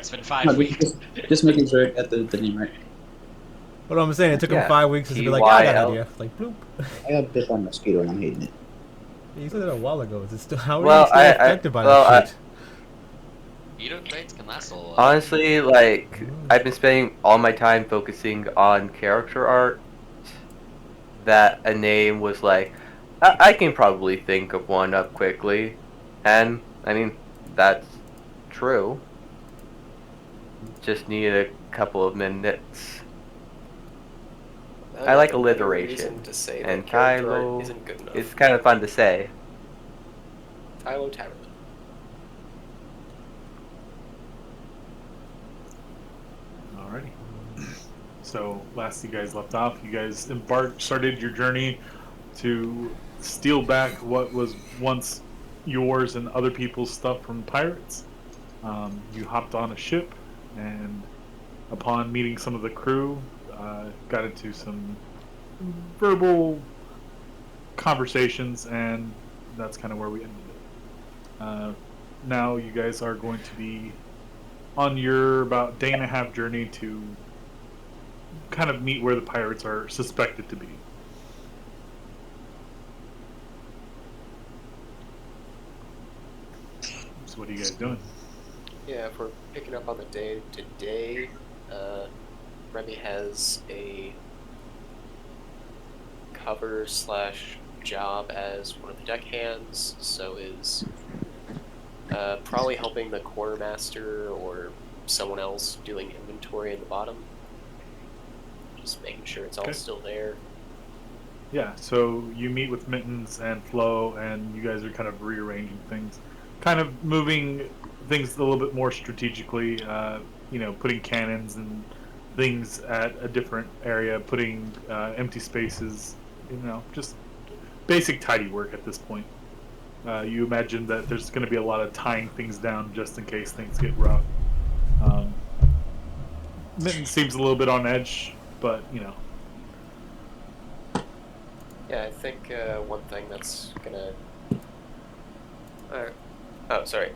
It's been No, 5 weeks. just making sure I got the name right. What I'm saying, it took him Yeah. 5 weeks to be like, yeah, I got an TYL. idea. Like, bloop. I got bit by a mosquito and I'm hating it. You said that a while ago. Is it still, how are you Well, still affected by that shit? Mosquito bites can last a while. honestly, like, I've been spending all my time focusing on character art. That a name was like, I can probably think of one up quickly, and I mean that's true. Just needed a couple of minutes. I like Another alliteration, reason to say that and character art Kylo isn't good enough. is kind of fun to say. Kylo Tatterman. Alrighty. So last you guys left off, you guys started your journey to steal back what was once yours and other people's stuff from pirates. You hopped on a ship, and upon meeting some of the crew, got into some verbal conversations, and that's kind of where we ended it. Now you guys are going to be on your about day and a half journey to kind of meet where the pirates are suspected to be. So what are you guys doing? Yeah, if we're picking up on the day today, Remy has a cover slash job as one of the deckhands, so is probably helping the quartermaster or someone else doing inventory in the bottom. Just making sure it's all still there. Yeah, so you meet with Mittens and Flo, and you guys are kind of rearranging things, kind of moving things a little bit more strategically. Putting cannons and things at a different area, putting empty spaces. Just basic tidy work at this point. You imagine that there's going to be a lot of tying things down just in case things get rough. Mitten seems a little bit on edge, but Yeah, I think one thing that's gonna. Oh, sorry.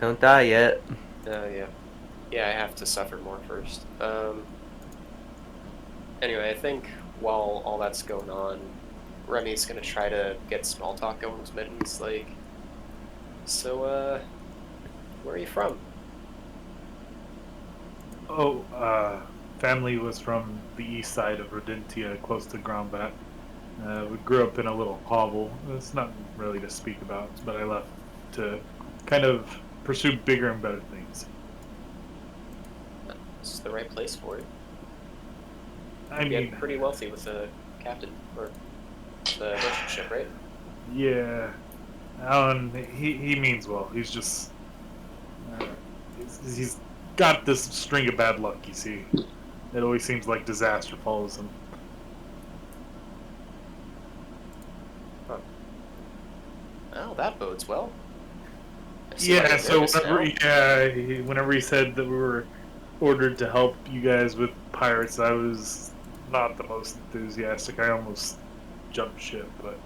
Don't die yet. Yeah. Yeah, I have to suffer more first. Anyway, I think while all that's going on, Remy's gonna try to get small talk going with Mittens, like, so, where are you from? Family was from the east side of Rodentia, close to Grombat. We grew up in a little hovel. It's not really to speak about, but I left to kind of pursue bigger and better things. This is the right place for it. I You mean, get pretty wealthy with the captain, or the merchant ship, right? yeah, Alan, he means well. He's just he's got this string of bad luck. You see, it always seems like disaster follows him. Oh, that bodes well. Yeah, so whenever he said that we were ordered to help you guys with pirates, I was not the most enthusiastic. I almost jumped ship, but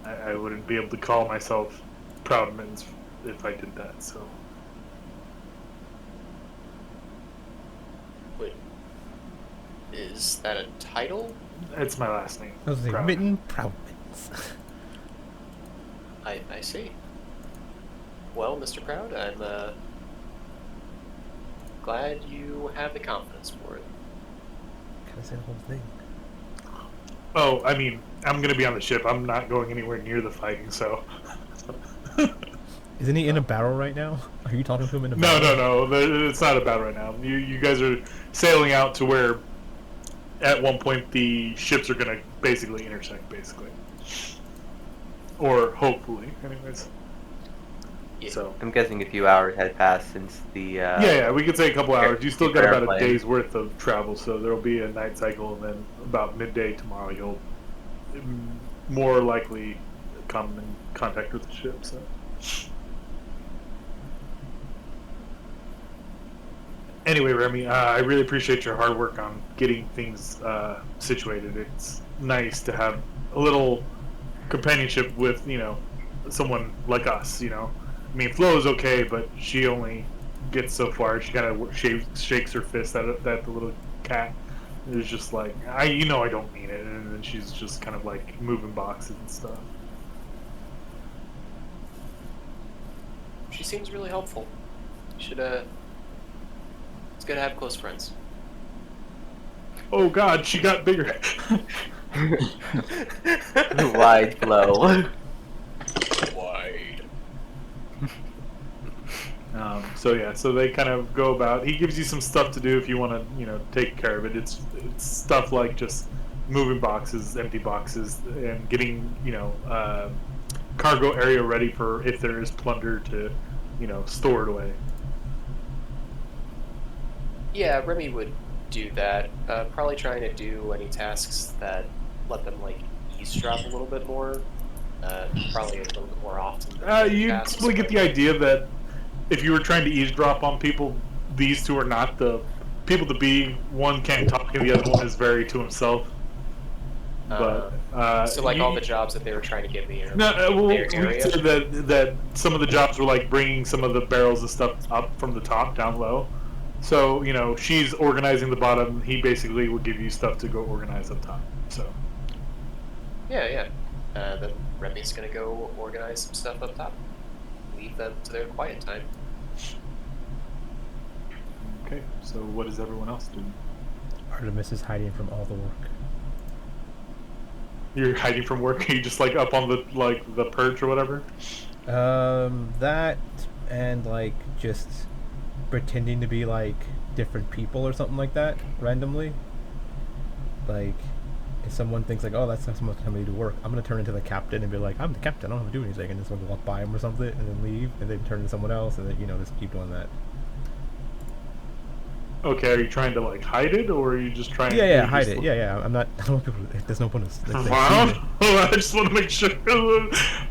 I wouldn't be able to call myself proud Mittens if I did that. So Wait, is that a title? it's my last name. I was like, Proud. Mitten Proudmans. I see. Well, Mr. Proud, I'm glad you have the confidence for it. Can I say the whole thing? Oh, I mean, I'm gonna be on the ship. I'm not going anywhere near the fighting. So Isn't he in a barrel right now? Are you talking to him in a no, barrel? it's not about right now. You guys are sailing out to where, at one point, the ships are gonna basically intersect, or hopefully, anyways. Yeah. So I'm guessing a few hours had passed since the. yeah, we could say a couple hours. You still got Super about a airplane. day's worth of travel, so there'll be a night cycle, and then about midday tomorrow, you'll more likely come in contact with the ship. So. Anyway, Remy, I really appreciate your hard work on getting things situated. It's nice to have a little companionship with someone like us. I mean, Flo is okay, but she only gets so far. She kind of shakes her fist at the little cat. It's just like, I don't mean it, and then she's just kind of like moving boxes and stuff. She seems really helpful. Should it's good to have close friends. Oh God, she got bigger. Wide flow. Wide. So they kind of go about. He gives you some stuff to do if you want to, take care of it. It's stuff like just moving boxes, empty boxes, and getting, cargo area ready for if there is plunder to, store it away. Yeah, Remy would do that. Probably trying to do any tasks that let them like eavesdrop a little bit more. Probably a little bit more often. You probably get the idea that if you were trying to eavesdrop on people, these two are not the people to be. One can't talk, and the other one is very to himself. But so like all the jobs that they were trying to give me. We said that some of the jobs were like bringing some of the barrels of stuff up from the top down low. So she's organizing the bottom. He basically will give you stuff to go organize up top. So. Yeah. Then Remy's gonna go organize some stuff up top. Leave them to their quiet time. Okay, so what is everyone else doing? Artemis is hiding from all the work. You're hiding from work? Are you just like up on the perch or whatever? That and like just pretending to be like different people or something like that randomly. Like if someone thinks like, oh, that's not someone coming to work, I'm gonna turn into the captain and be like, I'm the captain, I don't have to do anything, and just walk by him or something and then leave and then turn into someone else and then just keep doing that. Okay, are you trying to like hide it, or are you just trying? Yeah, hide it. Yeah. I'm not. I don't want people. There's no point in. I just want to make sure.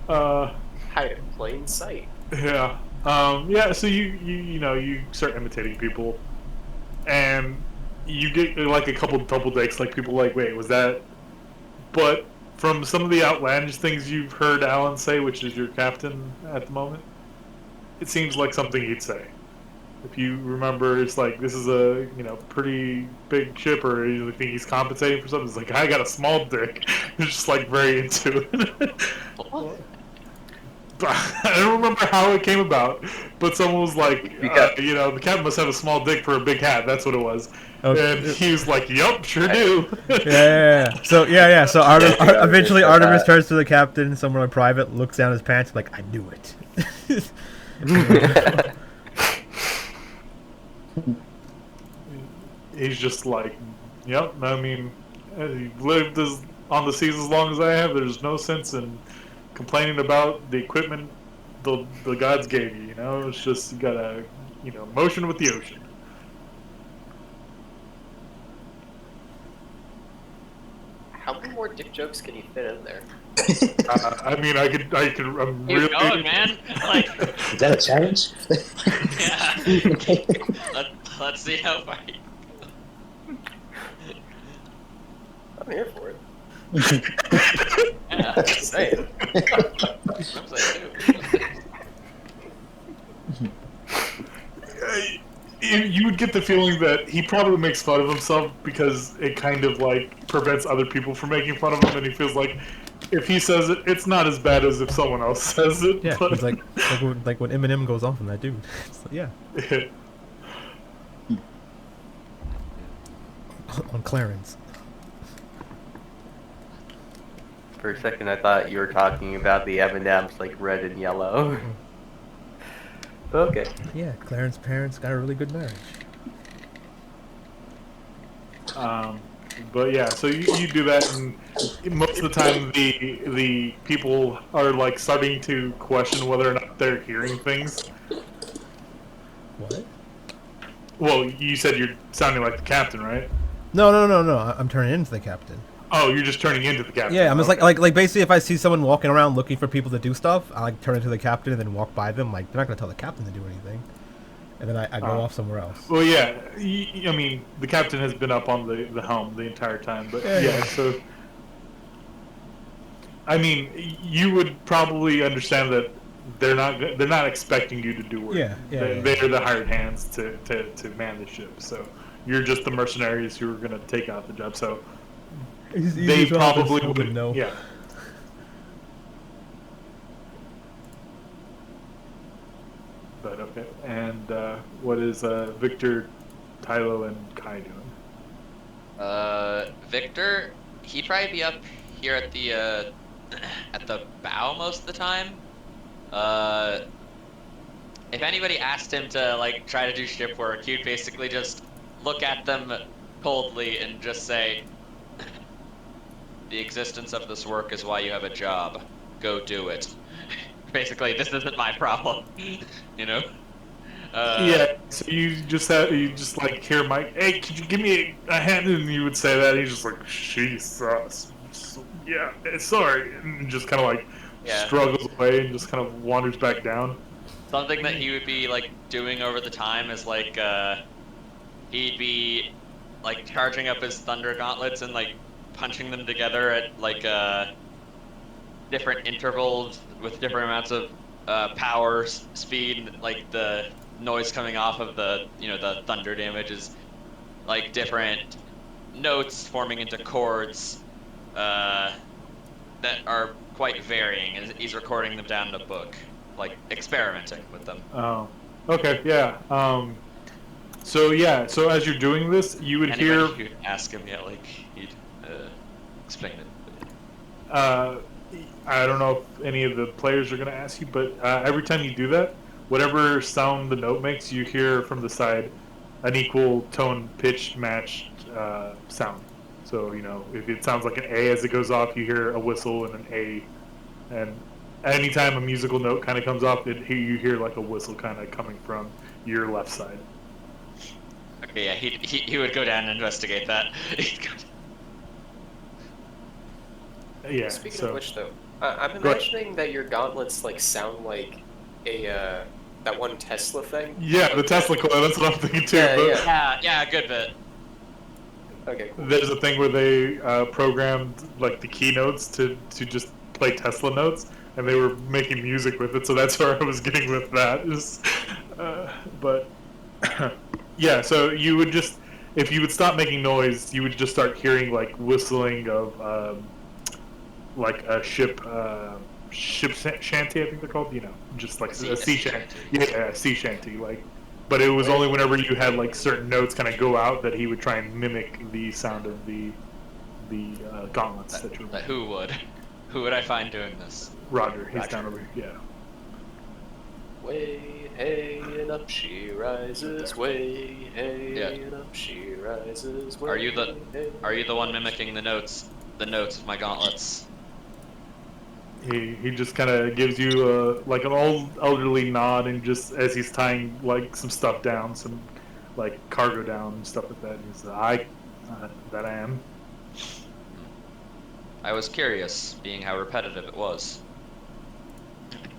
Hide it in plain sight. Yeah. Yeah. So you start imitating people, and you get like a couple double takes. Like people like, wait, was that? But from some of the outlandish things you've heard Alan say, which is your captain at the moment, it seems like something he'd say. If you remember, it's like, this is a, pretty big ship, or you think he's compensating for something. It's like, I got a small dick. He's just like very into it. I don't remember how it came about, but someone was like, the captain must have a small dick for a big hat. That's what it was. Okay. And he was like, yup, sure do. Yeah. So eventually Artemis turns to the captain somewhere in private, looks down his pants, like, I knew it. He's just like, yep, I mean, you've lived on the seas as long as I have. There's no sense in complaining about the equipment the gods gave you, It's just, you gotta, motion with the ocean. How many more dick jokes can you fit in there? I mean, I could. I'm Keep really going, man. Like, Is that a challenge? yeah. Let's see how far. I'm here for it. Yeah. Just saying. I'm saying too. You would get the feeling that he probably makes fun of himself because it kind of like prevents other people from making fun of him, and he feels like if he says it, it's not as bad as if someone else says it. Yeah, but... it's like when Eminem goes off on that dude. It's like, yeah. On Clarence. For a second, I thought you were talking about the M&Ms, like red and yellow. Okay. Yeah, Clarence's parents got a really good marriage. But yeah, so you do that, and most of the time the people are like starting to question whether or not they're hearing things. What? Well, you said you're sounding like the captain, right? No. I'm turning into the captain. Oh, you're just turning into the captain. Yeah, I'm just like basically if I see someone walking around looking for people to do stuff, I like turn into the captain and then walk by them. Like they're not gonna tell the captain to do anything, and then I go off somewhere else. Well, yeah, I mean the captain has been up on the helm the entire time, but yeah. So I mean, you would probably understand that they're not expecting you to do work. Yeah, They're the hired hands to man the ship. So you're just the mercenaries who are going to take out the job. So It's they easy for us to probably tell them would. no. Yeah. But okay. And what is Victor, Tylo, and Kai doing? Victor, he'd probably be up here at the bow most of the time. If anybody asked him to like try to do ship work, he'd basically just look at them coldly and just say, "The existence of this work is why you have a job. Go do it." Basically, this isn't my problem. You know. Yeah, so you just like hear Mike, hey, could you give me a hand? And you would say that, and he's just like, Jesus, yeah, sorry, and just kind of like Yeah. struggles away and just kind of wanders back down. Something that he would be like doing over the time is like he'd be like charging up his thunder gauntlets and like punching them together at like different intervals with different amounts of power, speed, like the noise coming off of the the thunder damage is like different notes forming into chords that are quite varying, and he's recording them down in a book, like experimenting with them. Oh, okay, yeah. So as you're doing this, you would Anybody hear. who'd ask him, yeah, like he'd explain it. I don't know if any of the players are going to ask you, but every time you do that, whatever sound the note makes, you hear from the side an equal tone pitch matched sound. So, if it sounds like an A as it goes off, you hear a whistle and an A. And anytime a musical note kind of comes off, you hear like a whistle kind of coming from your left side. Okay, yeah, he would go down and investigate that. Yeah. Speaking so of which, though, I'm Go ahead. imagining that your gauntlets like sound like a that one Tesla thing. Yeah, the Tesla coil, that's what I'm thinking too. Yeah, but yeah. yeah, a good bit. Okay, cool. There's a thing where they programmed like the keynotes to just play Tesla notes, and they were making music with it, so that's where I was getting with that. But yeah, so you would just, if you would stop making noise, you would just start hearing like whistling of like a ship shanty, I think they're called. Just like a sea shanty. Yeah, a sea shanty. Like, but it was only whenever you had like certain notes kind of go out that he would try and mimic the sound of the gauntlets that you were. But who would? Who would I find doing this? Roger, he's Roger. down over here. Yeah. Way, hey, and up she rises. Way, hey, Yeah. and up she rises. Way, Are you the hey. Are you the one mimicking the notes of my gauntlets? He just kind of gives you like an old elderly nod, and just as he's tying like some stuff down, some like cargo down and stuff like that. He's that I am. I was curious, being how repetitive it was.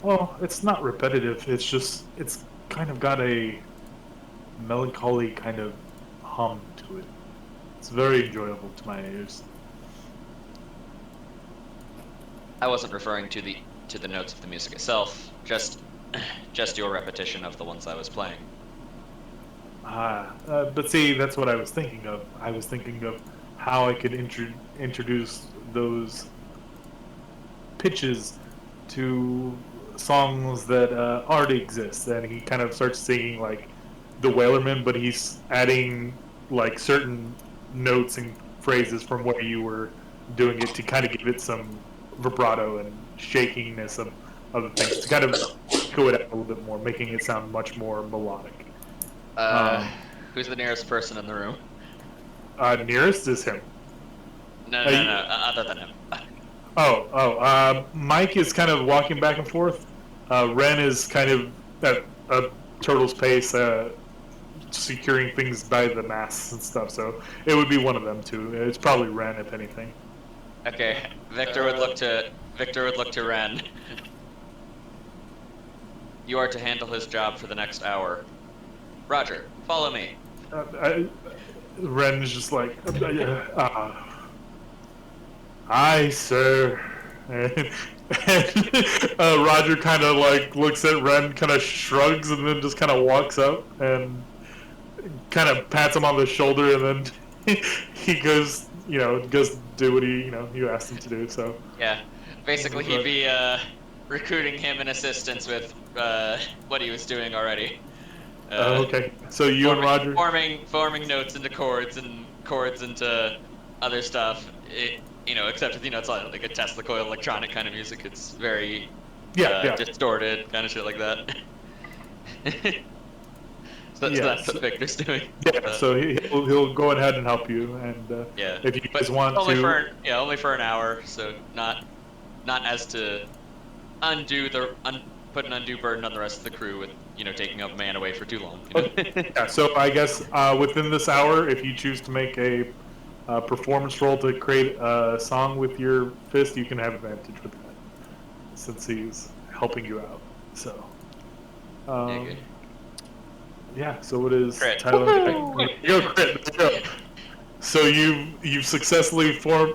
Well, it's not repetitive. It's kind of got a melancholy kind of hum to it. It's very enjoyable to my ears. I wasn't referring to the notes of the music itself, just your repetition of the ones I was playing. But see, that's what I was thinking of. I was thinking of how I could introduce those pitches to songs that already exist. And he kind of starts singing like the Wailerman, but he's adding like certain notes and phrases from where you were doing it to kind of give it some vibrato and shakiness of other things to kind of go it out a little bit more, making it sound much more melodic. Who's the nearest person in the room? Nearest is him. No, other than him. Mike is kind of walking back and forth. Ren is kind of at a turtle's pace, securing things by the masts and stuff. So it would be one of them two. It's probably Ren, if anything. Okay, Victor would look to Ren. You are to handle his job for the next hour. Roger, follow me. Ren is just like, aye, sir. And Roger kind of like looks at Ren, kind of shrugs, and then just kind of walks up and kind of pats him on the shoulder, and then he goes, goes to do what you asked him to do. So Yeah, basically he'd be recruiting him in assistance with what he was doing already. Okay, so you and Roger forming notes into chords and chords into other stuff. Except it's like a Tesla coil electronic kind of music. It's very distorted kind of shit like that. So that's what Victor's doing. Yeah, so he'll go ahead and help you, and if you guys want only to, only for an hour, so not as to put an undue burden on the rest of the crew with taking a man away for too long. Yeah, so I guess within this hour, if you choose to make a performance roll to create a song with your fist, you can have advantage with that, since he's helping you out. So, yeah. So it is crit. Tyler. There you go, crit. There you go. So you've successfully formed.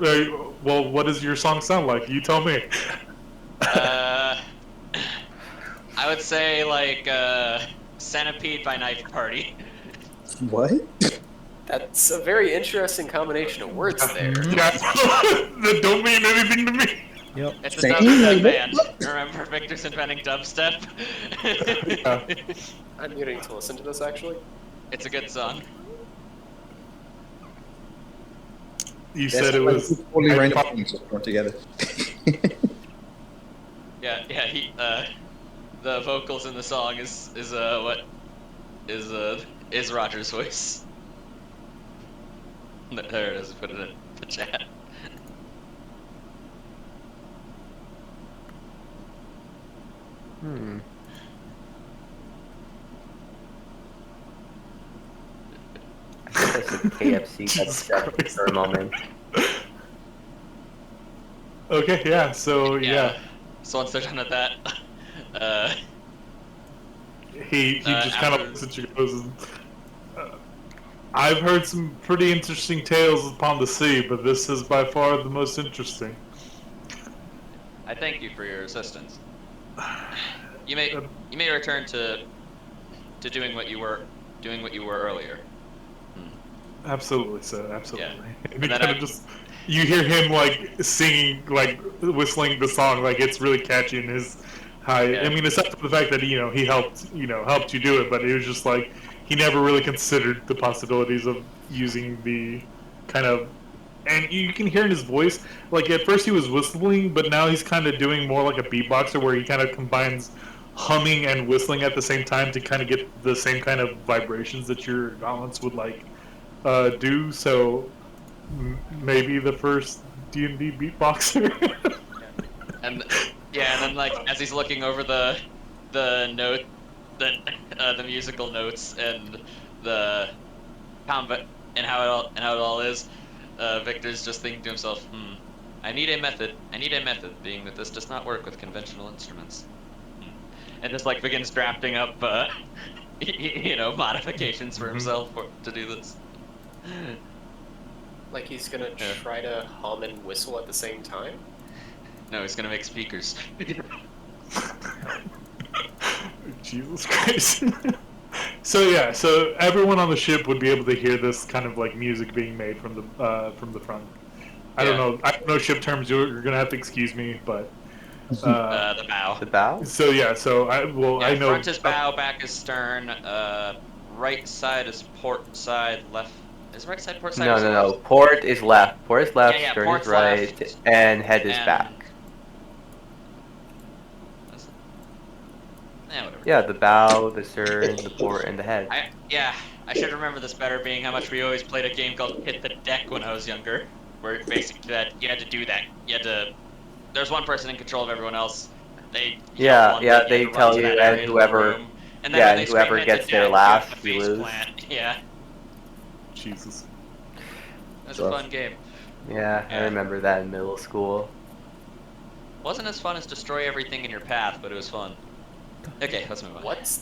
Well, what does your song sound like? You tell me. I would say like Centipede by Knife Party. What? That's a very interesting combination of words there. Yeah, that don't mean anything to me. Yep. It's a Same? dubstep Like, band. Remember Victor's inventing dubstep? Yeah. I'm getting to listen to this actually. It's a good song. You That's said it like was. two totally random things just thrown together. Yeah, he the vocals in the song is Roger's voice. There it is. Put it in the chat. I think that's a KFC Jesus that's Christ. for a moment. Okay, yeah. So yeah, So once they're done with that, he just kind of after- looks at you and goes, I've heard some pretty interesting tales upon the sea, but this is by far the most interesting. I thank you for your assistance. You may return to doing what you were earlier. Absolutely, sir. Absolutely. Yeah. And he And then kind of just, you hear him like singing, like whistling the song, like it's really catchy in his high. Yeah. I mean, except for the fact that he helped you do it, but it was just like he never really considered the possibilities of using the kind of. And you can hear in his voice, like at first he was whistling, but now he's kind of doing more like a beatboxer, where he kind of combines humming and whistling at the same time to kind of get the same kind of vibrations that your gauntlets would like do. So maybe the first D&D beatboxer. And then like as he's looking over the note, the musical notes and the combat and how it all is, Victor's just thinking to himself, I need a method, being that this does not work with conventional instruments. And just like begins drafting up, modifications for himself to do this. Like he's gonna Yeah. try to hum and whistle at the same time? No, he's gonna make speakers. Jesus Christ. So everyone on the ship would be able to hear this kind of like music being made from the front. I don't know ship terms. You're gonna have to excuse me, but The bow. The bow? so I know Front is bow, back is stern. Right side is port side. Left is right side port side. No, or is it no, no. left? Port is left. Port is left. Yeah, Stern port's is right. left, And head is and- back. Yeah, whatever. Yeah, the bow, the stern, the port, and the head. I should remember this better, being how much we always played a game called Hit the Deck when I was younger, where basically that you had to do that. There's one person in control of everyone else. They Yeah, one yeah, thing, they had to tell run to you, that and area of the whoever- room, and then yeah, when and they scream whoever hit the gets there deck, last, have to you face lose. plant. Yeah, Jesus. that's a fun game. Yeah, I Yeah. remember that in middle school. Wasn't as fun as destroy everything in your path, but it was fun. Okay, let's move on. What?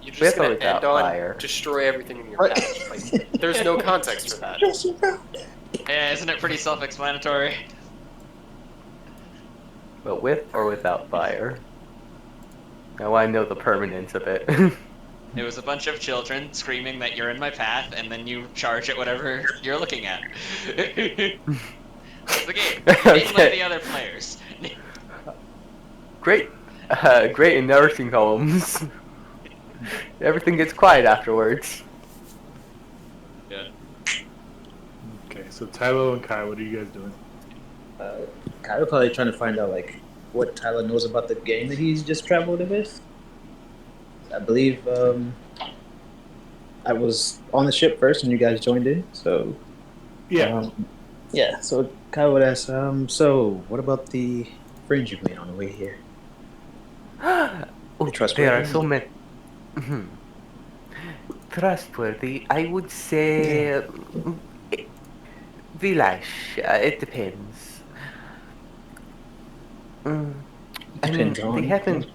You're We just have gonna without end on fire. destroy everything in your Right. path. Like, there's no context for that. Yeah, isn't it pretty self-explanatory? But with or without fire? Now I know the permanence of it. It was a bunch of children screaming that you're in my path, and then you charge at whatever you're looking at. That's the game. Think like the Okay. other players. Great. Great in nursing homes. Everything gets quiet afterwards. Yeah. Okay, so Tylo and Kai, what are you guys doing? Kyle probably trying to find out like what Tyler knows about the gang that he's just traveled with. I believe I was on the ship first when you guys joined in, so Yeah. yeah. So Kyle would ask, so what about the friends you've made on the way here? Oh, Trustworthy? there are so many. Trustworthy, I would say. Vilash, it depends. Mm, I mean, Depends on. they haven't.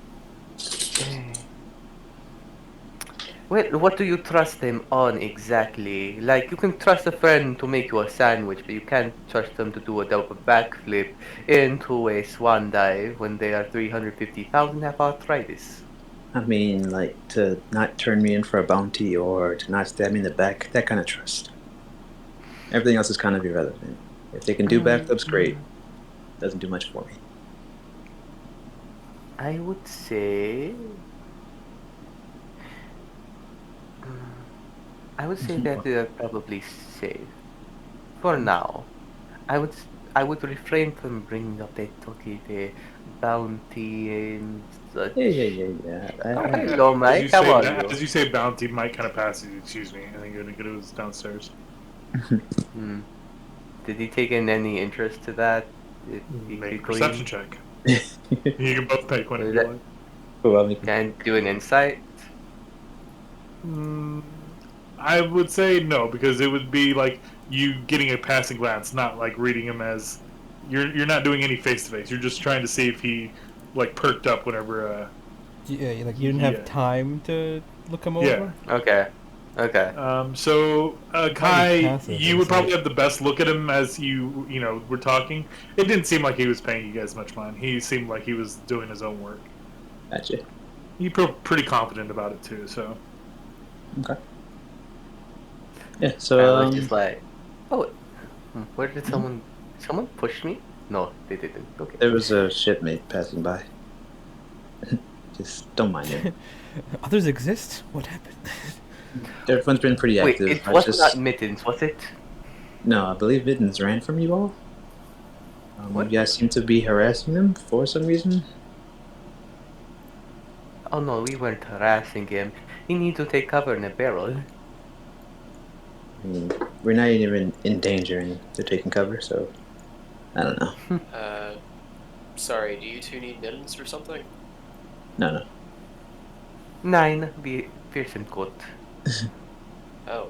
Well, what do you trust them on exactly? Like, you can trust a friend to make you a sandwich, but you can't trust them to do a double backflip into a swan dive when they are 350,000 have arthritis. I mean, like to not turn me in for a bounty or to not stab me in the back. That kind of trust. Everything else is kind of irrelevant. If they can do backflips, great. Doesn't do much for me. I would say. I would say that they are probably safe. For now. I would I would refrain from bringing up that the bounty and such. Yeah. Hello, Mike. How are you? As you say bounty, Mike kind of passes you. Excuse me. I think it was downstairs. Hmm. Did he take in any interest to that? Did he Make a quickly- perception check. You can both make one if you like. Well, I mean, Can I do an insight? I would say no, because it would be like you getting a passing glance, not like reading him as you're not doing any face to face. You're just trying to see if he like perked up whenever. Yeah, like you didn't Yeah. have time to look him Yeah. over. Okay. Okay. So Kai, passive, you would isn't probably it? have the best look at him as you were talking. It didn't seem like he was paying you guys much mind. He seemed like he was doing his own work. gotcha. You feel pretty confident about it too. So Okay. Yeah. So I was just like, oh, where did someone push me? No, they didn't. Okay. there was a shipmate passing by. Just don't mind it. Others exist. What happened? Everyone's been pretty Wait, active. it I was just not Mittens, was it? no. I believe Mittens ran from you all. What? You guys seem to be harassing him for some reason. Oh no, we weren't harassing him. He needs to take cover in a barrel. I mean, we're not even in danger and they're taking cover, so I don't know. Sorry, do you two need mittens or something? No. 9, be Pearson coat. Oh.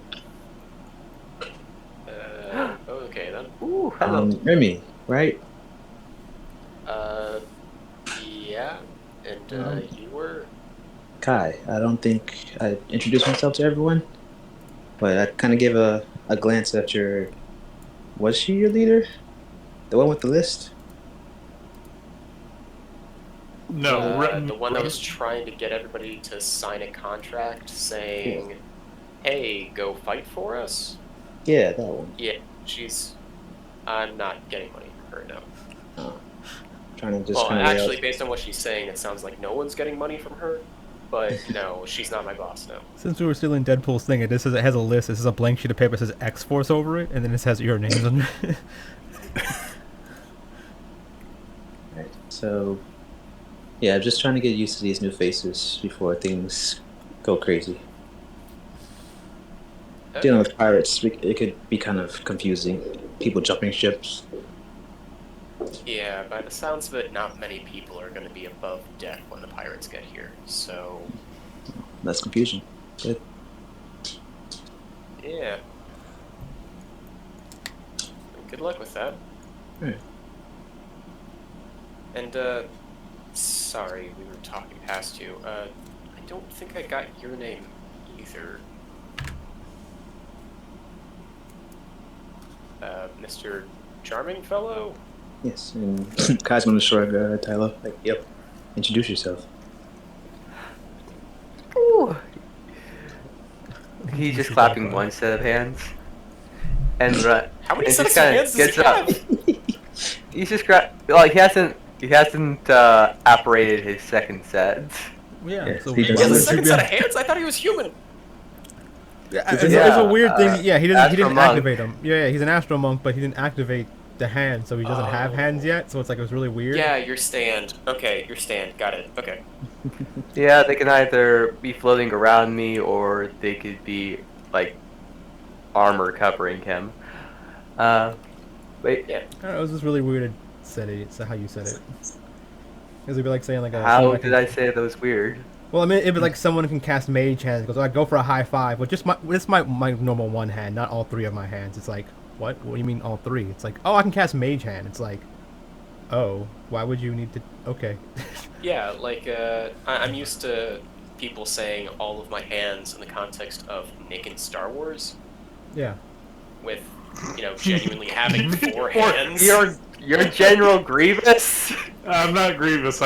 Okay then. Ooh, hello. Remy, right? Yeah. And you were? Kai. I don't think I introduced myself to everyone, but I kind of gave a glance at your. Was she your leader? The one with the list? no, The one that was trying to get everybody to sign a contract saying, "Hey, go fight for us." Yeah, that one. Yeah, she's. I'm not getting money from her, no. Trying to just Well, kind of actually, based on what she's saying, it sounds like no one's getting money from her. But no, she's not my boss, no. Since we were still in Deadpool's thing, it has a list. This is a blank sheet of paper that says X Force over it, and then it has your names on it. Right. So, yeah, I'm just trying to get used to these new faces before things go crazy. Dealing with pirates, it could be kind of confusing. People jumping ships. Yeah, by the sounds of it, not many people are going to be above deck when the pirates get here, so... Less confusion. Good. Yeah. Good luck with that. Alright. And, sorry, we were talking past you. I don't think I got your name either. Mr. Charming Fellow? Yes, and Kai's gonna shrug Tyler. Like, yep. Introduce yourself. Ooh. He's just see clapping Baba. one set of hands. And How many and sets just of kind hands of does gets he up. have? He's just like he hasn't operated his second set. Yeah. Yes, So he He has a does. second set of hands? I thought he was human. It's a weird thing. Yeah, he didn't Astro monk. activate them. Yeah, he's an astro monk, but he didn't activate the hand, so he doesn't have hands Oh. yet. So it's like it was really weird. Yeah, your stand. Okay, your stand. Got it. Okay. Yeah, they can either be floating around me or they could be like armor covering him. Wait, Yeah. I don't know, it was just really weird to said it. It's how you said it. Because it'd be like saying like a. how someone did can- I say that was weird? Well, I mean, it'd be like someone can cast mage hands. Goes, I go for a high five, but just my normal one hand, not all three of my hands. It's like, what? What do you mean all three? It's like, oh, I can cast mage hand. It's like, oh, why would you need to? Okay. Yeah, like, I'm used to people saying all of my hands in the context of Nick in Star Wars, Yeah. with, genuinely having four hands. You're General Grievous. I'm not Grievous.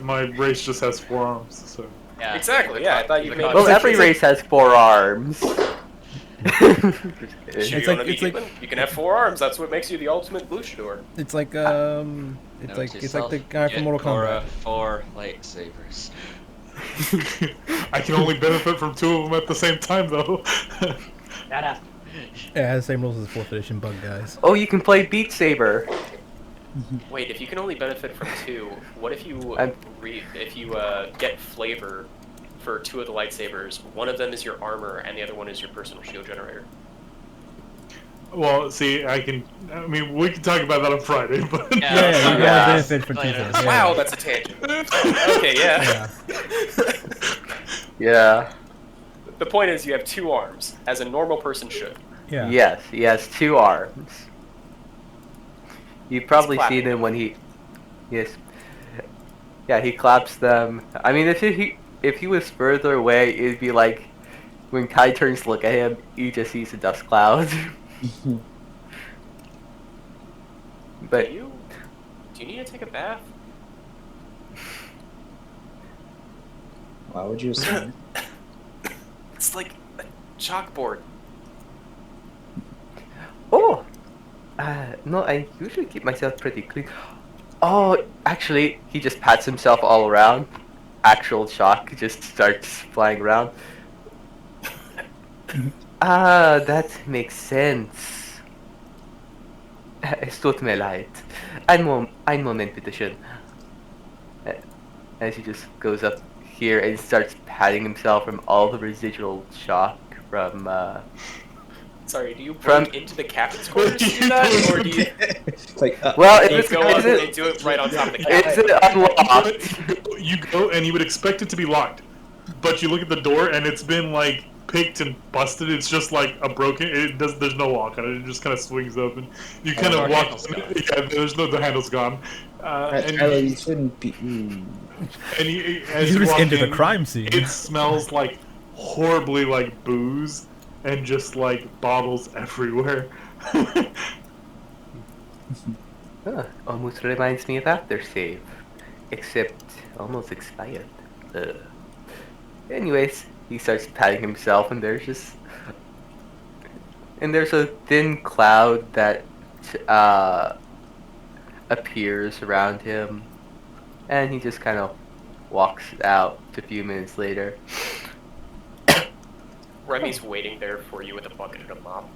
My race just has 4 arms. So Yeah. Exactly, yeah, I thought you made Well, every race has 4 arms. If you It's want like- to be it's like- human, you can have 4 arms. That's what makes you the ultimate luchador. It's like Note it's to like the self, guy get from Mortal Korra Kombat. 4 lightsabers. I can only benefit from 2 of them at the same time, though. Yeah, it has the same rules as the 4th edition bug guys. Oh, you can play Beat Saber. Wait, if you can only benefit from 2, what if you I'm- get flavor for 2 of the lightsabers? One of them is your armor, and the other one is your personal shield generator. Well, see, I mean, we can talk about that on Friday, but Yeah, you Yeah. gotta benefit from two Later. things. Yeah. Wow, that's a tangent. Okay, yeah. Yeah. Yeah. The point is, you have 2 arms, as a normal person should. Yeah. Yes, he has 2 arms. You've probably clapping. seen him when he. Yes. Yeah, he claps them. I mean, if he was further away, it'd be like when Kai turns to look at him, he just sees a dust cloud. But Do you need to take a bath? Why would you assume? It's like a chalkboard. oh, no, I usually keep myself pretty clean. Oh, actually, he just pats himself all around. Actual chalk just starts flying around. Ah, that makes sense. Es tut mir leid. Ein Moment, bitte schön. As he just goes up here and starts patting himself from all the residual chalk from, Sorry, do you From- break into the captain's quarters to do that, or do you, It's like, Well, you it's go up is and it, do it right on top of the is captain? it unlocked? you go and you would expect it to be locked, but you look at the door and it's been like picked and busted. It's just like a broken. There's no lock on it. It just kind of swings open. You kind the of walk. handle's gone. Yeah, the handle's gone. And Tyler, you, you shouldn't be. and you, as You you just walk entered the in, crime scene. It smells like horribly like booze and just like bottles everywhere. Almost reminds me of Aftershave, except almost expired. Anyways, he starts patting himself, and there's a thin cloud that appears around him, and he just kind of walks out a few minutes later. Remy's waiting there for you with a bucket and a mop.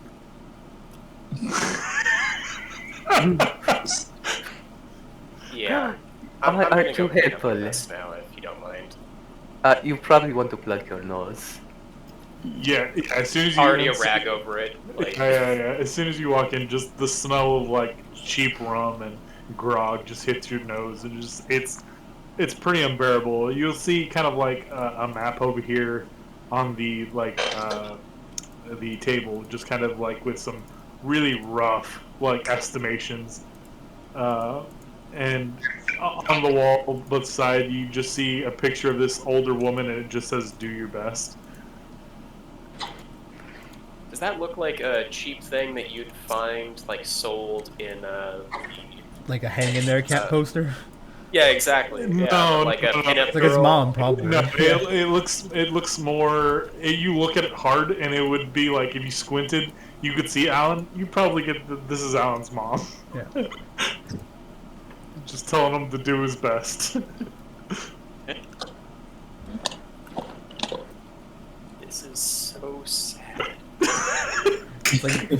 Yeah. Aren't gonna you go clean up helpful? the mess now, if you don't mind. You probably want to plug your nose. Yeah, as soon as you Already a rag over it. Like, Yeah. As soon as you walk in, just the smell of like cheap rum and grog just hits your nose, and just it's pretty unbearable. You'll see kind of like a map over here on the the table, just kind of like with some really rough like estimations, and on the wall on both side you just see a picture of this older woman, and it just says "Do your best." does that look like a cheap thing that you'd find, like, sold in Like a hang in there cat poster. Yeah, exactly. Yeah, No, like a no, no, pinup It's like his girl. mom, probably. No, it looks more. You look at it hard, and it would be like if you squinted, you could see Alan. You probably get this is Alan's mom. Yeah. Just telling him to do his best. This is so sad. It's like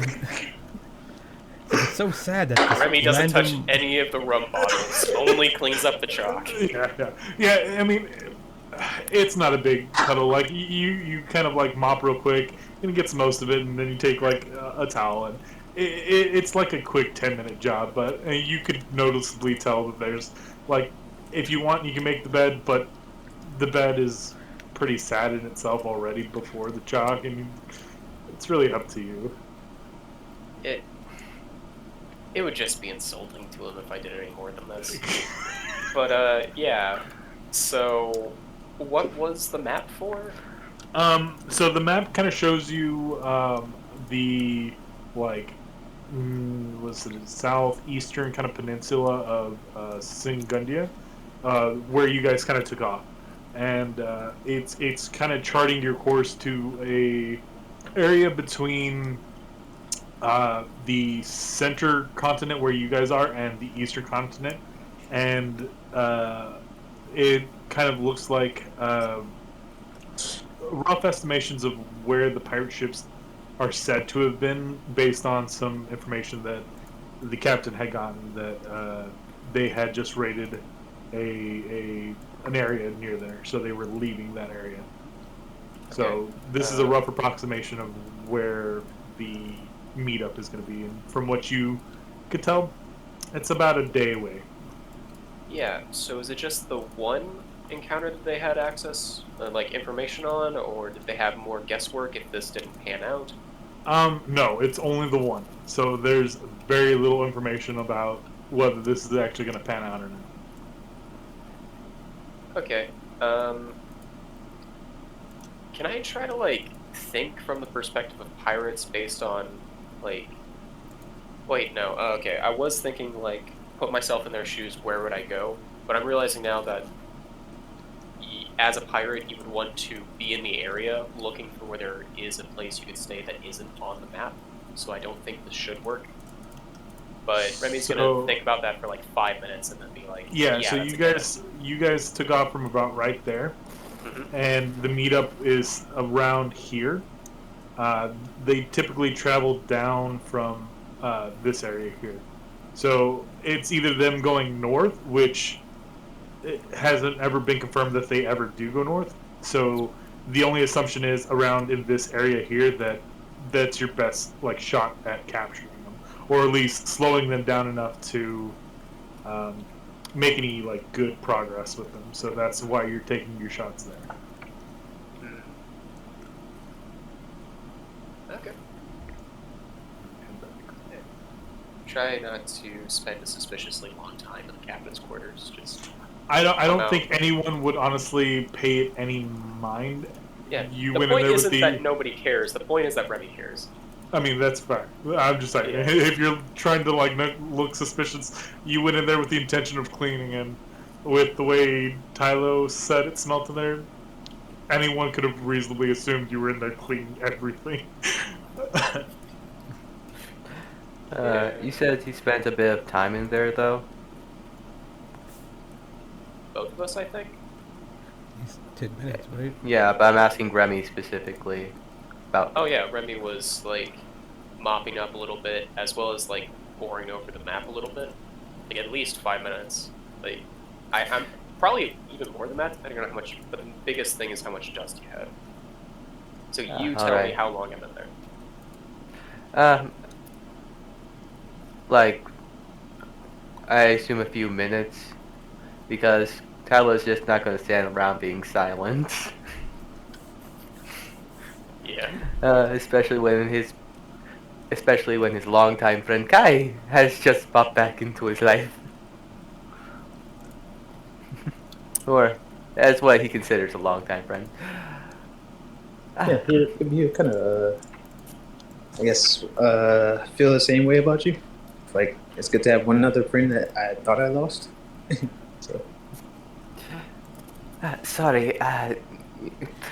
it's so sad that this Remy doesn't random... touch any of the rum bottles. Only cleans up the chalk. Yeah. I mean, it's not a big cuddle. Like you kind of like mop real quick, and he gets most of it, and then you take like a towel, and it's like a quick 10-minute job. But you could noticeably tell that there's like, if you want, you can make the bed, but the bed is pretty sad in itself already before the chalk, and it's really up to you. It would just be insulting to him if I did any more than this. But yeah. So, what was the map for? So the map kind of shows you the like what's it, southeastern kind of peninsula of Singundia, where you guys kind of took off, and it's kind of charting your course to a area between the center continent where you guys are and the eastern continent, and it kind of looks like rough estimations of where the pirate ships are said to have been based on some information that the captain had gotten, that they had just raided an area near there, so they were leaving that area. So this is a rough approximation of where the meetup is going to be, and from what you could tell, it's about a day away. Yeah, so is it just the one encounter that they had access, like information on, or did they have more guesswork if this didn't pan out? No, it's only the one. So there's very little information about whether this is actually going to pan out or not. Okay. Can I try to like think from the perspective of pirates based on like? Wait, no. Okay, I was thinking like put myself in their shoes. Where would I go? But I'm realizing now that as a pirate, you would want to be in the area looking for where there is a place you could stay that isn't on the map. So I don't think this should work. But Remy's gonna think about that for like 5 minutes and then be like, yeah. So you guys took off from about right there, and the meetup is around here. They typically travel down from this area here, so it's either them going north, which it hasn't ever been confirmed that they ever do go north. So the only assumption is around in this area here that's your best like shot at capturing them, or at least slowing them down enough to make any like good progress with them. So that's why you're taking your shots there. Okay. Try not to spend a suspiciously long time in the captain's quarters. Just I don't think anyone would honestly pay it any mind. Yeah. You the went point in there isn't with that nobody cares. The point is that Remy cares. I mean, that's fair. I'm just saying, Yeah. if you're trying to like look suspicious, you went in there with the intention of cleaning, and with the way Tylo said it smelled in there, anyone could have reasonably assumed you were in there cleaning everything. You said he spent a bit of time in there, though? Both of us, I think. It's 10 minutes, right? Yeah, but I'm asking Remy specifically about... Oh yeah, Remy was like mopping up a little bit, as well as like poring over the map a little bit, like at least 5 minutes. Like I'm probably even more than that, depending on how much. But the biggest thing is how much dust you have. So you tell me how long I'm in there. Like, I assume a few minutes, because Tyler's just not going to stand around being silent. Yeah. Especially when his longtime friend Kai has just popped back into his life. Or that's what he considers a longtime friend. Yeah, he kind of, I guess, feel the same way about you. Like, it's good to have one other friend that I thought I lost. So Sorry,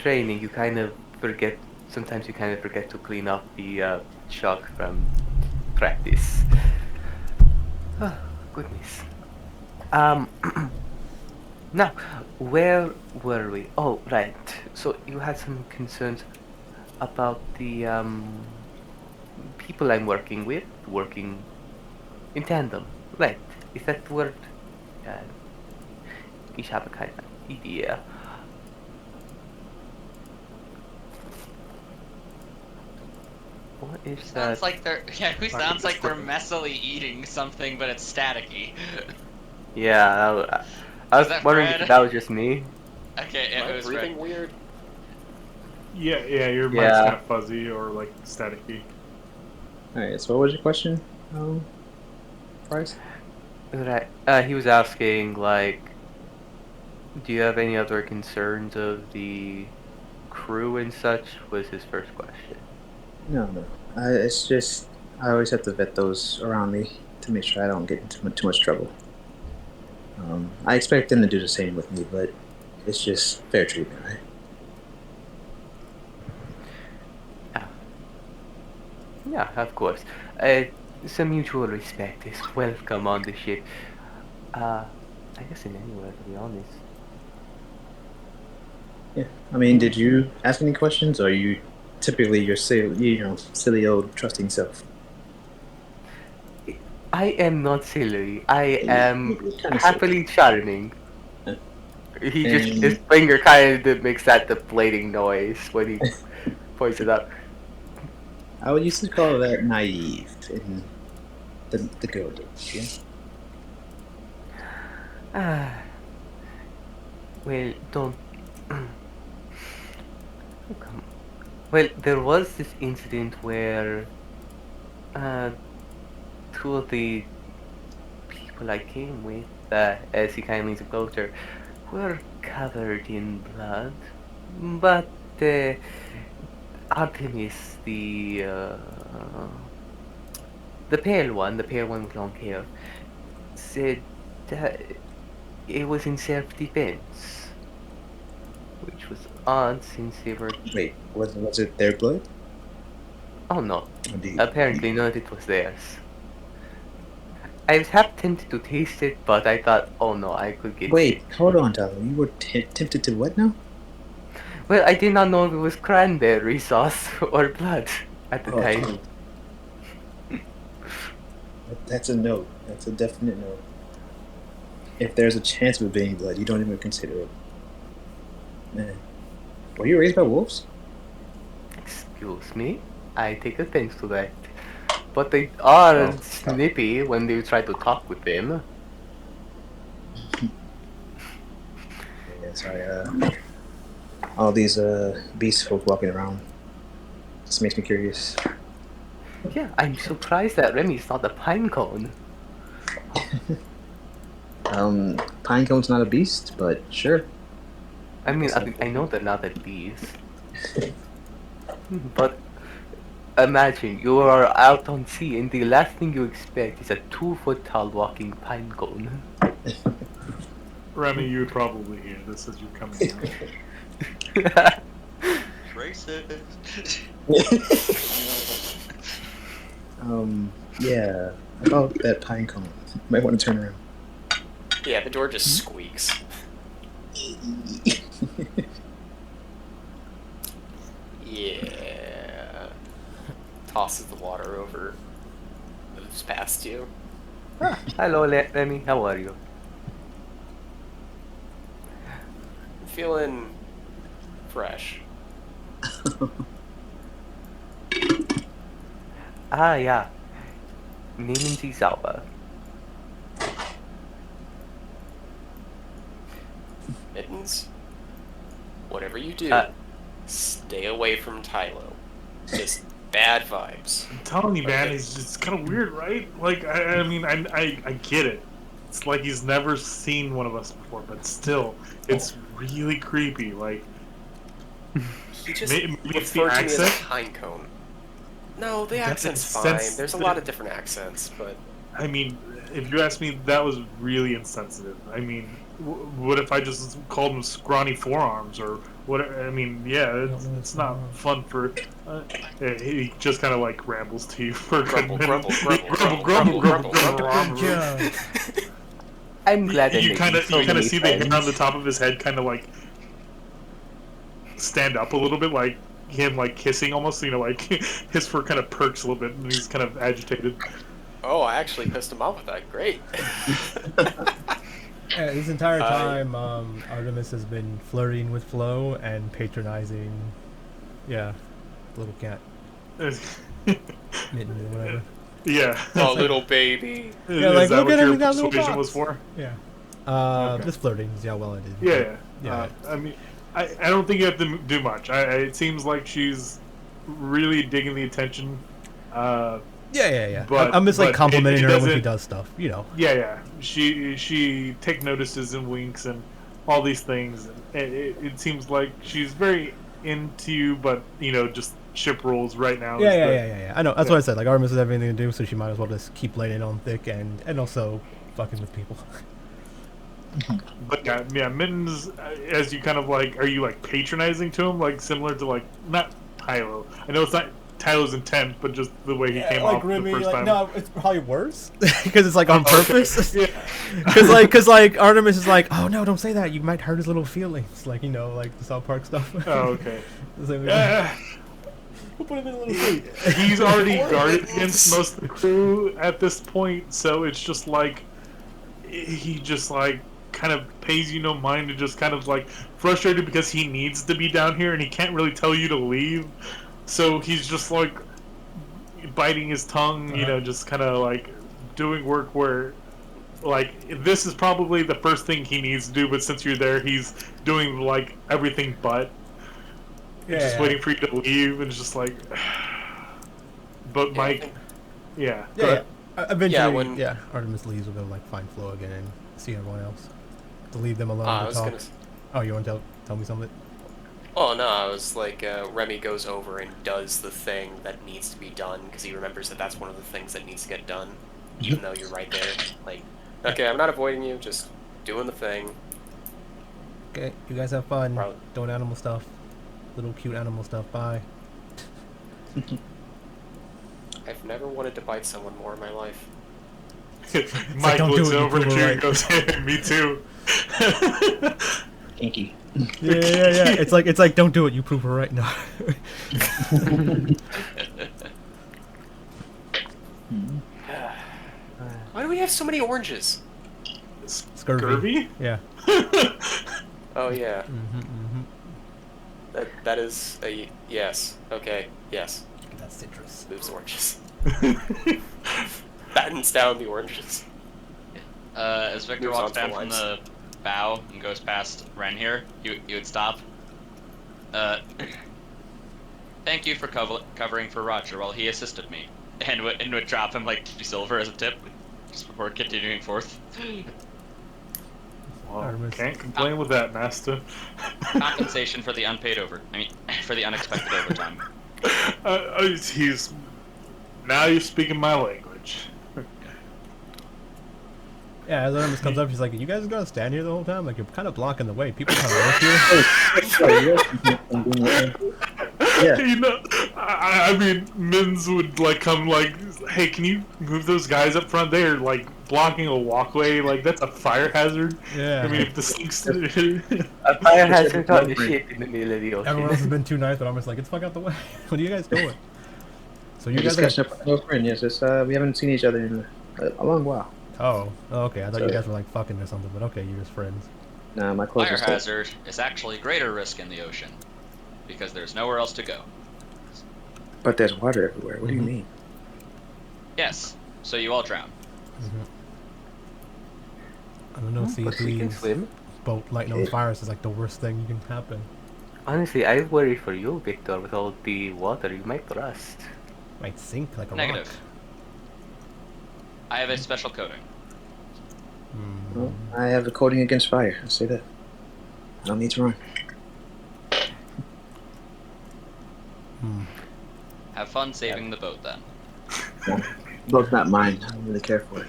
training, you kind of forget, sometimes you kind of forget to clean up the chalk from practice. Oh, goodness. Um, now, where were we? Oh, right. So you had some concerns about the people I'm working with, working in tandem. Right. Is that the word? Uh, ich habe keine Idee. What is Sounds that? like they're who sounds like they're messily eating something, but it's staticky. Yeah, I was that wondering Fred? if that was just me. Okay, Am it I was breathing Fred. weird? Yeah, your mic's Yeah. kind of fuzzy or like staticky. all right. So what was your question, Price? Right. He was asking, like, do you have any other concerns of the crew and such? Was his first question. No. It's just I always have to vet those around me to make sure I don't get into too much trouble. I expect them to do the same with me, but it's just fair treatment, right? Yeah, of course. Some mutual respect is welcome on the ship. I guess in anywhere, to be honest. Yeah. I mean, did you ask any questions, or are you typically your silly old trusting self? I am not silly. I am You're kind of silly. happily charming. Yeah. He just, And his finger kind of makes that deflating noise when he points it up. I would used to call that naive in the girl days. Yeah. Ah, well, don't. Come. Well, there was this incident where uh, two of the people I came with, as he kind of leans closer, were covered in blood. But Artemis, the the pale one with long hair, said that it was in self-defense, which was odd since they were. Wait, was it their blood? Oh no, Or do apparently none of it was theirs. I was half tempted to taste it, but I thought, oh no, I could get Wait, sick. hold on, Tyler. You were tempted to what now? Well, I did not know if it was cranberry sauce or blood at the Oh, time. that's a no. That's a definite no. If there's a chance of it being blood, you don't even consider it. Man, were you raised by wolves? Excuse me? I take offense to that. But they are Oh. snippy when they try to talk with them. Yeah, sorry. All these beast folk walking around. This makes me curious. Yeah, I'm surprised that Remy's not a pine cone. Pinecone's not a beast, but sure. I mean, So- I know they're not at bees. But imagine you are out on sea and the last thing you expect is a 2 foot tall walking pine cone. Remy, you would probably hear this as you're coming out. Racist. Yeah. About that pinecone. Might want to turn around. Yeah, the door just squeaks. Yeah. Tosses the water over. Moves past you. Hello, Remy, how are you? Feeling fresh. Ah, yeah. Nehmen Sie sauber. Mittens, whatever you do, Uh, stay away from Tylo. Just bad vibes. I'm telling you, man, Okay. he's just kind of weird, right? Like, I mean, I get it. It's like he's never seen one of us before, but still, it's really creepy. Like, He just maybe it's the referred to me as a accent. pine cone. No, the That's accent's it. fine. Sense There's a that- lot of different accents, but I mean, if you ask me, that was really insensitive. I mean, what if I just called him scrawny forearms or whatever? I mean, yeah, it's not fun for. He just kind of like rambles to you for a good Grumble, minute. grumble, grumble, grumble, grumble. Yeah. I'm glad that You kind of see the hair on the top of his head kind of like stand up a little bit, like him like kissing almost. You know, like his fur kind of perks a little bit, and he's kind of agitated. Oh, I actually pissed him off with that. Great. Yeah, this entire time, Artemis has been flirting with Flo and patronizing, yeah, the little cat, Mitten or whatever. Yeah. Oh, little baby. Yeah, Is like, that look what at him, your he got a little persuasion box. was for? Yeah. Okay. Just flirting. See how well I did. Yeah. Yeah. I mean, I don't think you have to do much. It seems like she's really digging the attention. Yeah. But- I'm just like but complimenting it her when she doesn't- does stuff, you know. Yeah. She take notices and winks and all these things. It seems like she's very into you, but you know, just ship rolls right now. Yeah. I know. That's Yeah. what I said. Like Artemis has everything to do, so she might as well just keep laying it on thick and also fucking with people. But yeah, Mittens, as you kind of like, are you like patronizing to him, like similar to like not Tylo? I know it's not Tylo's intent, but just the way he came off the first time. No, it's probably worse because it's like on purpose. Yeah. Because like Artemis is like, oh no, don't say that. You might hurt his little feelings. Like, you know, like the South Park stuff. Oh, okay. It's like, we'll put him in a little suit. He's already guarded against most of the crew at this point, so it's just like he just like kind of pays you no mind and just kind of like frustrated because he needs to be down here and he can't really tell you to leave, so he's just like biting his tongue, you know, just kind of like doing work where like this is probably the first thing he needs to do, but since you're there, he's doing like everything but. Just waiting for you to leave, and it's just like. But Mike, yeah. Eventually, Artemis leaves. We'll go like find Flo again and see everyone else. To leave them alone I to was talk. gonna. Oh, you want to tell me something? Oh no, I was like, Remy goes over and does the thing that needs to be done because he remembers that that's one of the things that needs to get done, even though you're right there. Like, okay, I'm not avoiding you, just doing the thing. Okay, you guys have fun. Probably. Doing animal stuff. Little cute animal stuff. Bye. I've never wanted to bite someone more in my life. Mike don't do looks it, you over prove at it you right. and goes, "Hey, me too." Kinky. Yeah. It's like don't do it. You prove her right now. Why do we have so many oranges? Scurvy? Yeah. Oh yeah, Mm-hmm. that is a yes. Okay, yes. That's citrus. Moves oranges. Battens down the oranges. As Victor Moves walks on to down the from lines. the bow and goes past Ren here, you would stop. Thank you for covering for Roger while he assisted me, and would drop him like 2 silver as a tip, just before continuing forth. Well, Artemis. can't complain with that, Master. Compensation for the for the unexpected overtime. He's now you're speaking my language. Yeah, as Artemis comes up, she's like, "You guys are gonna stand here the whole time? Like you're kind of blocking the way. People kind of work here." Yeah. You know, I mean, Mins would like come like, "Hey, can you move those guys up front? They're like blocking a walkway. Like that's a fire hazard." Yeah. I mean, if the sinks. A fire hazard on the ship in the middle of the ocean. Everyone else has been too nice, but I'm just like, "It's fuck out the way." What are you guys doing? So you We're guys just catching up with an old friend. Yes, it's, we haven't seen each other in a long while. Oh, okay. I thought you So- guys were like fucking or something, but okay, you're just friends. Nah, my clothes Fire are still. hazard is actually greater risk in the ocean, because there's nowhere else to go. But there's water everywhere. What do you mean? Yes, so you all drown. I don't know. But we can CP's swim. boat lighting on fire is like the worst thing you can happen. Honestly, I worry for you, Victor. With all the water, you might rust. Might sink like a Negative. rock. I have a special coating. Well, I have a coating against fire. I'll say that. I don't need to run. Have fun saving the boat then. Both not mine. I don't really care for it.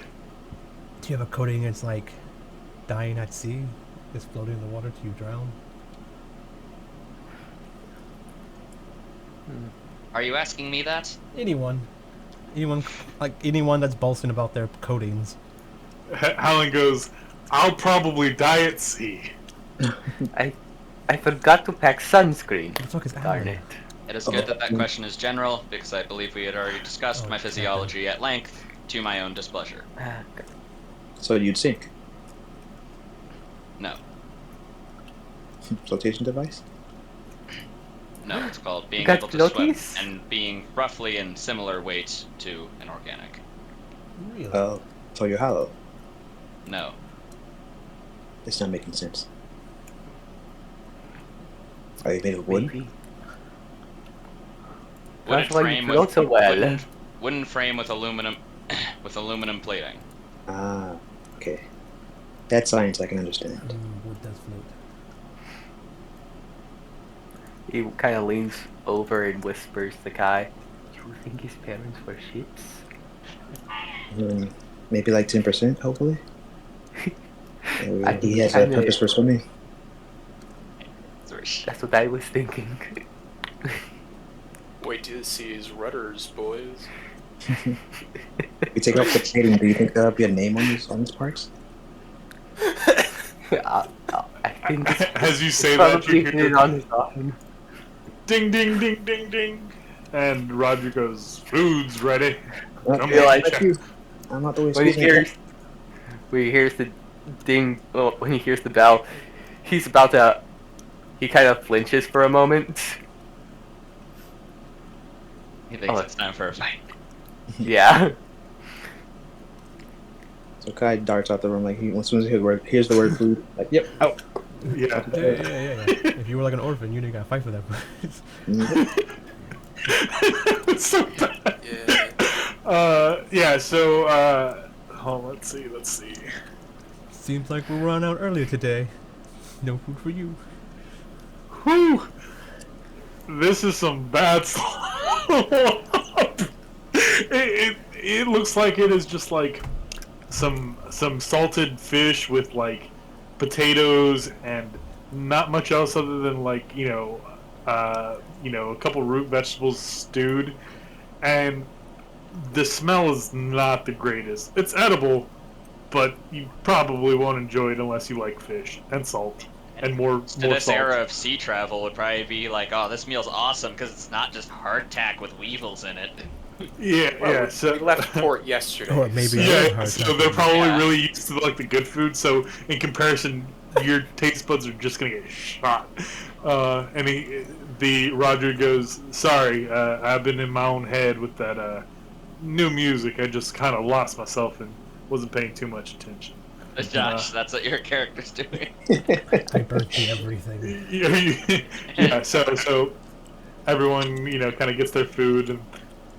Do you have a coating that's like dying at sea, just floating in the water till you drown? Are you asking me that? Anyone that's boasting about their coatings. Helen goes, I'll probably die at sea. I forgot to pack sunscreen. What the fuck is Darn Alan? it. It is good that that question is general, because I believe we had already discussed Oh, my physiology at length, to my own displeasure. So you'd sink. No. Flotation device? No, it's called being got able to swim floaties? and being roughly in similar weight to an organic. Really? Oh, so you're hollow. No. It's not making sense. Are you made of wood? Maybe. Wooden That's why you frame float with so well. wooden frame with aluminum with aluminum plating. Ah, okay. That science I can understand. Wood does float. He kind of leans over and whispers to Kai, "You think his parents were ships?" Maybe like 10%, hopefully. I He has a kinda- purpose for swimming. That's what I was thinking. Wait till you see his rudders, boys. We take off the plating. Do you think there'll be a name on these parts? I think As you say that, probably you hit hear it on his arm. ding, ding, ding, ding, ding. And Roger goes, food's ready. Come feel on, like- check. I'm not always When he squeezing it. hears the ding, well, when he hears the bell, he's about to. He kind of flinches for a moment. He thinks Oh. it's time for a fight. Yeah. So Kai darts out the room like as soon as he hears the word food, like, yep, out. Yeah. Yeah. If you were like an orphan, you didn't gotta fight for that. It's so bad. Yeah. So, let's see. Seems like we'll run out earlier today. No food for you. Whew. This is some bad stuff. It looks like it is just like some salted fish with like potatoes and not much else other than like a couple root vegetables stewed, and the smell is not the greatest. It's edible, but you probably won't enjoy it unless you like fish and salt and more To more this salt. era of sea travel would probably be like, oh, this meal's awesome because it's not just hardtack with weevils in it. Yeah, Well, yeah. So we left port yesterday. Or maybe so- Yeah. yeah, so they're probably Yeah. really used to like the good food. So in comparison, your taste buds are just gonna get shot. And the Roger goes, "Sorry, I've been in my own head with that new music. I just kind of lost myself and wasn't paying too much attention." Josh, that's what your character's doing. I burnt the everything. Yeah. So everyone kind of gets their food and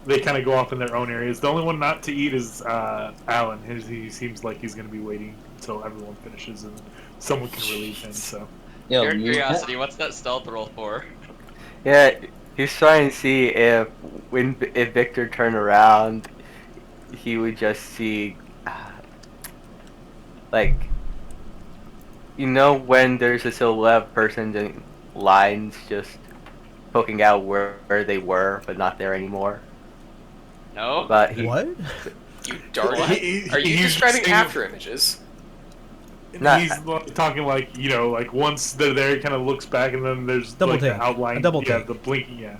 they kind of go off in their own areas. The only one not to eat is Alan. He seems like he's going to be waiting until everyone finishes and someone can relieve him. So Your curiosity, what's that stealth roll for? Yeah, he's trying to see if Victor turned around, he would just see, like, when there's a silhouette person in lines just poking out where they were, but not there anymore. No? But he, What? You dark. What? Are you he's describing saying- after images? Not- he's talking like like once they're there, he kind of looks back and then there's Double like take. the outline. A double yeah, take. the blinking. Yeah.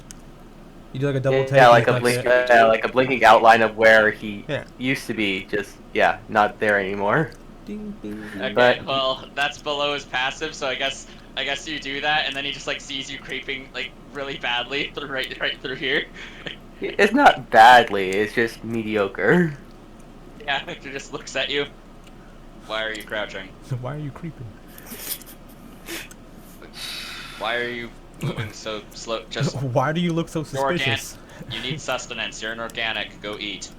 You do like a double take. yeah, and like a it's blink, like a blinking outline of where he Yeah. used to be. Just not there anymore. Ding, ding, ding. Okay, But- well, that's below his passive, so I guess you do that, and then he just like sees you creeping like really badly through right through here. It's not badly. It's just mediocre. Yeah, he just looks at you. Why are you crouching? Why are you creeping? Why are you moving so slow? Just Why do you look so You're suspicious? you need sustenance. You're an organic. Go eat.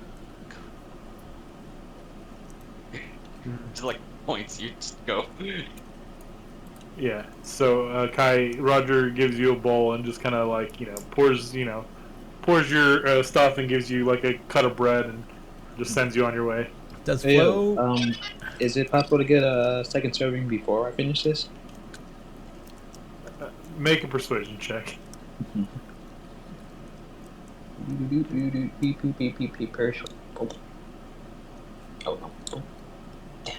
Just like points. You just go. Yeah. So Roger gives you a bowl and just kind of like pours your stuff and gives you like a cut of bread and just sends you on your way. Does Hey, Flo? is it possible to get a second serving before I finish this? Make a persuasion check. Oh no. Oh. Yeah,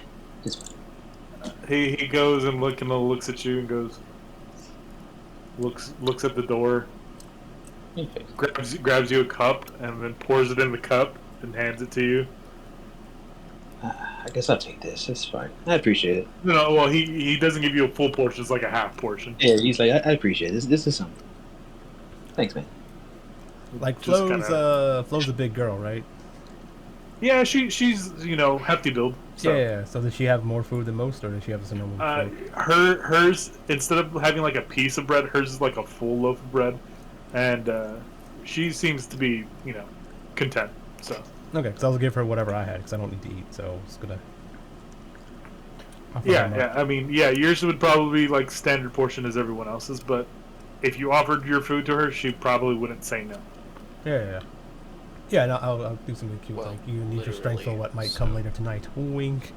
it's fine. He goes and looks at you and goes, looks at the door, Okay. grabs you a cup and then pours it in the cup and hands it to you. I guess I'll take this. It's fine. I appreciate it. No, well, he doesn't give you a full portion. It's like a half portion. Yeah, he's like, I appreciate it. This is something. Thanks, man. Like Just Flo's a big girl, right? Yeah, she's hefty build. So. Yeah. So does she have more food than most, or does she have just a normal food? Hers, instead of having like a piece of bread, hers is like a full loaf of bread, and she seems to be content. So Okay, because I'll give her whatever I had, because I don't need to eat, so I was gonna. yeah. I mean, yeah, yours would probably be like standard portion as everyone else's, but if you offered your food to her, she probably wouldn't say no. Yeah. Yeah, no, I'll do something cute, Well, like you need your strength for literally, what might so- come later tonight. Wink.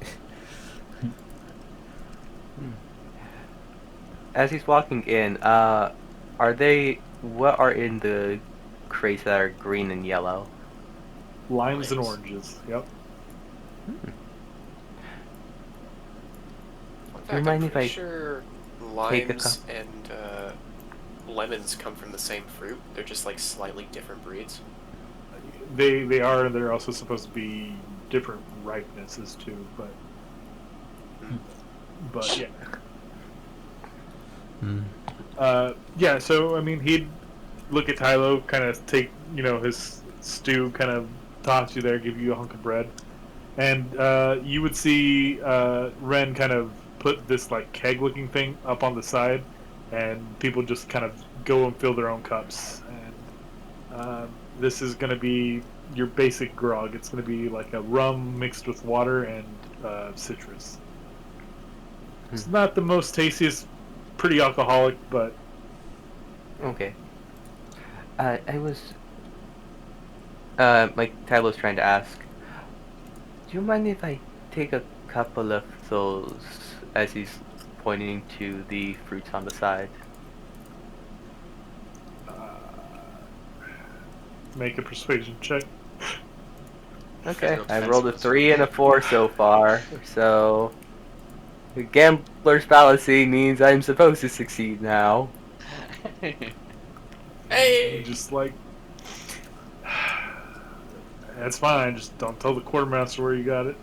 As he's walking in, what are in the crates that are green and yellow? Limes and Limes. oranges. Yep. In Do you fact, mind I'm if pretty I sure take a limes and lemons come from the same fruit. They're just like slightly different breeds. They are, and they're also supposed to be different ripenesses too, but yeah. Yeah, so I mean, he'd look at Tylo, kind of take his stew, kind of toss you there, give you a hunk of bread, and you would see Ren kind of put this like keg-looking thing up on the side, and people just kind of go and fill their own cups. And this is going to be your basic grog. It's going to be like a rum mixed with water and citrus. It's not the most tastiest, pretty alcoholic, but Okay. I was like Tyler's trying to ask. Do you mind if I take a couple of those? As he's pointing to the fruits on the side. make a persuasion check. Okay, Real I rolled a defensive. 3 and a 4 so far, so the gambler's fallacy means I'm supposed to succeed now. Hey! Just like, that's fine. Just don't tell the quartermaster where you got it.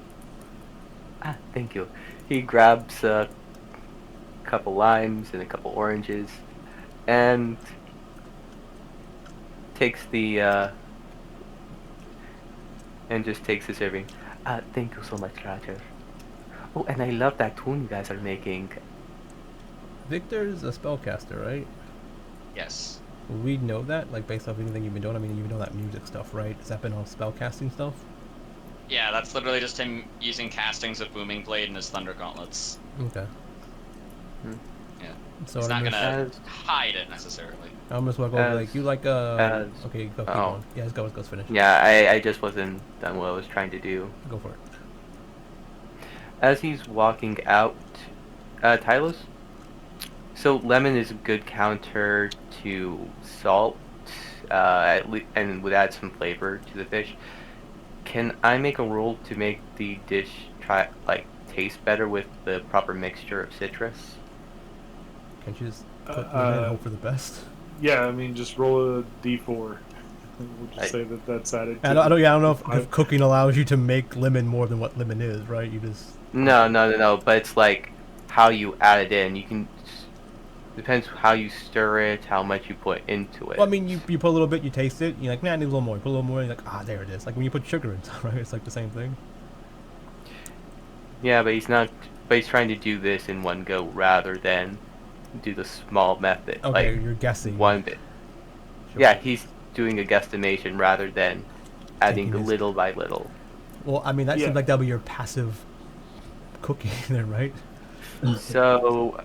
Ah, thank you. He grabs a couple limes and a couple oranges, and takes the and just takes the serving. Thank you so much, Roger. Oh, and I love that tune you guys are making. Victor's a spellcaster, right? Yes. We know that, like based off anything you've been doing. I mean, you know that music stuff, right? Has that been all spellcasting stuff? Yeah, that's literally just him using castings of Booming Blade and his Thunder Gauntlets. Okay. Yeah. So He's I'm not just, gonna hide it necessarily. I'm just walking over like you like okay, go keep oh. going. Yeah, let's finish. Yeah, I just wasn't done what I was trying to do. Go for it. As he's walking out, Tylos. So lemon is a good counter to salt, and would add some flavor to the fish. Can I make a roll to make the dish taste better with the proper mixture of citrus? Can't you just put it in and hope for the best? Yeah, I mean, just roll a d4. We'll just say that's added. I don't know if cooking allows you to make lemon more than what lemon is, right? You just No. But it's like how you add it in. You can. Depends how you stir it, how much you put into it. well, I mean, you put a little bit, you taste it, you're like, nah, I need a little more. You put a little more, you're like, there it is. Like when you put sugar in, right? It's like the same thing. Yeah, but he's not. But he's trying to do this in one go rather than do the small method. Okay, like you're guessing. one bit. Sure. Yeah, he's doing a guesstimation rather than adding Taking his- little by little. Well, I mean, that Yeah. seems like that'll be your passive cooking then, right? So,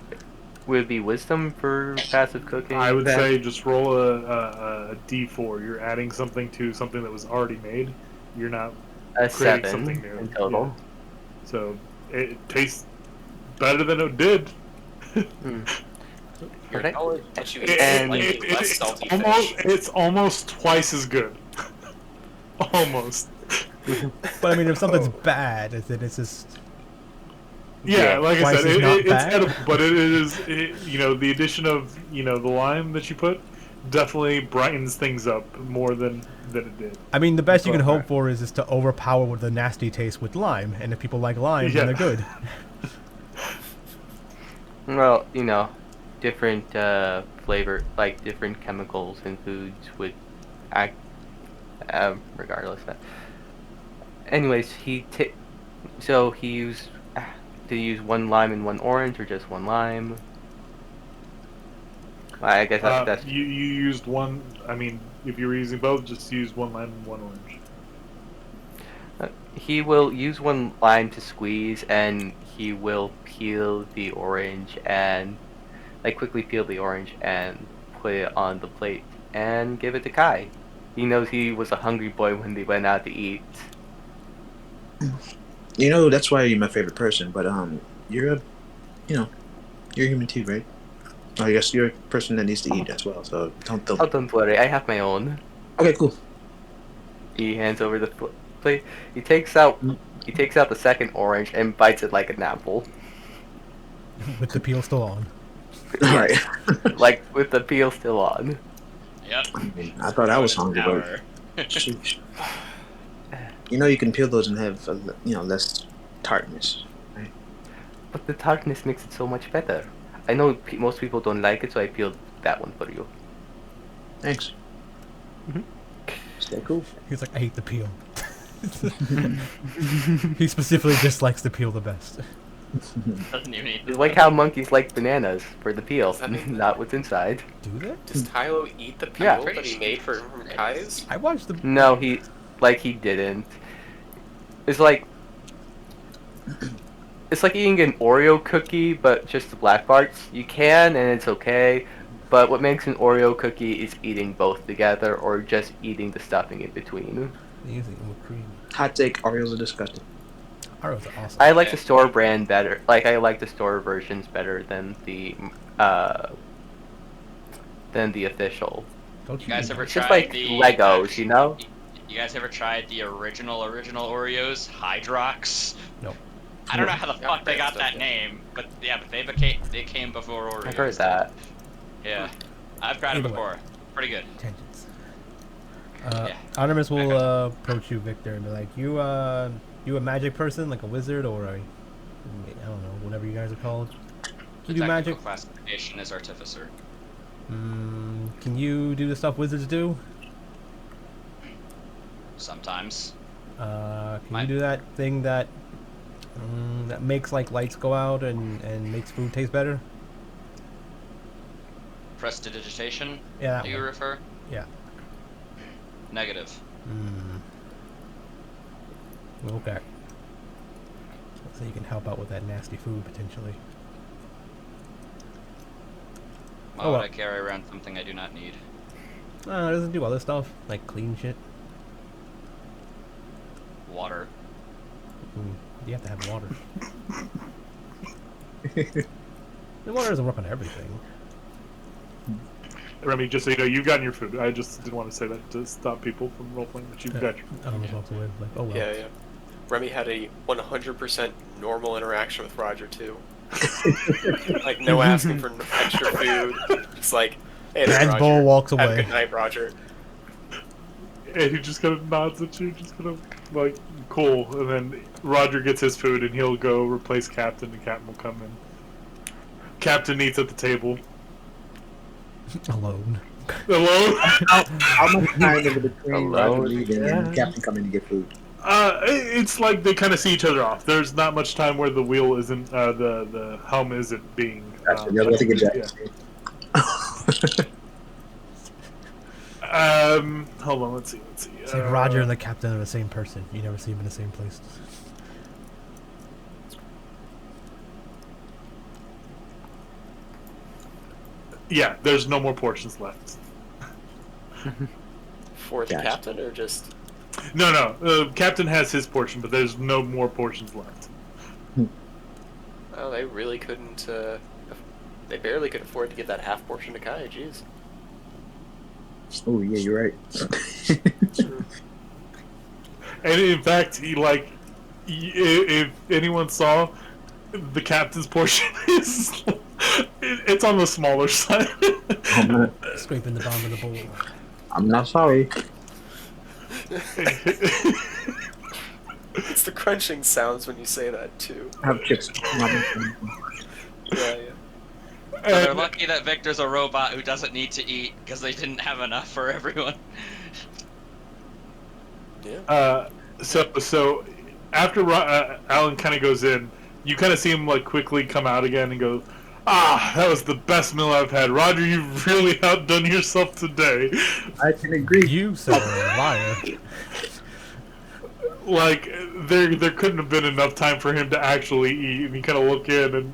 would it be wisdom for passive cooking? I would then? say just roll a d4. You're adding something to something that was already made. You're not creating 7 something new in total. Yeah. So it tastes better than it did. Your Okay. knowledge that you eat It- slightly less salty almost fish. it's almost twice as good. Almost. But I mean, if something's Oh. bad, it's just Yeah, like I Twice said, is not it's bad. edible, but the addition of the lime that you put definitely brightens things up more than it did. I mean, the best you can But- hope for is just to overpower with the nasty taste with lime, and if people like lime, Yeah. then they're good. Well, different flavor, like different chemicals in foods would act. Regardless. Anyways, so he used. Did he use 1 lime and 1 orange, or just 1 lime? I guess that's you used one. I mean, if you were using both, just use 1 lime and 1 orange. He will use 1 lime to squeeze, and he will peel the orange and quickly peel the orange and put it on the plate and give it to Kai. He knows he was a hungry boy when they went out to eat. That's why you're my favorite person. But you're a, you're human too, right? I guess you're a person that needs to eat as well. So don't. Oh, don't worry, I have my own. Okay, cool. He hands over the plate. He takes out the second orange and bites it like an apple, With the peel still on. All right. like with the peel still on. Yep. I thought I was hungry, but Hour. sheesh. You can peel those and have less tartness. Right? But the tartness makes it so much better. I know most people don't like it, so I peeled that one for you. Thanks. Mhm. Stay cool. He's like, I hate the peel. He specifically dislikes the peel the best. Doesn't even eat It's the like how monkeys like bananas for the peel, Does that make- not what's inside. Do they? Does Tylo eat the peel Yeah. that he made from Kai's? I watched the. No, he didn't. It's like eating an Oreo cookie, but just the black parts. You can, and it's okay. But what makes an Oreo cookie is eating both together, or just eating the stuffing in between. Using it with cream. Hot take: Oreos are disgusting. Oreos are awesome. I like the store brand better. I like the store versions better than the official. Don't You guys ever It's just tried like the Legos, you know? You guys ever tried the original Oreos, Hydrox? Nope. I don't know how the Yeah, fuck they got stuff, that yeah. name, but they came before Oreos. I've heard that. Yeah, I've tried it Either way. before. Pretty good. Tangents. Yeah. Artemis will approach you, Victor, and be like, "You a magic person, like a wizard, or I don't know, whatever you guys are called. The You do technical magic? classification is artificer. Can you do the stuff wizards do? Sometimes. Can My- you do that thing that makes like lights go out and makes food taste better? Prestidigitation, Yeah, that do you one. refer? Yeah. Negative. Okay. So you can help out with that nasty food potentially. Why Oh, would well. I carry around something I do not need? It doesn't do other stuff like clean shit. Water. You have to have water. The water doesn't work on everything. Remy, just so you know, you've gotten your food. I just didn't want to say that to stop people from roleplaying, but you've got your food. Artemis walks away like, oh well. Yeah, yeah. Remy had a 100% normal interaction with Roger too. Like no asking for extra food. Just like, hey, there, And Roger. Bull walks Have a away. good night, Roger. And he just kind of nods at you, just kind of like, cool. And then Roger gets his food, and he'll go replace Captain, and Captain will come in. Captain eats at the table. Alone. Alone? How much time in between Roger Alone leaving and again? Captain coming to get food? It's like they kind of see each other off. There's not much time where the wheel isn't, the helm isn't being. Gotcha. The other way to get yeah. Hold on, let's see. It's like Roger and the captain are the same person. You never see them in the same place. Yeah, there's no more portions left. For the Gotcha. captain or just No. Captain has his portion, but there's no more portions left. Oh, they really couldn't. They barely could afford to give that half portion to Kai. Jeez. Oh yeah, you're right. And in fact, if anyone saw, the captain's portion is it's on the smaller side. Scraping the bottom of the bowl. I'm not sorry. It's the crunching sounds when you say that too. I have chips. Yeah. So they're lucky that Victor's a robot who doesn't need to eat because they didn't have enough for everyone. Yeah. So after Alan kind of goes in, you kind of see him like quickly come out again and go, that was the best meal I've had. Roger, you've really outdone yourself today. I can agree. You, sir, are a liar. Like, there couldn't have been enough time for him to actually eat, and you kind of look in and,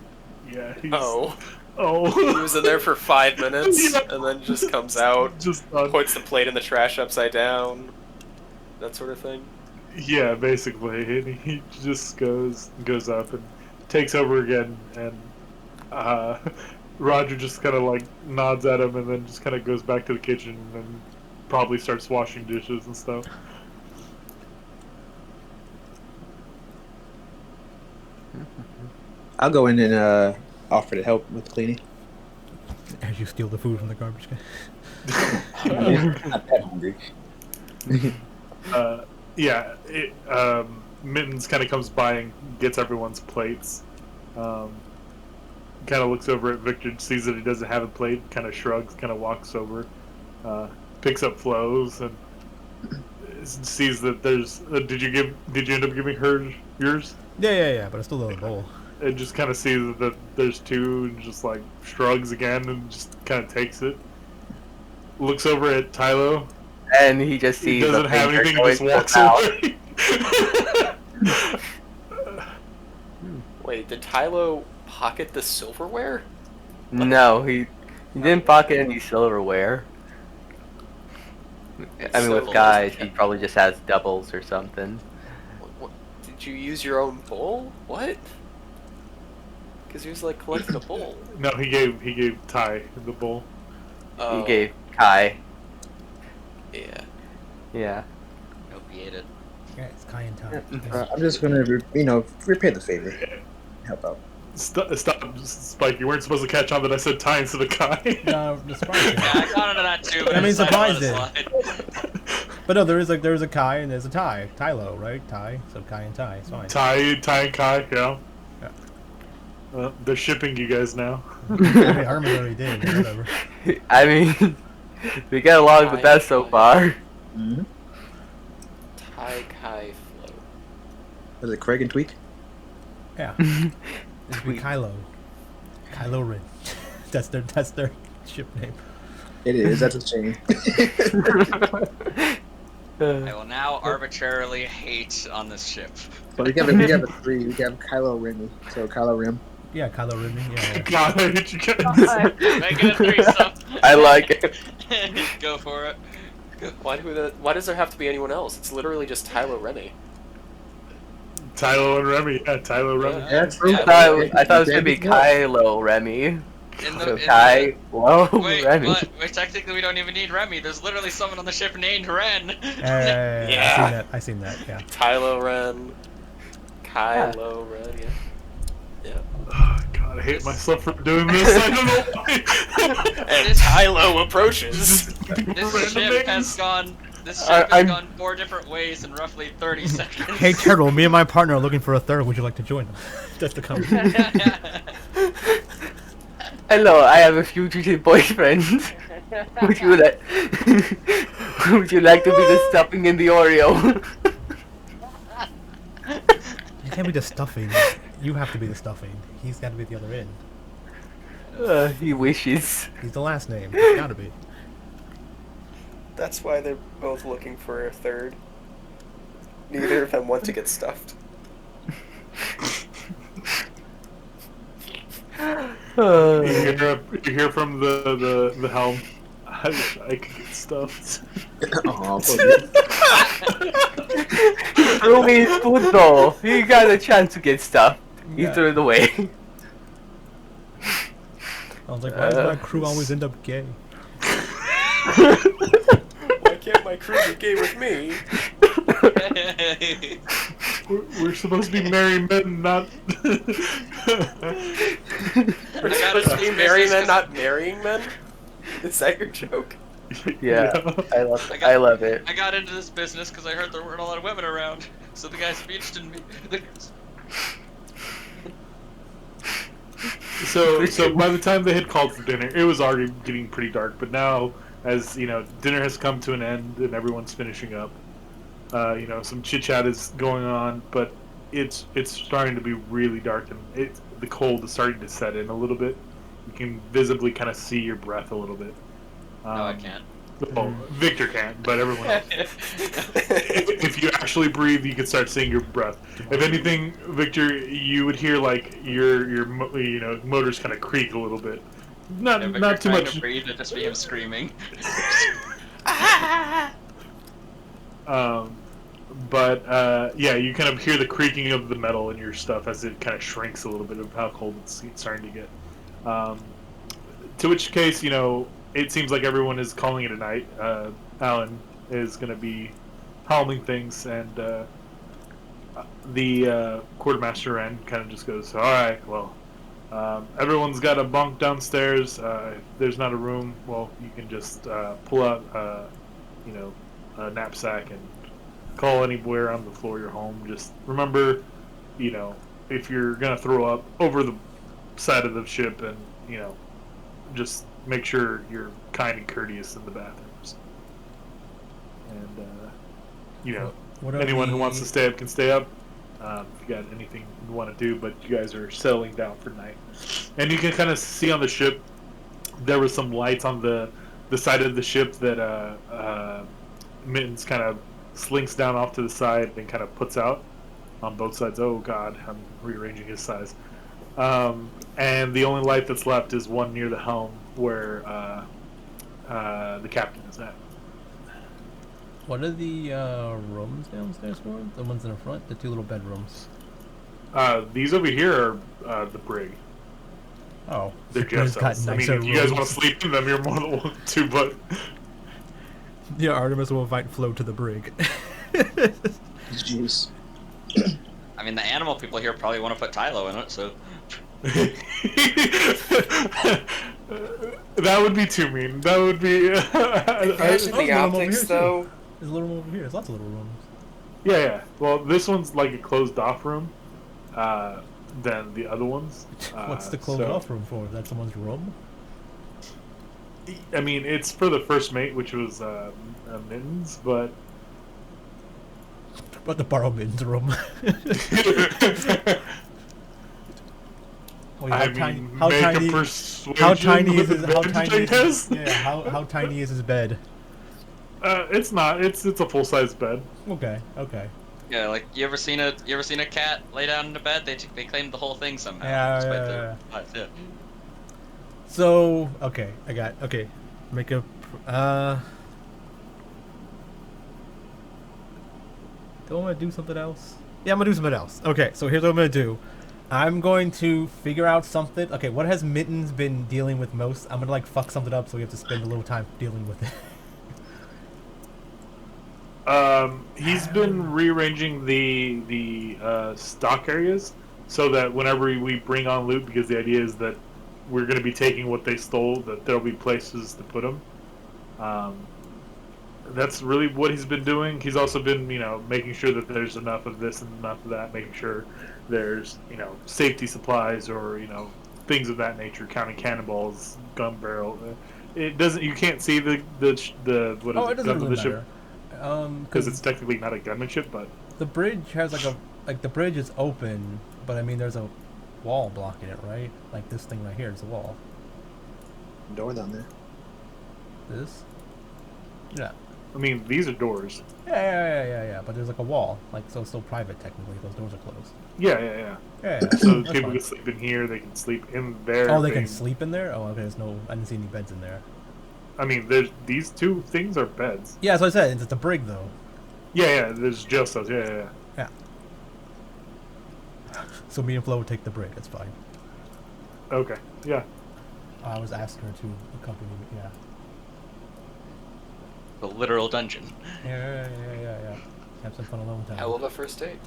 yeah, he's... Oh. He was in there for 5 minutes, Yeah. and then just comes out, Just puts the plate in the trash upside down, that sort of thing. Yeah, basically, and he just goes up and takes over again, and Roger just kind of like nods at him, and then just kind of goes back to the kitchen and probably starts washing dishes and stuff. I'll go in and offer to help with cleaning. As you steal the food from the garbage can. Not that hungry. Mittens kind of comes by and gets everyone's plates. Kind of looks over at Victor, sees that he doesn't have a plate, kind of shrugs, kind of walks over, picks up Flo's, and sees that there's. Did you end up giving her yours? Yeah, but I still have a bowl. And just kind of sees that there's two, and just like shrugs again, and just kind of takes it. Looks over at Tylo. And he just He sees doesn't a have finger anything and going just walks to mouth. away. Wait, did Tylo pocket the silverware? No, he didn't pocket any silverware. I mean, with So- guys, he probably just has doubles or something. What, did you use your own bowl? What? Because he was like collecting a bowl. No, he gave Ty the bowl. Oh, He gave Kai. Yeah. Yeah. Hope he ate it. Yeah, it's Kai and Ty. I'm just gonna, repay the favor. Help out. Stop, Spike! You weren't supposed to catch on that I said Ty instead of Kai. No, the surprise. Yeah, I got into that too. I mean, decided to let surprised it slide. But no, there's a Kai and there's a Ty. Tylo, right? Ty. So Kai and Ty. It's fine. Ty and Kai, yeah. Yeah. They're shipping you guys now. I already did. But whatever. I mean, we get along the best so far. Mm-hmm. Kai Flo. Was it Craig and Tweak? Yeah. It's be Kylo. Kylo Ren. That's their ship name. It is. That's a shame. I will now arbitrarily hate on this ship. So we have a three. We have Kylo Ren. So Kylo Ren. Yeah, Kylo Ren. Yeah. God, I hate you guys. Make it a threesome. I like it. Go for it. Why does there have to be anyone else? It's literally just Tylo Rennie. Tylo and Remy. Yeah, Tylo Remy. Yeah. That's true. I thought it was gonna be Kylo Remy. So Kai, whoa, Wait, Remy. what? Wait, technically we don't even need Remy. There's literally someone on the ship named Ren. Yeah. I seen that. Yeah. Tylo Ren. Kylo Ren, yeah. Yeah. Oh, God, I hate myself for doing this. I don't know why. And Tylo approaches. This ship has gone. This ship has I'm- gone 4 different ways in roughly 30 seconds. Hey Turtle, me and my partner are looking for a third. Would you like to join us? That's the comment. Hello, I have a fugitive boyfriend. Would you like? Would you like to be the stuffing in the Oreo? You can't be the stuffing. You have to be the stuffing. He's got to be at the other end. He wishes. He's the last name. It's gotta be. That's why they're both looking for a third. Neither of them want to get stuffed. You hear from the helm. I wish I could get stuffed. Oh, Threw me his food though. He got a chance to get stuff. He Yeah. threw it away. I was like, why does my crew always end up gay? Why can't my crew be gay with me? We're supposed to be married men, not. We're supposed to be marrying men, not marrying men? Is that your joke? Yeah, I love it. I love it. I got into this business because I heard there weren't a lot of women around, so the guys would be interested in me. So by the time they had called for dinner, it was already getting pretty dark. But now, as you know, dinner has come to an end and everyone's finishing up. Some chit chat is going on, but it's starting to be really dark, and the cold is starting to set in a little bit. You can visibly kind of see your breath a little bit. No, I can't. Well, Victor can't, but everyone else. If you actually breathe, you can start seeing your breath. If anything, Victor, you would hear like your motors kind of creak a little bit. Not too much. To breathe, it'd just be him screaming. Yeah, you kind of hear the creaking of the metal in your stuff as it kind of shrinks a little bit of how cold it's starting to get. To which case, it seems like everyone is calling it a night. Alan is going to be helming things, and the quartermaster end kind of just goes, "All right, well, everyone's got a bunk downstairs. If there's not a room, well, you can just pull out, a knapsack and call anywhere on the floor of your home. Just remember, if you're gonna throw up, over the side of the ship, and just make sure you're kind and courteous in the bathrooms. And anyone who wants to stay up can stay up. If you got anything you want to do, but you guys are settling down for night. And you can kind of see on the ship there were some lights on the side of the ship that Mittens kind of slinks down off to the side and kind of puts out on both sides. Oh god, I'm rearranging his size. And the only light that's left is one near the helm where the captain is at. What are the rooms downstairs for? The ones in the front? The two little bedrooms? These over here are the brig. Oh. They're guest cells. I mean, if you guys want to sleep in them, you're more than welcome to, but... Yeah, Artemis will invite Flo to the brig. Jeez. I mean, the animal people here probably want to put Tylo in it, so... That would be too mean. That would be... Imagine the optics, though. There's a little room over here. There's lots of little rooms. Yeah. Well, this one's like a closed-off room than the other ones. What's the closed-off room for? Is that someone's room? I mean, it's for the first mate, which was Mittens, but... About to borrow Mittens' room. Wait, how tiny is his bed? It's not. It's a full-size bed. Okay. Yeah, like you ever seen a cat lay down in a bed? They claimed the whole thing somehow. Yeah. Yeah. So make a do I want to do something else? Yeah, I'm gonna do something else. Okay, so here's what I'm gonna do. I'm going to figure out something. Okay, what has Mittens been dealing with most? I'm gonna fuck something up, so we have to spend a little time dealing with it. He's been rearranging the stock areas so that whenever we bring on loot, because the idea is that we're going to be taking what they stole, that there'll be places to put them. That's really what he's been doing. He's also been, making sure that there's enough of this and enough of that, making sure there's, safety supplies or, things of that nature, counting cannonballs, gun barrel. It doesn't. You can't see the what is it? Guns of the ship. Because it's technically not a gunman ship, but the bridge has the bridge is open, but I mean there's a wall blocking it, right? Like this thing right here is a wall. Door down there. This? Yeah. I mean, these are doors. Yeah. But there's a wall, so it's still private technically. Those doors are closed. Yeah. Yeah. So people can sleep in here. They can sleep in there. Oh, they can sleep in there. Oh, okay. I didn't see any beds in there. I mean, there's these two things are beds. Yeah, that's what I said. It's a brig, though. Yeah, there's just those. Yeah. Yeah. So me and Flo would take the brig. That's fine. Okay, yeah. I was asking her to accompany me. Yeah. The literal dungeon. Yeah. Have some fun alone time. I love a first date.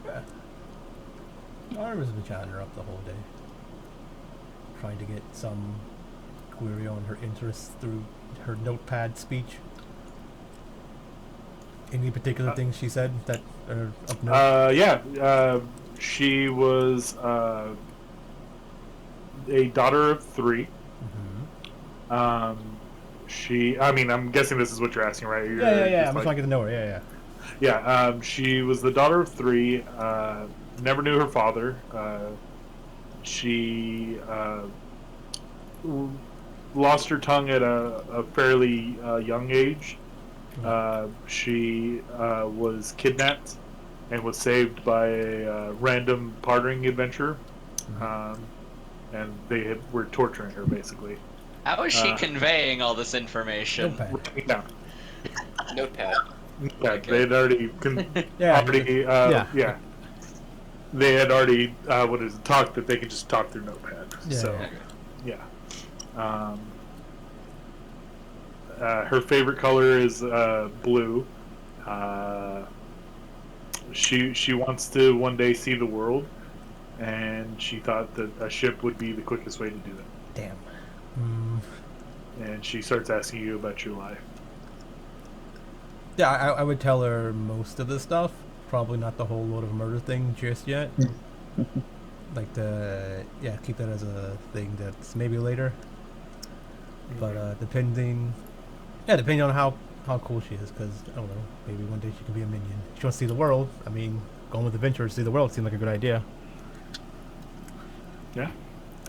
Yeah. I was been chatting her up the whole day, trying to get some query on her interests through her notepad speech. Any particular things she said that are of note? She was a daughter of 3. Mm-hmm. I'm guessing this is what you're asking, right? Yeah. I'm just trying to get to know her. Yeah, she was the daughter of 3, never knew her father. She lost her tongue at a fairly young age. She was kidnapped and was saved by a random partying adventurer. And they were torturing her, basically. How is she conveying all this information? Notepad. Notepad. Yeah, Okay. they had already, Yeah. they had already talked that they could just talk through Notepad. Yeah, So, yeah. her favorite color is blue. She wants to one day see the world, and she thought that a ship would be the quickest way to do that. Damn. And she starts asking you about your life. Yeah, I would tell her most of the stuff. Probably not the whole load of murder thing just yet. Like keep that as a thing that's maybe later. But depending on how cool she is, because I don't know, maybe one day she can be a minion. She wants to see the world. I mean, going with adventure to see the world seemed like a good idea. Yeah.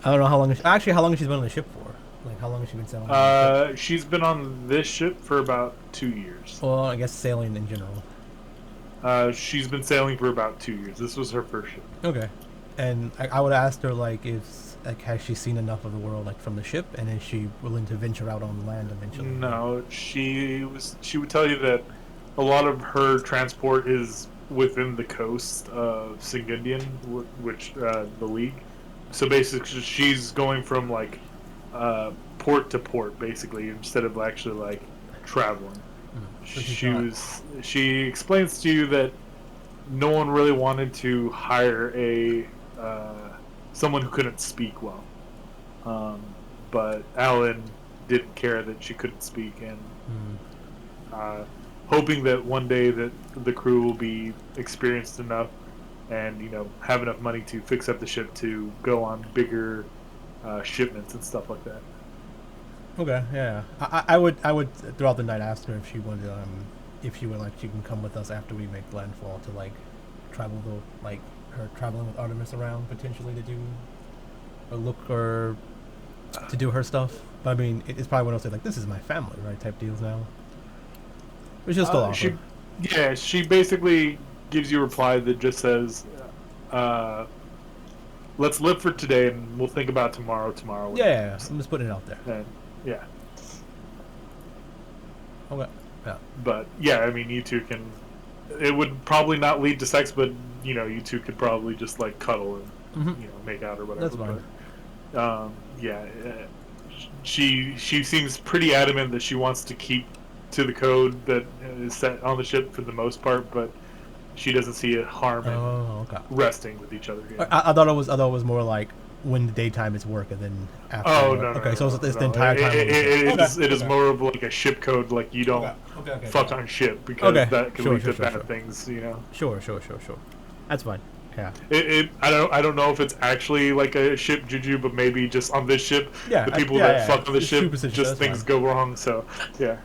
I don't know how long has she been on the ship for? Like, how long has she been sailing? On the ship? She's been on this ship for about 2 years. Well, I guess sailing in general. She's been sailing for about 2 years. This was her first ship. Okay. And I would ask her, like, has she seen enough of the world, like, from the ship, and is she willing to venture out on land eventually? No, she would tell you that a lot of her transport is within the coast of Singundian, which the League. So basically, she's going from like port to port, basically, instead of actually like traveling. She explains to you that no one really wanted to hire someone who couldn't speak well, but Alan didn't care that she couldn't speak, and hoping that one day that the crew will be experienced enough and have enough money to fix up the ship to go on bigger shipments and stuff like that. Okay, yeah. I would throughout the night ask her if she wanted if she would like she can come with us after we make landfall to like travel her traveling with Artemis around potentially to do or look or to do her stuff. But I mean, it's probably one of those like this is my family, right? Type deals now. Which is still awkward. She basically gives you a reply that just says, "Let's live for today, and we'll think about tomorrow. Tomorrow." Yeah, I'm just putting it out there. And, yeah. Okay. Yeah. But yeah, I mean, you two can. It would probably not lead to sex, but you two could probably just like cuddle and make out or whatever. That's fine. But, she seems pretty adamant that she wants to keep to the code that is set on the ship for the most part, but she doesn't see a harm in resting with each other. Yeah. I thought it was more like when the daytime is work and then after. Oh no! Okay, no, so no, it's no. the entire time. It is more of like a ship code, like you don't fuck on ship because that can lead to bad things. Sure. That's fine. Yeah. I don't know if it's actually like a ship juju, but maybe just on this ship, the people that fuck on the ship, just things go wrong. So yeah.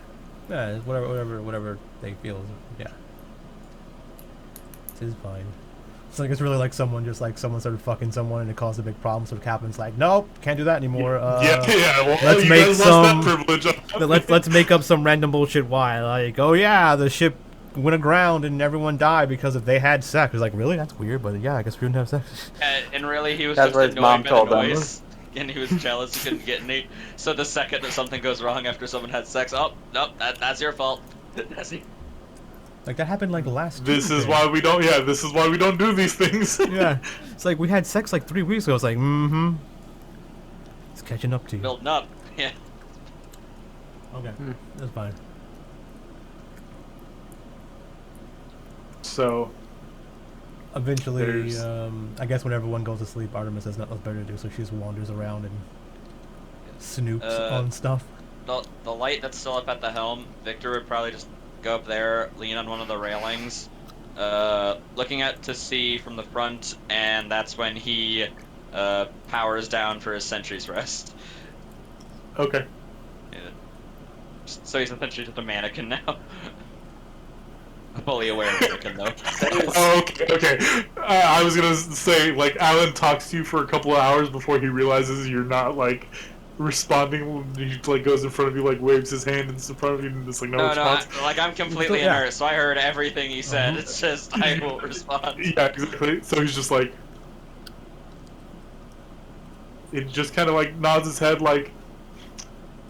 Yeah, whatever they feel. Yeah. This is fine. It's really like someone started fucking someone and it caused a big problem. So the captain's like, nope, can't do that anymore. Well, let's you make guys some. lost that privilege. let's make up some random bullshit. Why? Like, oh yeah, the ship went aground and everyone died because if they had sex. It's like, really? That's weird, but yeah, I guess we didn't have sex. And really, he was That's just what his mom annoyed by told the them. noise. and he was jealous he couldn't get any. So the second that something goes wrong after someone had sex, oh nope, that's your fault. Like that happened like last This Tuesday. is why we don't. Yeah, this is why we don't do these things. Yeah, it's like we had sex like 3 weeks ago. It's like, it's catching up to you. Building up. Yeah. Okay, that's fine. So Eventually, There's- I guess when everyone goes to sleep, Artemis has nothing better to do, so she just wanders around and snoops on stuff. The light that's still up at the helm, Victor would probably just go up there, lean on one of the railings, looking at to see from the front, and that's when he powers down for his sentry's rest. okay. Yeah. So he's essentially just a mannequin now. A fully aware mannequin, though. Oh, okay. I was gonna say, like, Alan talks to you for a couple of hours before he realizes you're not like responding. He like goes in front of you, like waves his hand in front of you, and it's like no response. I'm completely Yeah. inert, so I heard everything he said. It's just I won't respond. Yeah, exactly. So he's just like, it just kind of like nods his head, like,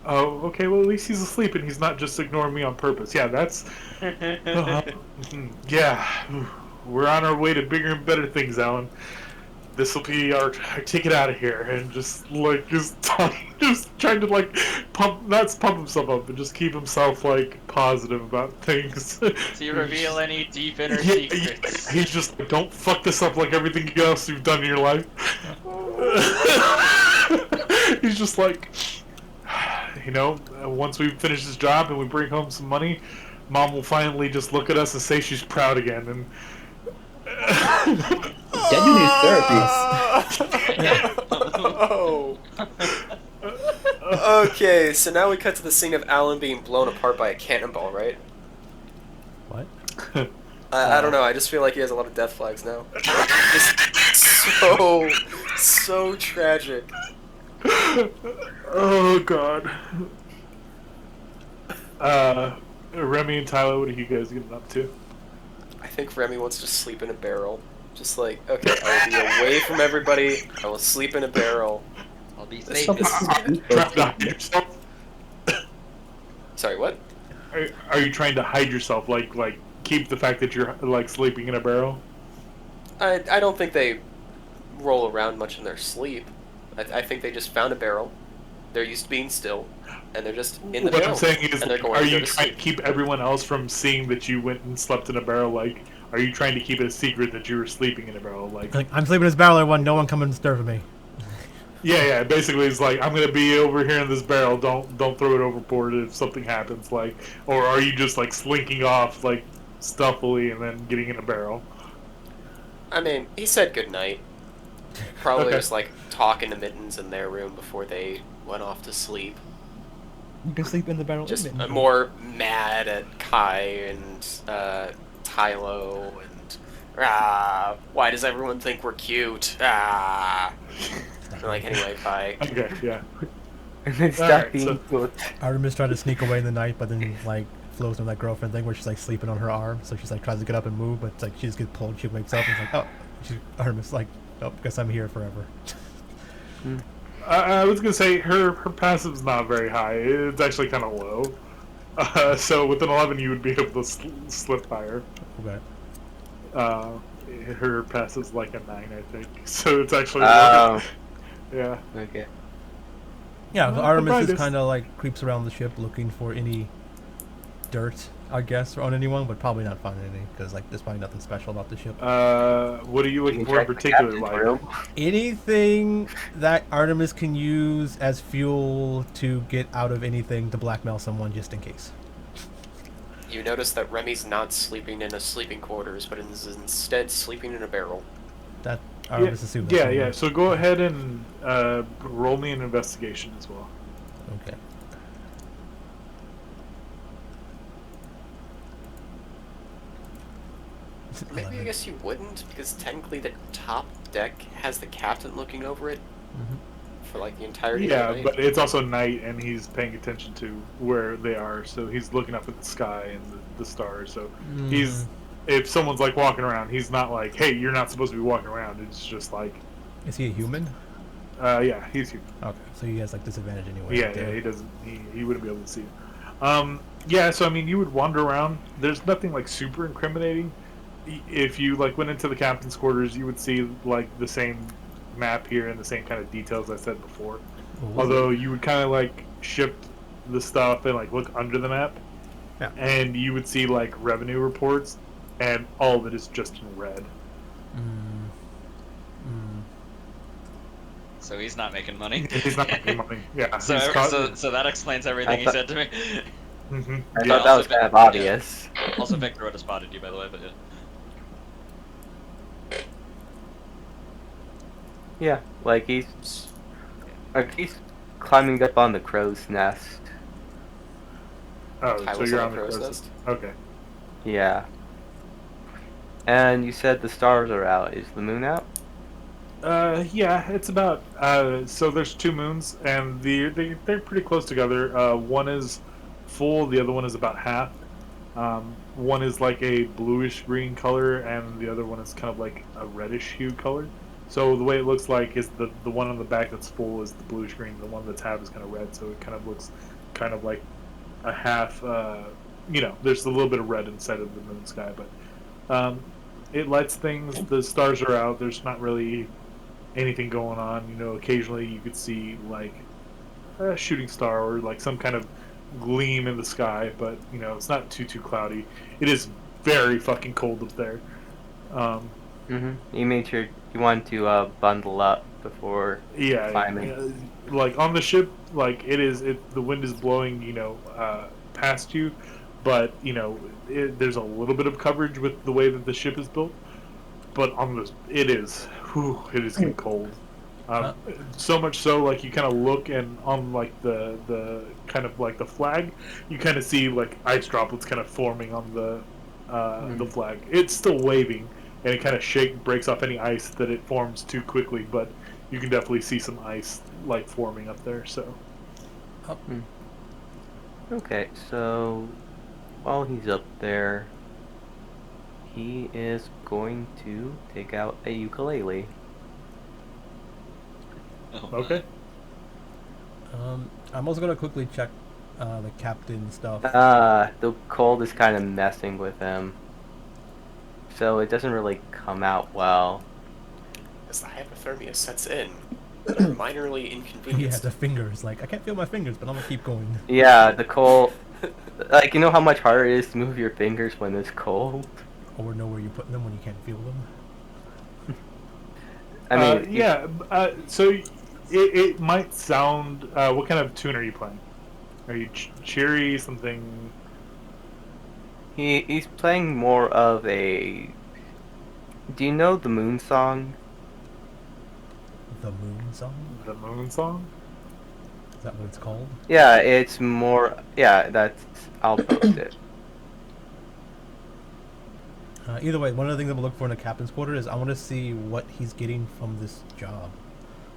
oh, okay. Well, at least he's asleep, and he's not just ignoring me on purpose. Yeah, that's. Yeah, we're on our way to bigger and better things, Alan. This will be our ticket out of here, and just trying to like not pump himself up, but just keep himself like positive about things. Do you reveal any deep inner Yeah, secrets? he's just like, don't fuck this up like everything else you've done in your life. He's just like, you know, once we finish this job and we bring home some money, Mom will finally just look at us and say she's proud again. And Dad, you need therapy. Oh. Okay, so now we cut to the scene of Alan being blown apart by a cannonball, right? What? I don't know. I just feel like he has a lot of death flags now. Just so tragic. oh god. Remy and Tyler, what are you guys getting up to? I think Remy wants to sleep in a barrel. Just like, okay, I will be away from everybody. I will sleep in a barrel. I'll be This- safe. this- Trying to hide yourself? Sorry, what? Are you trying to hide yourself? Like keep the fact that you're like sleeping in a barrel? I don't think they roll around much in their sleep. I think they just found a barrel. They're used to being still, and they're just in the What barrel. I'm saying is, and they're going are to you go to trying sleep. to keep everyone else from seeing that you went and slept in a barrel? Like, are you trying to keep it a secret that you were sleeping in a barrel? Like, I'm sleeping in this barrel. Everyone, no one come and disturb me. yeah. Basically, it's like I'm gonna be over here in this barrel. Don't throw it overboard if something happens. Like, or are you just like slinking off like stuffily and then getting in a barrel? I mean, he said goodnight. Probably Okay. just like talking to Mittens in their room before they went off to sleep. You can sleep in the barrel. Just more mad at Kai and Tylo and why does everyone think we're cute? Like anyway, Kai. Okay, yeah. And then stop Alright, being so- good. Artemis tried to sneak away in the night, but then like flows into that girlfriend thing where she's like sleeping on her arm, so she's like tries to get up and move, but it's like she just gets pulled. She wakes up and it's like, oh, Artemis like, oh, guess I'm here forever. I was gonna say her passive's not very high. It's actually kind of low. So with an 11, you would be able to slip by her. Okay. Her passive's like a 9, I think. So it's actually Oh, yeah. okay. Yeah, so Well, Artemis provide just us- kind of like creeps around the ship looking for any dirt, I guess, on anyone, but probably not finding any because like there's probably nothing special about the ship. What are you looking You for in check the particular? captain's Like, room. Anything that Artemis can use as fuel to get out of anything to blackmail someone just in case. You notice that Remy's not sleeping in a sleeping quarters, but is instead sleeping in a barrel. That yeah, Artemis assumes. yeah. So go ahead and roll me an investigation as well. Okay. Maybe I 11. guess you wouldn't, because technically the top deck has the captain looking over it for like the entirety Yeah, of the night. but it's also night, and he's paying attention to where they are. So he's looking up at the sky and the stars. So he's if someone's like walking around, he's not like, "Hey, you're not supposed to be walking around." It's just like, Is he a human? Yeah, he's human. Okay, so he has like disadvantage anyway. Yeah, right there. he doesn't. He wouldn't be able to see it. Yeah, so I mean, you would wander around. There's nothing like super incriminating. If you like went into the captain's quarters, you would see like the same map here and the same kind of details I said before. What was Although you would kind of like shift the stuff and like look under the map, Yeah. and you would see like revenue reports, and all of it is just in red. So he's not making money. He's not making money. Yeah. So, he's so that explains everything he thought- said to me. Mhm. I Yeah, thought that also was kind of yeah. obvious. Also, Victor would have spotted you, by the way, but yeah. Yeah, like he's climbing up on the crow's nest. Oh, I so was you're on on the the crow's crow's nest. Okay. Yeah. And you said the stars are out. Is the moon out? Yeah, it's about so there's two moons and they're pretty close together. One is full, the other one is about half. One is like a bluish green color and the other one is kind of like a reddish hue color. So the way it looks like is the one on the back that's full is the bluish green, the one that's half is kind of red, so it kind of looks kind of like a half there's a little bit of red inside of the moon sky, but it lights things, the stars are out, there's not really anything going on. Occasionally you could see like a shooting star or like some kind of gleam in the sky, but it's not too cloudy. It is very fucking cold up there. You made sure you wanted to bundle up before Yeah, climbing. like on the ship, like the wind is blowing past you, but there's a little bit of coverage with the way that the ship is built, but it is getting cold. So much so, like you kind of look and on like the kind of like the flag, you kind of see like ice droplets kind of forming on the flag. It's still waving, and it kind of breaks off any ice that it forms too quickly. But you can definitely see some ice like forming up there. So Okay, so while he's up there, he is going to take out a ukulele. Oh, okay. I'm also gonna quickly check the captain stuff. The cold is kind of messing with him, so it doesn't really come out well. As the hypothermia sets in, that are minorly Yeah, inconvenienced. the fingers. Like I can't feel my fingers, but I'm gonna keep going. Yeah, the cold. Like, you know how much harder it is to move your fingers when it's cold? Or know where you're putting them when you can't feel them. I mean, yeah. So it might sound. What kind of tune are you playing? Are you cheery? Something? he's playing more of a. Do you know the Moon Song? The moon song? The moon song? Is that what it's called? Yeah, it's more. Yeah, that's. I'll post it. Either way, one of the things I'm gonna look for in a captain's quarter is I want to see what he's getting from this job.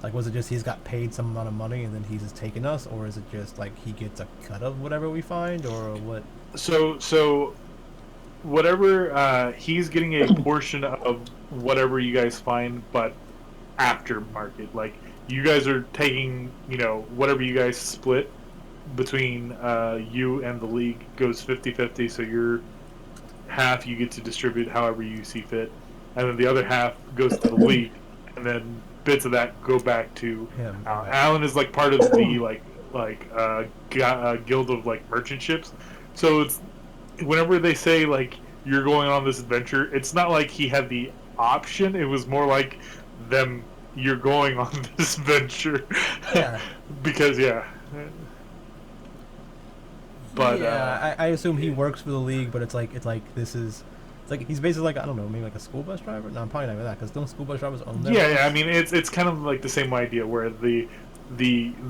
Like, was it just he's got paid some amount of money and then he's just taking us, or is it just like he gets a cut of whatever we find, or what? So whatever he's getting a portion of whatever you guys find, but after market. Like you guys are taking, whatever you guys split between you and the league goes 50-50, so your half you get to distribute however you see fit, and then the other half goes to the league, and then bits of that go back to Him. Alan. Alan is like part of the guild of like merchant ships, so it's whenever they say like you're going on this adventure, it's not like he had the option. It was more like you're going on this venture. Yeah. Because but yeah, I assume he works for the league, but it's like he's basically like, I don't know, maybe like a school bus driver. No, I'm probably not even that, because don't school bus drivers own them? yeah, I mean it's kind of like the same idea where the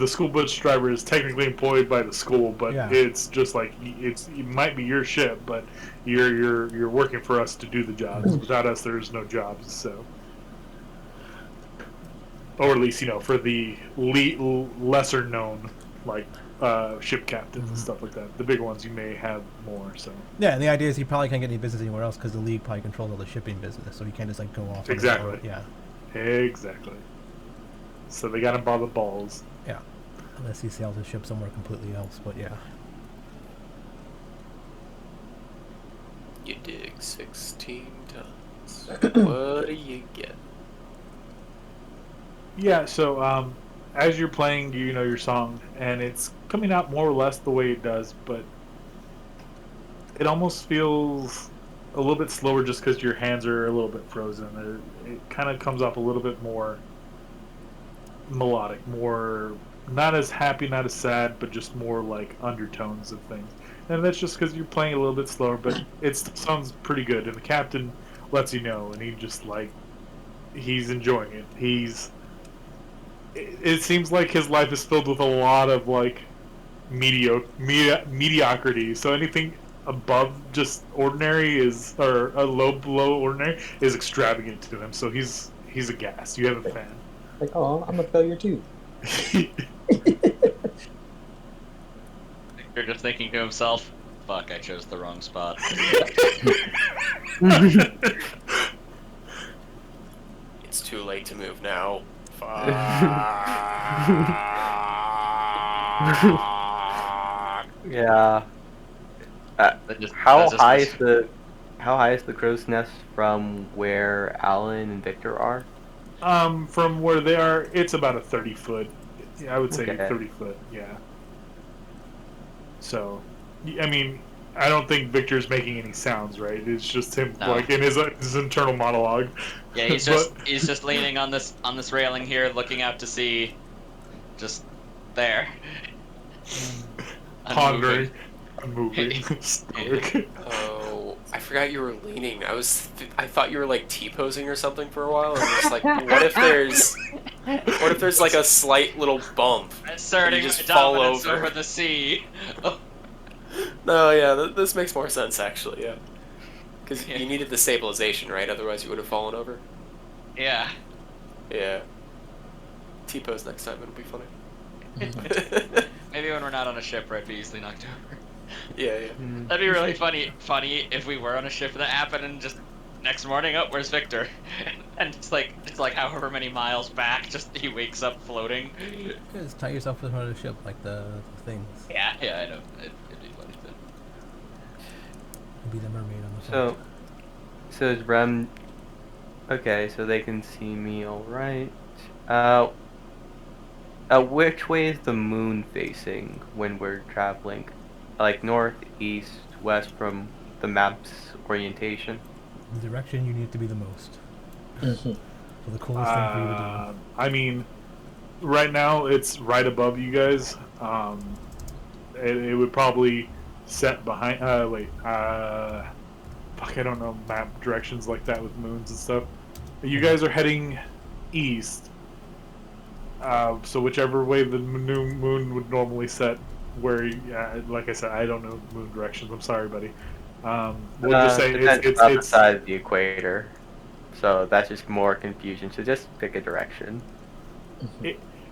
school bus driver is technically employed by the school, but Yeah. it's just like it might be your ship, but you're working for us to do the jobs. Without us, there's no jobs. So, or at least for the lesser known like ship captains and stuff like that. The bigger ones you may have more. So Yeah, and the idea is he probably can't get any business anywhere else because the league probably controls all the shipping business, so he can't just like go off. on his Exactly. own. Yeah. exactly. So they got him by the balls. Yeah. Unless he sails his ship somewhere completely else, but yeah. You dig 16 tons. What do you get? Yeah, so as you're playing, you know your song, and it's coming out more or less the way it does, but it almost feels a little bit slower just because your hands are a little bit frozen. It kind of comes off a little bit more melodic, more not as happy, not as sad, but just more like undertones of things. And that's just because you're playing a little bit slower, but it still sounds pretty good. And the captain lets you know, and he just like he's enjoying it. It seems like his life is filled with a lot of like mediocrity. So anything above just ordinary is, or a low below ordinary is extravagant to him. So he's aghast. You have a fan. Like, oh, I'm a failure too. You're just thinking to himself, "Fuck, I chose the wrong spot." It's too late to move now. Fuck. Yeah. That just- How that's just high much- is the crow's nest from where Alan and Victor are? From where they are, it's about a 30-foot. Yeah, I would say Okay. 30-foot. Yeah. So, I mean, I don't think Victor's making any sounds, right? It's just him, No. like in his internal monologue. Yeah, he's But- he's just leaning on this railing here, looking out to sea, just there. pondering, Unmoving. unmoving. Stoic. Oh, I forgot you were leaning. I thought you were like T-posing or something for a while. And I was like, what if there's like a slight little bump? Asserting You just my fall dominance over. over the sea. No, yeah, this makes more sense actually. Yeah, because Yeah. you needed the stabilization, right? Otherwise, you would have fallen over. Yeah. Yeah. T-pose next time. It'll be funny. Maybe when we're not on a ship, where I'd be easily knocked over. Yeah, yeah. That'd be really funny if we were on a ship and that happened, and just next morning, oh, where's Victor? And it's like however many miles back, just he wakes up floating. Just tie yourself with another ship, like the things. Yeah, I know. It'd be funny too. Be the mermaid on the So, so is Rem... Okay, so they can see me alright. Which way is the moon facing when we're traveling? Like north, east, west from the map's orientation? The direction you need to be the most. Mhm. So the coolest thing for you to I mean, right now it's right above you guys. It would probably set behind. Fuck, I don't know map directions like that with moons and stuff. You guys are heading east. So whichever way the new moon would normally set, where, like I said, I don't know moon directions. I'm sorry, buddy. We'll just say Depends on the it's side of the equator. So that's just more confusion. So just pick a direction.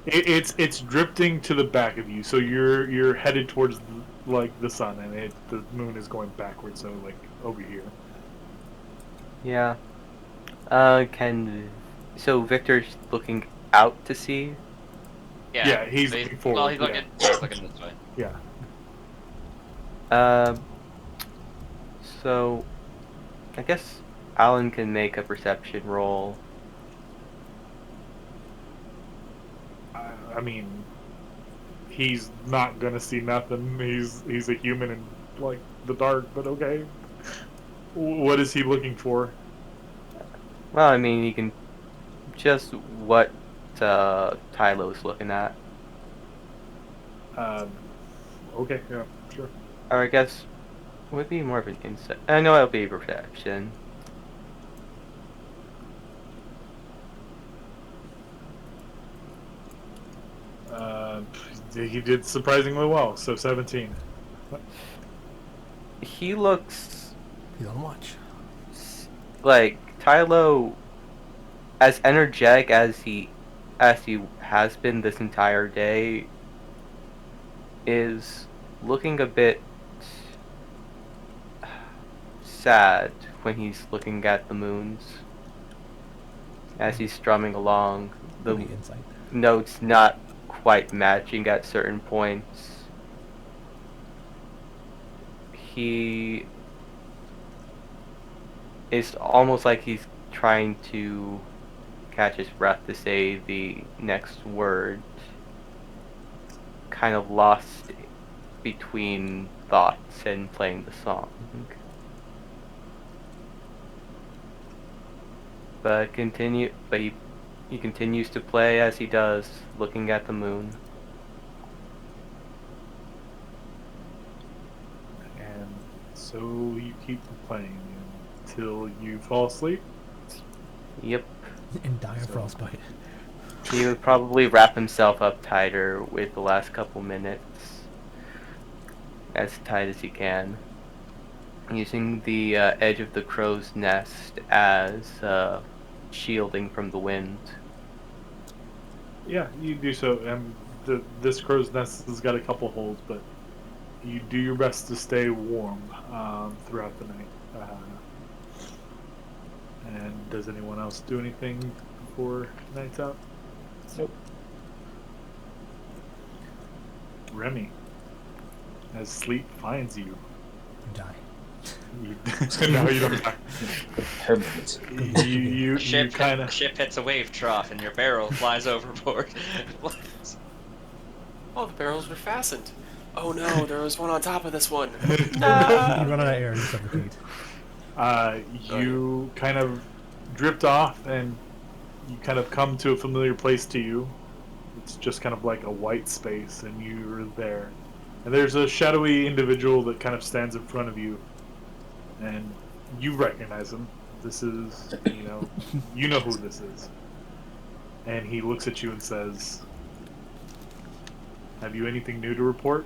it's drifting to the back of you. So you're headed towards like the sun, and the moon is going backwards. So like over here. Yeah. So Victor's looking out to sea? Yeah, he's So looking forward, Well, he's yeah. looking this way. Yeah. So I guess Alan can make a perception roll. I mean, he's not gonna see nothing. He's a human in like the dark, but okay. What is he looking for? Well, I mean, you can just what Tylo's looking at. Okay, yeah, sure. Or I guess would be more of an insight. I know it'll be perception. He did surprisingly well. So 17. He looks He's on watch. like Tylo, as energetic as he has been this entire day, is looking a bit sad when he's looking at the moons as he's strumming along the Maybe insight. notes not quite matching at certain points. He it's almost like he's trying to catch his breath to say the next word, kind of lost between thoughts and playing the song. But he continues to play as he does, looking at the moon. And so you keep playing until you fall asleep. Yep. And die of So- frostbite. He would probably wrap himself up tighter with the last couple minutes, as tight as he can, using the edge of the crow's nest as shielding from the wind. Yeah, you do so. And this crow's nest has got a couple holes, but you do your best to stay warm throughout the night. And does anyone else do anything before night's out? Nope. Remy, as sleep finds you, Die. you no, you don't. Permanent. You Ship kind of. ship hits a wave trough and your barrel flies overboard. Oh, the barrels were fastened. Oh no, there was one on top of this one. You run out of air and you suffocate. You kind of drift off and you kind of come to a familiar place to you. It's just kind of like a white space, and you're there. And there's a shadowy individual that kind of stands in front of you, and you recognize him. This is, you know who this is. And he looks at you and says, "Have you anything new to report?"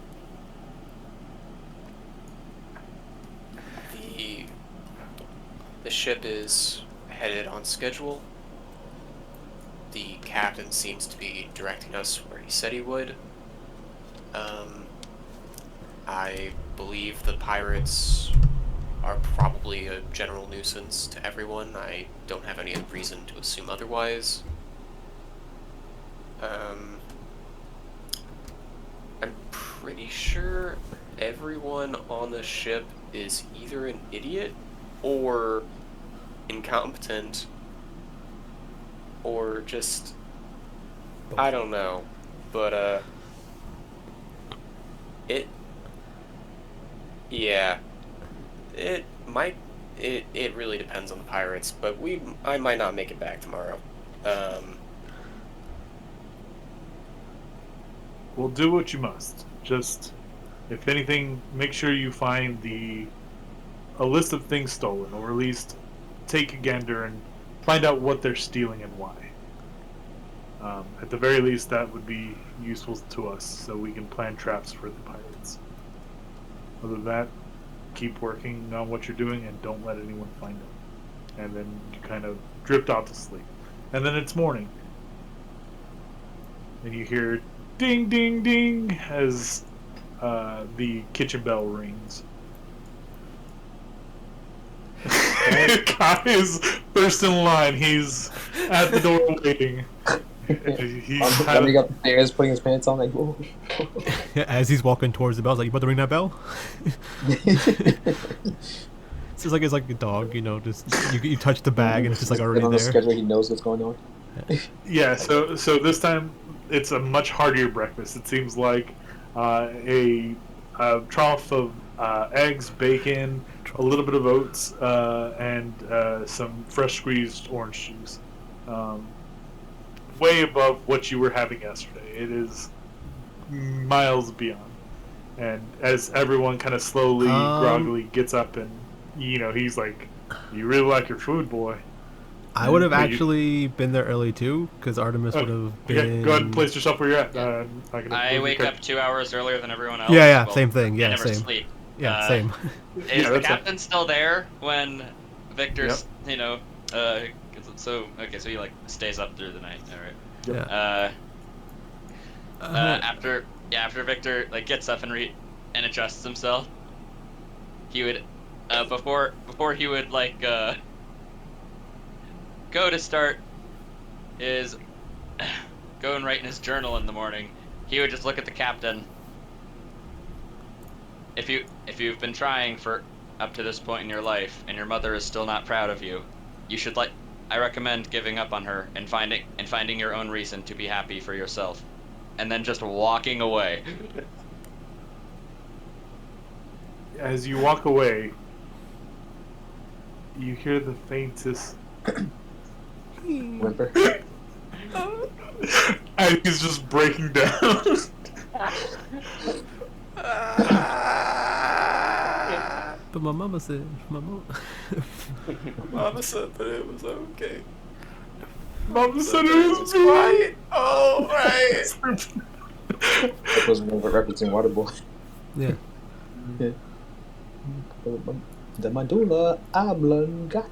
The ship is headed on schedule. The captain seems to be directing us where he said he would. I believe the pirates are probably a general nuisance to everyone. I don't have any reason to assume otherwise. I'm pretty sure everyone on the ship is either an idiot or incompetent or just I don't know, but it really depends on the pirates, but I might not make it back tomorrow. Well, do what you must. Just, if anything, make sure you find a list of things stolen, or at least take a gander and find out what they're stealing and why. At the very least, that would be useful to us, so we can plan traps for the pirates. Other than that, keep working on what you're doing and don't let anyone find it. And then you kind of drift off to sleep. And then it's morning. And you hear ding, ding, ding as the kitchen bell rings. Kai is first in line. He's at the door waiting. He's Running up the stairs, putting his pants on, like, whoa. As he's walking towards the bell, he's like, "You about to ring that bell?" It's just like it's like a dog, just you touch the bag and it's just like already on the there. schedule, he knows what's going on. Yeah, so this time it's a much heartier breakfast. It seems like a trough of eggs, bacon, a little bit of oats, and some fresh squeezed orange juice. Way above what you were having yesterday. It is miles beyond. And as everyone kind of slowly, groggily gets up and, he's like, "You really like your food, boy." I would have But actually been there early too, because Artemis would have been. Okay, go ahead and place yourself where you're at. I wake up 2 hours earlier than everyone else. Yeah, Well, same thing. Yeah, I never same. sleep. Yeah, same. Is Yeah, the that's captain still there when Victor's, Yep. so he like stays up through the night, all right? Yeah. After Victor like gets up and adjusts himself, he would before he would like go to start his go and write in his journal in the morning, he would just look at the captain. If you've been trying for up to this point in your life and your mother is still not proud of you, you should I recommend giving up on her and finding your own reason to be happy for yourself, and then just walking away. As you walk away, you hear the faintest. Whimper. And he's just breaking down. But my mama said, Mama said that it was okay. Mom said it was quiet. Oh, right. That was referencing Waterboy. yeah. The medulla oblongata.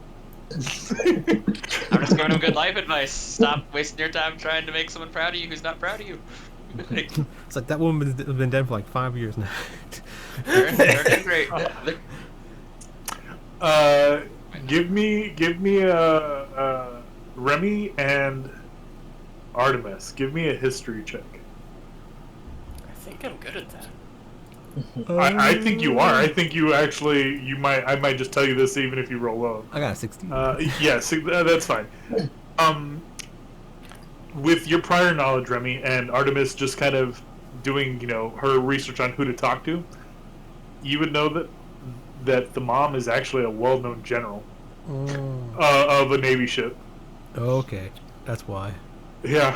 I'm just giving him good life advice. Stop wasting your time trying to make someone proud of you who's not proud of you. It's like that woman's been dead for like 5 years now. They're doing great. Give me a Remy and Artemis. Give me a history check. I think I'm good at that. I think you are. I think you actually. I might just tell you this even if you roll low. I got a 16. Yes, that's fine. With your prior knowledge, Remy, and Artemis just kind of doing, her research on who to talk to, you would know that the mom is actually a well-known general of a Navy ship. Okay, that's why. Yeah.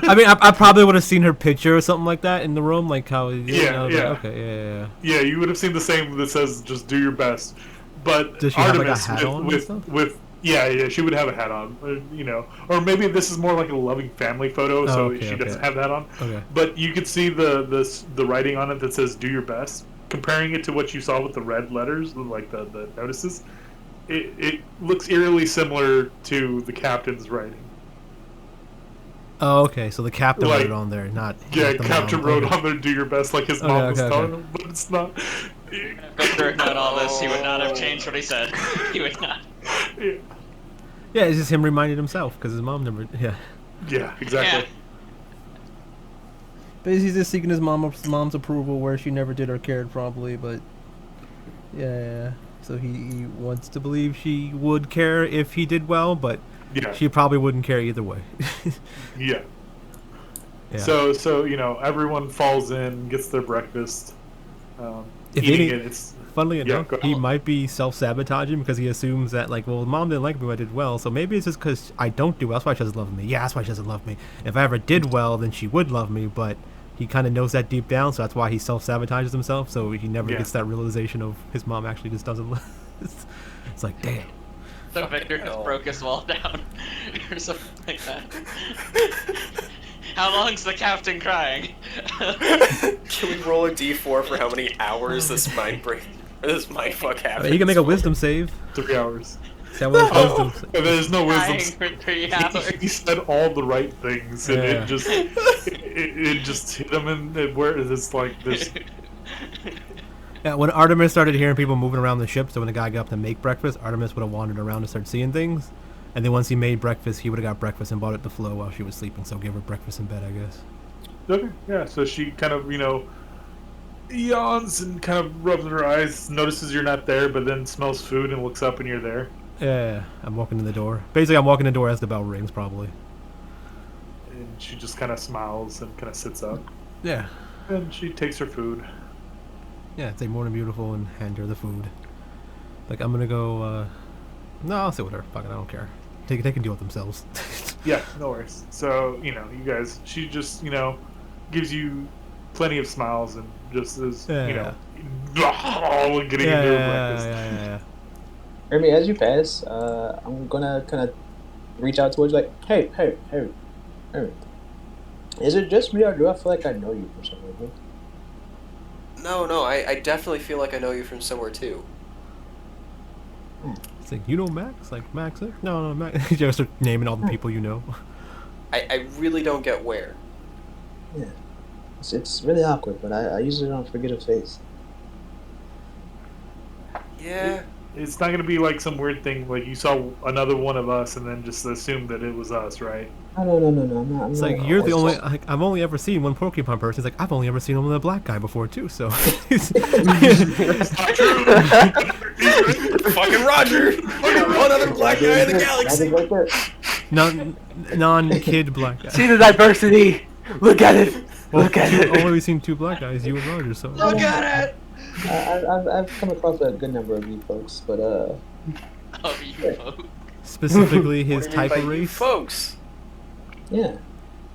I mean, I probably would have seen her picture or something like that in the room, like how. Yeah. Okay, yeah. Yeah, you would have seen the same that says "just do your best," but Does she have, like, a Artemis hat on and stuff? Yeah, she would have a hat on, or maybe this is more like a loving family photo, so she doesn't have that on. Okay. But you could see the writing on it that says "do your best." Comparing it to what you saw with the red letters, like the notices, it looks eerily similar to the captain's writing. Oh, okay. So the captain wrote it on there, not the Captain mom. wrote Okay. on there "do your best," like his mom was telling him, but it's not. If Victor had known all this, he would not have changed what he said. He would not. Yeah, it's just him reminding himself because his mom never. Yeah. Yeah, exactly. Yeah. But he's just seeking his mom's approval, where she never did or cared, probably. But yeah. So he wants to believe she would care if he did well, but she probably wouldn't care either way. Yeah. Yeah. So everyone falls in, gets their breakfast. Eating it, it's funnily enough, go he on. might be self-sabotaging because he assumes that, like, well, mom didn't like me when I did well, so maybe it's just because I don't do well, that's why she doesn't love me. Yeah, that's why she doesn't love me. If I ever did well, then she would love me, but he kind of knows that deep down, so that's why he self-sabotages himself, so he never gets that realization of his mom actually just doesn't love. It's like, damn. So Victor just broke his wall down, or something like that. How long's the captain crying? Can we roll a d4 for how many hours this mind fuck happens? You can make a wisdom save. 3 hours. That was wisdom save. And there's no Crying wisdom. for 3 hours. He said all the right things, and Yeah. it just hit him in where it's like this. Yeah, when Artemis started hearing people moving around the ship, so when the guy got up to make breakfast, Artemis would have wandered around to start seeing things. And then once he made breakfast, he would have got breakfast and brought it to Flo while she was sleeping, so give her breakfast in bed, I guess. Okay, yeah. So she kind of yawns and kind of rubs her eyes, notices you're not there, but then smells food and looks up and you're there. Yeah, I'm walking in the door. Basically, I'm walking in the door as the bell rings, probably. And she just kind of smiles and kind of sits up. Yeah. And she takes her food. Yeah, say morning beautiful and hand her the food. Like, I'm gonna go, no, I'll sit with her. Fuck it, I don't care. They can deal with themselves. Yeah, no worries. So, you guys, she just, gives you plenty of smiles and just is, getting into her breakfast. Yeah. Remy, as you pass, I'm gonna kind of reach out towards you, like, hey, is it just me, or do I feel like I know you from somewhere? No, I definitely feel like I know you from somewhere too. It's like, you know Max? Like, Max? No, Max. You just start naming all the people you know. I really don't get where. Yeah. It's really awkward, but I usually don't forget a face. Yeah, It's not gonna be like some weird thing like you saw another one of us and then just assumed that it was us, right? No. I'm not. It's like you're the only. Like, I've only ever seen one Pokemon person. It's like I've only ever seen one with a black guy before too. So. It's not true. Fucking Roger! One other black guy in the galaxy! Right there. Non-kid black guy. See the diversity. Look at it. Well, Look at you've it. only seen 2 black guys, you and Roger. So. Look at it! I've come across a good number of you folks, but Of you folks. Specifically his What do you mean type by of you race. folks. yeah.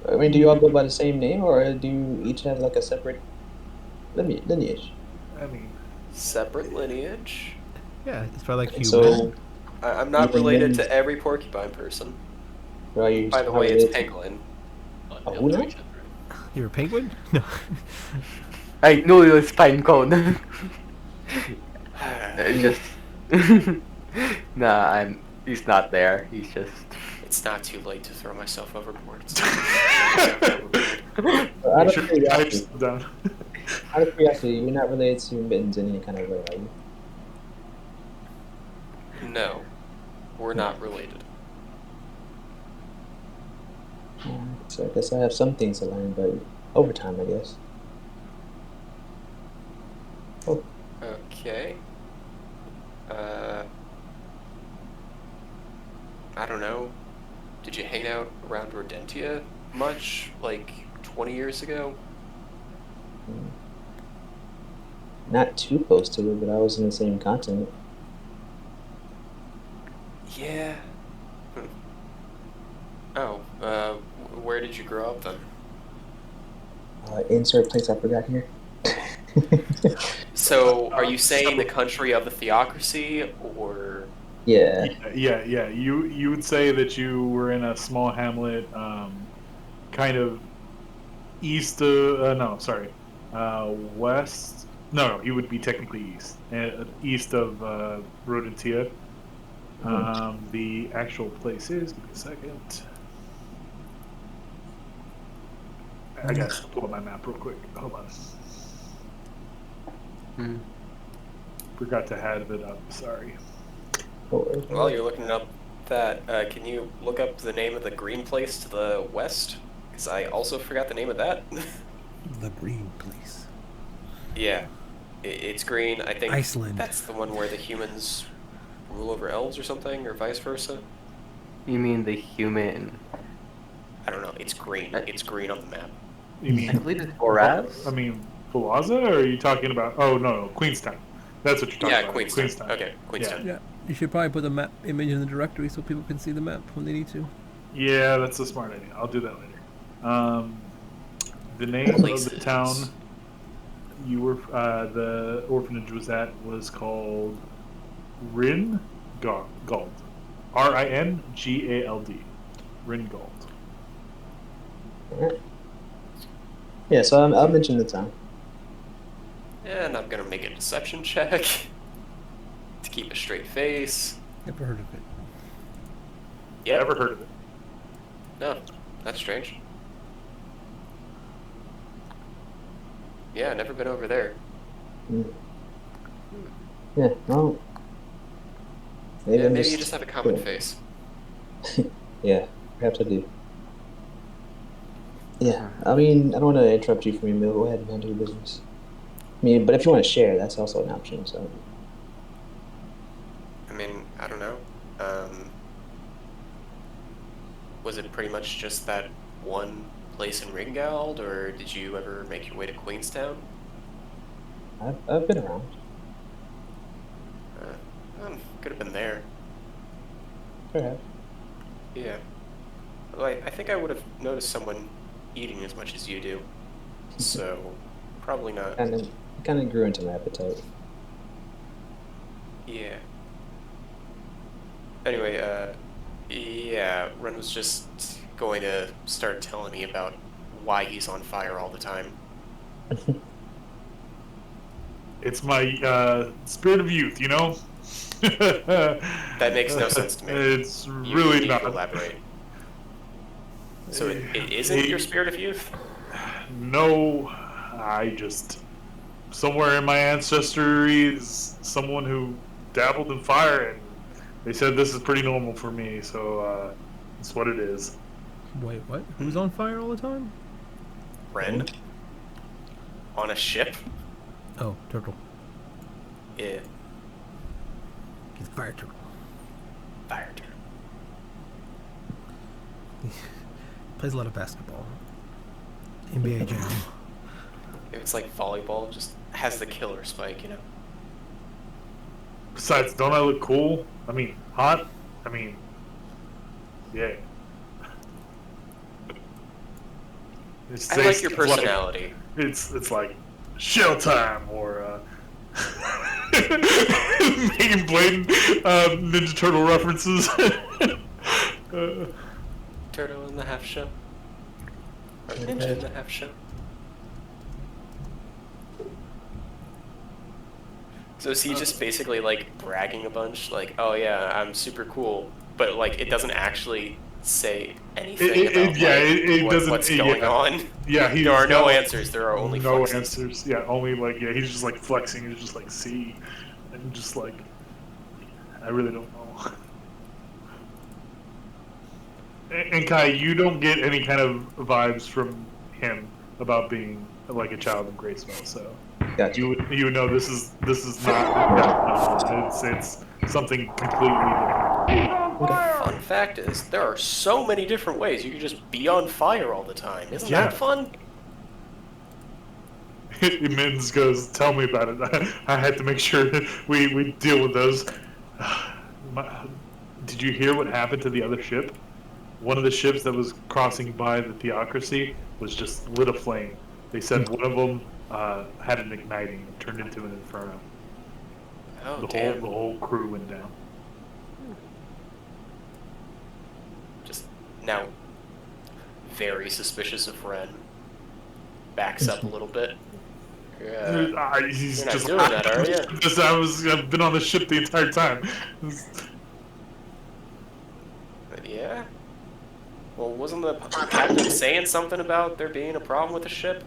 I mean, do you all go by the same name, or do you each have like a separate lineage? I mean, Separate lineage. Yeah, it's probably like human. So, I'm not You related mean- to every porcupine person. are you? By the how way, it's related- Penguin. Oh, who now? You're a penguin? No. I knew it was pine cone. Just. Nah, he's not there. He's just. It's not too late to throw myself overboard. Out you of should curiosity, type down. out of curiosity, you're not related to Mittens in any kind of way, are you? No, we're not related. So I guess I have some things to learn, but over time, I guess. Okay. I don't know. Did you hang out around Rodentia much, like 20 years ago? Not too close to it, but I was in the same continent. Yeah. Oh, where did you grow up then? Insert place I forgot here. So, are you saying the country of the theocracy, or... Yeah. Yeah. You would say that you were in a small hamlet, kind of east of west. No, you would be technically east, east of Rodentia. The actual place is. Give me a second. I gotta pull up my map real quick. Hold on. Forgot to have it up. Sorry. While you're looking up that, can you look up the name of the green place to the west? Because I also forgot the name of that. The green place. Yeah. It's green. I think Iceland. that's the one where the humans rule over elves or something, or vice versa. You mean the human? I don't know. It's green. It's green on the map. You I mean? believe it's Boraz. I mean, Plaza, or are you talking about? Oh no, Queenstown. That's what you're talking Yeah, about. Queenstown. Okay, Queenstown. Yeah, you should probably put the map image in the directory so people can see the map when they need to. Yeah, that's a smart idea. I'll do that later. The name of Places. the town you were, the orphanage was at, was called Ringald. Ringald. Ringald. Alright. Yeah, so I'll mention the town. And I'm gonna make a deception check to keep a straight face. Never heard of it. Yeah. Never heard of it. No, that's strange. Yeah, never been over there. Yeah, well. Yeah, I'm maybe you just have a common yeah. face. Yeah, perhaps I do. Yeah, I mean, I don't want to interrupt you from your meal. Go ahead and handle your business. I mean, but if you want to share, that's also an option. So, I mean, I don't know. Was it pretty much just that one place in Ringald, or did you ever make your way to Queenstown? I've been around. Could have been there. Perhaps. Yeah. Although I think I would have noticed someone eating as much as you do. So, probably not. Kind of grew into my appetite. Yeah. Anyway, yeah, Ren was just going to start telling me about why he's on fire all the time. It's my spirit of youth, you know? That makes no sense to me. It's You really need not. to elaborate. So it isn't your spirit of youth? No, I just somewhere in my ancestry is someone who dabbled in fire, and they said this is pretty normal for me, so it's what it is. Wait, what? Who's on fire all the time? Ren? On a ship? Oh, turtle. Yeah. He's a fire turtle. Fire turtle. Plays a lot of basketball. NBA Jam. If it's like volleyball, just has the killer spike, you know? Besides, don't I look cool? I mean, hot? I mean, yeah. I like your personality. It's like shell time or making blatant Ninja Turtle references. Turtle in the half shell. Or Ninja in the half shell. So is he just basically like bragging a bunch, like, oh yeah, I'm super cool, but like it doesn't actually say anything about what's going on? Yeah, there are no answers. There are only no flexes. answers. Yeah, only like he's just like flexing. He's just like see, and just like I really don't know. And Kai, you don't get any kind of vibes from him about being like a child of Graceville, so Gotcha. you would know this is not it's something completely different. Fun fact is, there are so many different ways you can just be on fire all the time. Isn't Yeah. that fun? Mittens goes, tell me about it. I had to make sure we deal with those. Did you hear what happened to the other ship? One of the ships that was crossing by the Theocracy was just lit aflame. They said one of them had an igniting and turned into an inferno. Oh, The whole crew went down. Just now, very suspicious of Ren. Backs up a little bit. Yeah. He's You're not just doing that, are you? I've been on the ship the entire time. Yeah? Well, wasn't the captain saying something about there being a problem with the ship?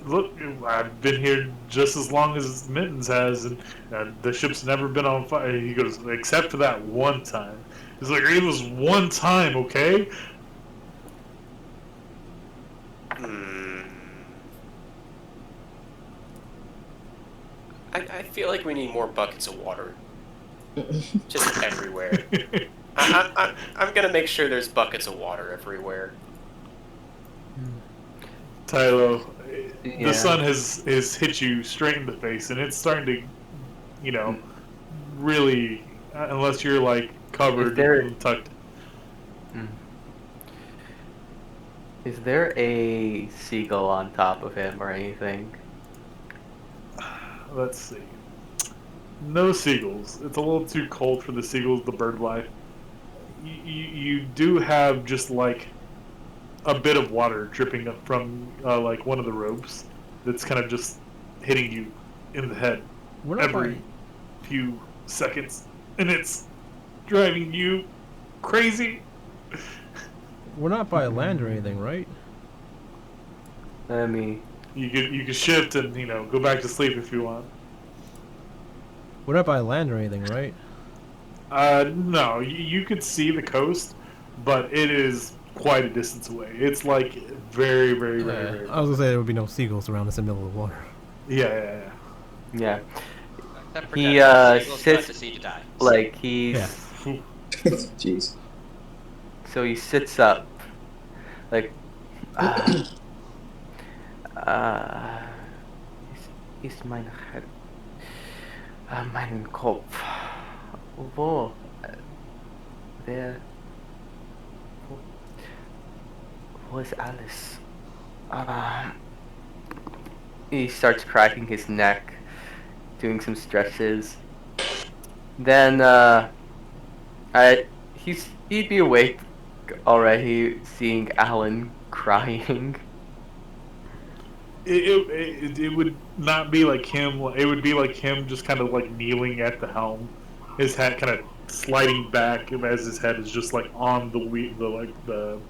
Look, I've been here just as long as Mittens has, and the ship's never been on fire. He goes, except for that one time. He's like, it was one time, okay? I feel like we need more buckets of water. Just everywhere. I'm gonna make sure there's buckets of water everywhere. Tylo, Yeah. the sun has hit you straight in the face, and it's starting to, really, unless you're like covered and tucked. Is there a seagull on top of him or anything? Let's see. No seagulls. It's a little too cold for the seagulls, the bird life. You do have just like a bit of water dripping up from like one of the ropes that's kind of just hitting you in the head every few seconds, and it's driving you crazy. We're not by land or anything, right? I mean, You could shift and go back to sleep if you want. We're not by land or anything, right? No, you could see the coast, but it is quite a distance away. It's like very, very, very, very. I was gonna say there would be no seagulls around us in the middle of the water. Yeah. yeah. Except for He Captain Seagull's got sits to see to die. like he's Yeah. Jeez. so he sits up, like ist mein Herr, meinen Kopf, wo, wo ist alles? He starts cracking his neck, doing some stretches. Then he'd be awake already, seeing Alan crying. It would not be like him. It would be like him just kind of like kneeling at the helm, his head kind of sliding back as his head is just like on the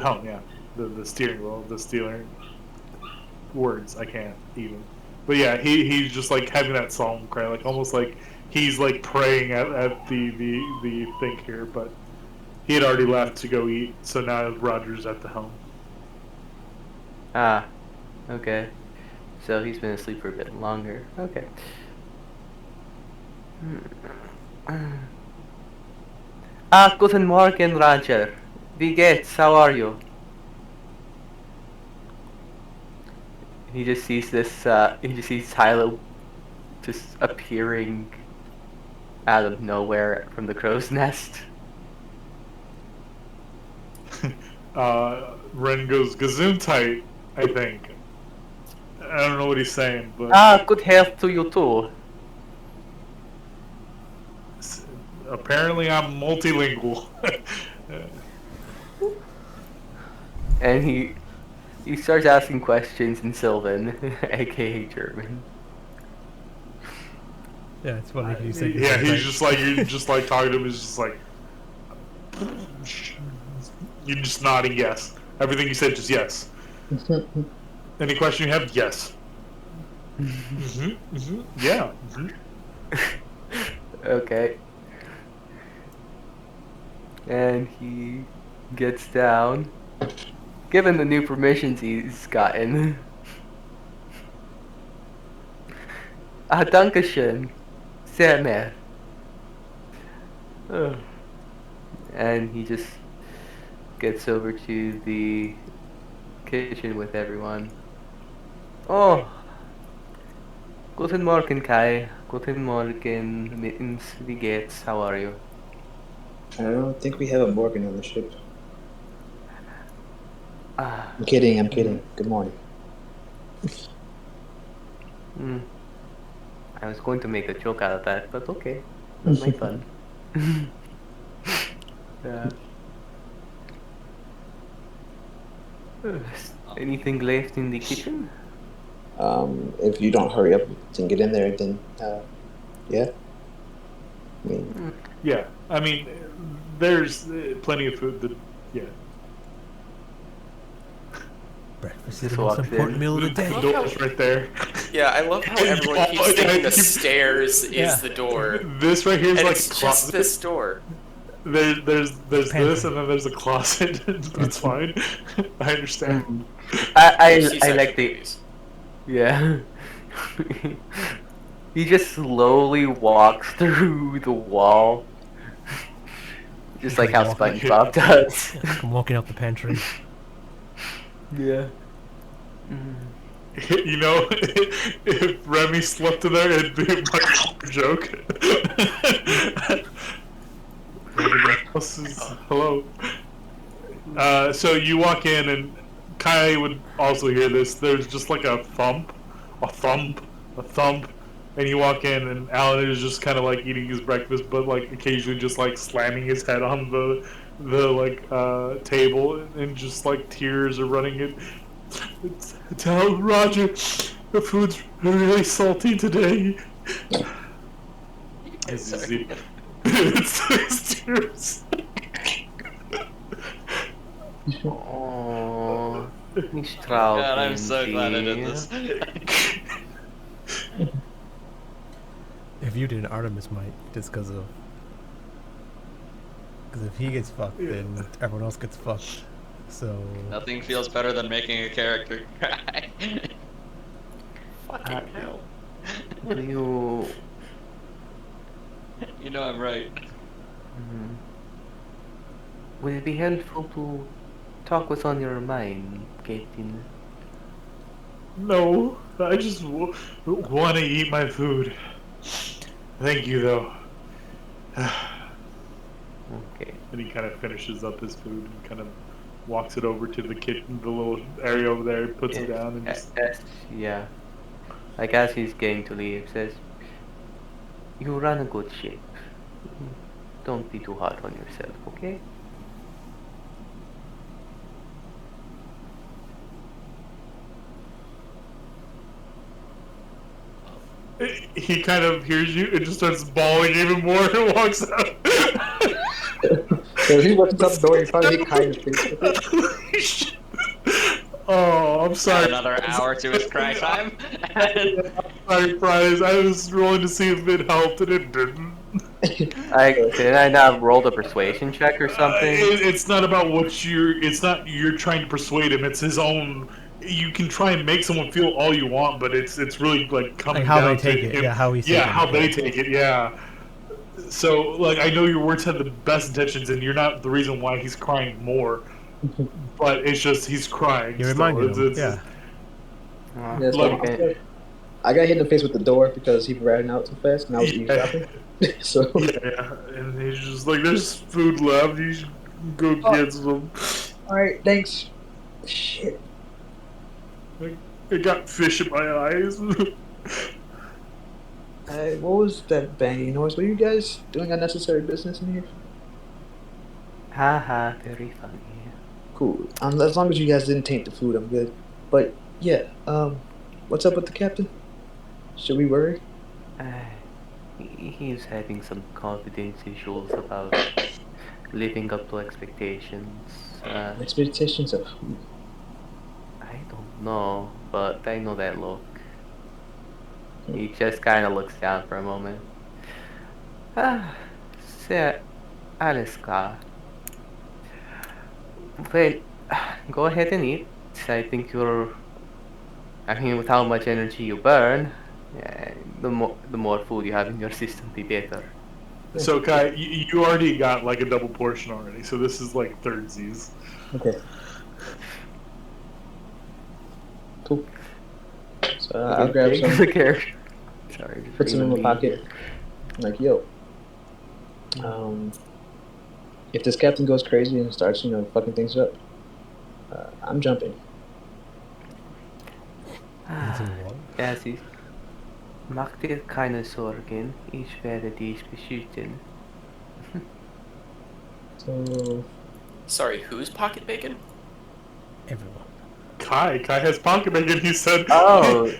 helm, yeah, the steering wheel, the steering. Words I can't even. But yeah, he's just like having that solemn cry, like almost like he's like praying at the thing here. But he had already left to go eat, so now Roger's at the helm. Ah, okay. So he's been asleep for a bit longer. Okay. Ah, guten Morgen, Roger. Wie geht's? How are you? He just sees this, he just sees Hilo just appearing out of nowhere from the crow's nest. Ren goes Gesundheit, I think. I don't know what he's saying, but Ah, good health to you too. apparently I'm multilingual. And he starts asking questions in Sylvan, aka German. Yeah, it's funny when you say Yeah, Gesundheit. he's just like, you're just like talking to him, is just like, you're just nodding yes. Everything you said, just yes. Any question you have? Yes. Yeah. Okay. And he gets down. Given the new permissions he's gotten. Ah, Dankeschön. Sehr mehr. And he just gets over to the kitchen with everyone. Oh, guten Morgen, Kai. Guten Morgen, Mittens. Wie geht's? How are you? I don't think we have a Morgan on the ship. Ah, I'm kidding. I'm kidding. Good morning. I was going to make a joke out of that, but okay. Not my fun. Yeah. Anything left in the kitchen? If you don't hurry up and get in there, then yeah. I mean, Yeah. I mean, there's plenty of food that, yeah. Breakfast is Just the most walks important in. meal of the The day. door's right there. Yeah, I love how everyone keeps thinking the stairs Yeah. is the door. This right here is And like it's a just closet. this door. There's this, Pantry. and then there's a closet. That's fine. I understand. I C-section like the babies. yeah. He just slowly walks through the wall, just like how Walking. SpongeBob does. I'm walking out the pantry. Yeah. You know, if Remy slept in there, it'd be a much joke. Everybody else is hello. So you walk in, and Kai would also hear this. There's just like a thump, a thump, a thump, and you walk in, and Alan is just kind of like eating his breakfast, but like occasionally just like slamming his head on the table, and just like tears are running in. Tell Roger the food's really salty today. Sorry. It's tears. Oh, nicht traurig. God, I'm so glad I did this. If you didn't, Artemis might, just because if he gets fucked, then everyone else gets fucked. So Nothing feels better than making a character cry. Fucking hell. You. You know I'm right. Would it be helpful to talk what's on your mind, Captain? No, I just want to eat my food. Thank you, though. Okay. And he kind of finishes up his food and kind of walks it over to the kitchen, the little area over there, puts it down, and just... Yeah. Like as he's getting to leave, says, "You run a good ship. Don't be too hard on yourself, okay?" He kind of hears you and just starts bawling even more and walks out. so he opens up the door and finally kind of face with it. Oh, I'm Add sorry. another hour to his cry time. And Sorry, Prize. I was rolling to see if it helped, and it didn't. Did I not roll the persuasion check or something? It's not about what you're. It's not you're trying to persuade him. It's his own. You can try and make someone feel all you want, but it's really like coming Like how down they take to it. him. Yeah, how he's Yeah, taking how it. they take it. Yeah. So like I know your words had the best intentions, and you're not the reason why he's crying more. But it's just he's crying. You still. reminded him. It's- Yeah. Oh, That's Look, fine. okay. I got hit in the face with the door because he ran out too fast, and I was Yeah. eavesdropping. So Yeah, and he's just like, "There's food left. You should go get some." all right, thanks. Shit. I got fish in my eyes. What was that banging noise? Were you guys doing unnecessary business in here? Haha, very funny. Cool. As long as you guys didn't taint the food, I'm good. But yeah, what's up with the captain? Should we worry? He's having some confidence issues about living up to expectations. Expectations of who? I don't know, but I know that look. He just kind of looks down for a moment. Ah, se alles klar. Well, go ahead and eat. I think I mean, with how much energy you burn, the more food you have in your system, the better. So Kai, you already got like a double portion already. So this is like thirdsies. Okay. Cool. So I'll grab some, the character. Sorry, just put some in my reading pocket. I'm like, yo. If this captain goes crazy and starts, fucking things up, I'm jumping. Ja, sie macht dir keine Sorgen, ich werde dich beschützen. So Sorry, who's pocket bacon? Everyone. Kai has pocket bacon. He said. Oh,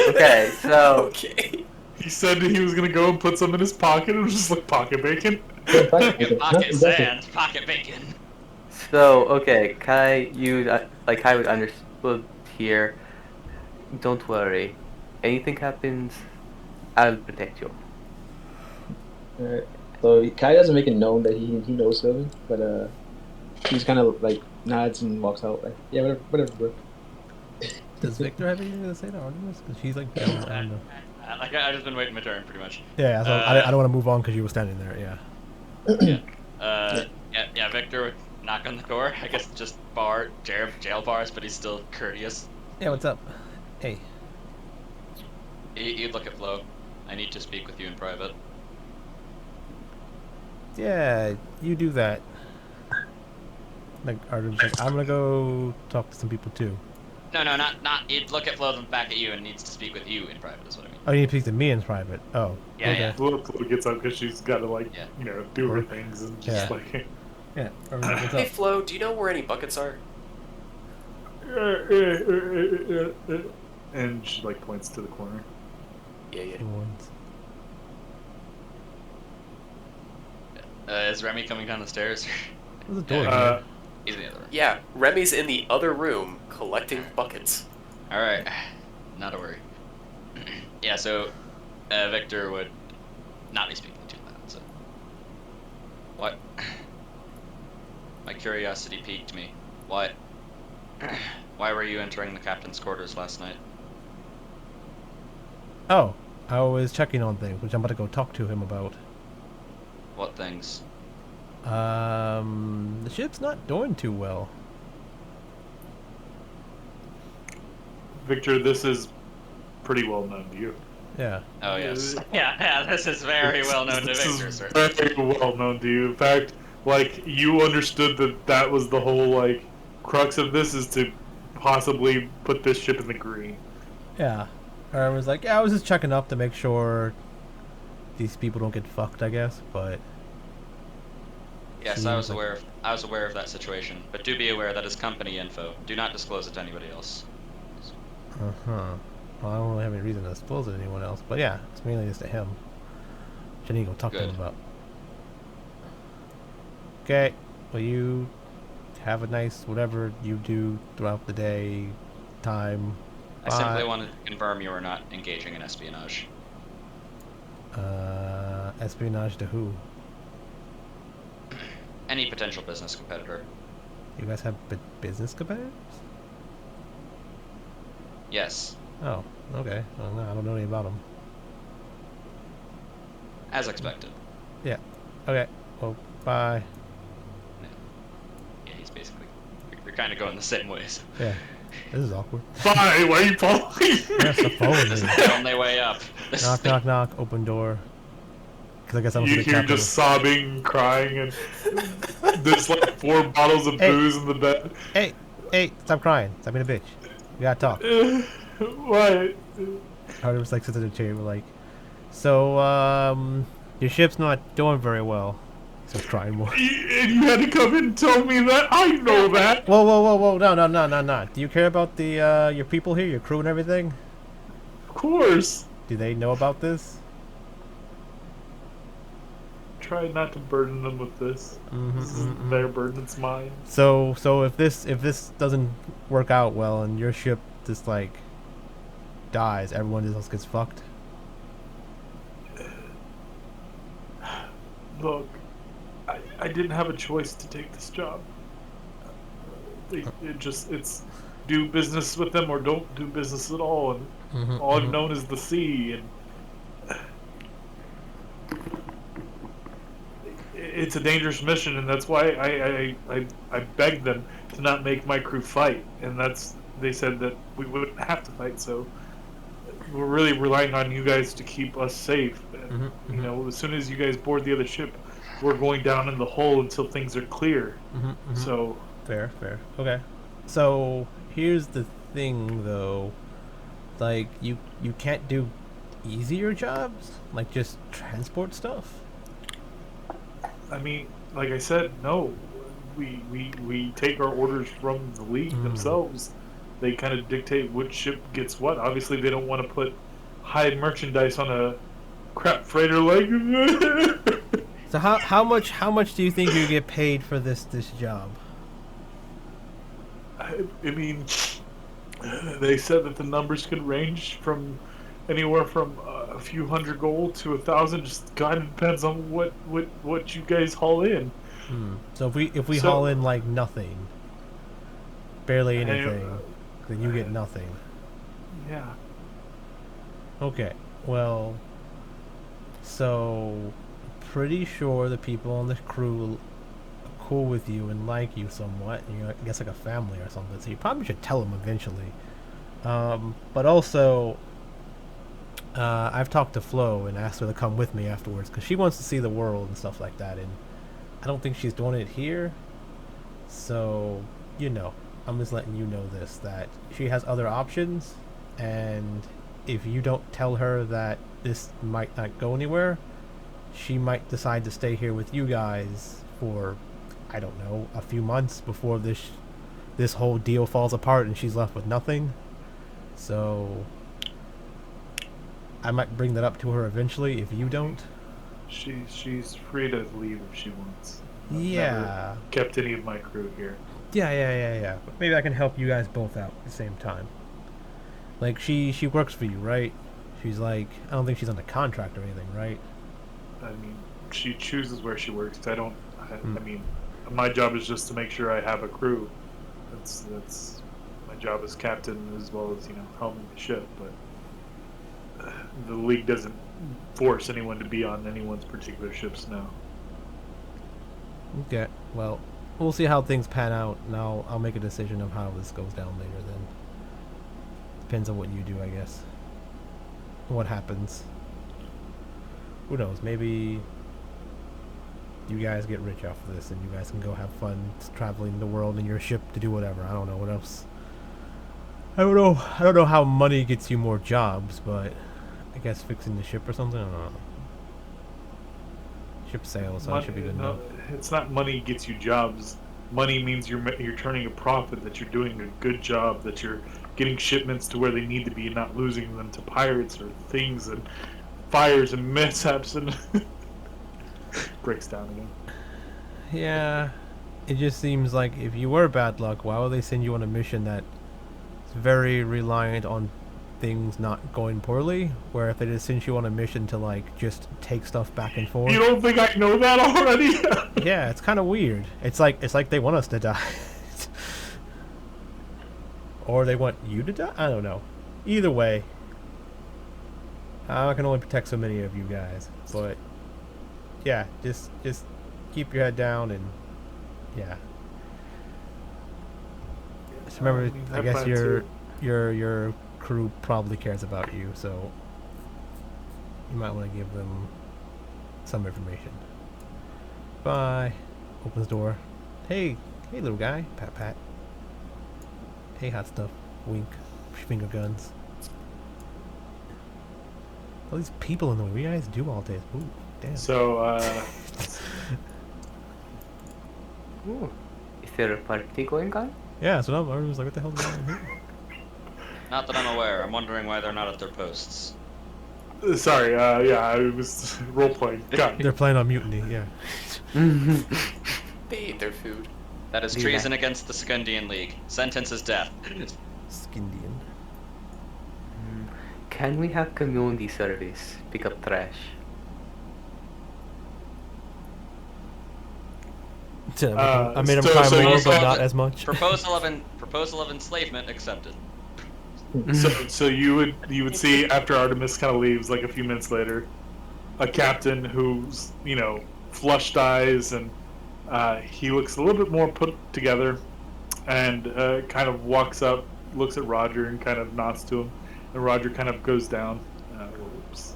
okay, so Okay. He said he was gonna go and put some in his pocket. It was just like pocket bacon. pocket sand, pocket bacon. okay, Kai, Kai would understood here. Don't worry, anything happens, I'll protect you. Alright. So Kai doesn't make it known that he knows Sylvan, but he's kind of like nods and walks out. Like, yeah, whatever, bro. Does Victor have anything to say to Artemis? Because she's like down on the... Like I've just been waiting my turn, pretty much. Yeah, so I don't want to move on because you were standing there. Yeah. Yeah. Victor would knock on the door. I guess just jail bars, but he's still courteous. Yeah. What's up? Hey. You'd look at Flo. I need to speak with you in private. Yeah, you do that. Like Artemis, like I'm gonna go talk to some people too. No, not. He'd look at Flo and back at you and needs to speak with you in private. Is what I mean. Oh, you need to speak to me in private. Oh. Yeah, okay. yeah. Flo gets up because she's got to Yeah. do her things and just Yeah. like. Yeah. Artemis, what's Hey up? Flo, do you know where any buckets are? And she like points to the corner. Yeah. The ones. Is Remy coming down the stairs? There's a door. Uh, He's in the other room. Yeah, Remy's in the other room collecting buckets. All right, not to worry. Yeah, so Victor would not be speaking too loud. So what? My curiosity piqued me. What? Why were you entering the captain's quarters last night? Oh, I was checking on things, which I'm about to go talk to him about. What things? The ship's not doing too well. Victor, this is pretty well known to you. Yeah. Oh yes. Yeah. This is very well known to This Victor, is sir. very well known to you. In fact, like you understood that was the whole like crux of this is to possibly put this ship in the green. Yeah. I was like, yeah, I was just checking up to make sure these people don't get fucked, I guess, but... Yes, I was aware of that situation, but do be aware that is company info. Do not disclose it to anybody else. Uh-huh. Well, I don't really have any reason to disclose it to anyone else, but yeah, it's mainly just to him. Which I need to go talk to him Good. about. Okay. Well, you Have a nice whatever you do throughout the day, time. I simply Bye. wanted to confirm you were not engaging in espionage. Espionage to who? Any potential business competitor. You guys have business competitors? Yes, Oh, okay. Well, no, I don't know anything about them. as expected. Yeah. Okay. Well, bye. Yeah, he's basically. You're kind of going the same ways. Yeah. This is awkward. Bye. Why are you following Yes, the me? phone This is. is the only way up. This Knock, is the- knock, knock. Open door. Because I guess I'm You the hear captain. just sobbing, crying, and there's like 4 bottles of Hey. booze in the bed. Hey, stop crying. Stop being a bitch. We gotta talk. What? Carter was like sits at the table like, so your ship's not doing very well. He starts crying more. And you had to come in and tell me that? I know that. Whoa! No! Do you care about the your people here, your crew and everything? Of course. Do they know about this? Try not to burden them with this. This isn't their burden, it's mine. So if this doesn't work out well and your ship just like dies, everyone else gets fucked. Look, I didn't have a choice to take this job. It's do business with them or don't do business at all, and all I've known is the sea, and it's a dangerous mission, and that's why I begged them to not make my crew fight, and they said that we wouldn't have to fight, so we're really relying on you guys to keep us safe. And, you know, as soon as you guys board the other ship, we're going down in the hole until things are clear. So Fair. Okay. So here's the thing, though. Like you can't do easier jobs, like just transport stuff. I mean, like I said, no, we take our orders from the League themselves. They kind of dictate which ship gets what. Obviously, they don't want to put high merchandise on a crap freighter like. So how much do you think you get paid for this job? I mean, they said that the numbers could range from anywhere from a few hundred gold to 1,000. Just kind of depends on what you guys haul in. So if we So- haul in like nothing, barely anything, then you get nothing. Yeah. Okay. Well, so pretty sure the people on the crew are cool with you and like you somewhat. And you're, I guess, like a family or something. So you probably should tell them eventually. But also, I've talked to Flo and asked her to come with me afterwards because she wants to see the world and stuff like that. And I don't think she's doing it here. So, you know, I'm just letting you know this, that she has other options. And if you don't tell her that this might not go anywhere, she might decide to stay here with you guys for, I don't know, a few months before this whole deal falls apart and she's left with nothing. So I might bring that up to her eventually if you don't. She's free to leave if she wants. I've Yeah. never kept any of my crew here. Yeah. But maybe I can help you guys both out at the same time. Like she works for you, right? She's like, I don't think she's under contract or anything, right? I mean, she chooses where she works. I mean, my job is just to make sure I have a crew. That's my job as captain, as well as helming the ship. But the League doesn't force anyone to be on anyone's particular ships now. Okay. Well, we'll see how things pan out, and I'll make a decision of how this goes down later. Then depends on what you do, I guess. What happens? Who knows? Maybe you guys get rich off of this, and you guys can go have fun traveling the world in your ship to do whatever. I don't know what else. I don't know how money gets you more jobs, but I guess fixing the ship or something. I don't know. Ship sales, so that should be good enough. It's not money gets you jobs. Money means you're turning a profit, that you're doing a good job, that you're getting shipments to where they need to be and not losing them to pirates or things and fires and mishaps and breaks down again. It just seems like if you were bad luck, why would they send you on a mission that's very reliant on things not going poorly? Where if they just sent you on a mission to like just take stuff back and forth. You don't think I know that already? Yeah, it's kind of weird. It's like they want us to die, or they want you to die. I don't know. Either way, I can only protect so many of you guys. But yeah, just keep your head down and yeah. Just remember, I guess your crew probably cares about you, so you might want to give them some information. Bye. Opens door. Hey, little guy. Pat, pat. Hey, hot stuff. Wink. Finger guns. All these people in the way. What do you guys do all day? Ooh, damn. So, Ooh. Is there a party going on? Yeah, so now everyone's like, what the hell is going on here? Not that I'm aware. I'm wondering why they're not at their posts. sorry, yeah, I was role-playing. God. They're playing on mutiny, yeah. They ate their food. That is Do treason that. against the Skundian League. Sentence is death. Skindian. Can we have community service? Pick up trash. I made him so- cry so more, you but said not that- as much. Proposal of enslavement accepted. So you would see after Artemis kind of leaves, like a few minutes later, a captain who's flushed eyes and he looks a little bit more put together, and kind of walks up, looks at Roger, and kind of nods to him, and Roger kind of goes down, whoops,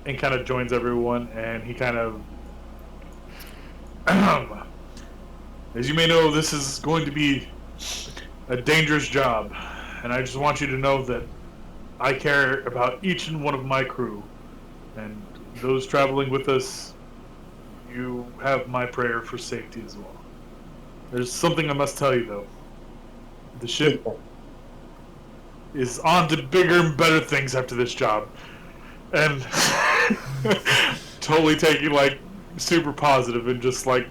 and kind of joins everyone, and he kind of, as you may know, this is going to be a dangerous job. And I just want you to know that I care about each and one of my crew. And those traveling with us, you have my prayer for safety as well. There's something I must tell you, though. The ship is on to bigger and better things after this job. And totally taking, like, super positive and just, like,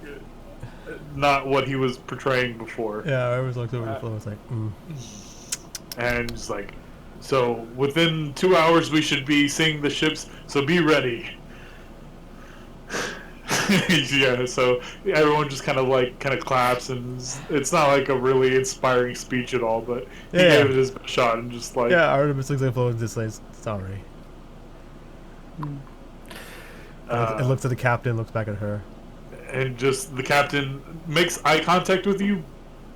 not what he was portraying before. Yeah, I was looked over the floor. I was like, And he's like, so within 2 hours we should be seeing the ships, so be ready. Yeah, so everyone just kind of claps, and it's not like a really inspiring speech at all, but he Yeah. gave it his best shot and just like, yeah, Artemis looks at the floor and just says, sorry. And looks at the captain, looks back at her. and just the captain makes eye contact with you,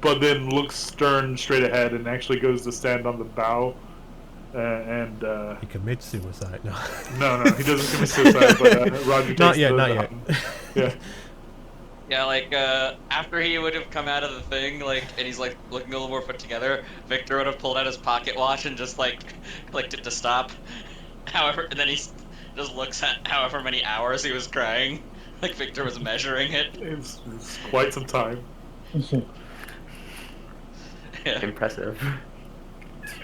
but then looks stern straight ahead and actually goes to stand on the bow. He commits suicide. No. No, he doesn't commit suicide, but Roger takes Not yet, the not yet. Yeah. Yeah, like, after he would have come out of the thing, like, and he's, like, looking a little more put together, Victor would have pulled out his pocket watch and just, like, clicked it to stop. However, and then he just looks at however many hours he was crying. Like, Victor was measuring it. It's quite some time. Yeah. Impressive.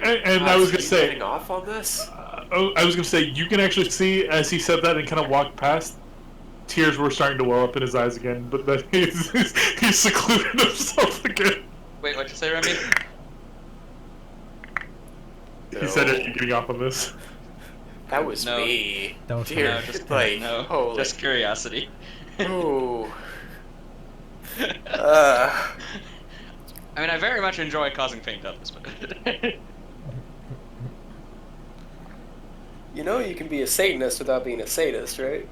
And I was Are gonna you say, getting off on this? I was gonna say, you can actually see as he said that and kind of walked past, tears were starting to well up in his eyes again. But then he secluded himself again. Wait, what'd you say, Remy? He said, "Are you No. getting off on this?" That was No. me. Don't Dear, No, just like, no, holy. just curiosity. Ooh. I mean, I very much enjoy causing pain to others, but You know you can be a Satanist without being a sadist, right?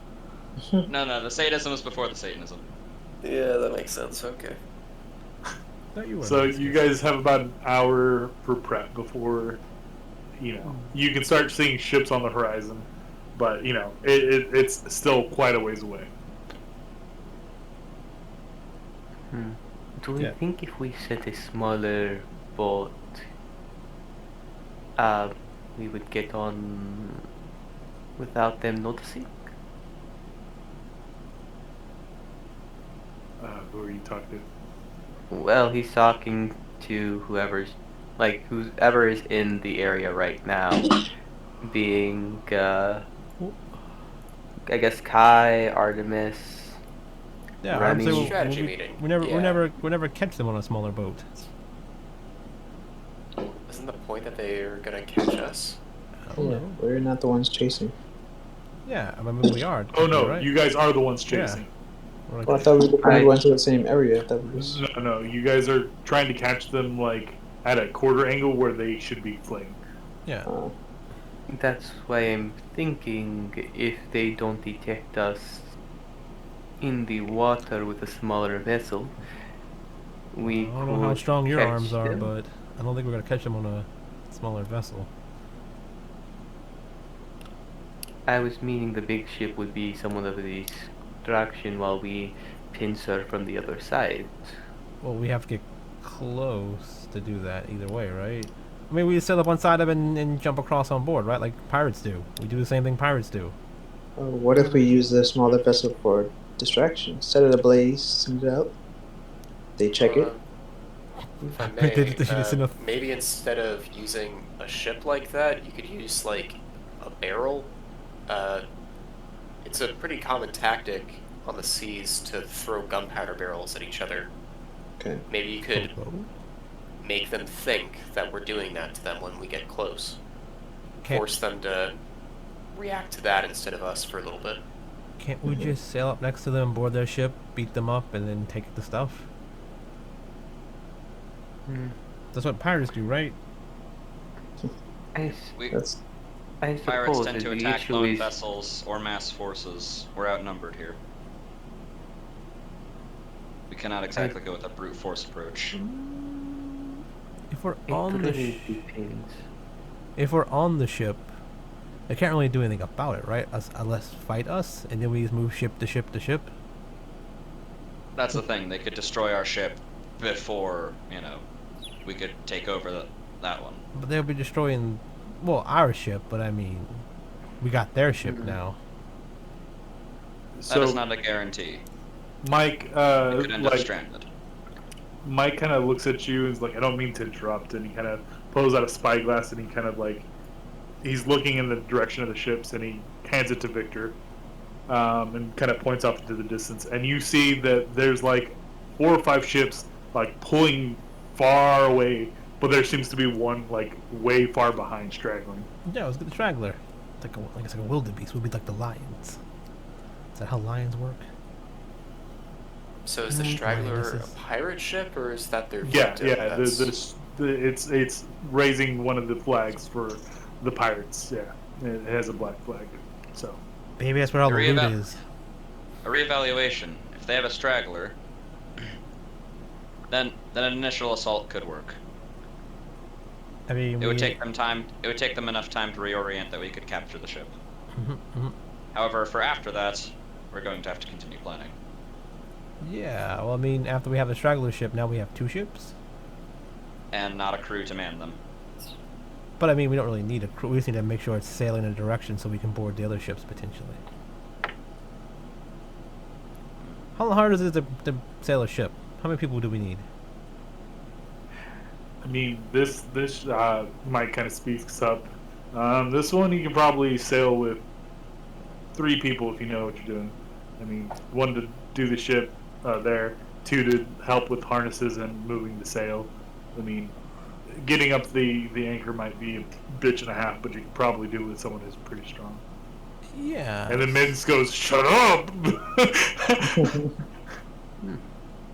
no, the sadism was before the Satanism. Yeah, that makes sense. Okay. No, you So weren't. you guys have about an hour for prep before, you can start seeing ships on the horizon, but it's still quite a ways away. Do we Yeah. think if we set a smaller boat, we would get on without them noticing? Who are you talking to? Well, he's talking to whoever is in the area right now, being, I guess Kai, Artemis, Yeah, running. I would say Strategy meeting. we never catch them on a smaller boat. Isn't the point that they're gonna catch us? I don't Yeah, know. we're not the ones chasing. Yeah, I mean we are. Oh no, right? you guys are the ones chasing. We're like, Well, I thought we were kind I- of going to the same area. I thought we was. No, you guys are trying to catch them like at a quarter angle where they should be fleeing. yeah. That's why I'm thinking if they don't detect us in the water with a smaller vessel, we I don't know how could strong your catch arms are, them. but I don't think we're gonna catch them on a smaller vessel. I was meaning the big ship would be somewhat of a distraction while we pincer from the other side. Well, we have to get close to do that either way, right? I mean, we set up one side of it and jump across on board, right? Like pirates do. We do the same thing pirates do. What if we use the smaller vessel for distraction? Set it ablaze, send it out. They check it. If I They just may, enough- maybe instead of using a ship like that, you could use like a barrel. It's a pretty common tactic on the seas to throw gunpowder barrels at each other. Okay. Maybe you could Hello? make them think that we're doing that to them when we get close. Can't, Force them to react to that instead of us for a little bit. can't we just sail up next to them, board their ship, beat them up, and then take the stuff? That's what pirates do, right? I We That's pirates suppose tend that to the attack issue lone is vessels or mass forces. We're outnumbered here. We cannot exactly go with a brute force approach. If we're it on the really depends. if we're on the ship, they can't really do anything about it, right? Unless fight us, and then we just move ship to ship to ship. That's the thing. They could destroy our ship before, we could take over that one. But they'll be destroying, well, our ship. But I mean, we got their ship now. That is So not a guarantee. Mike, We could end up like stranded. Mike kind of looks at you and is like, I don't mean to interrupt, and he kind of pulls out a spyglass and he kind of like, he's looking in the direction of the ships and he hands it to Victor, and kind of points off into the distance, and you see that there's like 4 or 5 ships like pulling far away, but there seems to be one like way far behind straggling. Yeah, let's get the straggler. It's like a wildebeest. We'll be like the lions. Is that how lions work? So is the Mm, straggler this a is- pirate ship, or is that their Yeah, victim? yeah. That's- It's raising one of the flags for the pirates. Yeah, it has a black flag. So Maybe that's where all the loot Reeval- is. A reevaluation. If they have a straggler, then an initial assault could work. I mean, It would take them time. It would take them enough time to reorient that we could capture the ship. However, for after that, we're going to have to continue planning. Yeah, well, I mean, after we have the straggler ship, now we have 2 ships. And not a crew to man them. But I mean, we don't really need a crew. We just need to make sure it's sailing in a direction so we can board the other ships potentially. How hard is it to sail a ship? How many people do we need? I mean, this Mike kind of speaks up. This one you can probably sail with 3 people if you know what you're doing. I mean, 1 to do the ship there, 2 to help with harnesses and moving the sail. I mean, getting up the anchor might be a bitch and a half, but you can probably do it with someone who's pretty strong. Yeah. And then Mids goes, "Shut up!"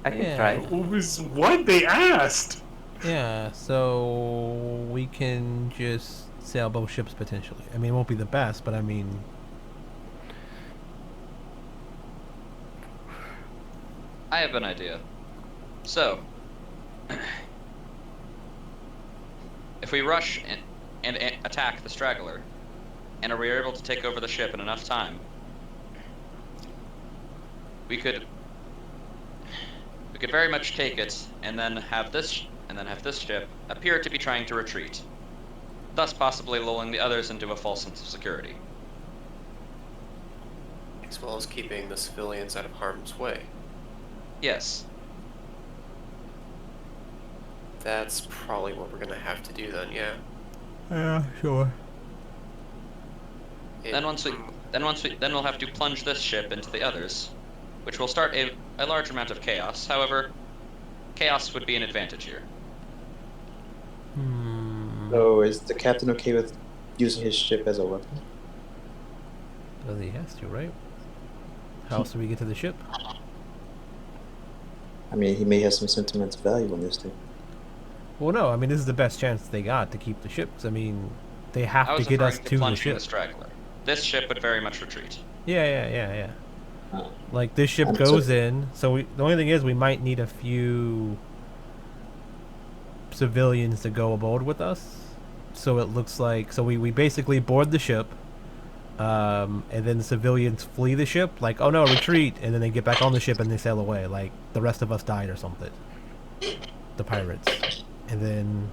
I can Yeah. try. What they asked? Yeah, so we can just sail both ships potentially. I mean, it won't be the best, but I mean, I have an idea. So, if we rush and attack the straggler, and we are able to take over the ship in enough time, we could very much take it, and then have this ship appear to be trying to retreat, thus possibly lulling the others into a false sense of security. as well as keeping the civilians out of harm's way. Yes. That's probably what we're gonna have to do then, yeah. yeah, sure. It- Then we'll have to plunge this ship into the others, which will start a large amount of chaos. However, chaos would be an advantage here. So is the captain okay with using his ship as a weapon? Well, he has to, right? How else do we get to the ship? I mean, he may have some sentimental value on this thing. Well, no. I mean, this is the best chance they got to keep the ships. I mean, they I have to was get us referring to the plunging ship. the straggler. This ship would very much retreat. Yeah. Oh. Like this ship I'm goes sorry. in. So the only thing is, we might need a few civilians to go aboard with us. So it looks like we basically board the ship. And then the civilians flee the ship, like, oh no, retreat, and then they get back on the ship and they sail away, like the rest of us died or something. The pirates. And then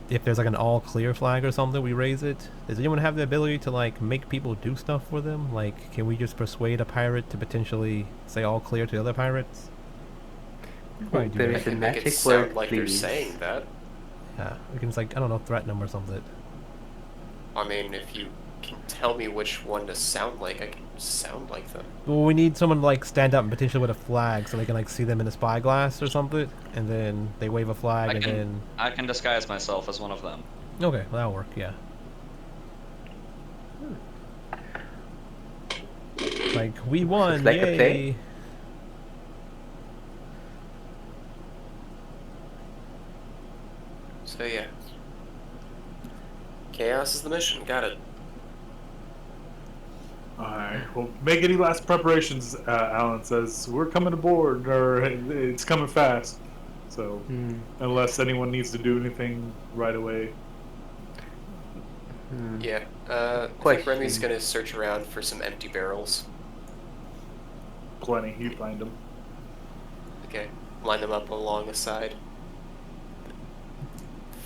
if there's like an all clear flag or something, we raise it. Does anyone have the ability to like make people do stuff for them? Like, can we just persuade a pirate to potentially say all clear to other pirates? Probably do There that. is a can make it magic sound word, like they're please. saying that. Yeah, we can just like, I don't know, threaten them or something. I mean, if you can tell me which one to sound like, I can sound like them. Well, we need someone to like stand up and potentially with a flag so they can like see them in a spyglass or something, and then they wave a flag, and then I can disguise myself as one of them. okay, well, that'll work. Yeah. Like we won! Looks like a Yay! play. So yeah. Chaos is the mission, got it. Alright, well, make any last preparations, Alan says. We're coming aboard, or it's coming fast. So, unless anyone needs to do anything right away. Yeah, I think Remy's gonna search around for some empty barrels. Plenty, you find them. Okay, line them up along the side.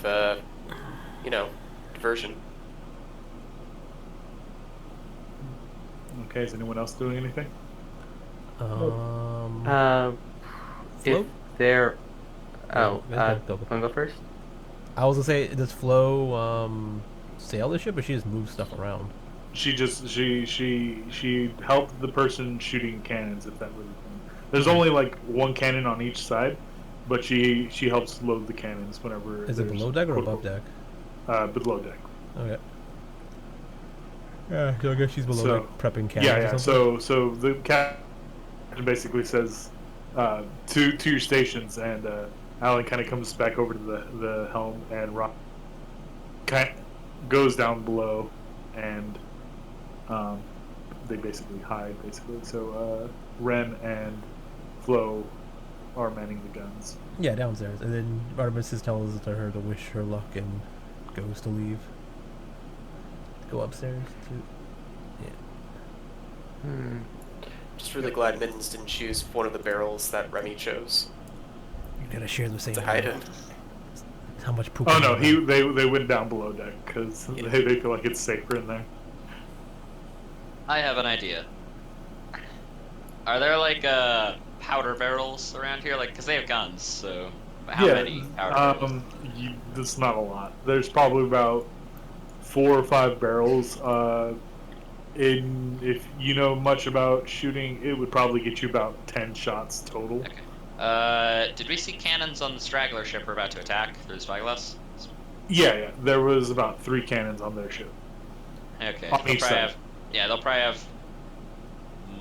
If, diversion. Okay, is anyone else doing anything? If Flo? they're... Yeah, Oh, go. wanna go first? I was gonna say, does Flo sail the ship, or she just moves stuff around? She just she helped the person shooting cannons, if that was a thing. There's only like one cannon on each side, but she helps load the cannons whenever. Is it there's below deck or quote, above deck? Below deck. Okay. Yeah, so I guess she's below So- deck prepping cannons Yeah, or yeah. something. So the captain basically says to your stations, and Alan kind of comes back over to the helm, and Rob goes down below, and they basically hide. So Ren and Flo are manning the guns. Yeah, downstairs. And then Artemis tells her to wish her luck and goes to leave. Go upstairs to... Yeah. Just really glad Mittens didn't choose one of the barrels that Remy chose You gotta share the same to hide in. How much poop... Oh is no, in there? they went down below deck because Yeah. they feel like it's safer in there. I have an idea. Are there like powder barrels around here? Like, cause they have guns, so how many powder barrels? That's not a lot. There's probably about 4 or 5 barrels. If you know much about shooting, it would probably get you about 10 shots total. Okay. Did we see cannons on the straggler ship we're about to attack through the spyglass? Yeah. There was about 3 cannons on their ship. Okay. On each side. They'll probably have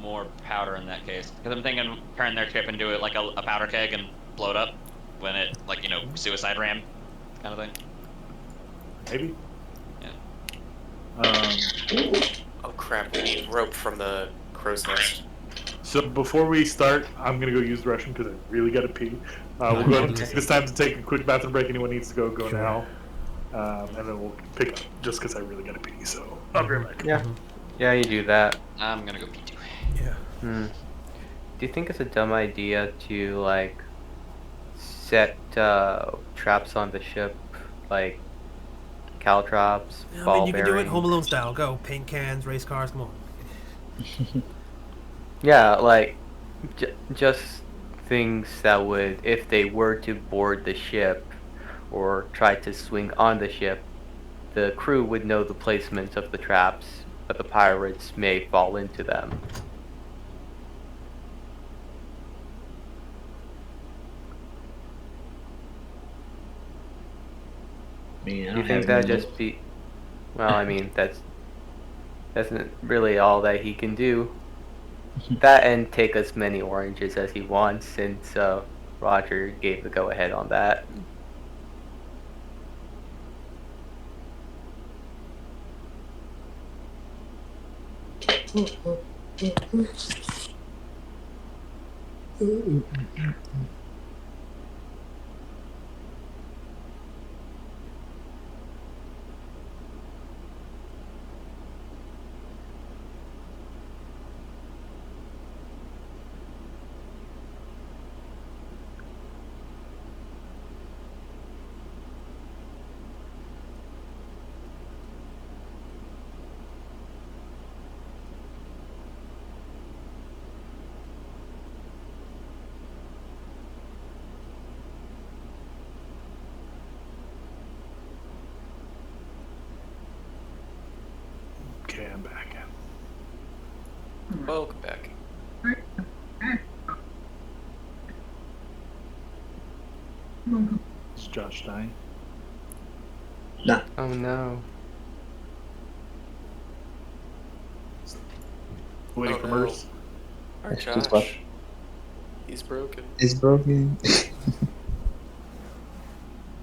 more powder in that case. Because I'm thinking turn their ship into it like a powder keg and blow it up when it, like, suicide ram kind of thing. Maybe. Yeah. Oh crap, we need rope from the crow's nest. So before we start, I'm gonna go use the restroom because I really gotta pee. We'll go ahead and take this time to take a quick bathroom break. Anyone needs to go Sure. now. And then we'll pick up just because I really gotta pee. So I'll be right back. Yeah. Yeah, you do that. I'm gonna go pee too. Yeah. Do you think it's a dumb idea to, like, set traps on the ship? Like, caltrops, ball bearings? Alone style. Go. Paint cans, race cars, come on. Yeah, like, just things that would, if they were to board the ship or try to swing on the ship, the crew would know the placement of the traps, but the pirates may fall into them. I mean, I Do you don't think have that'd no. just be? Well, I mean, that's not really all that he can do. That and take as many oranges as he wants, since Roger gave the go-ahead on that. Okay, I'm back. Welcome back. Is Josh dying? Nah. Oh no. Waiting Oh, for no. Merce. Our That's just Josh. what- He's broken. It's broken.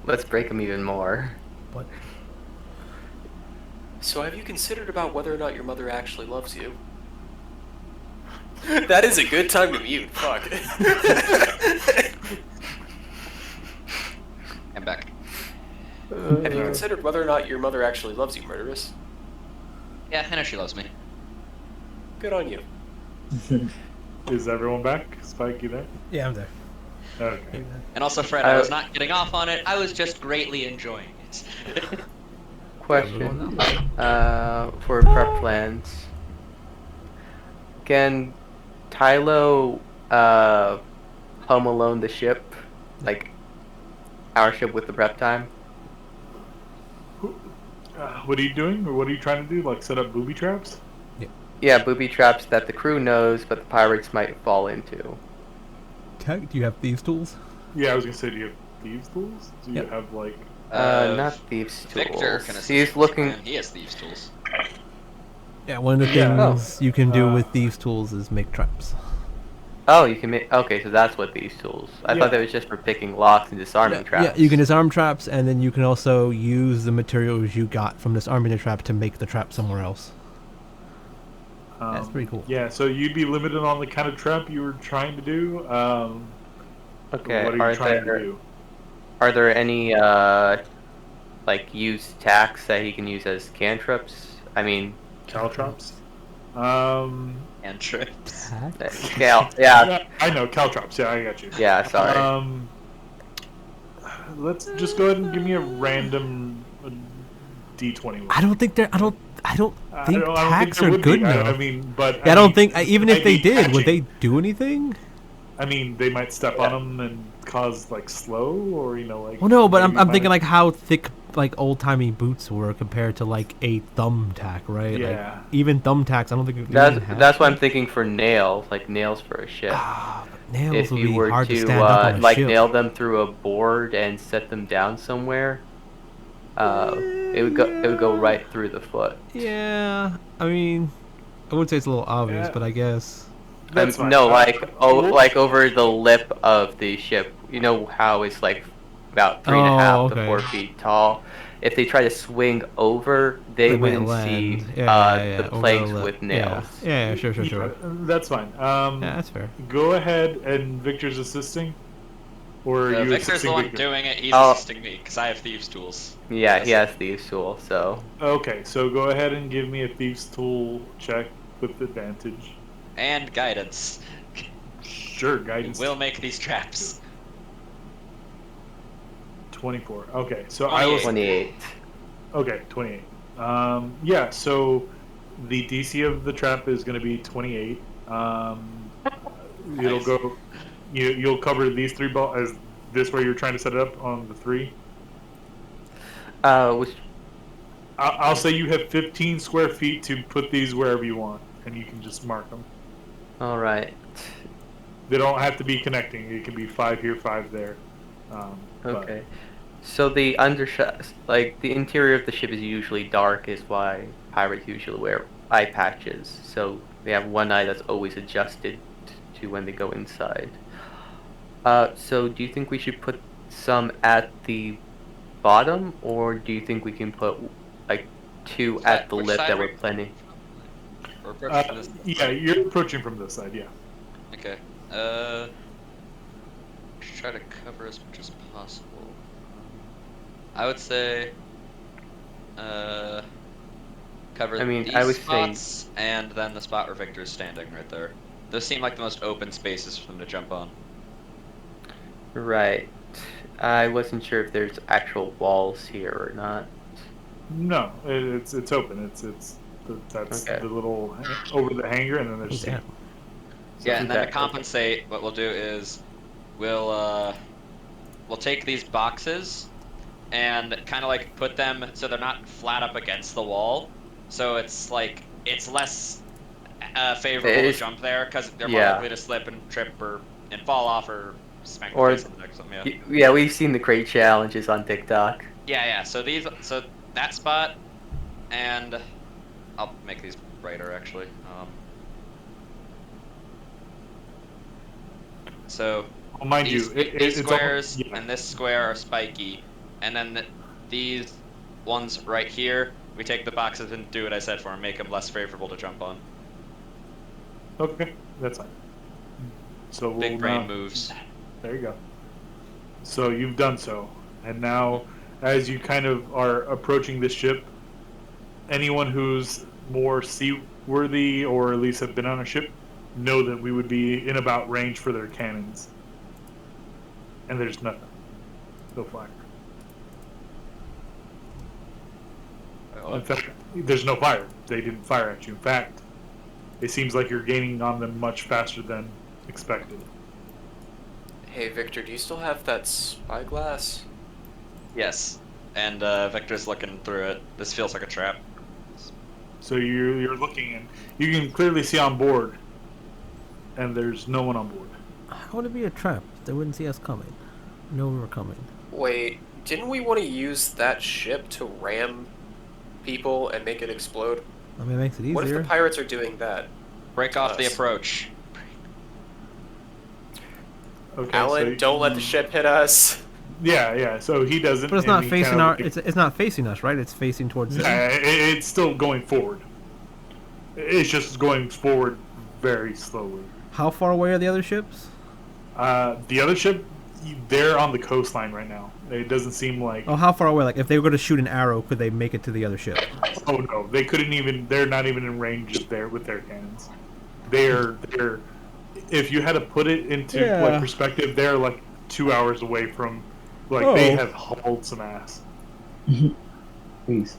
Let's break him even more. What? So have you considered about whether or not your mother actually loves you? That is a good time to mute. Fuck. I'm back. Have you considered whether or not your mother actually loves you, Murderous? Yeah, I know she loves me. Good on you. Is everyone back? Spike, you there? Yeah, I'm there. Okay. And also, Fred, I was not getting off on it. I was just greatly enjoying it. Question. For prep plans. Can Tylo home alone the ship? Like our ship with the prep time? What are you doing, or what are you trying to do? Like set up booby traps? Yeah, booby traps that the crew knows, but the pirates might fall into. Do you have thieves' tools? Yeah, I was gonna say, do you have thieves' tools? Do you Yep. have like? Not thieves' tools. Victor can assist He's with looking. plan. He has thieves' tools. Yeah, one of the Yeah. things you can do with thieves' tools is make traps. Oh, you can make. Okay, so that's what these tools. I Yeah. thought that was just for picking locks and disarming traps. Yeah, you can disarm traps, and then you can also use the materials you got from disarming the trap to make the trap somewhere else. That's pretty cool. Yeah, so you'd be limited on the kind of trap you were trying to do. Okay. What are you trying to do? Are there any like used tacks that he can use as cantrips? I mean, Caltrops? And trips. yeah, yeah, I know, caltrops. Yeah, I got you. yeah. Sorry. Let's just go ahead and give me a random D20. I don't think they're. I don't think hacks there are would good be. enough. I mean, but Yeah, I don't think even if might they be did, would they catching. do anything? I mean, they might step on them and cause like slow, or like. Well, no, but maybe I'm might- thinking like how thick like old timey boots were compared to like a thumbtack, right? Yeah. Like, even thumbtacks, I don't think it That's why I'm thinking for nails, like nails for a ship. Ah, but nails If would you be were hard to to stand up on a like ship. nail them through a board and set them down somewhere, it would go right through the foot. Yeah, I mean, I would say it's a little obvious, Yeah. but I guess. That's fine. No, like we'll- like over the lip of the ship. You know how it's like about 3.5 to okay. 4 feet tall. If they try to swing over, they It might wouldn't see land. Yeah, the over planks lip. with nails. Yeah, sure. Yeah, that's fine. Yeah, that's fair. Go ahead, and Victor's assisting, or are you Victor's the assisting one Victor? doing it. He's Oh. assisting me because I have thieves' tools. Yeah, he has thieves' tool, so Okay, so go ahead and give me a thieves' tool check with advantage. And guidance. Sure, guidance. We'll make these traps. 24. Okay, so I was 28. okay. 28. Yeah. So the DC of the trap is going to be 28. It'll Nice. go. You'll cover these three balls. Is this where you're trying to set it up on the three? Which I'll say you have 15 square feet to put these wherever you want, and you can just mark them. all right. They don't have to be connecting. It can be 5 here, 5 there. But- Okay. So the like the interior of the ship is usually dark, is why pirates usually wear eye patches. So they have one eye that's always adjusted to when they go inside. So do you think we should put some at the bottom, or do you think we can put like two at the Which lip side that are we we're planning? We're approaching from this. Yeah, you're approaching from this side. Yeah. Okay. Try to cover as much as possible. I would say, cover I mean, these I would say spots and then the spot where Victor's standing right there. Those seem like the most open spaces for them to jump on. right. I wasn't sure if there's actual walls here or not. No, it's open. That's Okay. the little over the hangar, and then there's Damn. Yeah, and then to Okay. compensate, what we'll do is we'll take these boxes and kind of like put them so they're not flat up against the wall. So it's like it's less favorable to jump there because they're more yeah. likely to slip and trip and fall off or smack Or- their face on the deck or something. Yeah. Yeah, we've seen the crate challenges on TikTok. Yeah. So that spot, and I'll make these brighter actually. So well, mind these, you, these it's squares yeah. and this square are spiky, and then these ones right here, we take the boxes and do what I said for them, make them less favorable to jump on. Okay, that's fine. So we'll Big brain now- moves. There you go. So you've done so, and now as you kind of are approaching this ship, anyone who's more seaworthy or at least have been on a ship know that we would be in about range for their cannons. And there's nothing. No fire. In fact, there's no fire. They didn't fire at you. In fact, it seems like you're gaining on them much faster than expected. Hey, Victor, do you still have that spyglass? Yes, and Victor's looking through it. This feels like a trap. So you're looking, and you can clearly see on board, and there's no one on board. How would it be a trap? They wouldn't see us coming. No, we were coming. Wait, didn't we want to use that ship to ram people and make it explode? I mean, it makes it easier. What if the pirates are doing that? Break off the Us. approach. Okay, Alan, so don't let the ship hit us. Yeah. So he doesn't. But it's and not he facing kind our. of- It's not facing us, right? It's facing towards them. Yeah, it's still going forward. It's just going forward very slowly. How far away are the other ships? The other ship, they're on the coastline right now. It doesn't seem like. Oh, how far away? Like, if they were going to shoot an arrow, could they make it to the other ship? Oh no, they couldn't even. They're not even in range there with their cannons. They're. If you had to put it into Yeah. like perspective, they're like 2 hours away from. Like Oh. they have hauled some ass. Please.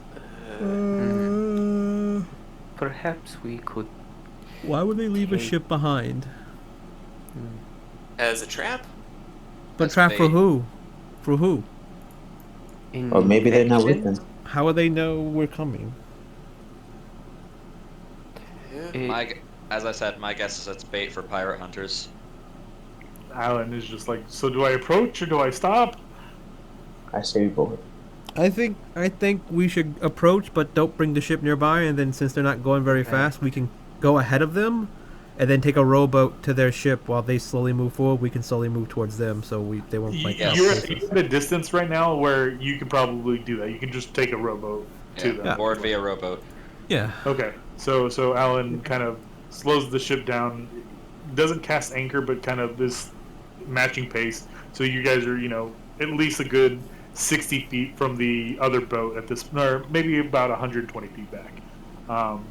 Perhaps we could. Why would they leave a Okay. ship behind? As a trap? But As trap for bait. who? For who? Or maybe they're not with infection? them. How would they know we're coming? Yeah. As I said, my guess is it's bait for pirate hunters. Alan is just like, so do I approach or do I stop? I say we both. I think we should approach, but don't bring the ship nearby. And then, since they're not going very fast, we can go ahead of them, and then take a rowboat to their ship while they slowly move forward. We can slowly move towards them, so they won't like. Yes. You're outpace us. at a distance right now where you could probably do that. You can just take a rowboat to them. Board via rowboat. Yeah. Okay, so Alan kind of slows the ship down, doesn't cast anchor, but kind of this matching pace. So you guys are, at least a good 60 feet from the other boat at this, or maybe about 120 feet back.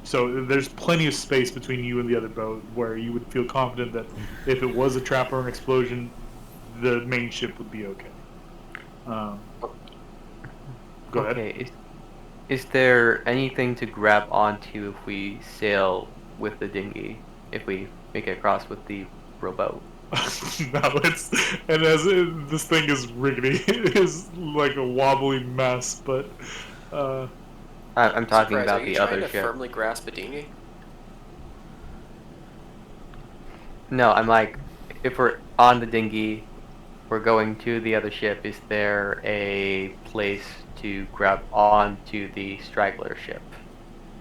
So there's plenty of space between you and the other boat where you would feel confident that if it was a trap or an explosion, the main ship would be okay. Go ahead. Okay. Is there anything to grab onto if we sail with the dinghy? If we make it across with the rowboat? No, this thing is rickety. It is like a wobbly mess, but I'm talking Surprise, about are you the trying other to ship. firmly grasp a dinghy? No, I'm like, if we're on the dinghy, we're going to the other ship, is there a place to grab onto the straggler ship?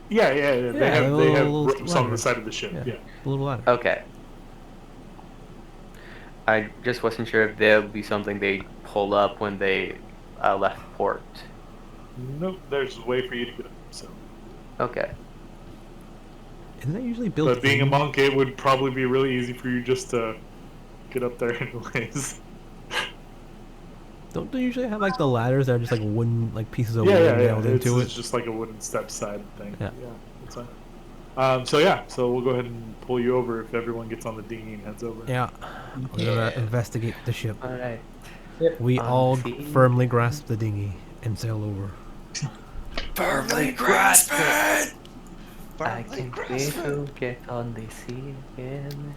Yeah. Yeah, They have little ropes on the ladders. side of the ship. Yeah. Yeah. The little ladder. Okay. I just wasn't sure if there would be something they pull up when they left port. Nope. There's a way for you to go. So. Okay. Isn't that usually built But being a in? monk, it would probably be really easy for you just to get up there anyways. Don't they usually have like the ladders that are just like wooden, like pieces of wood Yeah. nailed It's into it? just like a wooden step side thing. Yeah. That's fine. So we'll go ahead and pull you over if everyone gets on the dinghy and heads over. Yeah. We're gonna investigate the ship. All right. We On all scene. firmly grasp the dinghy and sail over. Firmly grasp it. I can wait to get on the sea again.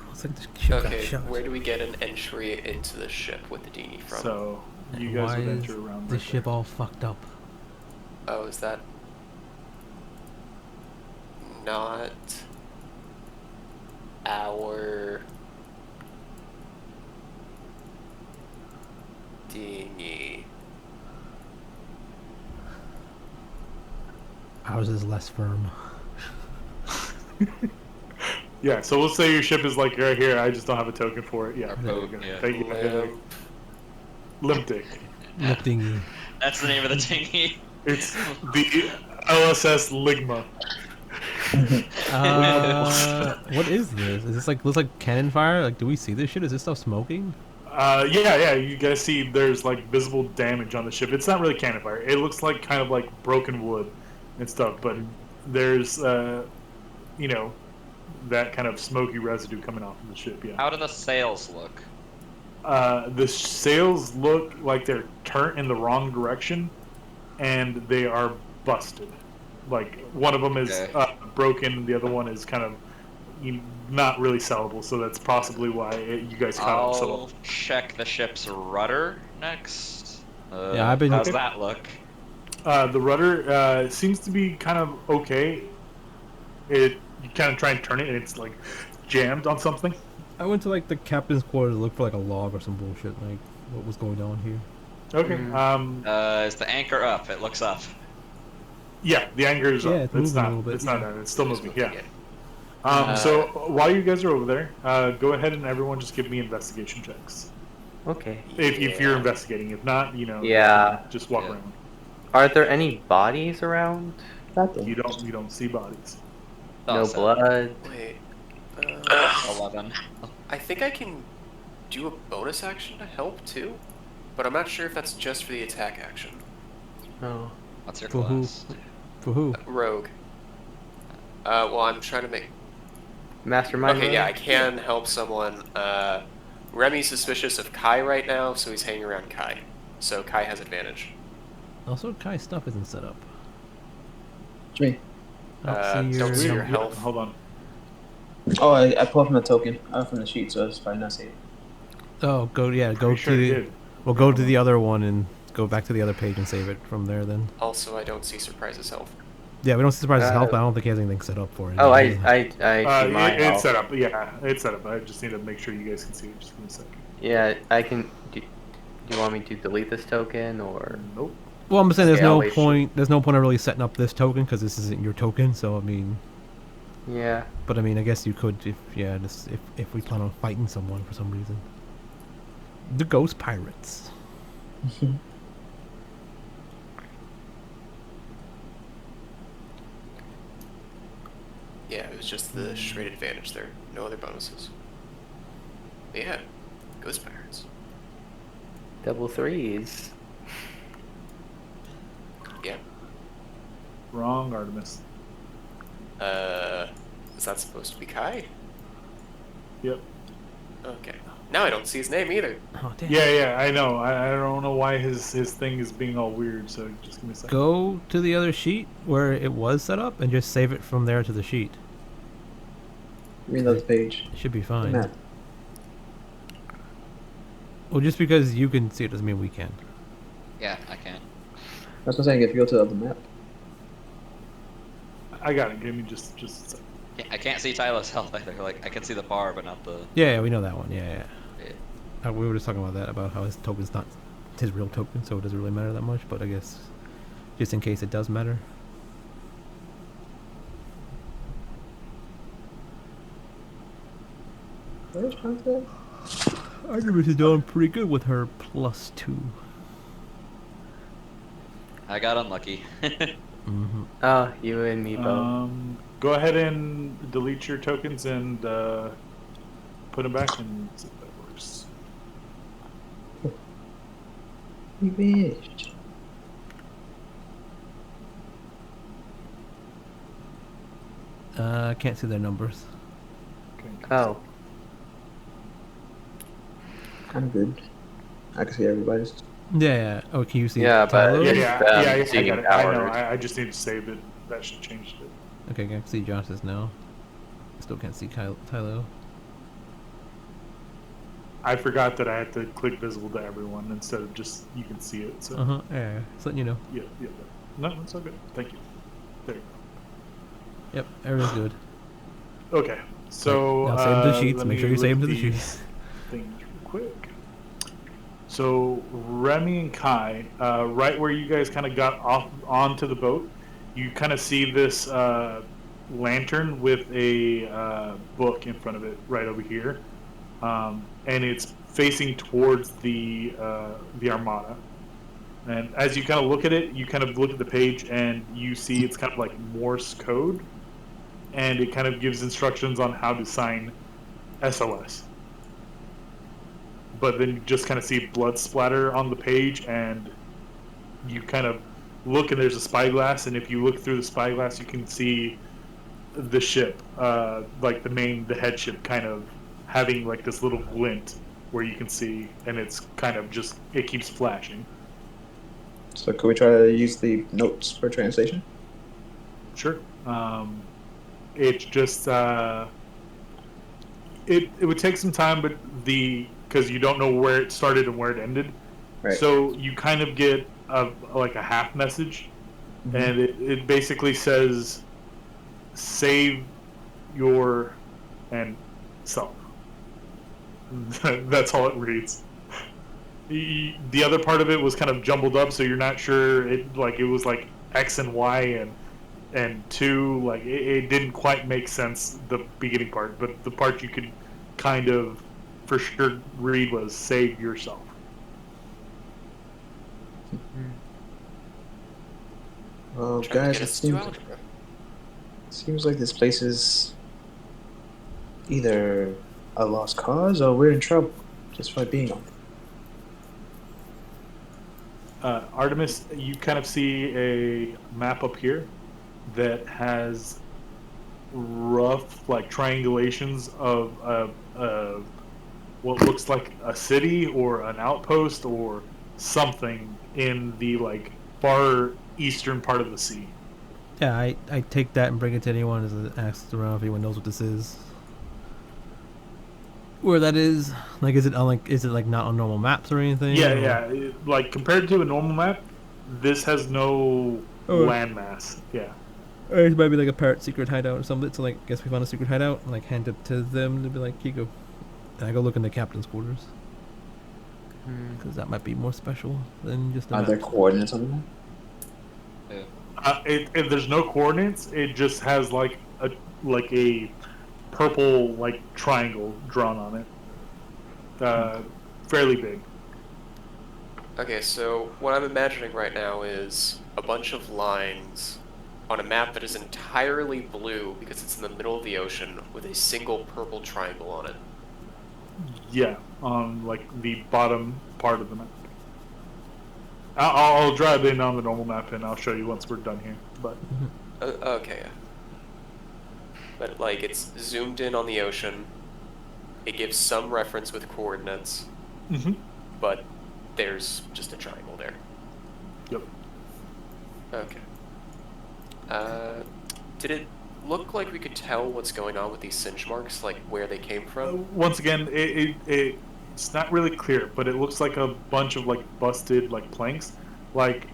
Looks like the ship got Okay, shot. where do we get an entry into the ship with the dinghy from? So you And guys why would is enter around the right ship there. all fucked up? Oh, is that not our dinghy? Ours is less firm. Yeah, so we'll say your ship is like right here. I just don't have a token for it. Yeah, Our there you boat, go. yeah. Thank you. Limptic. Lip dinghy. That's the name of the dinghy. It's the LSS Ligma. What is this? Is this like looks like cannon fire? Like, do we see this shit? Is this stuff smoking? Yeah. You guys see there's like visible damage on the ship. It's not really cannon fire. It looks like kind of like broken wood and stuff, but there's that kind of smoky residue coming off of the ship. Yeah. How do the sails look? The sails look like they're turned in the wrong direction, and they are busted. Like one of them is Okay. broken, the other one is kind of not really sellable. So that's possibly why you guys caught it. I'll check the ship's rudder next. Yeah, I've been- How's that look? The rudder seems to be kind of okay. You kind of try and turn it, and it's like jammed on something. I went to like the captain's quarters to look for like a log or some bullshit. Like, what was going on here? Okay. Is the anchor up? It looks up. Yeah, the anchor is Yeah, up. it's moving a not. little bit, It's not yeah. down. It's still moving. Yeah. again. So while you guys are over there, go ahead and everyone just give me investigation checks. Okay. If you're investigating, if not, Yeah. just walk Yeah. around. Are there any bodies around? Nothing. You don't see bodies. No Oh, so blood. Wait. 11. I think I can do a bonus action to help too, but I'm not sure if that's just for the attack action. No. What's your For who? class? For who? Rogue. Well, I'm trying to make. Mastermind. Okay, rogue? yeah, I can help someone. Remy's suspicious of Kai right now, so he's hanging around Kai. So Kai has advantage. Also, Kai's stuff isn't set up. What you mean? I don't see don't see your your. health. Hold on. Oh, I pulled from the token, from the sheet, so it's probably not saved. Oh, go Pretty to sure it the. did. We'll go to the other one and go back to the other page and save it from there. Then. Also, I don't see Surprise's health. Yeah, we don't see surprises help. Uh, But I don't think he has anything set up for it. Oh, I see my It's health. set up. Yeah, it's set up. I just need to make sure you guys can see it. Just give me a second. Yeah, I can. Do you want me to delete this token or? Nope. Well, I'm saying there's Yeah, no we should- point. There's no point of really setting up this token because this isn't your token. So I mean, Yeah. but I mean, I guess you could if we plan on fighting someone for some reason. The Ghost Pirates. Yeah, it was just the straight advantage there. No other bonuses. But yeah, Ghost Pirates. Double threes. Yeah. Wrong, Artemis. Is that supposed to be Kai? Yep. Okay. Now I don't see his name either. Oh damn. Yeah, I know. I don't know why his thing is being all weird. So just give me a second. Go to the other sheet where it was set up and just save it from there to the sheet. Reload the page. It should be The fine. map. Well, just because you can see it doesn't mean we can. Yeah, I can. That's what I'm saying. If you go to the other map, I got it. Give me just a second. I can't see Tyler's health either. Like I can see the bar, but not the. Yeah, we know that one. Yeah. Yeah. we were just talking about that, about how his token's not his real token, so it doesn't really matter that much. But I guess just in case it does matter. Where's Contact? Artemis is doing pretty good with her +2. I got unlucky. Mm-hmm. Oh, you and me both. Go ahead and delete your tokens and put them back and see if that works. You vanished. I can't see their numbers. Okay. Oh, I'm good. I can see everybody's. Yeah. Oh, can you see? Yeah, but- Tyler? Yeah, I seeing got it. I know. powers. I just need to save it. That should change it. Okay, I can see Josh's now. Still can't see Tylo. I forgot that I had to click visible to everyone instead of just you can see it. So Yeah. Just letting you know. yeah. No, it's all good. Thank you. There you Yep, everything's good. go. Okay, so Now save the sheets. let Make me sure you save look them to at the these sheets. things real quick. So Remy and Kai, right where you guys kind of got off onto the boat, you kind of see this lantern with a book in front of it right over here, and it's facing towards the Armada. And as you kind of look at it, you kind of look at the page and you see it's kind of like Morse code, and it kind of gives instructions on how to sign SOS. But then you just kind of see blood splatter on the page, and you kind of look and there's a spyglass, and if you look through the spyglass, you can see the ship, like the head ship, kind of having like this little glint where you can see, and it's kind of just, it keeps flashing. So could we try to use the notes for translation? Sure. It's just it would take some time, but because you don't know where it started and where it ended, Right. so you kind of get like a half message, Mhm. and it basically says, "Save your and self." That's all it reads. The other part of it was kind of jumbled up, so you're not sure. It was like X and Y and 2. Like it didn't quite make sense, the beginning part, but the part you could kind of for sure read was "Save yourself." Well, Trying to guys, get it us to do seems algebra. seems like this place is either a lost cause or we're in trouble just by being on it. Artemis, you kind of see a map up here that has rough, like, triangulations of what looks like a city or an outpost or something in the, like, far eastern part of the sea. Yeah, I take that and bring it to anyone as it asks around if anyone knows what this is. Where that is, like, is it like not on normal maps or anything? Yeah, or- yeah. Like, compared to a normal map, this has no Oh. landmass. Yeah. Or it might be like a pirate secret hideout or something. So like, guess we found a secret hideout. And, like, hand it to them and be like, here you go. And I go look in the captain's quarters because that might be more special than just a Are map. there coordinates on the map? If there's no coordinates, it just has like a purple like triangle drawn on it. Fairly big. Okay, so what I'm imagining right now is a bunch of lines on a map that is entirely blue because it's in the middle of the ocean with a single purple triangle on it. Yeah, on like the bottom part of the map. I'll draw it in on the normal map and I'll show you once we're done here. But Okay. But, like, it's zoomed in on the ocean. It gives some reference with coordinates, but there's just a triangle there. Yep. Okay. Did it look like we could tell what's going on with these singe marks, like where they came from? Once again, it's not really clear, but it looks like a bunch of like busted like planks. Like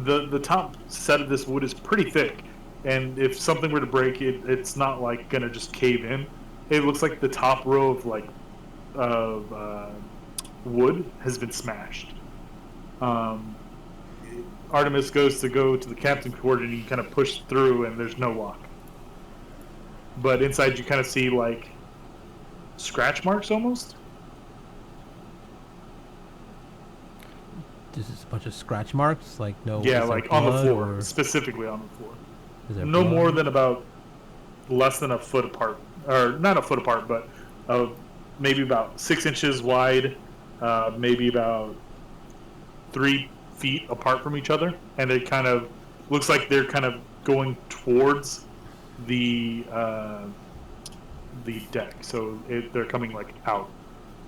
the top set of this wood is pretty thick, and if something were to break it, it's not like gonna just cave in. It looks like the top row of like wood has been smashed. Artemis goes to go to the captain quarter, and you kind of push through, and there's no lock. But inside, you kind of see like scratch marks almost. This is a bunch of scratch marks, like no. Yeah, is there like on the blood floor, or specifically on the floor. is there No blood? more than about less than a foot apart, or not a foot apart, but maybe about 6 inches wide, maybe about 3 feet apart from each other, and it kind of looks like they're kind of going towards the deck. So they're coming like out.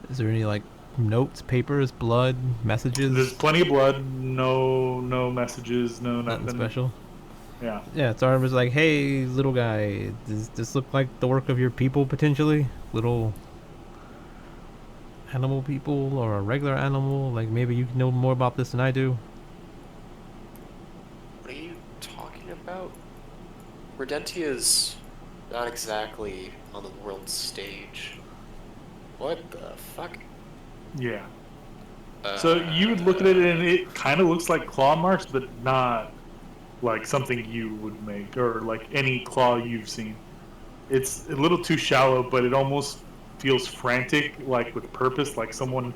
Is there any like notes, papers, blood, messages? There's plenty of blood. No messages. No Nothing nothing. special. Yeah. Yeah, it's Artemis like, hey, little guy, does this look like the work of your people potentially? Little animal people or a regular animal? Like maybe you know more about this than I do. What are you talking about? Redentia's not exactly on the world stage. What the fuck? Yeah. So you would look at it, and it kind of looks like claw marks, but not like something you would make, or like any claw you've seen. It's a little too shallow, but it almost feels frantic, like with purpose, like someone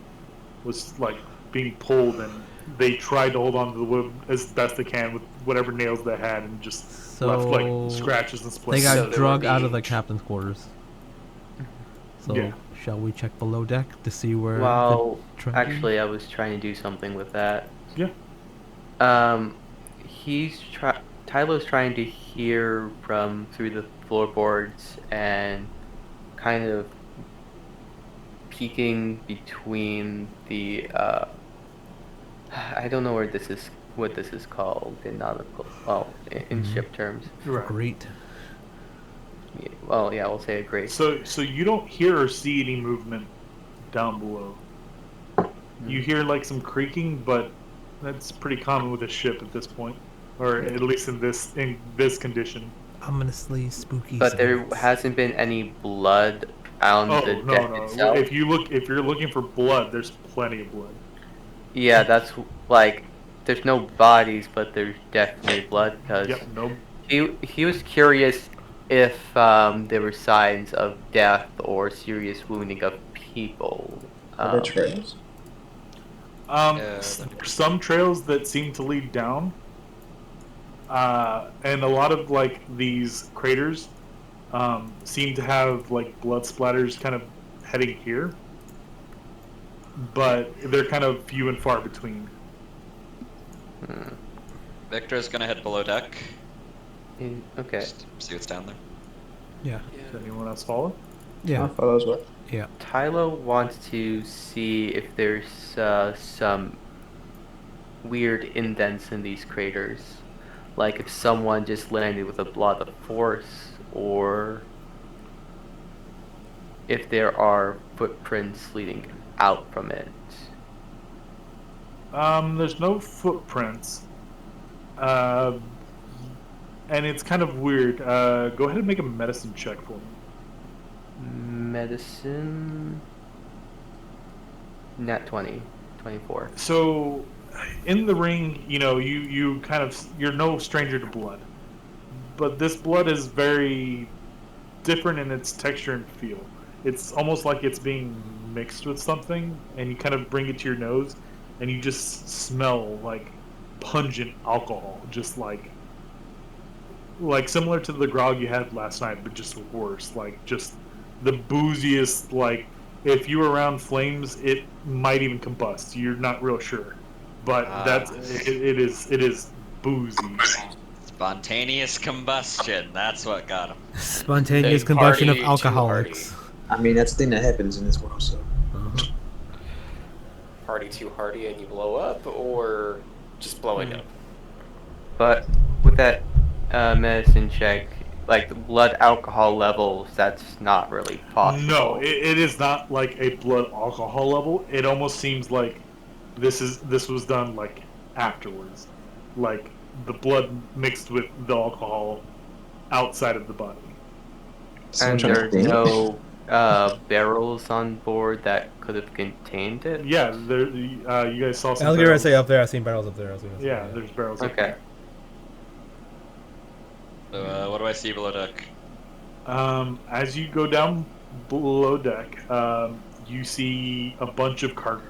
was like being pulled, and they tried to hold on to the wood as best they can with whatever nails they had, and just left like scratches and They splinters. got So they drug were out of being- the captain's quarters. So Yeah. shall we check below deck to see where? Well, the tracking- actually, I was trying to do something with that. Yeah. Tylo's trying to hear from through the floorboards and kind of peeking between the I don't know what this is called in nautical, in ship terms. Right. Great. Yeah, well, yeah, we'll say a great. So you don't hear or see any movement down below. You hear like some creaking, but that's pretty common with a ship at this point, or at least in this condition. Ominously spooky. But there sounds. hasn't been any blood on the Oh deck no! itself. If you're looking for blood, there's plenty of blood. Yeah, that's like there's no bodies, but there's definitely blood because Yep. No. he was curious if there were signs of death or serious wounding of people. Are there trails? Some trails that seem to lead down, and a lot of like these craters seem to have like blood splatters kind of heading here, but they're kind of few and far between. Victor's gonna head below deck. Okay. Just see what's down there. Yeah. Does anyone else follow? Yeah. I'll follow as well. Yeah. Tylo wants to see if there's some weird indents in these craters, like if someone just landed with a lot of force, or if there are footprints leading out from it. There's no footprints, and it's kind of weird. Go ahead and make a medicine check for me. Medicine. Nat 20, 24. So, in the ring, you're no stranger to blood, but this blood is very different in its texture and feel. It's almost like it's being mixed with something, and you kind of bring it to your nose, and you just smell like pungent alcohol, just like similar to the grog you had last night, but just worse. Like just the booziest. Like if you were around flames, it might even combust. You're not real sure, but it is boozy. Spontaneous combustion. That's what got him. Spontaneous They combustion of party too alcoholics. I mean, that's the thing that happens in this world. So Party too hardy and you blow up, or just blowing up? But with that medicine check, like the blood alcohol levels, that's not really possible. No, it is not like a blood alcohol level. It almost seems like this was done like afterwards, like the blood mixed with the alcohol outside of the body. someone And trying to there's think? no barrels on board that could have contained it? Yeah, there. You guys saw some. I was gonna barrels. say up there. I seen barrels up there. I was gonna say, Yeah, there's barrels. Up Okay. So, what do I see below deck? As you go down below deck, you see a bunch of cargo.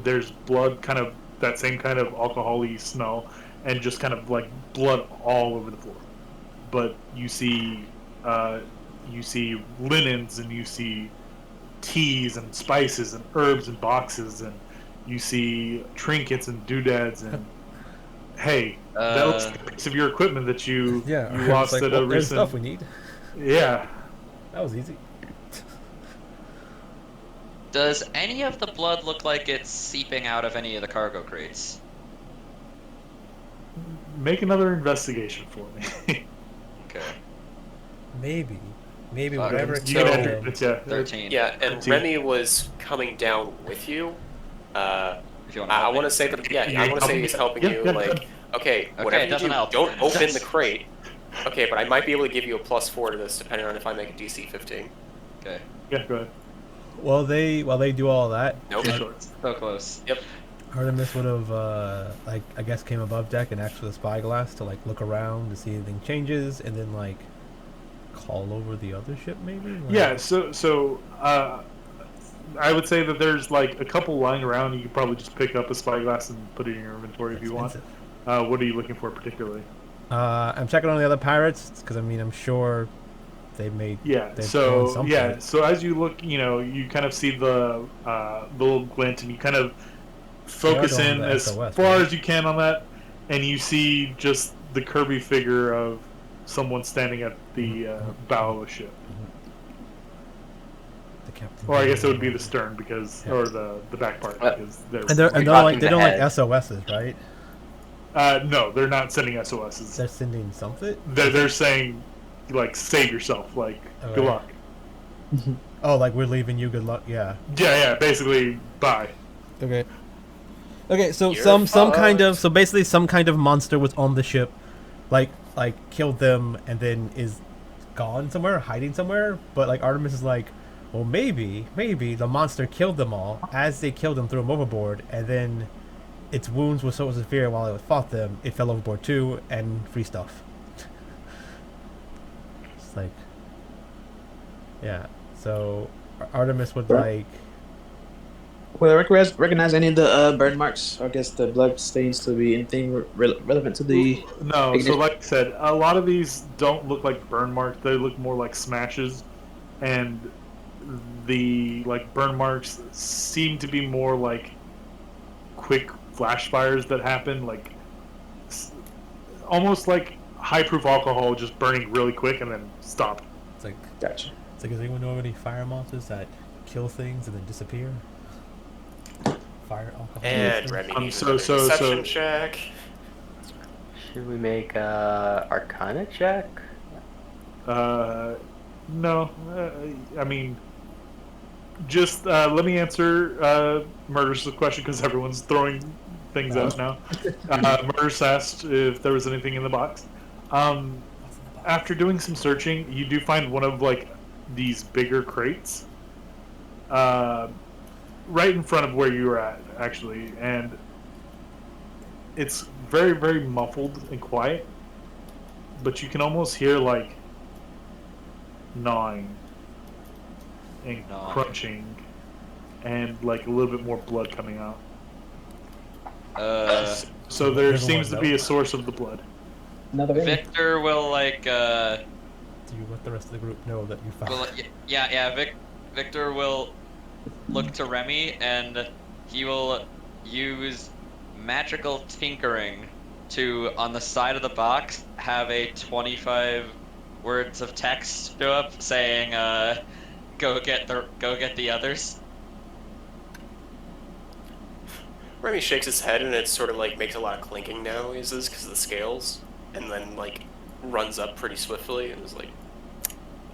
There's blood, kind of that same kind of alcohol-y smell, and just kind of like blood all over the floor. But you see linens, and you see teas and spices and herbs and boxes, and you see trinkets and doodads and hey, that looks like a piece of your equipment that you yeah. you It's lost like, at well, a there's recent. stuff we need. Yeah. That was easy. Does any of the blood look like it's seeping out of any of the cargo crates? Make another investigation for me. Okay. Maybe Fuck. whatever. You killed can enter. him- It's, yeah. 13. Yeah, and 13. Remy was coming down with you. If you want to I help want me. to say that. Yeah, Yeah, I want to say he's helping you. yeah, Like, okay, Okay, whatever it you doesn't do, help. don't open Yes. the crate. Okay, but I might be able to give you a +4 to this, depending on if I make a DC 15. Okay. Yeah, go ahead. While they do all that, Nope. Sure. So close. Yep. Artemis would have like I guess came above deck and asked for the spyglass to like look around to see anything changes, and then like call over the other ship maybe. Like, Yeah. So I would say that there's like a couple lying around. You could probably just pick up a spyglass and put it in your inventory if you want. expensive. What are you looking for particularly? I'm checking on the other pirates because I mean I'm sure they made Yeah. they've So done something. yeah. So as you look, you kind of see the little glint, and you kind of focus going in to the as SOS, far right? as you can on that, and you see just the curvy figure of someone standing at the bow of a ship. The captain. Or I guess it would be the stern because, Yeah. or the back part because they're. And they're We're not like talking they the don't like head. SOSs, right? No, they're not sending SOSs. They're sending something. They're saying, like, save yourself, like, Oh, good yeah. luck. Oh, like we're leaving you. Good luck. Yeah. Yeah, basically, bye. Okay. Okay, so You're some kind of fucked. so basically some kind of monster was on the ship, like killed them and then is gone somewhere, hiding somewhere. But like Artemis is like, well maybe the monster killed them all. As they killed them, threw them overboard, and then its wounds were so severe while it fought them, it fell overboard too, and free stuff. It's like, yeah. So Artemis would Right. like. Will I recognize any of the burn marks? Or I guess the blood stains to be anything relevant to the. No, so like I said, a lot of these don't look like burn marks. They look more like smashes, and the like burn marks seem to be more like quick flash fires that happen, like almost like high-proof alcohol just burning really quick and then stop. It's like. Gotcha. It's like, does anyone know of any fire monsters that kill things and then disappear? Fire alcohol. And Remy needs so- another so- deception check. Should we make a Arcana check? No, I mean, just let me answer Murder's question because everyone's throwing things out now. Murder's asked if there was anything in the box. After doing some searching, you do find one of like these bigger crates, right in front of where you were at, actually, and it's very, very muffled and quiet, but you can almost hear like gnawing and Gnawing. crunching and like a little bit more blood coming out. So there Doesn't seems to want be to a know. source of the blood. Another ring. Victor will like Do you let the rest of the group know that you found? well, yeah. Victor will look to Remy and he will use magical tinkering to, on the side of the box, have a 25 words of text show up saying, go get the others. Remy shakes his head and it sort of like makes a lot of clinking noises because of the scales, and then like runs up pretty swiftly and is like,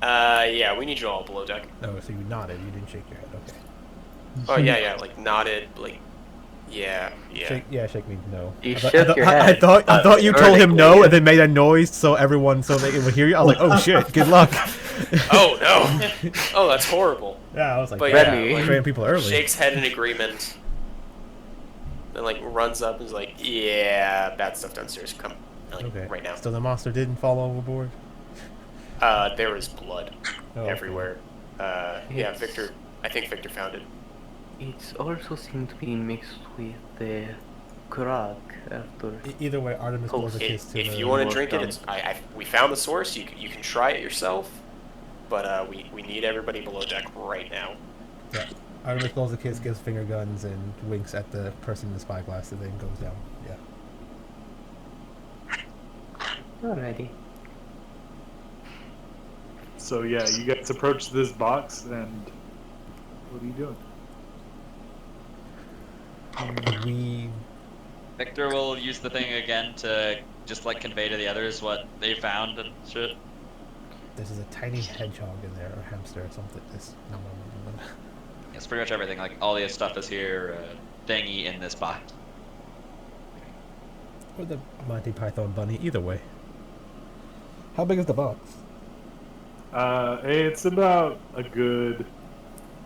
yeah, we need you all below deck. No, so you nodded. You didn't shake your head. Okay. Oh yeah, like nodded, like, yeah. Shake me no. You I thought- shook I, your thought- I head, thought you told him no vertically. and then made a noise so everyone so they would hear you. I was like, oh shit, good luck. Oh no! Oh, that's horrible. Yeah, I was like, But yeah, Remy. like, training people early. shakes head in agreement. Then like runs up and is like, "Yeah, bad stuff downstairs. Come, like Okay. right now." So the monster didn't fall overboard. There was blood Okay. everywhere. Yeah, Yes. Victor. I think Victor found it. It also seemed to be mixed with the Krag after. Either way, Artemis blows a If, kiss to if the. you want to Well drink it, done. it's we found the source. You can try it yourself, but we need everybody below deck right now. Yeah. Artemis blows a kiss, gives finger guns, and winks at the person in the spyglass, and then goes down. Yeah. Alrighty. So yeah, you guys approach this box, and what are you doing? We. Victor will use the thing again to just like convey to the others what they found and shit. This is a tiny hedgehog in there, or hamster, or something. This. No. It's pretty much everything. Like all the stuff is here, thingy in this box. Or the Monty Python bunny. Either way. How big is the box? It's about a good,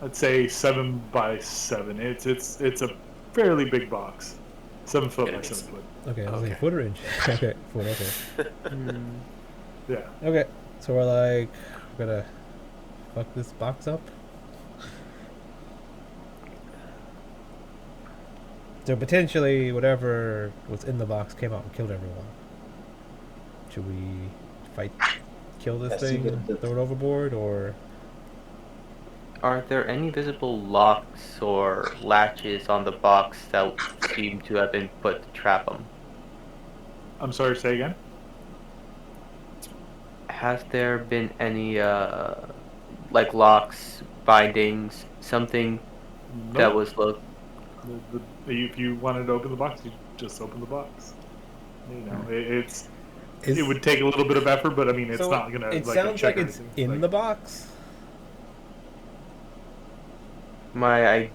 I'd say 7 by 7. It's a fairly big box, 7 foot Yeah, by it's- 7 foot. Okay, I was like Okay. foot or inch. Okay, foot. Okay. Yeah. Okay, so we're like, we're gonna fuck this box up. So potentially, whatever was in the box came out and killed everyone. Should we fight, kill this Yes, you thing, get the- throw it overboard, or Are there any visible locks or latches on the box that seem to have been put to trap them? I'm sorry, say again? Has there been any like locks, bindings, something that Nope. was looked? If you wanted to open the box, you just open the box. You know, is it would take a little bit of effort, but I mean, it's so not gonna. It like, sounds check like it's anything. in Like, the box. My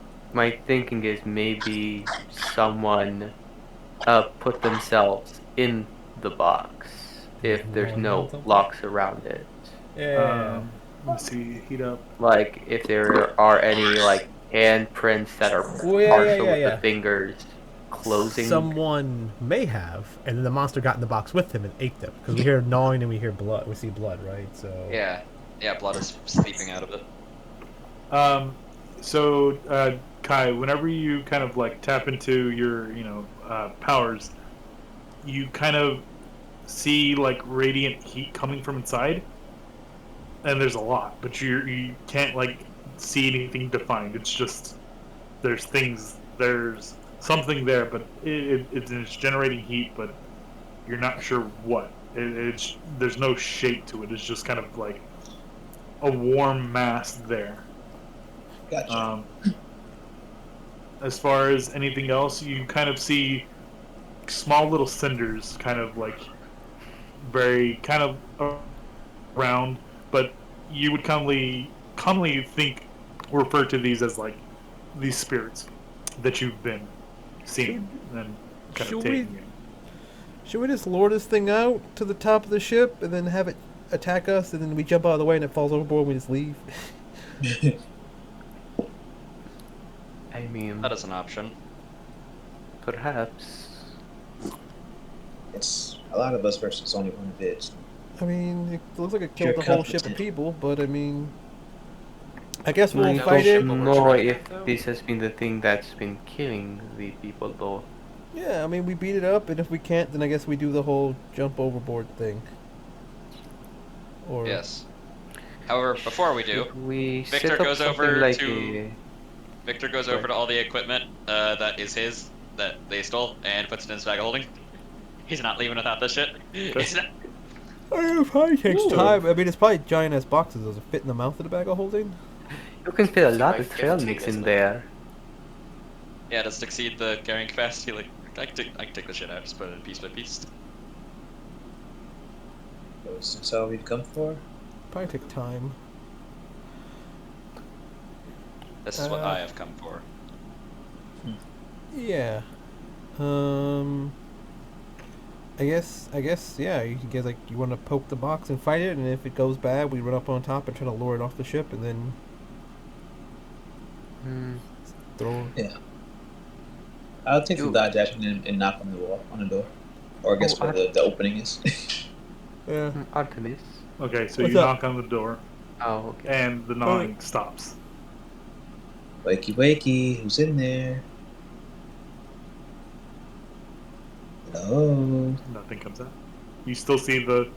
thinking is maybe someone put themselves in the box if there's no locks around it. Yeah. Let me see. Heat up. Like if there are any like handprints that are Oh, yeah, partial yeah, with yeah. the fingers closing. Someone may have, and then the monster got in the box with him and ate them. Because we hear gnawing and we hear blood. We see blood, right? So Yeah, blood is seeping out of it. So, Kai, whenever you kind of like tap into your, powers, you kind of see like radiant heat coming from inside, and there's a lot, but you can't like see anything defined. It's just there's something there, but it's generating heat, but you're not sure what. There's no shape to it. It's just kind of like a warm mass there. Gotcha. As far as anything else, you kind of see small little cinders, kind of like very kind of round, but you would commonly refer to these as like these spirits that you've been seeing and kind Should of we- taking in. should we just lure this thing out to the top of the ship and then have it attack us, and then we jump out of the way and it falls overboard and we just leave? I mean, That is an option. perhaps. It's a lot of us versus only one bitch. I mean, it looks like it You're killed the whole ship of competent. people, but I mean, I guess we'll I fight it. don't know if this has been the thing that's been killing the people, though. Yeah, I mean, we beat it up, and if we can't, then I guess we do the whole jump overboard thing. Or Yes. However, before we do, Should we Victor set up goes something over like to- Victor goes over to all the equipment that is his, that they stole, and puts it in his bag of holding. He's not leaving without this shit. He's not- it probably takes Ooh. time. I mean, it's probably giant ass boxes. Does it fit in the mouth of the bag of holding? You can fit a lot By of trail 15, mix in isn't it? there. Yeah, to exceed the carrying capacity, like, I can take the shit out, just put it in piece by piece. So that's all we've come for. Probably take time. This is what I have come for. Yeah. yeah. You guys like you want to poke the box and fight it, and if it goes bad, we run up on top and try to lure it off the ship, and then throw. Yeah. I'll take some You- dodge action and knock on the wall, on the door. Or I guess where the opening is. Yeah. Artemis. Okay, so What's you up? knock on the door, Oh, okay. and the gnawing stops. Wakey, wakey, who's in there? Hello? Nothing comes out. You still see the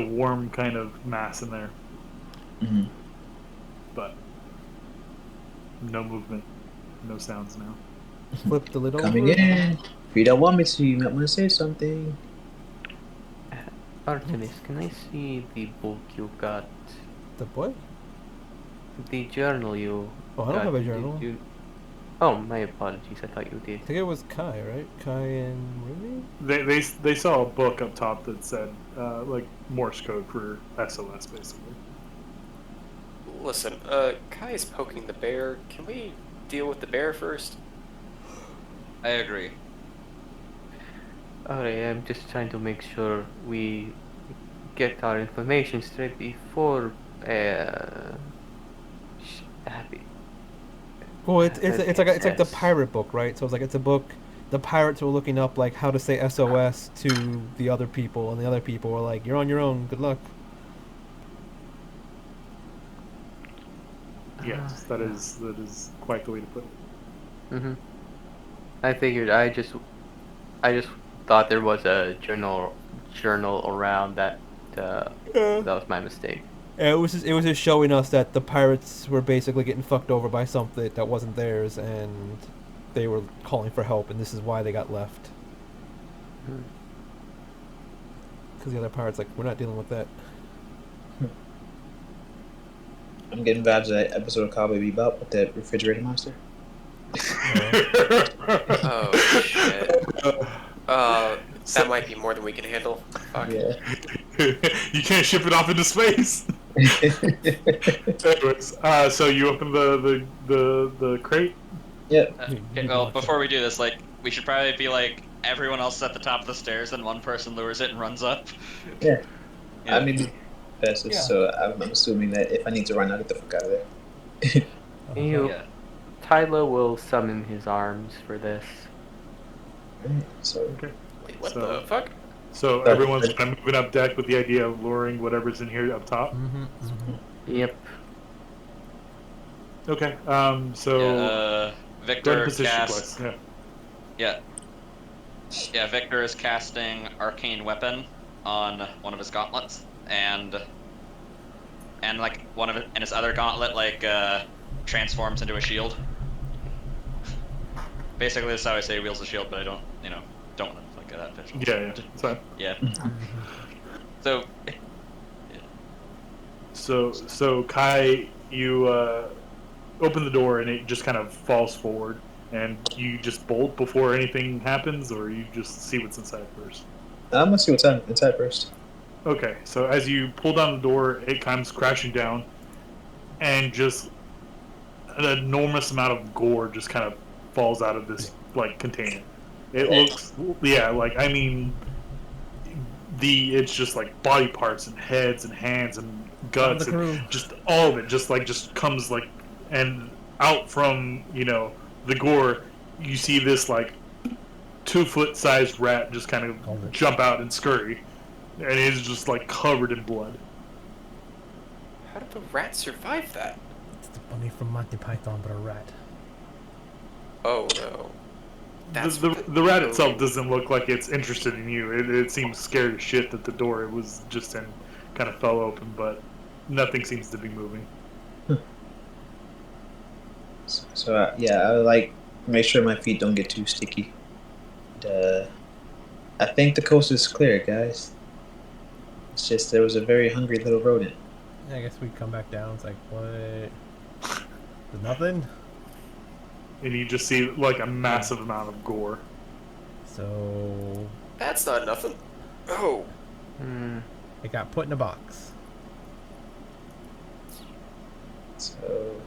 warm kind of mass in there, Mm-hmm. but no movement, no sounds now. Flip the lid Coming over. in. If you don't want me to, you might want to say something. Artemis, can I see the book you got? The what? The journal you Oh, I don't got. have a Did journal. you- Oh, my apologies. I thought you did. I think it was Kai, right? Kai and Ruby? They saw a book up top that said like Morse code for SOS, basically. Listen, Kai is poking the bear. Can we deal with the bear first? I agree. Alright, I'm just trying to make sure we get our information straight before happy. Well, it's like the Yes. pirate book, right? So it's a book. The pirates were looking up like how to say SOS to the other people, and the other people were like, "You're on your own. Good luck." Yes, that is quite the way to put it. Mhm. I figured. I just thought there was a journal around that. That was my mistake. Yeah, it was just showing us that the pirates were basically getting fucked over by something that wasn't theirs, and they were calling for help, and this is why they got left. Hmm. Because the other pirates like, we're not dealing with that. I'm getting vibes of that episode of Cowboy Bebop with that refrigerator monster. Oh shit. That might be more than we can handle. Fuck. Yeah. You can't ship it off into space. Anyways, so you open the crate. Yep. Okay, well, before we do this, like, we should probably be like everyone else at the top of the stairs, and one person lures it and runs up. Yeah. Yeah. I mean, fastest, Yeah. so I'm assuming that if I need to run, I'll get the fuck out of there. You, Yeah. Tyler will summon his arms for this. Alright, so Okay. Wait, what So- the fuck? So everyone's kind of moving up deck with the idea of luring whatever's in here up top. Yep. Okay. So Yeah, go ahead Victor and position casts. place. Yeah. Yeah, Victor is casting Arcane Weapon on one of his gauntlets, and like one of it, and his other gauntlet like transforms into a shield. Basically, that's how I say he wields a shield, but I don't want to like that official. Yeah. It's fine. Yeah. So So Kai, you open the door and it just kind of falls forward, and you just bolt before anything happens, or you just see what's inside first. I'm gonna see what's inside first. Okay, so as you pull down the door, it comes crashing down, and just an enormous amount of gore just kind of falls out of this like container. It looks, yeah, like I mean, it's just like body parts and heads and hands and guts the crew. and just all of it just comes like, and out from the gore, you see this like 2-foot sized rat just kind of jump out and scurry, and it is just like covered in blood. How did the rat survive that? It's the bunny from Monty Python, but a rat. Oh no. That's The rat itself doesn't look like it's interested in you. It seems scared as shit that the door it was just in kind of fell open, but nothing seems to be moving. So yeah, I would like make sure my feet don't get too sticky. And, I think the coast is clear, guys. It's just there was a very hungry little rodent. Yeah, I guess we come back down. It's like, what? There's nothing. And you just see like a massive amount of gore. So That's not nothing. Oh. Hmm. it got put in a box. So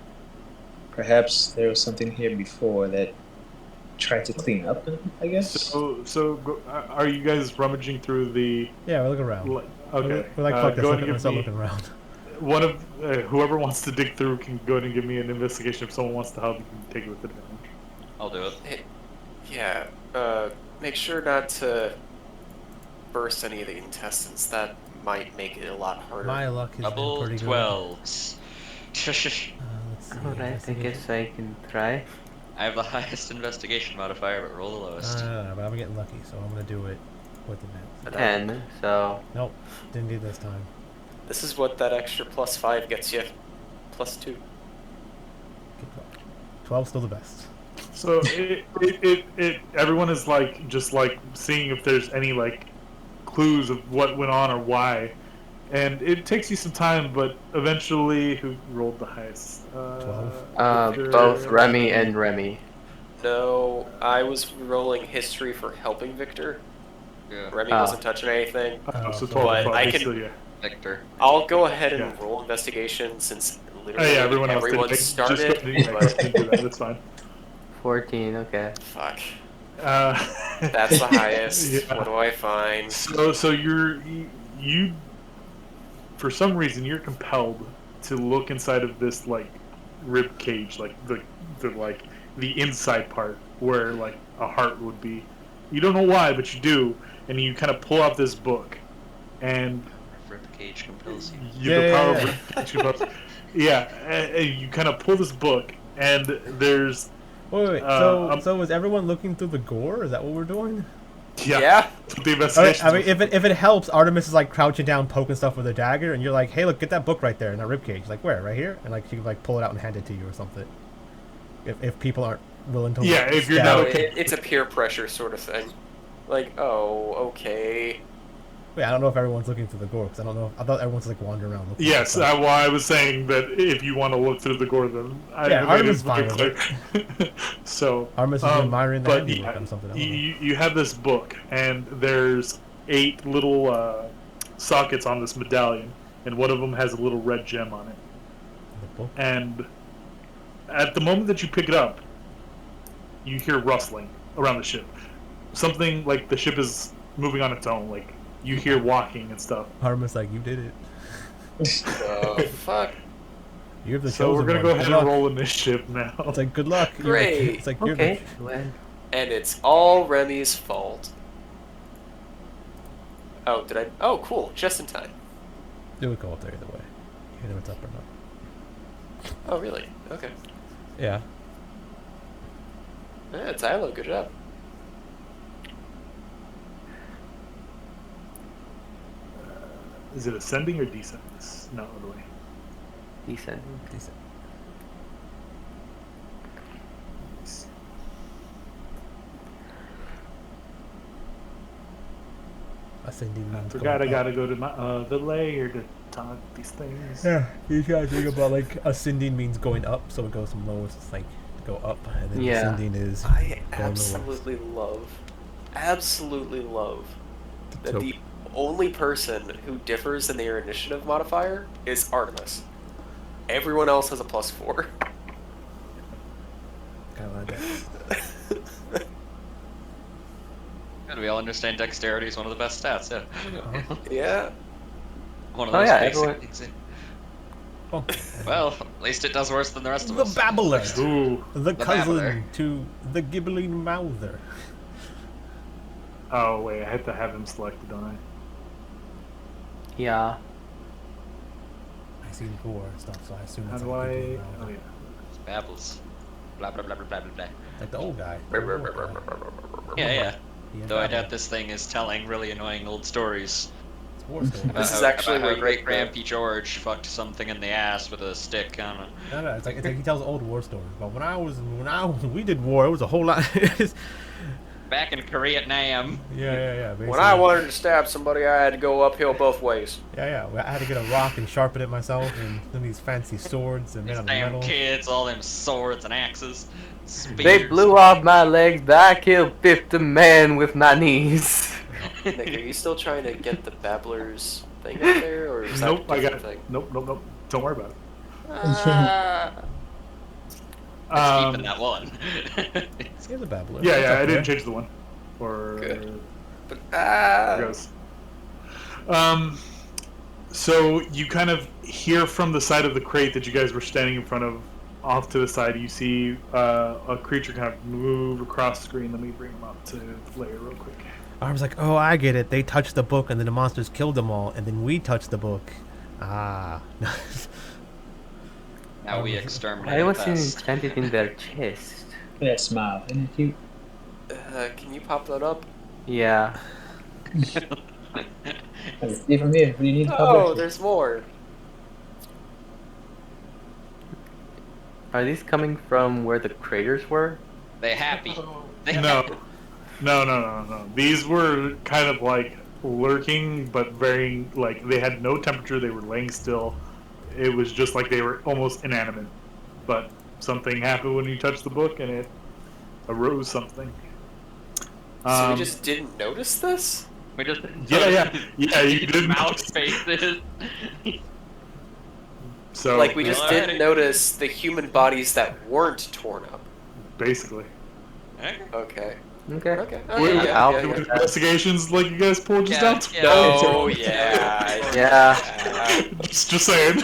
perhaps there was something here before that try to clean up, I guess. Are you guys rummaging through the? Yeah, we look around. Okay. We're like, fuck this, go look ahead at and start give me looking around. one of whoever wants to dig through can go ahead and give me an investigation. If someone wants to help, you can take it with advantage. I'll do it. Hey, yeah, make sure not to burst any of the intestines. That might make it a lot harder. My luck has been Double pretty good. 12s. Let's see. Alright, I investigation. guess I can try. I have the highest investigation modifier, but roll the lowest. But I'm getting lucky, so I'm gonna do it with advantage. 10, so Nope, didn't do this time. This is what that extra +5 gets you. +2. Get 12. 12's still the best. So everyone is like just like seeing if there's any like clues of what went on or why, and it takes you some time, but eventually, who rolled the highest? 12. Victor- both Remy and Remy. No, I was rolling history for helping Victor. Yeah. Remy Ah. wasn't touching anything. Oh, so But 12 I probably, can- so yeah. Victor. I'll go ahead and Yeah. roll investigation since Oh literally yeah, everyone else everyone did. started. Just go, yeah, But do that. That's fine. 14, okay. fuck, Uh, that's the highest. Yeah. What do I find? So you for some reason you're compelled to look inside of this like rib cage, like the like the inside part where like a heart would be. You don't know why, but you do, and you kind of pull out this book, and Rib cage compels you. the power Yeah. of rib cage compels. Yeah, and you kind of pull this book, and there's Wait. So is everyone looking through the gore? Is that what we're doing? yeah, that's what the investigation. I mean, if it helps, Artemis is like crouching down, poking stuff with a dagger, and you're like, "Hey, look, get that book right there in that ribcage." Like, where? Right here? And like, she can like pull it out and hand it to you or something. If people aren't willing to. Yeah, if you're stab- not okay. It's a peer pressure sort of thing. Like, oh, okay. Wait, I don't know if everyone's looking through the gore because I don't know. I thought everyone's like wandering around. Looking Yes, for stuff. well, I was saying that if you want to look through the gore, then I Yeah, made Artemis it very is fine clear. So Artemis is admiring the but handiwork on something. I don't know. you have this book, and there's 8 little sockets on this medallion, and one of them has a little red gem on it. The book. And at the moment that you pick it up, you hear rustling around the ship. Something like the ship is moving on its own, like you hear walking and stuff. Artemis like, you did it. Fuck. You're the So we're chosen gonna one. go Good ahead luck. and roll initiative now. It's like good luck. Great. It's like you're Okay, the, well, And it's all Remy's fault. Oh, did I? Oh, cool. Just in time. it would go up there either way. You know what's up or not. Oh, really? Okay. Yeah. Yeah, Tylo, good job. Is it ascending or descending? It's not all the way. decent. Decent. Ascending means Forgot I going gotta up. go to my other layer to talk these things. Yeah, you gotta think about like ascending means going up, so it goes from lowest, it's like to go up, and then Yeah. descending is I going lowest. absolutely love that Taupe. the only person who differs in their initiative modifier is Artemis. Everyone else has a +4. Kinda like that. And we all understand dexterity is one of the best stats, yeah. Yeah. One of Oh, those yeah, basic everyone- things. Oh. Well, at least it does worse than the rest of The us. babbler, Ooh. the cousin babbler. to the gibbling mouther. Oh wait, I had to have him selected, don't I? Yeah. I seen gore and stuff, so I assume How it's do like I? gibbling Oh mouther. yeah. Babbles. Blah blah blah blah blah blah blah. Like the old guy. The old guy. Yeah, yeah. The Though I babbler. doubt this thing is telling really annoying old stories. It's war story. About This is how, actually about where how you great get the- Grampy George fucked something in the ass with a stick. I don't know. No, it's like he tells old war stories. But when we did war, it was a whole lot. Back in Koreavietnam. yeah. When basically. I wanted to stab somebody, I had to go uphill both ways. Yeah. I had to get a rock and sharpen it myself, and then these fancy swords and made These out of damn metal. kids, all them swords and axes. They Spears. blew off my legs, but I killed 50 men with my knees. Nick, are you still trying to get the Babbler's thing out there, or is that Nope, a I got different it. thing? Nope. Don't worry about it. Keeping Um, that one. He has a babbler. yeah, It's yeah, up I there. didn't change the one. Or Good. But there goes. So you kind of hear from the side of the crate that you guys were standing in front of, off to the side. You see a creature kind of move across the screen. Let me bring him up to layer real quick. Arm's like, oh, I get it. They touched the book, and then the monsters killed them all, and then we touched the book. Ah. Now we exterminate I the was pest. implanted in their chest. Look at that smile. Isn't it cute? can you pop that up? Yeah. Let's see from here. What do you need? Oh, there's more. Are these coming from where the craters were? They happy. They No. happy. No. These were kind of like lurking, but very like they had no temperature. They were laying still. It was just like they were almost inanimate. But something happened when you touched the book, and it arose something. So we just didn't notice this? We just yeah. You didn't mouth notice. faces. So Like, we just Alrighty. didn't notice the human bodies that weren't torn up. basically. Okay. Okay. Okay. Okay. Wait, Okay. I'll Yeah, do yeah, it. yeah. Investigations like you guys pulled just Yeah, out. yeah. No, yeah. Yeah. Just saying.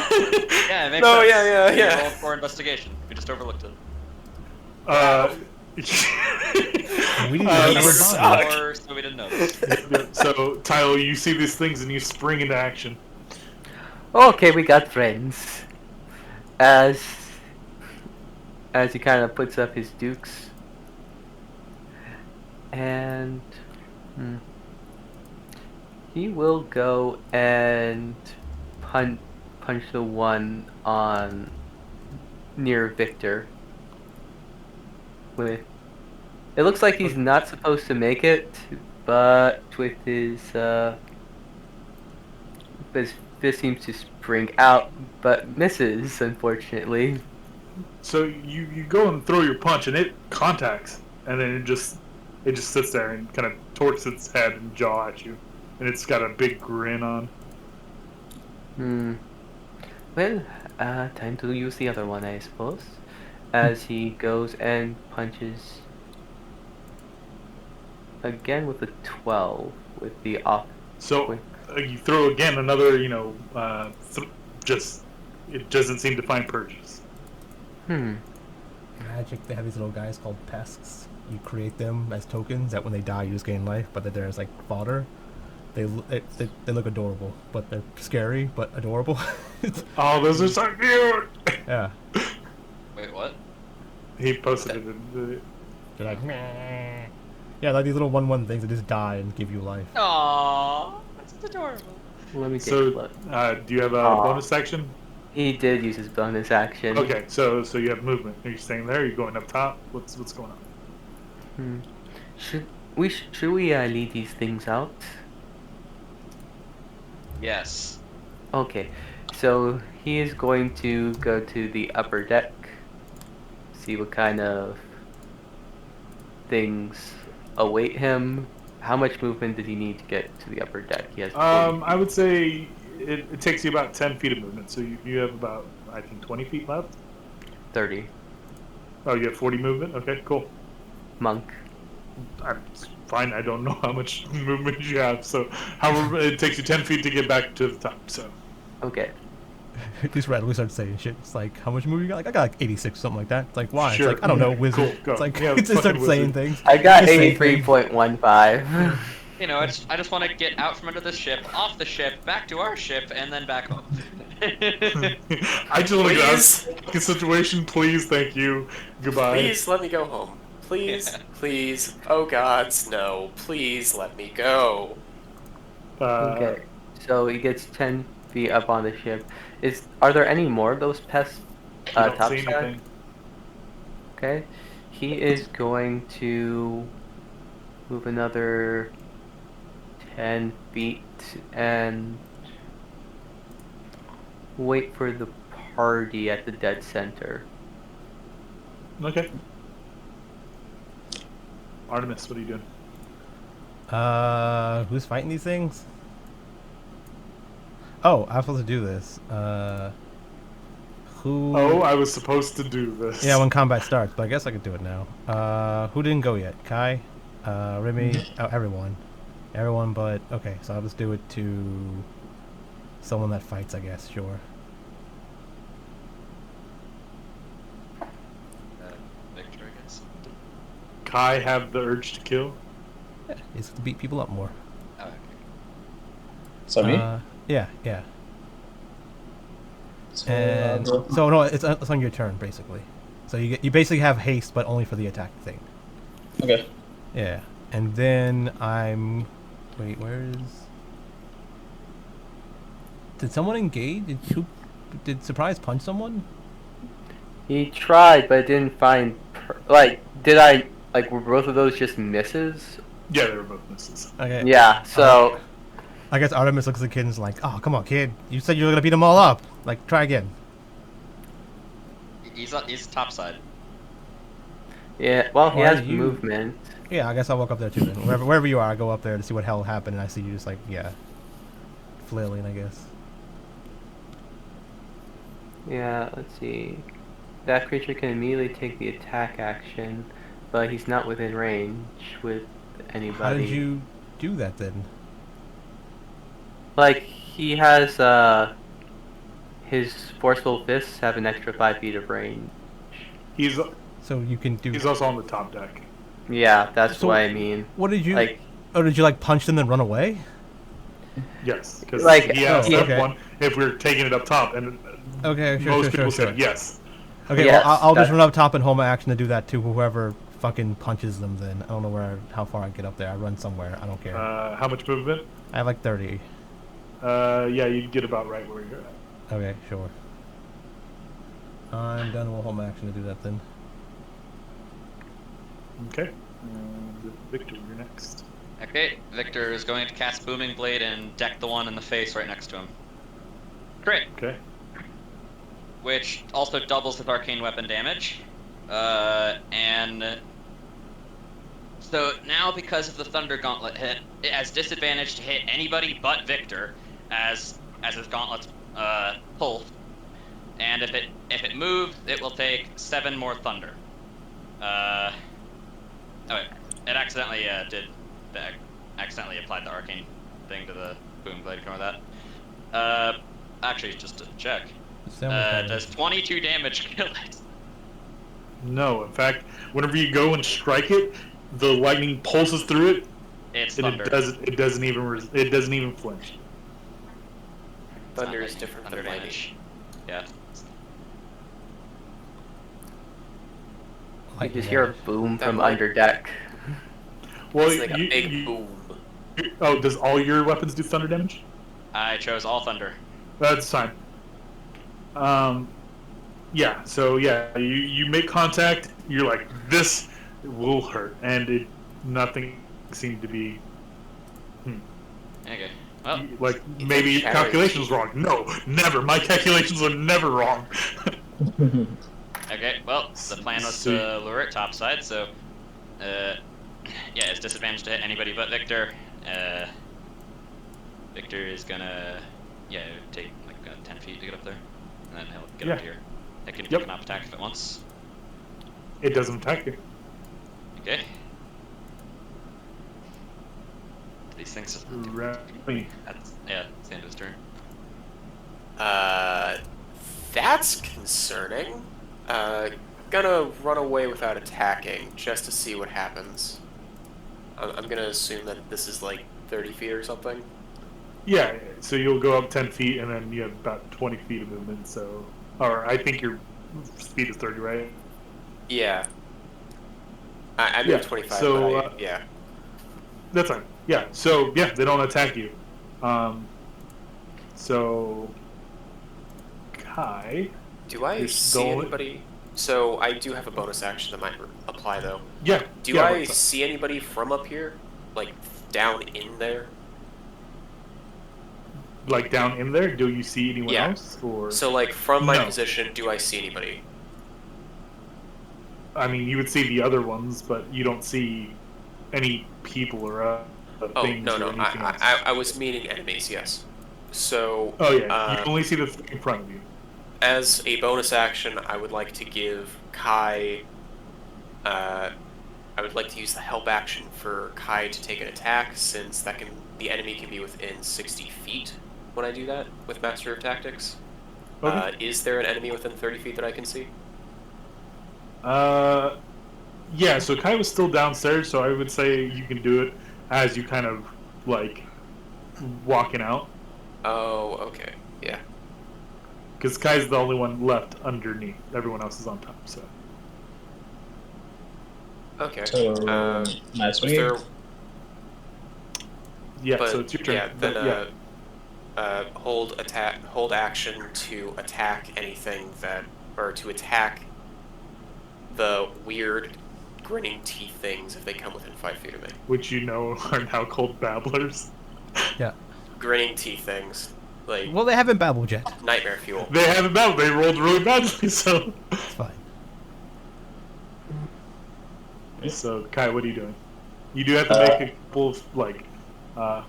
Yeah, it makes No, sense. yeah. We rolled for investigation. We just overlooked it. We didn't Uh, even you know suck. Or so we didn't notice. so Tyler, you see these things and you spring into action. Okay, we got friends. As he kind of puts up his dukes, and he will go and punch the one on near Victor. With it looks like he's not supposed to make it, but with his fist seems to spring out, but misses, unfortunately. So you go and throw your punch and it contacts, and then it just sits there and kind of torques its head and jaw at you, and it's got a big grin on. Well, time to use the other one, I suppose. As he goes and punches again with a 12 with the off. So you throw again another, just it doesn't seem to find purchase. Magic, they have these little guys called pests. You create them as tokens that when they die you just gain life, but that they're as like fodder. They look adorable, but they're scary but adorable. Oh, those are so cute. Yeah. Wait, what? He posted it in the. They're like, meh. Yeah, like these little 1/1 things that just die and give you life. Aww, that's adorable. Let me take a So, look. do you have a Aw. bonus action? He did use his bonus action. Okay, so you have movement. Are you staying there? Are you going up top? What's going on? Should we lead these things out? Yes. Okay, so he is going to go to the upper deck, see what kind of things await him. How much movement did he need to get to the upper deck? He has 40. I would say it takes you about 10 feet of movement, so you have about, I think, 20 feet left. 30. Oh, you have 40 movement? Okay, cool. Monk. I'm fine. I don't know how much movement you have, so however it takes you 10 feet to get back to the top. So Okay. Just randomly start saying shit. It's like, how much movie you got? Like, I got like 86, something like that. It's like, why? Sure. It's like, I don't know, wizard. Cool, go. It's like, Yeah, it just starts fucking saying wizard. things. I got Just say things. 83.15. You know, I just want to get out from under the ship, off the ship, back to our ship, and then back home. I just want to get out of Please? this fucking situation. Please, thank you. Goodbye. Please let me go home. Please, please. Oh gods, no. Please let me go. Okay. So he gets 10 feet up on the ship. Are there any more of those pests You don't see topside? anything. Okay. He is going to move another 10 feet and wait for the party at the dead center. Okay. Artemis, what are you doing? Who's fighting these things? Oh, I'm supposed to do this. Who? Oh, I was supposed to do this. Yeah, when combat starts, but I guess I could do it now. Who didn't go yet? Kai, Remy, oh, everyone. Everyone but... Okay, so I'll just do it to someone that fights, I guess, sure. Victor, I guess. Kai have the urge to kill? Yeah, it's to beat people up more. Oh, okay. So me? Yeah, yeah. So, And go. so no, it's on your turn basically. So you basically have haste, but only for the attack thing. Okay. Yeah, and then I'm. Wait, where is? Did someone engage? Did Surprise punch someone? He tried, but didn't find. Did I? Like, were both of those just misses? Yeah, they were both misses. Okay. Yeah. So. I guess Artemis looks at the kid and is like, "Oh, come on, kid! You said you were gonna beat them all up. Like, try again." He's top side. Yeah. Well, he Why has are you- movement. Yeah, I guess I'll walk up there too then. Wherever you are, I go up there to see what hell happened, and I see you just like, yeah, flailing, I guess. Yeah. Let's see. That creature can immediately take the attack action, but he's not within range with anybody. How did you do that then? Like, he has, his forceful fists have an extra 5 feet of range. He's So you can do. also on the top deck. Yeah, that's So- what I mean. What did you? Like, Oh, did you like punch them and run away? Yes, because Like, he asked oh, okay. everyone if we're taking it up top, and Okay, sure, most sure, people sure, said sure. yes. Okay, Yes, well, I'll just that- run up top and hold my action to do that to whoever fucking punches them. Then I don't know how far I get up there. I run somewhere. I don't care. How much movement? I have like 30. Yeah, you'd get about right where you're at. Okay, sure. I'm done. We'll hold my action to do that then. Okay. And Victor, you're next. Okay, Victor is going to cast Booming Blade and deck the one in the face right next to him. Crit, Okay. which also doubles his arcane weapon damage. And so now because of the Thunder Gauntlet hit, it has disadvantage to hit anybody but Victor as his gauntlets pull. And if it moves, it will take 7 more thunder. Oh wait, it accidentally accidentally applied the arcane thing to the boom blade. Come with that. Actually, just to check. Does 22 damage kill it? No, in fact, whenever you go and strike it, the lightning pulses through it, It's and thunder. it doesn't even flinch. Thunder It's is not different thunder than lightning. damage. Yeah. You just hear a boom That from might- under deck. Well, It's like a big boom. Oh, does all your weapons do thunder damage? I chose all thunder. That's fine. Yeah. So yeah, you make contact. You're like, this will hurt, and nothing seemed to be Okay. Well, like You maybe think your shattering calculations sheet- wrong. No, never. My calculations are never wrong. okay. Well, the plan was to lure it topside, so yeah, it's disadvantage to hit anybody but Victor. Victor is gonna it would take like 10 feet to get up there, and then he'll get up Yeah. here. It can Yep. cannot attack if it wants. It doesn't attack you. Okay. These things just Remy. that's it's the end of his turn. That's concerning. Gonna run away without attacking, just to see what happens. I'm gonna assume that this is like 30 feet or something. Yeah. So you'll go up 10 feet, and then you have about 20 feet of movement. So, or I think your speed is 30, right? Yeah. I moved Yeah, 25, so, but yeah. That's fine. Yeah. So yeah, they don't attack you. So Kai. Do I You're see still- anybody? So I do have a bonus action that might apply though. Yeah. Do yeah, I what's up? see anybody from up here? Like down in there? Like down in there? Do you see anyone Yeah. else? Or So like from my No. position, do I see anybody? I mean, you would see the other ones, but you don't see any people or Oh things no or no, anything else. I was meaning enemies. Yes. So Oh yeah, you only see the thing in front of you. As a bonus action, I would like to give Kai. I would like to use the help action for Kai to take an attack, since the enemy can be within 60 feet when I do that with Master of Tactics. Okay. Is there an enemy within 30 feet that I can see? Yeah. So Kai was still downstairs, so I would say you can do it as you kind of like walking out, Oh, okay. Yeah. because Kai's the only one left underneath. Everyone else is on top. So Okay. So, my Was swing. there, yeah. but, So it's your turn. yeah, then yeah. hold action to attack anything to attack the weird grinning teeth things if they come within 5 feet of me. Which you know are now called babblers. Yeah. Grinning teeth things, like Well, they haven't babbled yet. nightmare fuel. They haven't babbled. They rolled really badly. So, It's fine. so Kai, what are you doing? You do have to make a couple of like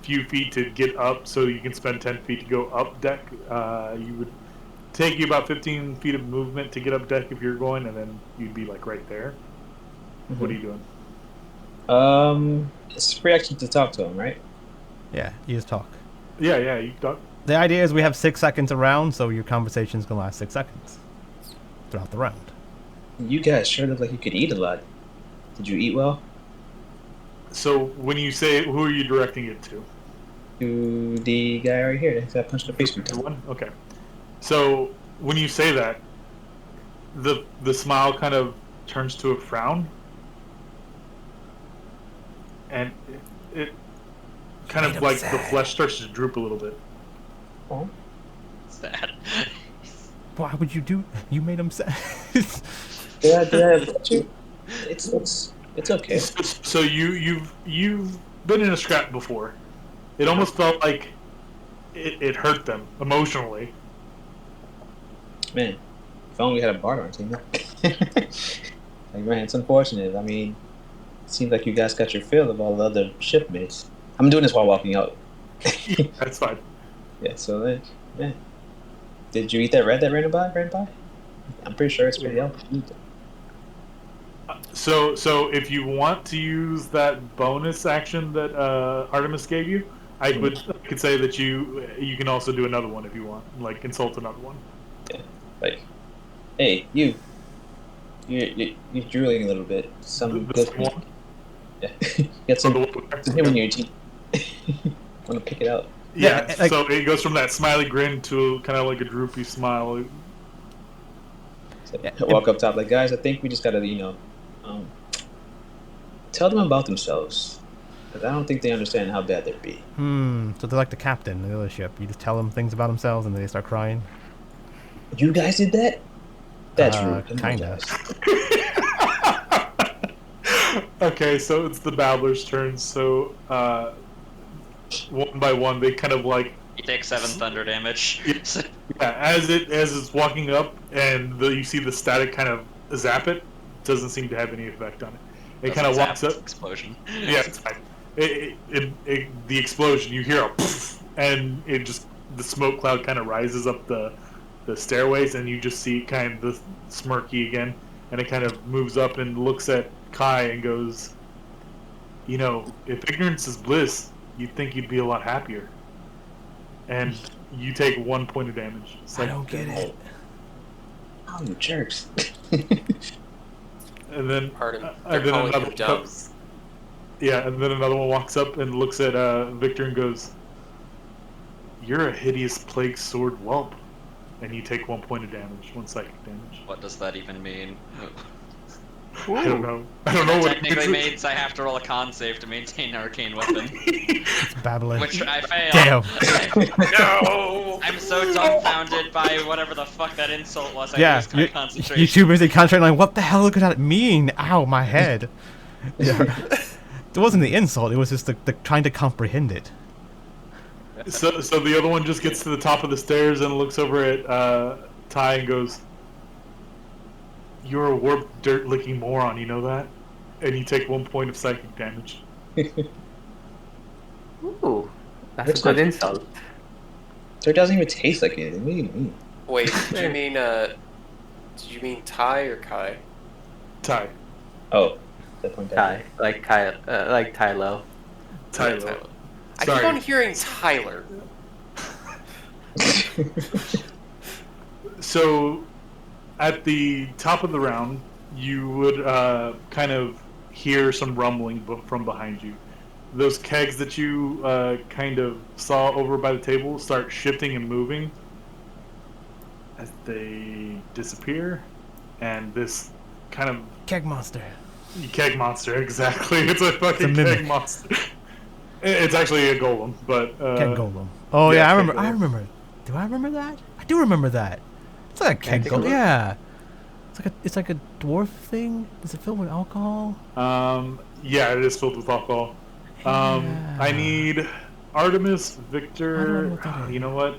few feet to get up, so you can spend 10 feet to go up deck. You would take you about 15 feet of movement to get up deck if you're going, and then you'd be like right there. What are you doing? It's free action to talk to him, right? Yeah, you just talk. Yeah, you got. The idea is we have 6 seconds around, so your conversation's gonna last 6 seconds throughout the round. You guys sure look like you could eat a lot. Did you eat well? So when you say, who are you directing it to? To the guy right here that punched the face The with one? Okay. So when you say that, the smile kind of turns to a frown, and it kind of like the flesh starts to droop a little bit. Oh. Sad. Why would you do? You made him sad. Yeah, it's okay. So you've been in a scrap before. It almost felt like it hurt them emotionally. Man, if only we had a bar on our team. Like, man, it's unfortunate. I mean, it seems like you guys got your fill of all the other shipmates. I'm doing this while walking out. That's fine. Yeah, so, man. Did you eat that red that ran by? I'm pretty sure it's pretty healthy. So if you want to use that bonus action that Artemis gave you, I could say that you can also do another one if you want, like insult another one. Yeah, like, hey, you're drooling a little bit. Some The good same one? Yeah, get some Oh, the one- him in your teeth. Want to pick it out? Yeah, Yeah, like- so it goes from that smiley grin to kind of like a droopy smile. So, Yeah, walk up top, like, guys, I think we just gotta, tell them about themselves. Because I don't think they understand how bad they'd be. So they're like the captain of the other ship. You just tell them things about themselves, and then they start crying. You guys did that? That's rude. Come on, Kinda. guys. Okay, so it's the babbler's turn. So one by one, they kind of like You take 7 thunder damage. yeah, as it's walking up, and you see the static kind of zap it. Doesn't seem to have any effect on it. It kind of Doesn't walks zap, up. Explosion. Yeah, it's fine. The explosion, you hear a poof, and it just the smoke cloud kind of rises up the stairways, and you just see kind of the smirky again, and it kind of moves up and looks at Kai and goes, if ignorance is bliss, you'd think you'd be a lot happier. And you take 1 point of damage. It's I like- don't get it. Oh, you jerks. And then, Pardon, and they're then calling another him one dumb. comes. Yeah, and then another one walks up and looks at Victor and goes, "You're a hideous plague sword whelp," and you take 1 point of damage, 1 psychic damage. What does that even mean? I don't know. I don't know what it Technically means. means I have to roll a con save to maintain arcane weapon, It's babbling. which I fail. Damn. No! I'm so dumbfounded by whatever the fuck that insult was. I Yeah, lose my you concentration. too busy concentrating like, what the hell could that mean? Ow, my head. Yeah. It wasn't the insult, it was just the trying to comprehend it. So the other one just gets to the top of the stairs and looks over at Ty and goes, "You're a warped, dirt-licking moron, you know that?" And you take 1 point of psychic damage. Ooh, that's That's a good not- insult. So it doesn't even taste like anything. What do you mean? Wait, did you mean Ty or Kai? Ty. Oh, that point Ty, like Tylo. Tylo. I keep Sorry. on hearing Tyler. So, at the top of the round, you would kind of hear some rumbling from behind you. Those kegs that you kind of saw over by the table start shifting and moving as they disappear, and this kind of Keg monster. keg monster, exactly. It's a fucking mimic. keg monster. It's actually a golem, but Keg golem. Oh yeah, yeah, I keg remember. I golem. remember. Do I remember that? I do remember that. It's like a keg take a golem. look. Yeah. It's like a dwarf thing. Is it filled with alcohol? Yeah, it is filled with alcohol. I need Artemis, I don't Victor. know what that is. You know what?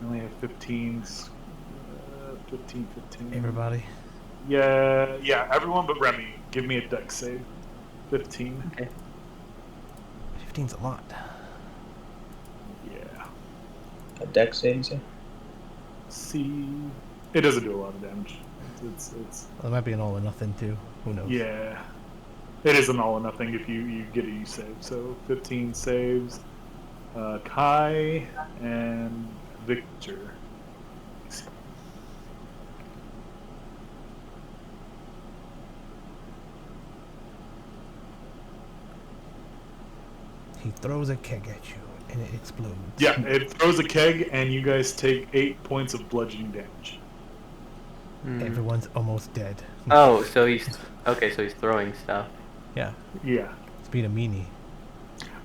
I only have 15s. 15. Everybody. Yeah, everyone but Remy. Give me a dex save. 15. Okay. 15's a lot. Yeah. A dex save, you say? See, it doesn't do a lot of damage. It's Well, it might be an all or nothing too. Who knows? yeah. It is an all or nothing if you get a use save. So 15 saves. Kai and Victor. He throws a keg at you and it explodes. Yeah, it throws a keg and you guys take 8 points of bludgeoning damage. Everyone's almost dead. Oh, so he's okay. So he's throwing stuff. Yeah. Yeah. It's being a meanie.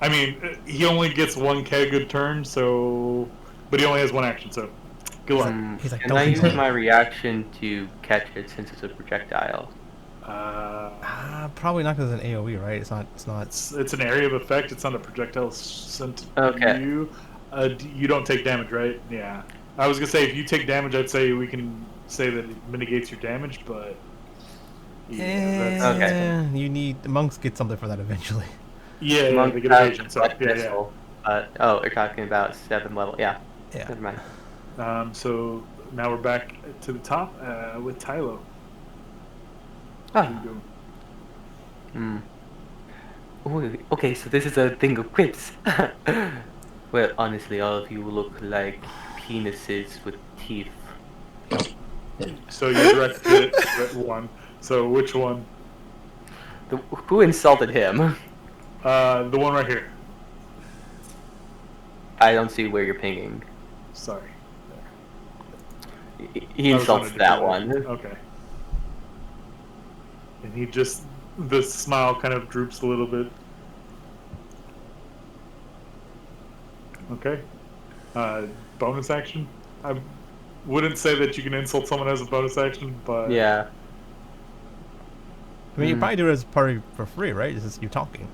I mean, he only gets one keg a turn, so... But he only has one action, so... Good luck. He's like, Can "Don't I be use funny." my reaction to catch it since it's a projectile? Probably not because it's an AOE, right? It's not. It's an area of effect. It's not a projectile sent to Okay. you. You don't take damage, right? Yeah. I was gonna say if you take damage, I'd say we can say that it mitigates your damage, but Okay. You need the monks get something for that eventually. yeah, Monk they get has evasion. So select yeah. missile, oh, you're talking about 7 level. Yeah. Yeah. Never mind. So now we're back to the top with Tylo. Ah. Ooh, okay, so this is a thing of quips. Well, honestly, all of you look like penises with teeth. So you're directed at one. So which one? Who insulted him? The one right here. I don't see where you're pinging. Sorry. He I was insults wanting to that do one. Okay. And he just, the smile kind of droops a little bit. Okay. Bonus action? I wouldn't say that you can insult someone as a bonus action, but... Yeah. I mean, you probably do it as part of for free, right? It's just you talking.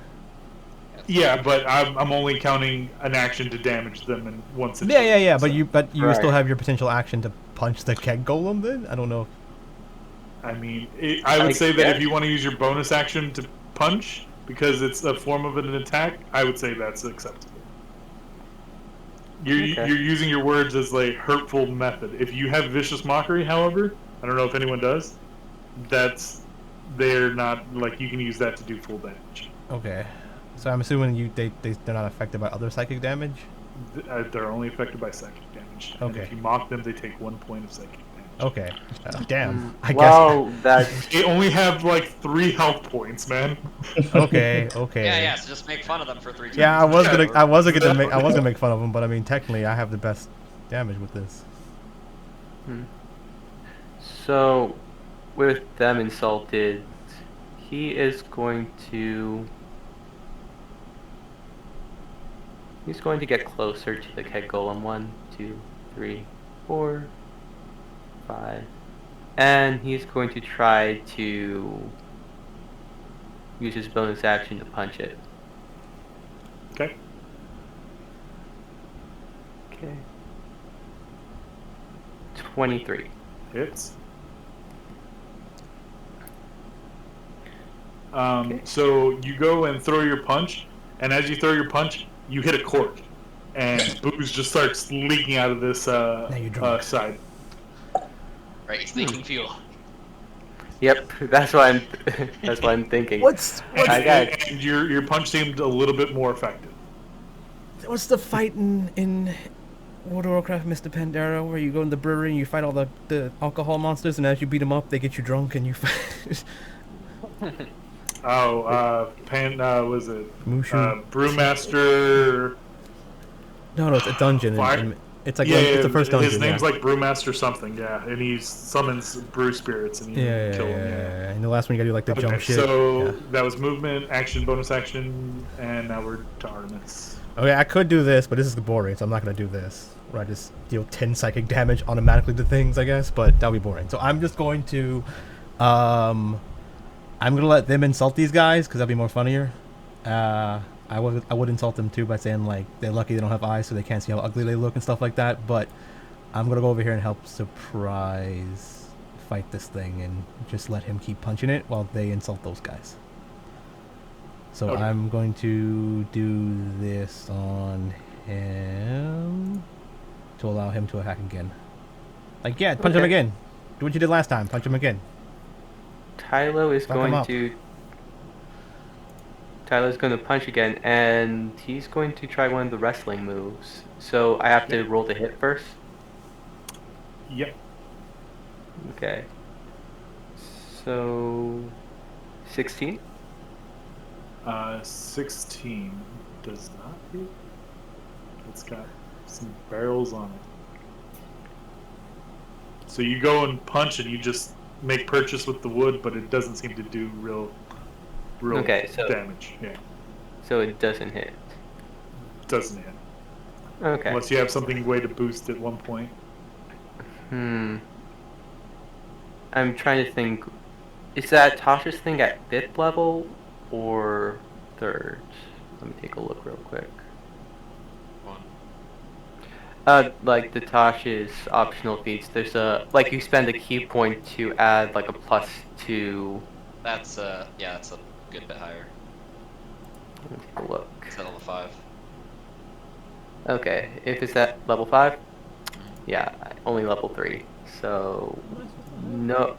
Yeah, but I'm only counting an action to damage them in one Yeah, situation. yeah. so- But you still Right. have your potential action to punch the keg golem. Then I don't know. I mean, I would I say that guess. if you want to use your bonus action to punch, because it's a form of an attack, I would say that's acceptable. You're Okay. you're using your words as like hurtful method. If you have vicious mockery, however, I don't know if anyone does. They're not like you can use that to do full damage. Okay. So I'm assuming they're not affected by other psychic damage. They're only affected by psychic damage. And Okay. if you mock them, they take 1 point of psychic damage. Okay. Damn. I Well, that's They only have like 3 health points, man. guess. Okay. Okay. Yeah, so just make fun of them for 3 turns. Yeah, I was Yeah. gonna make fun of him, but I mean, technically, I have the best damage with this. so. With them insulted, he is going to. He's going to get closer to the keg golem. 1, 2, 3, 4, 5, and he's going to try to use his bonus action to punch it. Okay. Okay. 23. Hits. Okay. So you go and throw your punch, and as you throw your punch, you hit a cork, and booze just starts leaking out of this you're drunk. side. Right, he's leaking fuel. Yep, that's what I'm. That's what I'm thinking. What's I got. And your punch seemed a little bit more effective. what's the fight in World of Warcraft, Mr. Pandera, where you go in the brewery and you fight all the alcohol monsters, and as you beat them up, they get you drunk and you fight. Was it Mushu. Brewmaster? No, it's a dungeon. Fire- And it's like it's the first dungeon. His name's yeah. like Brewmaster something, yeah, and he summons brew spirits and you Yeah, kill him. yeah. And the last one you gotta do like the Okay, jump shit. so Yeah. that was movement, action, bonus action, and now we're to Artemis. Okay, I could do this, but this is boring, so I'm not gonna do this. Where I just deal 10 psychic damage automatically to things, I guess, but that'll be boring. So I'm just going to, I'm gonna let them insult these guys because that'll be more funnier. I would insult them too by saying like they're lucky they don't have eyes, so they can't see how ugly they look and stuff like that. But I'm gonna go over here and help Surprise fight this thing and just let him keep punching it while they insult those guys. So Okay. I'm going to do this on him to allow him to attack again. Like, yeah, punch him Okay. again. Do what you did last time. Punch him again. Tylo is Fuck him going up. to. Tyler's going to punch again, and he's going to try one of the wrestling moves. So I have to roll the hit first. Yep. Okay. So 16. 16 does not hit. It's got some barrels on it. So you go and punch and you just make purchase with the wood, but it doesn't seem to do real Okay, so- damage. Yeah, So it doesn't hit. doesn't hit. Okay. Unless you have something way to boost at one point. I'm trying to think. Is that Tasha's thing at 5th level or 3rd? Let me take a look real quick. One. Like the Tasha's optional feats, there's a like you spend a key point to add like a +2. That's yeah, that's a good bit higher. Let me take a look. It's at level 5. Okay, if it's at level 5, yeah, only level 3. So no.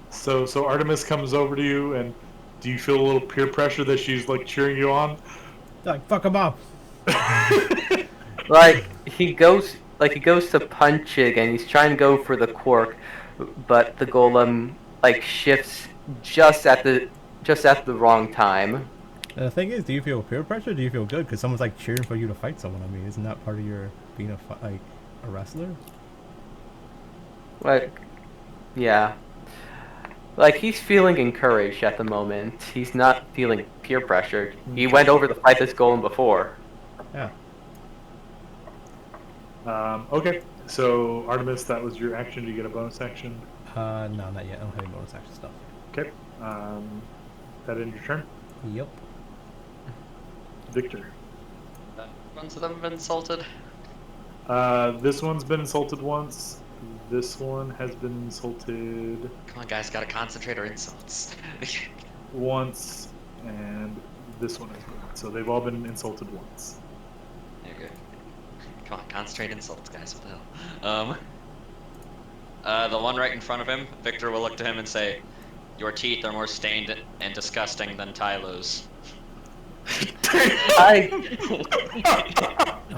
So Artemis comes over to you, and do you feel a little peer pressure that she's like cheering you on? Like, fuck him up. Like he goes to punch it again. He's trying to go for the cork, but the golem like shifts just at the wrong time. The thing is, do you feel peer pressure or do you feel good? Because someone's like cheering for you to fight someone. I mean, isn't that part of your being a wrestler? Like, yeah. Like he's feeling encouraged at the moment. He's not feeling peer pressured. He went over to fight this golem before. Yeah. Okay, so Artemis, that was your action. Do you get a bonus action? No, not yet. I don't have any bonus action stuff. Okay. That ended your turn. Yep. Victor. Ones of them have been insulted. This one's been insulted once. This one has been insulted Come on, guys, gotta concentrate our insults. once, and this one has been. So they've all been insulted once. You're good. Come on, concentrate insults, guys. What the hell? The one right in front of him, Victor will look to him and say, "Your teeth are more stained and disgusting than Tylo's."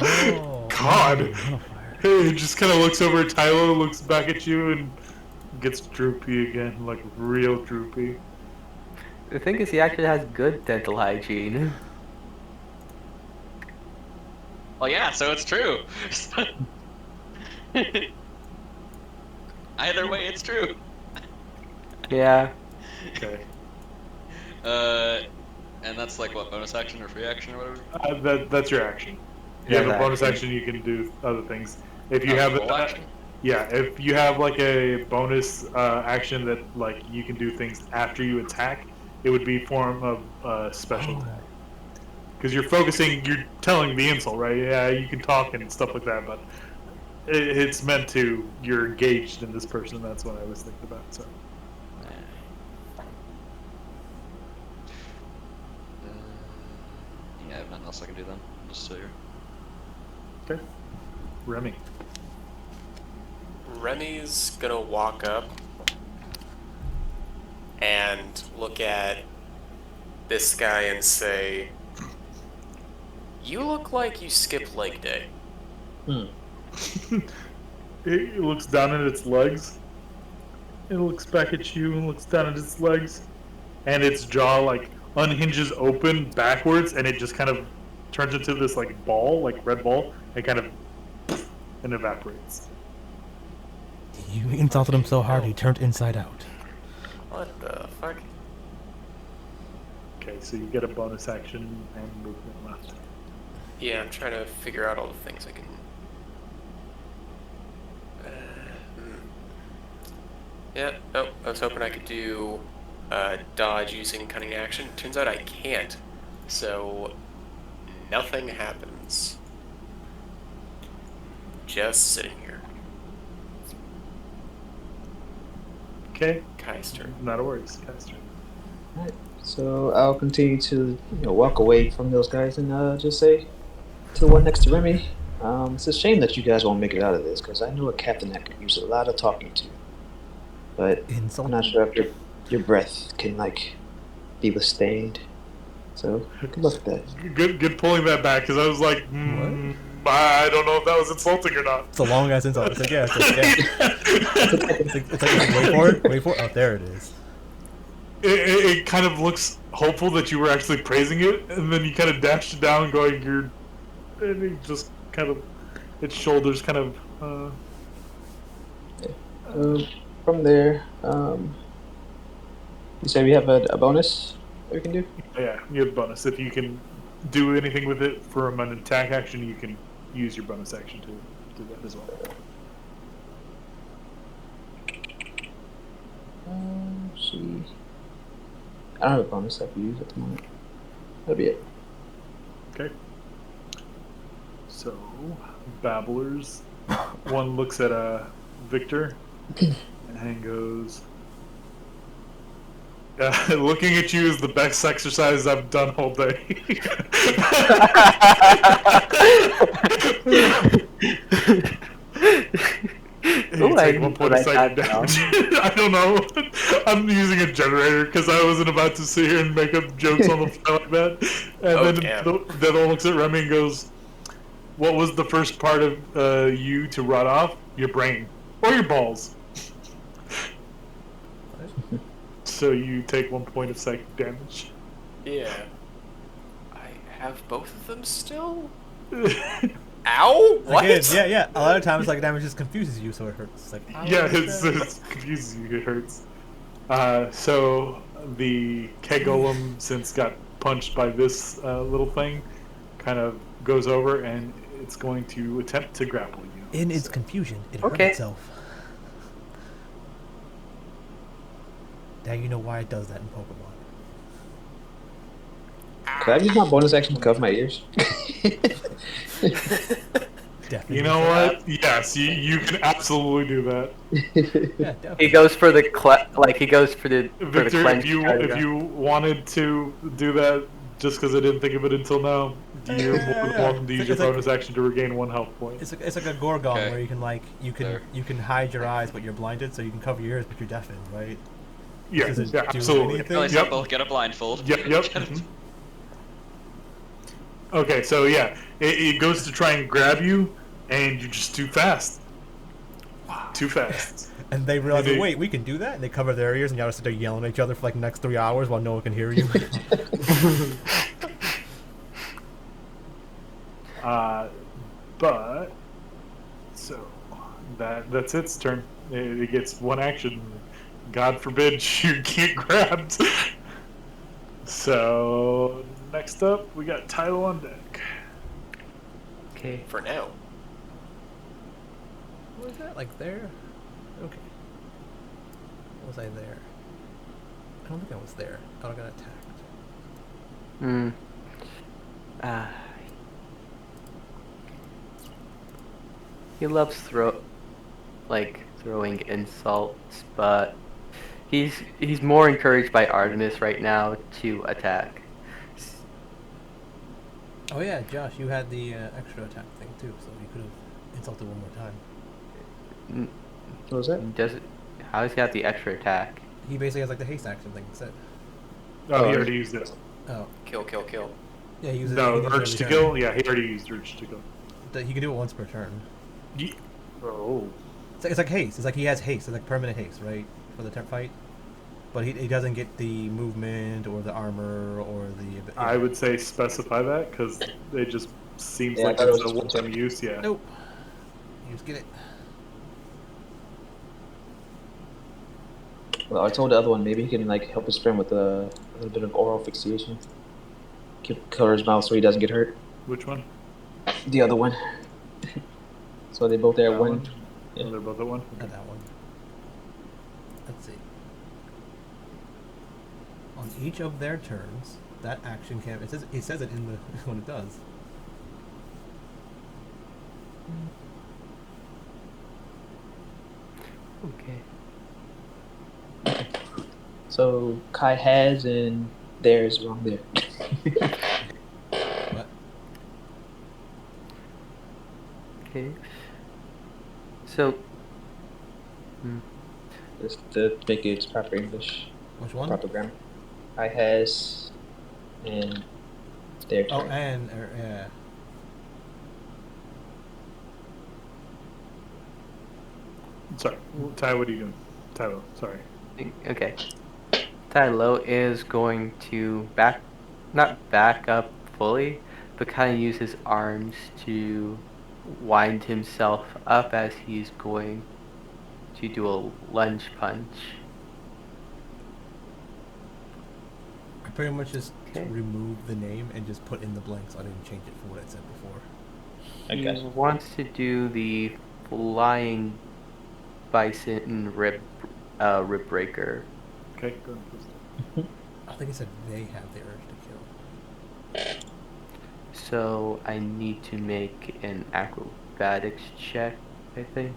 Oh. God. Oh, fire. He just kind of looks over at Tylo, looks back at you, and gets droopy again, like real droopy. The thing is, he actually has good dental hygiene. Well, yeah, so it's true. Either way, it's true. Yeah. Okay. And that's like what, bonus action or free action or whatever? That's your action. If you Yeah, have a bonus action. action, you can do other things. If you Oh, have full action? yeah, if you have like a bonus action that like you can do things after you attack, it would be form of special attack. Because you're telling the insult, right? Yeah, you can talk and stuff like that, but it's meant to, you're engaged in this person. That's what I was thinking about. So Yeah, I have nothing else I can do then. Just sit here. okay, Remy. Remy's gonna walk up and look at this guy and say, "You look like you skipped leg day." It looks down at its legs. It looks back at you and looks down at its legs. And its jaw, like, unhinges open backwards, and it just kind of turns into this, like, ball, like, red ball, and kind of and evaporates. You insulted him so hard he turned inside out. What the fuck? Okay, so you get a bonus action and movement left. Yeah, I'm trying to figure out all the things I can. Yeah, oh, I was hoping I could do dodge using cunning action. Turns out I can't. So nothing happens. Just sitting here. Okay, Kai's turn. not a worries. Kai's turn. Alright, so I'll continue to walk away from those guys and just say to the one next to Remy, it's a shame that you guys won't make it out of this, because I know a captain that could use a lot of talking to. But I'm not sure if your breath can, like, be withstained. So, good luck with that. Good pulling that back, because I was like, I don't know if that was insulting or not. It's a long ass insult. It's like, yeah, it's like, it's like, wait for it, wait for it. Oh, there it is. It kind of looks hopeful that you were actually praising it, and then you kind of dashed it down, going, and it just kind of, its shoulders kind of, From there, you say we have a bonus that we can do? yeah, you have a bonus. If you can do anything with it from an attack action, you can use your bonus action to do that as well. See. I don't have a bonus I can use at the moment. That'll be it. Okay. So, babblers. One looks at Victor and goes, looking at you is the best exercise I've done all day. You take 1 point of psychic damage. I don't know. I'm using a generator because I wasn't about to sit here and make up jokes on the fly like that. And then the other one looks at Remy and goes, "What was the first part of you to rot off? Your brain. Or your balls." So you take 1 point of psychic damage. Yeah. I have both of them still? Ow? What? Again, yeah. A lot of times, like, damage just confuses you, so it hurts. It's like, Yeah, it confuses you. It hurts. So the keg golem, since got punched by this little thing, kind of goes over and it's going to attempt to grapple you. in its confusion, it hurt itself. Now you know why it does that in Pokemon. Could I use my bonus action to cover my ears? Definitely. You know what? Yes, you can absolutely do that. Yeah, definitely. He goes for the he goes for the Victor, cleanse. if you wanted to do that, just because I didn't think of it until now, you're more than welcome to use your bonus action to regain 1 health point. It's like a Gorgon where you can you can hide your eyes but you're blinded, so you can cover your ears but you're deafened, right? Yeah, Does it yeah, do absolutely. anything? Really simple. Get a blindfold. Yep. Mhm. Okay, so yeah, it goes to try and grab you, and you're just too fast. Too fast. And they realize, wait, we can do that? And they cover their ears, and y'all sit there yelling at each other for like the next 3 hours while no one can hear you. But so that's its turn. It gets 1 action. God forbid you get grabbed. So next up, we got Tylo on deck. Okay. For now. What was that? Like there? Okay. Was I there? I don't think I was there. I thought I got attacked. He loves throwing insults, but he's more encouraged by Artemis right now to attack. Oh yeah, Josh, you had the extra attack thing too, so you could have insulted one more time. What was that? Does it? How does he have the extra attack? He basically has like the haste action thing instead. Oh, he already used it. Oh, Kill, kill, kill. yeah, he uses No, he uses it urge every to turn. kill. Yeah, he already used urge to kill. He can do it once per turn. Oh. It's like haste. It's like he has haste. It's like permanent haste, right, for the temp fight. But he doesn't get the movement or the armor or the. I would say specify that because it just seems Yeah, I like thought it it's was a just one-time use. Yeah. Nope. You just get it. Well, I told the other one maybe he can like help his friend with a little bit of oral asphyxiation. Cover his mouth so he doesn't get hurt. Which one? The other one. So they both there That at one. one? Yeah. Oh, they're both at one. Not that one. Let's see. On each of their turns, that action can. It says it in the when it does. Okay. So Kai has and there's wrong there. What? Okay. So. Just to make it proper English, Which one? proper grammar. Kai has and their Oh, turn. and yeah. Sorry, Ty. What are you doing? Tylo. Sorry. Okay. Tylo is going to not back up fully, but kind of use his arms to wind himself up as he's going to do a lunge punch. I pretty much just Okay. removed the name and just put in the blanks. I didn't change it from what I said before. I He got you. wants to do the flying bison rib breaker. Okay. Go ahead. I think it said they have the urge to kill. So I need to make an acrobatics check, I think.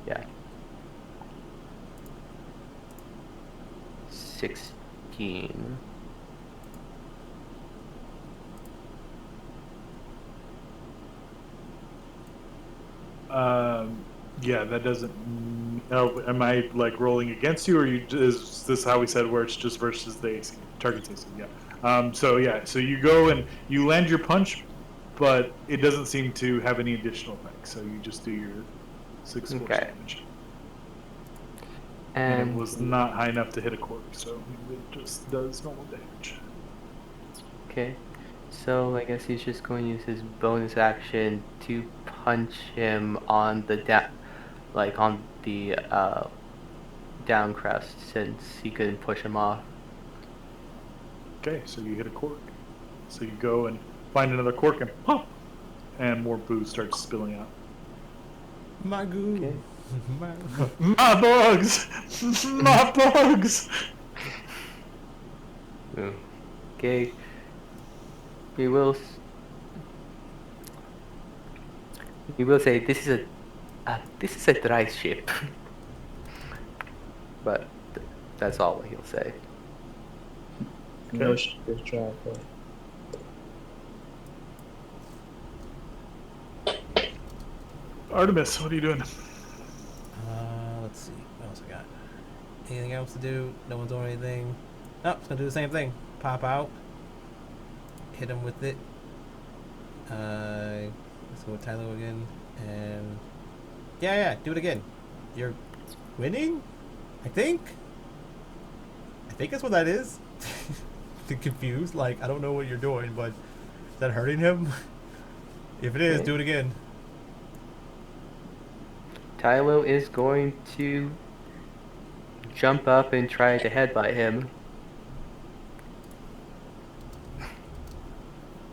Yeah. 16. Yeah, that doesn't. No, am I like rolling against you, or is this how we said where it's just versus the AC, target's AC? Yeah. So yeah, so you go and you land your punch, but it doesn't seem to have any additional effects. So you just do your 6 force Okay. damage, And and it was not high enough to hit a cork, so it just does normal damage. okay. So I guess he's just going to use his bonus action to punch him on the down crest since he couldn't push him off. Okay, so you hit a cork. So you go and find another cork and pop, and more booze starts spilling out. My goo. Okay. My bugs! My bugs! Okay. We will say this is a dry ship. But that's all he'll say. No shit, just try it. Artemis, what are you doing? Let's see. What else I got? Anything else to do? No one's doing anything. Oh, it's gonna do the same thing. Pop out. Hit him with it. Let's go with Tylo again. And yeah, do it again. You're winning? I think that's what that is. Confused. Like, I don't know what you're doing, but is that hurting him? If it is, Okay. do it again. Tylo is going to jump up and try to headbutt him.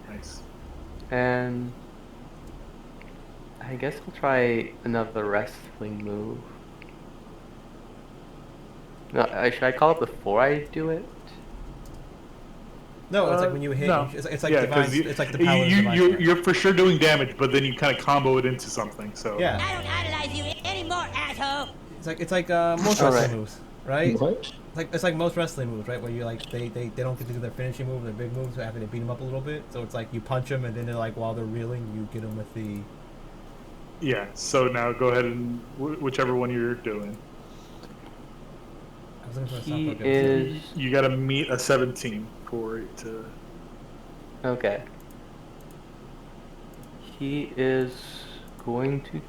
Nice. And I guess I'll try another wrestling move. No, should I call it before I do it? No, it's like when you hit. No. It's like Yeah, divine. 'cause It's like the power of you, divine. you're, strike. you're for sure doing damage, but then you kind of combo it into something. So Yeah. I don't idolize you anymore, asshole. It's like most All wrestling right. moves, right? What? It's like most wrestling moves, right? Where you like they don't get to do their finishing move, their big moves after they beat them up a little bit. So it's like you punch them, and then they're like while they're reeling, you get them with the Yeah. So now go ahead and whichever one you're doing. I was looking for a He software is You got to meet a 17 for it to. okay. He is going to.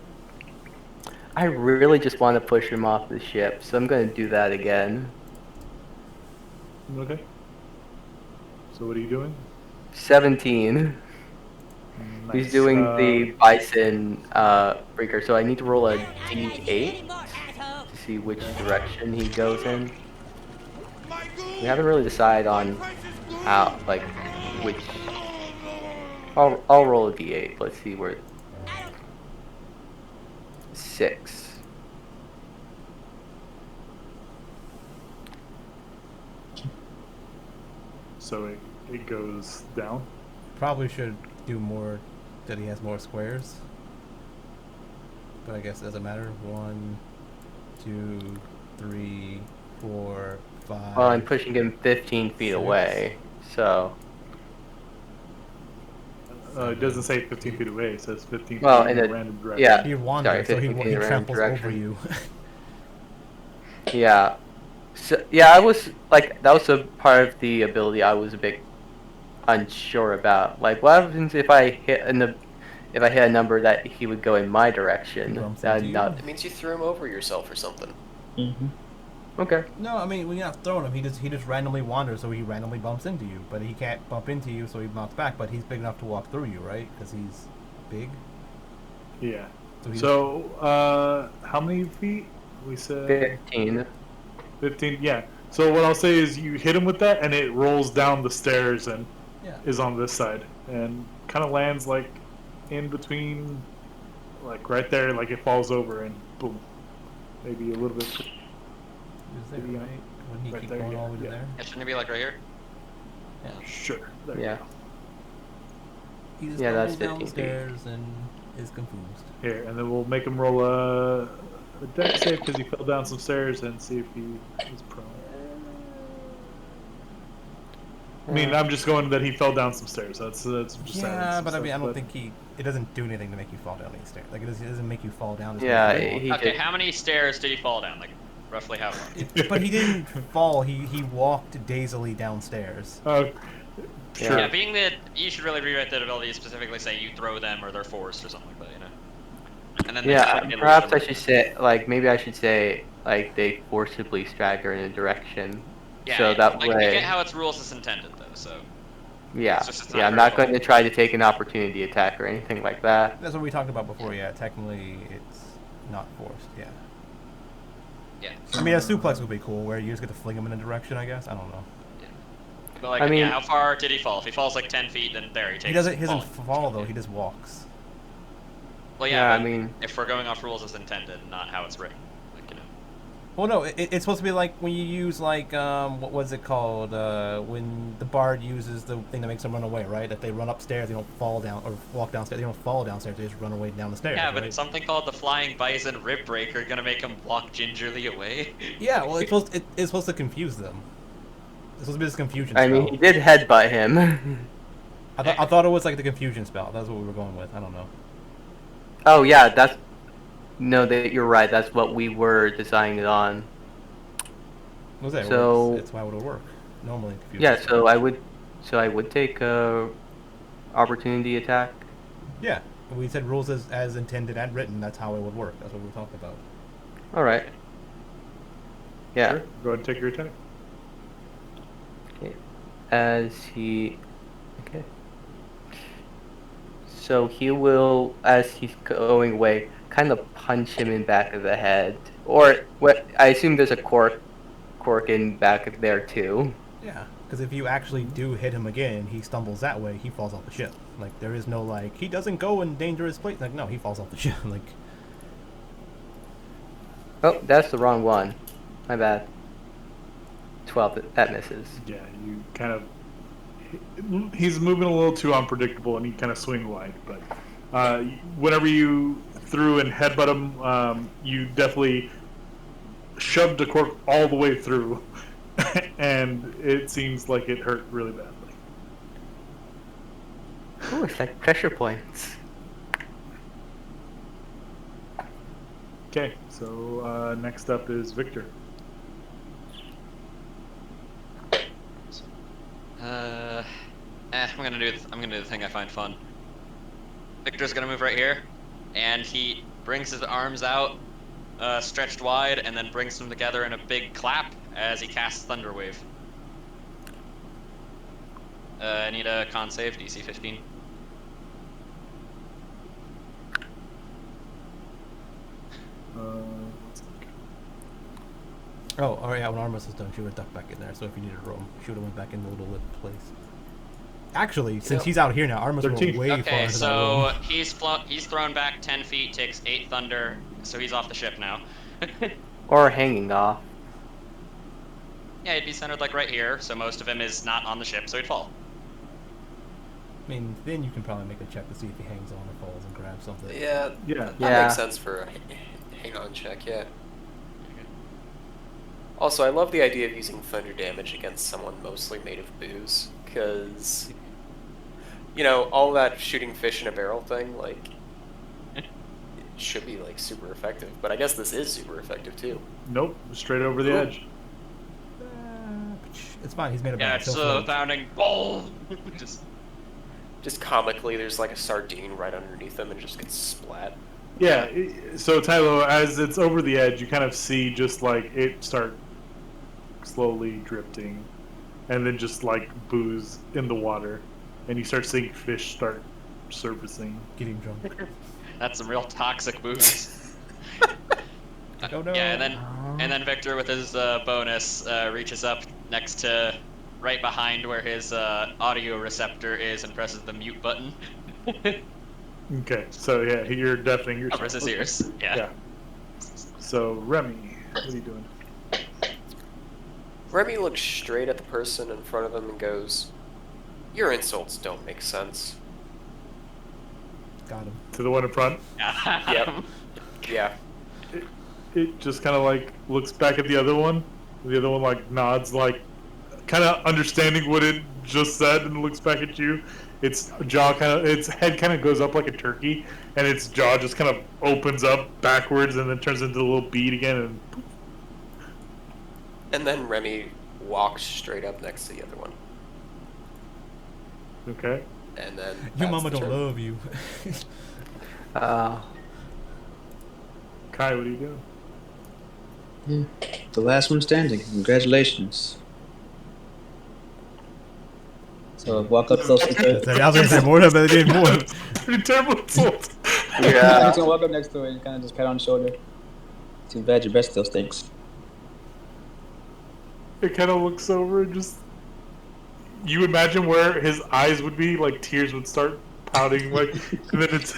I really just want to push him off the ship, so I'm going to do that again. Okay. So what are you doing? 17. Nice. He's doing the Bison breaker, so I need to roll a d8 Anymore, asshole. to see which direction he goes in. We haven't really decided on how, like, which. I'll roll a d8. Let's see where. 6. So it goes down. Probably should do more that he has more squares. But I guess it doesn't matter. 1, 2, 3, 4, 5. Well, I'm pushing him 15 feet 6. away, so. It doesn't say 15 feet away. It says 15 Well, feet in in a a- random direction. Yeah. He wanders, so 15 he feet in a random tramples over direction. you. Yeah. So, yeah, I was like, that was a part of the ability I was a bit unsure about. Like, what happens if I hit a number that he would go in my direction? Bumps That'd into you. not. It means you threw him over yourself or something. Mm-hmm. Okay. No, I mean, when you're not throwing him, he just randomly wanders, so he randomly bumps into you. But he can't bump into you, so he bumps back. But he's big enough to walk through you, right? Because he's big. Yeah. So, So how many feet? We said 15. 15. Yeah. So what I'll say is you hit him with that, and it rolls down the stairs and yeah. is on this side, and kind of lands like in between, like right there, like it falls over, and boom, maybe a little bit. He was there, maybe, right? Wouldn't he right keep there, going yeah, all the way to yeah. there? It shouldn't it be like right here? Sure. There Yeah. You go. He just Yeah, that's stumbles down the 15 feet. stairs and is confused. Here, and then we'll make him roll a dex save because he fell down some stairs, and see if he is prone. I mean, I'm just going that he fell down some stairs. That's just Yeah, but I mean, I don't think it doesn't do anything to make you fall down these stairs. Like, it doesn't make you fall down. Yeah, he Okay, did. how many stairs did he fall down? Like, roughly how long? but he didn't fall. He walked dazily downstairs. Sure. Yeah, being that you should really rewrite that ability to specifically say you throw them or they're forced or something like that, you know? And then they Yeah, just, like, perhaps I lose should say, like, maybe I should say, like, they forcibly stagger in a direction. Yeah, So that like, way. you get how its rules is intended, though, so... Yeah, It's just- it's yeah, not I'm not very going to try to take an opportunity attack or anything like that. That's what we talked about before. Yeah, technically it's not forced. Yeah. Yeah. I mean, a suplex would be cool, where you just get to fling him in a direction. I guess I don't know. But, like, I mean- yeah, how far did he fall? If he falls, like, 10 feet, then there, he takes... He doesn't falling. fall though. He just walks. Well, Yeah, yeah, I but mean- if we're going off rules as intended, not how it's written, like, you know... Well, no, it's supposed to be like when you use like what was it called? When the bard uses the thing that makes them run away, right? That they run upstairs, they don't fall down or walk downstairs. They don't fall downstairs. They just run away down the stairs. Yeah, but right? something called the Flying Bison Rib Breaker gonna make him walk gingerly away. Yeah, well, it's supposed to confuse them. It's supposed to be this confusion I spell. mean, he did headbutt him. I thought it was like the confusion spell. That's what we were going with. I don't know. Oh, yeah, that's. No, you're right. That's what we were designing it on. What was that? So- It's why would it work? Normally confusion. Yeah, spell. so I would take a opportunity attack. Yeah, we said rules as intended and written. That's how it would work. That's what we were talking about. All right. Yeah. Sure. Go ahead and take your attack. Okay. As he. Okay. So he will, as he's going away, kind of punch him in back of the head, or what? I assume there's a cork in back of there too. Yeah, because if you actually do hit him again, he stumbles that way. He falls off the ship. Like there is no like he doesn't go in dangerous place. Like no, he falls off the ship. Like Oh, that's the wrong one. My bad. 12. That misses. Yeah, you kind of. He's moving a little too unpredictable, and you kind of swing wide. But whenever you threw and headbutt him, you definitely shoved the cork all the way through, and it seems like it hurt really badly. Oh, it's like pressure points. Okay, so next up is Victor. I'm gonna do the thing I find fun. Victor's gonna move right here, and he brings his arms out, stretched wide, and then brings them together in a big clap as he casts Thunderwave. I need a con save, DC 15. Oh, yeah, when Armus was done, she would have ducked back in there, so if you needed to roam, she would have went back in the little lip place. Actually, since he's out here now, Armus will 13. way far Okay, into that so room. he's thrown back 10 feet, takes 8 thunder, so he's off the ship now. Or hanging off. Yeah, he'd be centered like right here, so most of him is not on the ship, so he'd fall. I mean, then you can probably make a check to see if he hangs on or falls and grabs something. Yeah, Yeah. that Yeah. makes sense for a hang on check, yeah. Also, I love the idea of using thunder damage against someone mostly made of booze, because, you know, all that shooting fish in a barrel thing, like, it should be, like, super effective. But I guess this is super effective, too. Nope, straight over the Ooh. edge. It's fine, he's made a Yeah, bad it's bounding. Just comically, there's, like, a sardine right underneath them and it just gets splat. Yeah, so Tylo, as it's over the edge, you kind of see just like it start slowly drifting, and then just like booze in the water, and you start seeing fish start surfacing. Getting drunk. That's some real toxic booze. Oh no. Yeah, and then Victor with his bonus reaches up next to right behind where his audio receptor is and presses the mute button. Okay, so yeah, you're deafening yourself. Covers his ears. Yeah. So Remy, what are you doing? Remy looks straight at the person in front of him and goes, "Your insults don't make sense." Got him. To the one in front. Yep. Yeah. It just kind of like looks back at the other one. The other one like nods, like kind of understanding what it just said, and looks back at you. Its head kind of goes up like a turkey, and its jaw just kind of opens up backwards and then turns into a little bead again. And And then Remy walks straight up next to the other one. okay, And then Your that's mama the don't turn. love you. Kai, what are you doing? The last one standing. Congratulations. So walk up close to I was gonna say more, but it did more. Pretty terrible insult. I'm Yeah. just gonna walk up next to it and kind of just pat on the shoulder. Too bad your breath still stinks. It kind of looks over and just. You imagine where his eyes would be, like tears would start pouting, like, and then its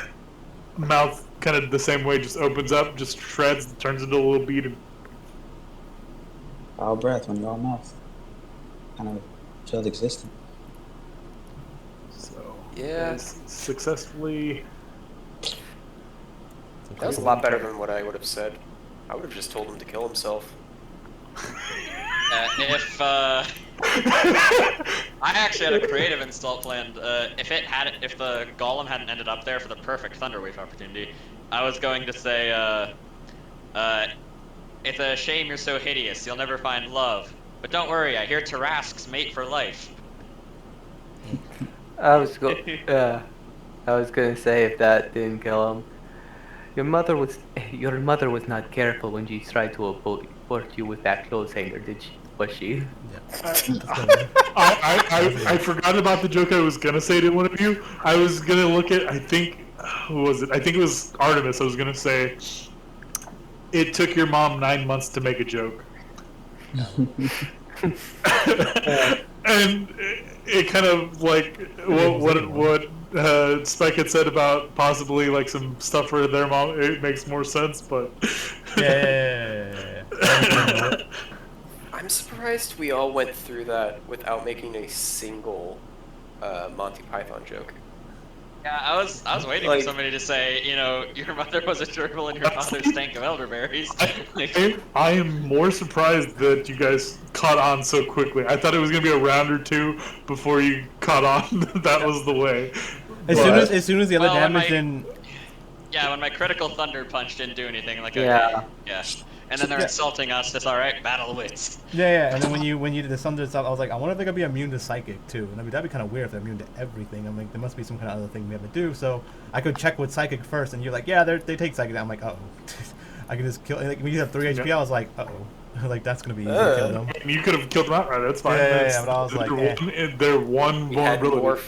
mouth kind of the same way just opens up, just shreds, turns into a little bead, and Foul breath when you're all mouth. Kind of failed existence. so Yeah. it's successfully. That was a lot better than what I would have said. I would have just told him to kill himself. If I actually had a creative insult planned. If the golem hadn't ended up there for the perfect Thunderwave opportunity, I was going to say, it's a shame you're so hideous. You'll never find love. But don't worry, I hear Tarask's mate for life. I was gonna say if that didn't kill him. Your mother was not careful when she tried to abort you with that clothes hanger, was she? I forgot about the joke I was gonna say to one of you. I was gonna look at, I think, who was it? I think it was Artemis. I was gonna say, it took your mom 9 months to make a joke. And it kind of like what Spike had said about possibly like some stuff for their mom. It makes more sense, but Yeah. I'm surprised we all went through that without making a single Monty Python joke. Yeah, I was waiting Like- for somebody to say, your mother was a gerbil and your father stank of elderberries. I am more surprised that you guys caught on so quickly. I thought it was gonna be a round or two before you caught on. That was the way. As soon as the other Well, damage didn't Yeah, when my critical thunder punch didn't do anything, like Yeah. yeah. And then they're insulting us. It's all right. Battle wits. Yeah. And then when you did the thunder stuff, I was like, I wonder if they're gonna be immune to psychic too. And I mean, that'd be kind of weird if they're immune to everything. I'm like, there must be some kind of other thing we have to do. So I could check with psychic first, and you're like, yeah, they take psychic. I'm like, oh, I can just kill. Like, when you have 3 HP, I was like, like that's gonna be easy to kill them. You could have killed them outright. That's fine. Yeah, but I was like, they're one We had vulnerability.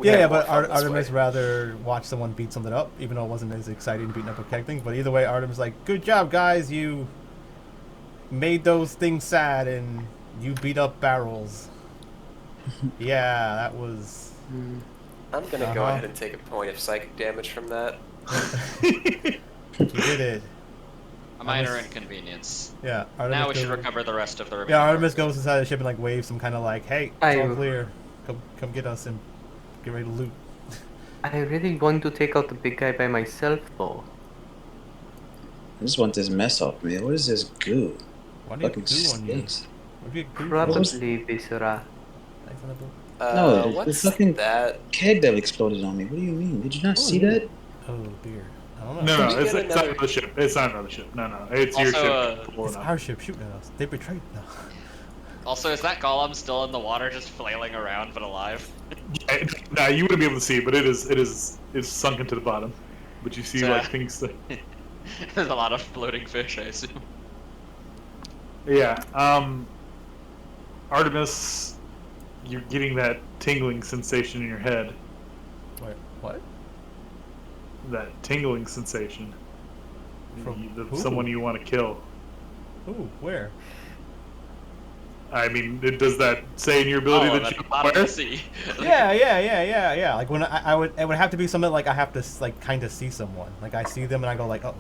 Yeah, but Artemis rather watch someone beat something up, even though it wasn't as exciting beating up a keg thing. But either way, Artemis like, good job, guys. You made those things sad, and you beat up barrels. Yeah, that was. I'm gonna go ahead and take a point of psychic damage from that. You did it. A minor inconvenience. Yeah. Artemis Now we should goes- recover the rest of the remaining. Yeah, Artemis goes inside the ship and like waves some kind of like, hey, it's all clear. Come get us and get ready to loot. I really want to take out the big guy by myself, though. I just want this mess off me. What is this goo? Why do you Fucking goo on you? stinks. What do you goo for? Probably Viscera. No, the What's fucking that? keg that exploded on me. What do you mean? Did you not see that? Oh dear. I don't know. No, Did we it's get not another- another ship. It's not another ship. No. It's your Also, ship. It's our ship shooting at us. They betrayed us. Also, is that golem still in the water, just flailing around but alive? Nah, you wouldn't be able to see, but it's sunken to the bottom. But you see Yeah. like things that. There's a lot of floating fish, I assume. Yeah. Artemis, you're getting that tingling sensation in your head. Wait, what? That tingling sensation. From who? Someone you want to kill. Ooh, where? I mean, does that say in your ability Oh, that at you the bottom of acquire? the sea. Yeah. Like when I would, it would have to be something like I have to like kind of see someone. Like I see them and I go like, oh.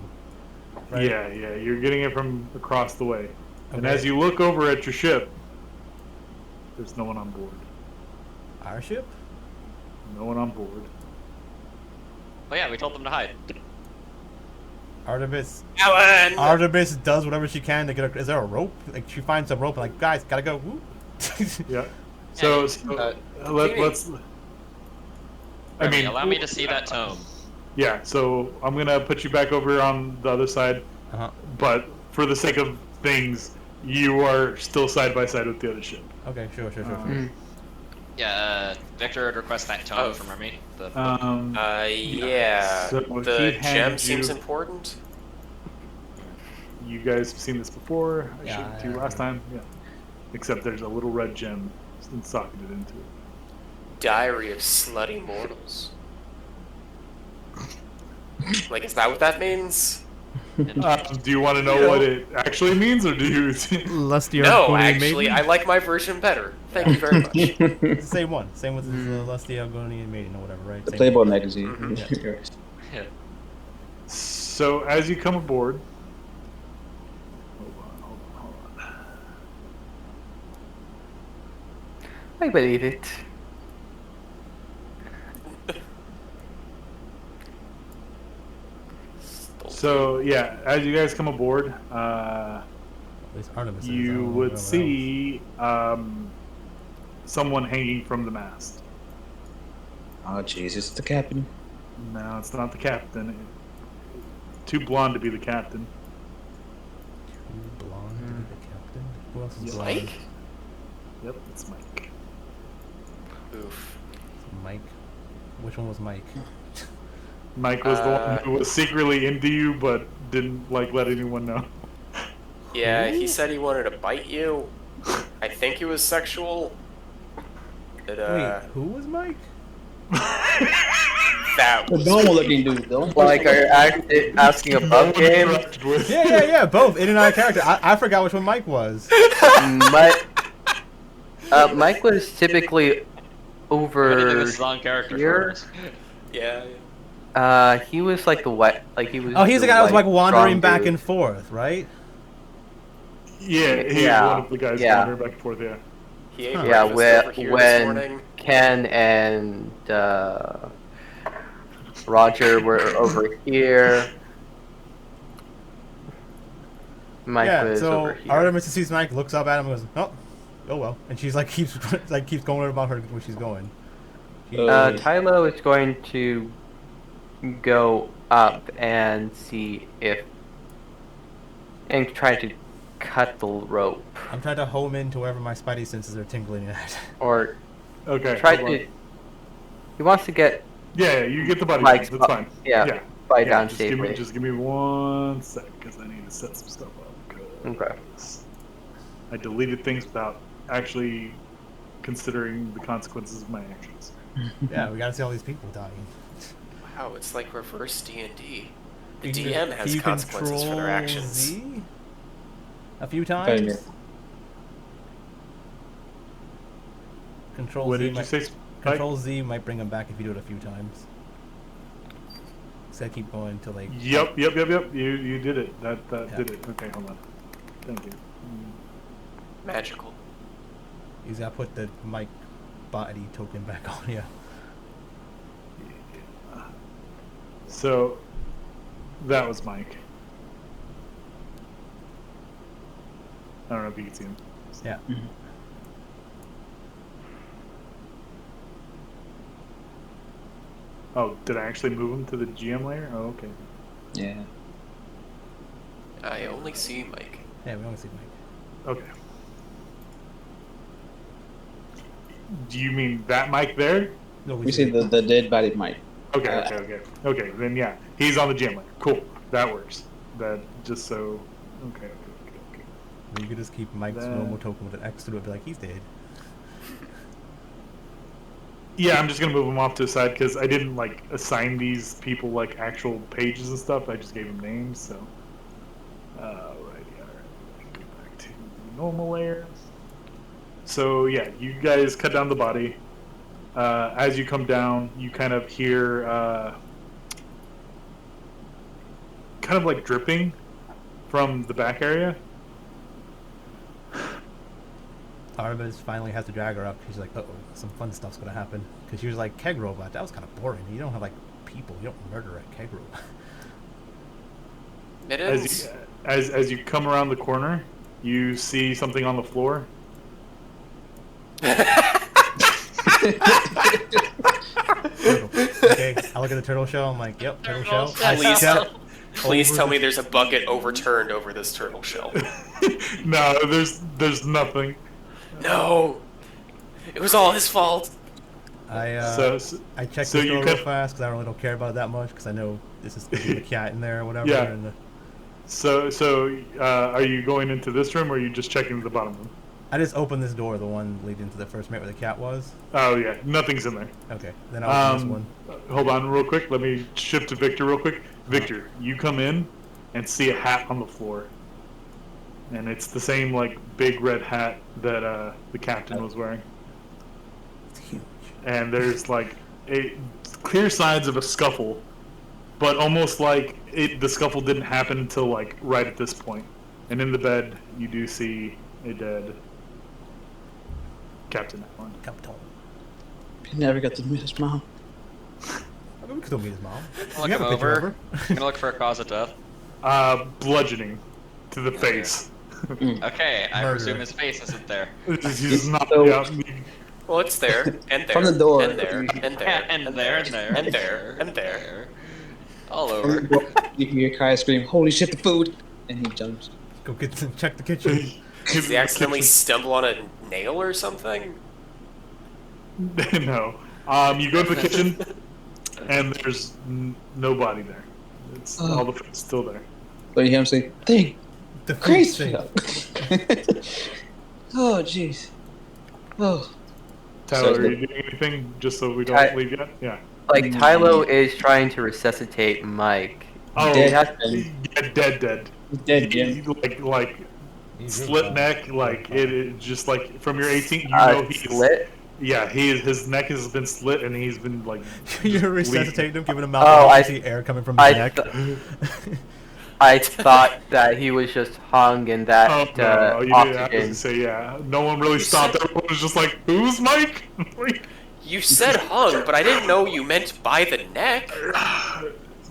Right? Yeah. You're getting it from across the way. And Okay. as you look over at your ship, there's no one on board. Our ship? No one on board. Oh yeah, we told them to hide. Artemis. Alan! Artemis does whatever she can to get. Is there a rope? Like she finds some rope and like, guys, gotta go. Woo. Yeah. So, let's. I Remy, mean, allow me to see that tome. Yeah. So I'm gonna put you back over on the other side, but for the sake of things, you are still side by side with the other ship. Okay, sure. Yeah, Victor would request that tome from Remy. Yeah. So The he gem handed seems you- important. You guys have seen this before. I Yeah, showed it to you last time. Yeah. Except there's a little red gem socketed into it. Diary of Slutty Mortals. Like, is that what that means? Do you want to know what it actually means, or do you? Lusty No, actually, I like my version better. Thank you very much. It's the same one. Same with the Lusty Argonian Maiden or whatever, right? The Same Playboy one. magazine. Yeah. So as you come aboard, hold on. I believe it. So yeah, as you guys come aboard, At least Artemis is. I you don't know would whatever see someone hanging from the mast. Oh Jesus, the captain. No, it's not the captain. Too blonde to be the captain. else. Too blonde to be the captain. Who else is Yeah. blonde? Mike? Yep, it's Mike. Oof. Mike. Which one was Mike? Mike was the one who was secretly into you, but didn't like let anyone know. Yeah, he said he wanted to bite you. I think it was sexual. But, Wait, who was Mike? that The was normal looking dude, though. Like, are you asking above game? Interacted with. Yeah, both. In and out of character. I forgot which one Mike was. Mike was typically over This is on character here. for us. Yeah. He was like the white, like he was. Oh, he's the guy that was like white, wandering strong back dude. and forth, right? Yeah, he's Yeah, one of the guys yeah. wandering back and forth. Yeah. He ate Yeah, breakfast over here this when morning. Ken and Roger were over here. Mike yeah. was So over here. Artemis sees Mike, looks up at him, and goes, "Oh well," and she's like keeps going about her where she's going. Tylo is going to go up and see if, and try to cut the rope, I'm trying to home in to wherever my spidey senses are tingling at. or Okay. try hold to. on. He wants to get Yeah, you get the body Mike's down. That's fine. yeah, body down just safely. Just give me 1 sec, because I need to set some stuff up. Okay. I deleted things without actually considering the consequences of my actions. Yeah, we gotta see all these people dying. Wow, it's like reverse D&D. The You can- DM has can you consequences for their control actions. Z a few Okay, times. yeah. Control What Z did you might, say, Spike? Control Z might bring them back if you do it a few times. So I keep going until like. Yep. You did it. That Yeah. did it. Okay, hold on. Thank you. Magical. You gotta put the Mike body token back on you. So, that was Mike. I don't know if you can see him. Yeah. Oh, did I actually move him to the GM layer? Oh, okay. Yeah. I only see Mike. Yeah, we only see Mike. Okay. Do you mean that Mike there? No, We see the dead body Mike. Okay. Then yeah, he's on the GM layer. Cool. That works. That just so. Okay. You could just keep Mike's That- normal token with an X through it, be like, he's dead. Yeah, I'm just gonna move them off to the side because I didn't like assign these people like actual pages and stuff. I just gave them names. So, alrighty. Go back to the normal layer. So yeah, you guys cut down the body. As you come down, you kind of hear kind of like dripping from the back area. Artemis finally has to drag her up. She's like, uh-oh, some fun stuff's gonna happen. Because she was like, keg robot, that was kind of boring. You don't have like people, you don't murder a keg robot. It is. As you come around the corner, you see something on the floor. Turtle. Okay, I look at the turtle shell, I'm like, yep, turtle shell. I Please step Please over tell the- me there's a bucket overturned over this turtle shell. No, there's nothing. No! It was all his fault! So I checked so the you door real could- fast because I don't care about it that much because I know this is gonna be the cat in there or whatever. Yeah. And are you going into this room or are you just checking the bottom room? I just opened this door, the one leading to the first mate where the cat was. Oh yeah, nothing's in there. Okay, then I'll open this one. Hold on real quick. Let me shift to Victor real quick. Victor, you come in and see a hat on the floor. And it's the same like big red hat that the captain was wearing. It's huge. And there's like clear signs of a scuffle, but almost like the scuffle didn't happen until like right at this point. And in the bed, you do see a dead Captain Allen. Captain. He never got to meet his mom. I mean, we could still meet his mom. Look You have him a picture of over. her. I'm gonna look for a cause of death. Bludgeoning to the face. Okay, I Murder. presume his face isn't there. He's not. So- Yeah, Well, it's there, and there, From the door. and there, and there, And there, and there, and there, and there. All over. You can hear Kai scream, "Holy shit, the food!" And he jumps. Go check the kitchen. Did he accidentally stumble on a nail or something? No. You go to the kitchen, and there's nobody there. It's all the food's still there. So you hear him say, "Thing, The food Christ!" thing. Oh, jeez. Oh. Tyler, So- are you doing anything just so we don't I- leave yet? Yeah. like Tylo is trying to resuscitate Mike. Oh, Dead. yeah, dead. He's dead, Jim. Like He's slit really neck, like it just like from your 18, you Uh, know he's Slit? Yeah, his neck has been slit and he's been like. You're resuscitating him, giving him mouth Oh, to see air coming from his I neck. I thought that he was just hung in Oh that no! You didn't have to oxygen. say yeah. No one really stopped. Everyone was just like, "Who's Mike?" Like, You said hung, but I didn't know you meant by the neck.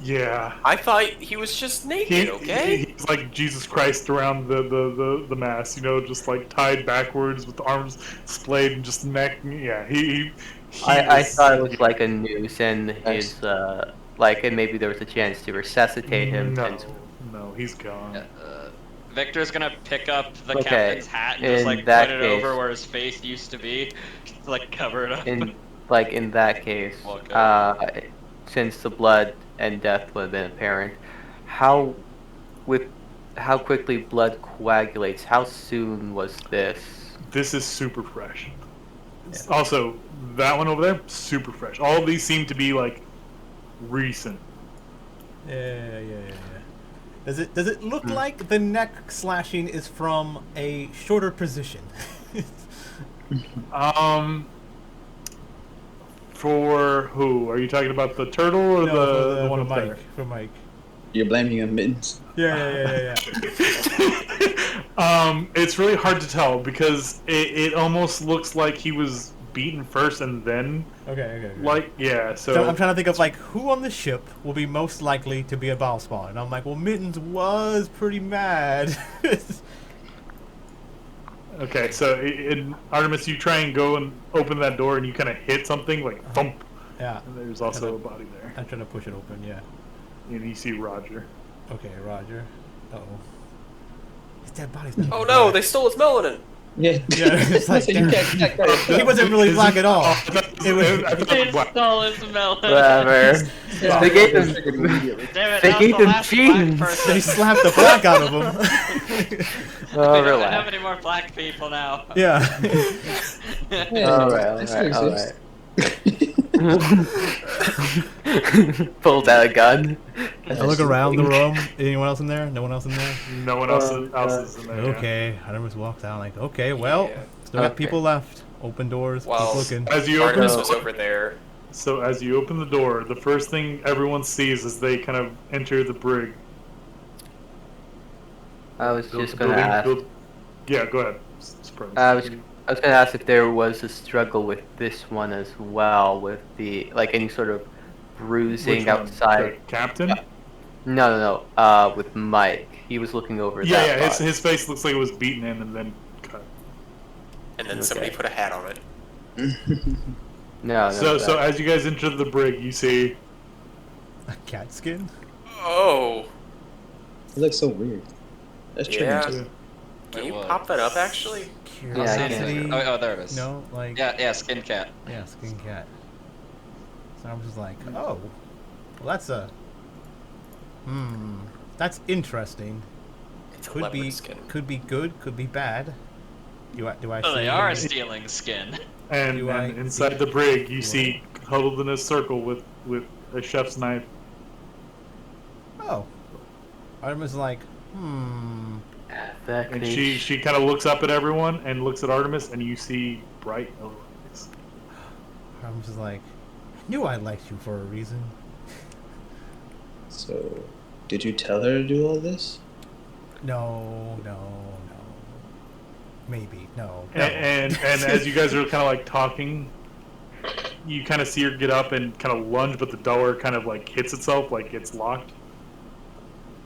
yeah. I thought he was just naked, okay? He's like Jesus Christ around the mass, you know, just like tied backwards with the arms splayed and just neck. Yeah, he I was- thought it was like a noose and his Like, and maybe there was a chance to resuscitate him. No, he's gone. Victor's gonna pick up the Okay, captain's hat and just in like that put it case- over where his face used to be, just to, like cover it up. In that case, Okay. since the blood and death would have been apparent, how quickly blood coagulates? How soon was this? This is super fresh. Also, that one over there, super fresh. All of these seem to be like recent. Yeah. Does it look like the neck slashing is from a shorter position? For who? Are you talking about the turtle or the one for up Mike. there? For Mike. You're blaming him, Mittens. Yeah. It's really hard to tell because it almost looks like he was beaten first and then Okay. like yeah. So I'm trying to think of like who on the ship will be most likely to be a ball spawn. And I'm like, well, Mittens was pretty mad. Okay, so in Artemis, you try and go and open that door, and you kind of hit something like thump. Yeah. And there's also a body there, I'm trying to push it open. Yeah. and you see Roger. Okay, Roger. Uh-oh. His dead body's not. Oh no, they stole his melanin. Yeah. Yeah, it's like, You can't- he wasn't really black at all. It was. I thought it was black. stole his melon. Whatever. Yeah. They gave him. Damn it, They that was gave the him last jeans. black person. They slapped the black out of him. We Oh, don't have relax. any more black people now. Yeah. Yeah, Alright. that's racist. Pulled out a gun. I look around the room. Anyone else in there? No one else in there? No one else is in there. yeah. Okay. I just walked out like, okay, well, Yeah. still got Okay. people left. Open doors. Well, keep looking. As you open Artemis the was over there. So as you open the door, the first thing everyone sees as they kind of enter the brig. I was build- just gonna ask. Yeah, go ahead. Surprise. I was gonna ask if there was a struggle with this one as well, with the like any sort of bruising Which one? outside. The captain? Yeah. No. With Mike, he was looking over. Yeah, that yeah. body. His face looks like it was beaten in and then cut. And then Okay. somebody put a hat on it. No. So that- as you guys enter the brig, you see A cat skin? Oh, It looks so weird. That's true. Yeah. too. can you Wait, pop that up actually? I'll see it. Curiosity. Oh, there it is. No, like Yeah, skin cat. yeah, skin cat. So I was just like, oh, well, that's that's interesting. It's a Could leopard be skin. could be good, could be bad. Do I Oh, see they are anything? stealing skin. And, Do I- inside the brig, you see huddled in a circle with a chef's knife. Oh, Artemis is like, that And could- she kind of looks up at everyone and looks at Artemis, and you see bright yellow eyes. Artemis is like, I knew I liked you for a reason. So, did you tell her to do all this? No. Maybe no. And as you guys are kind of like talking, you kind of see her get up and kind of lunge, but the door kind of like hits itself, like it's locked.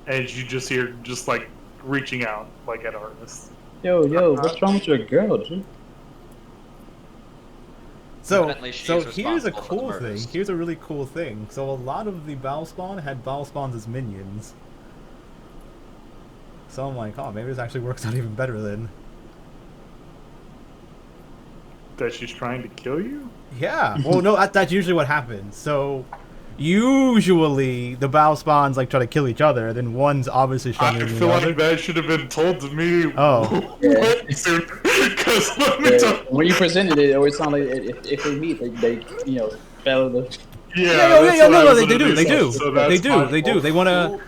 And you just hear just like reaching out, like at Artemis. Yo, what's wrong with your girl, dude? So, Evidently she's so here's a responsible for the cool thing. murders. Here's a really cool thing. So a lot of the Bow Spawn had Bow Spawns as minions. So I'm like, oh, maybe this actually works out even better then. That she's trying to kill you? Yeah. Well, no, that's usually what happens. So usually the Bow Spawns like try to kill each other. Then one's obviously stronger I than feel the other. like that should have been told to me. Oh. way sooner. Because let me tell When you presented it, it always sounded like if they meet, they follow the. yeah, Yeah, that's what I no, was they gonna do. They do. So that's They do. my They do. fault. They want to.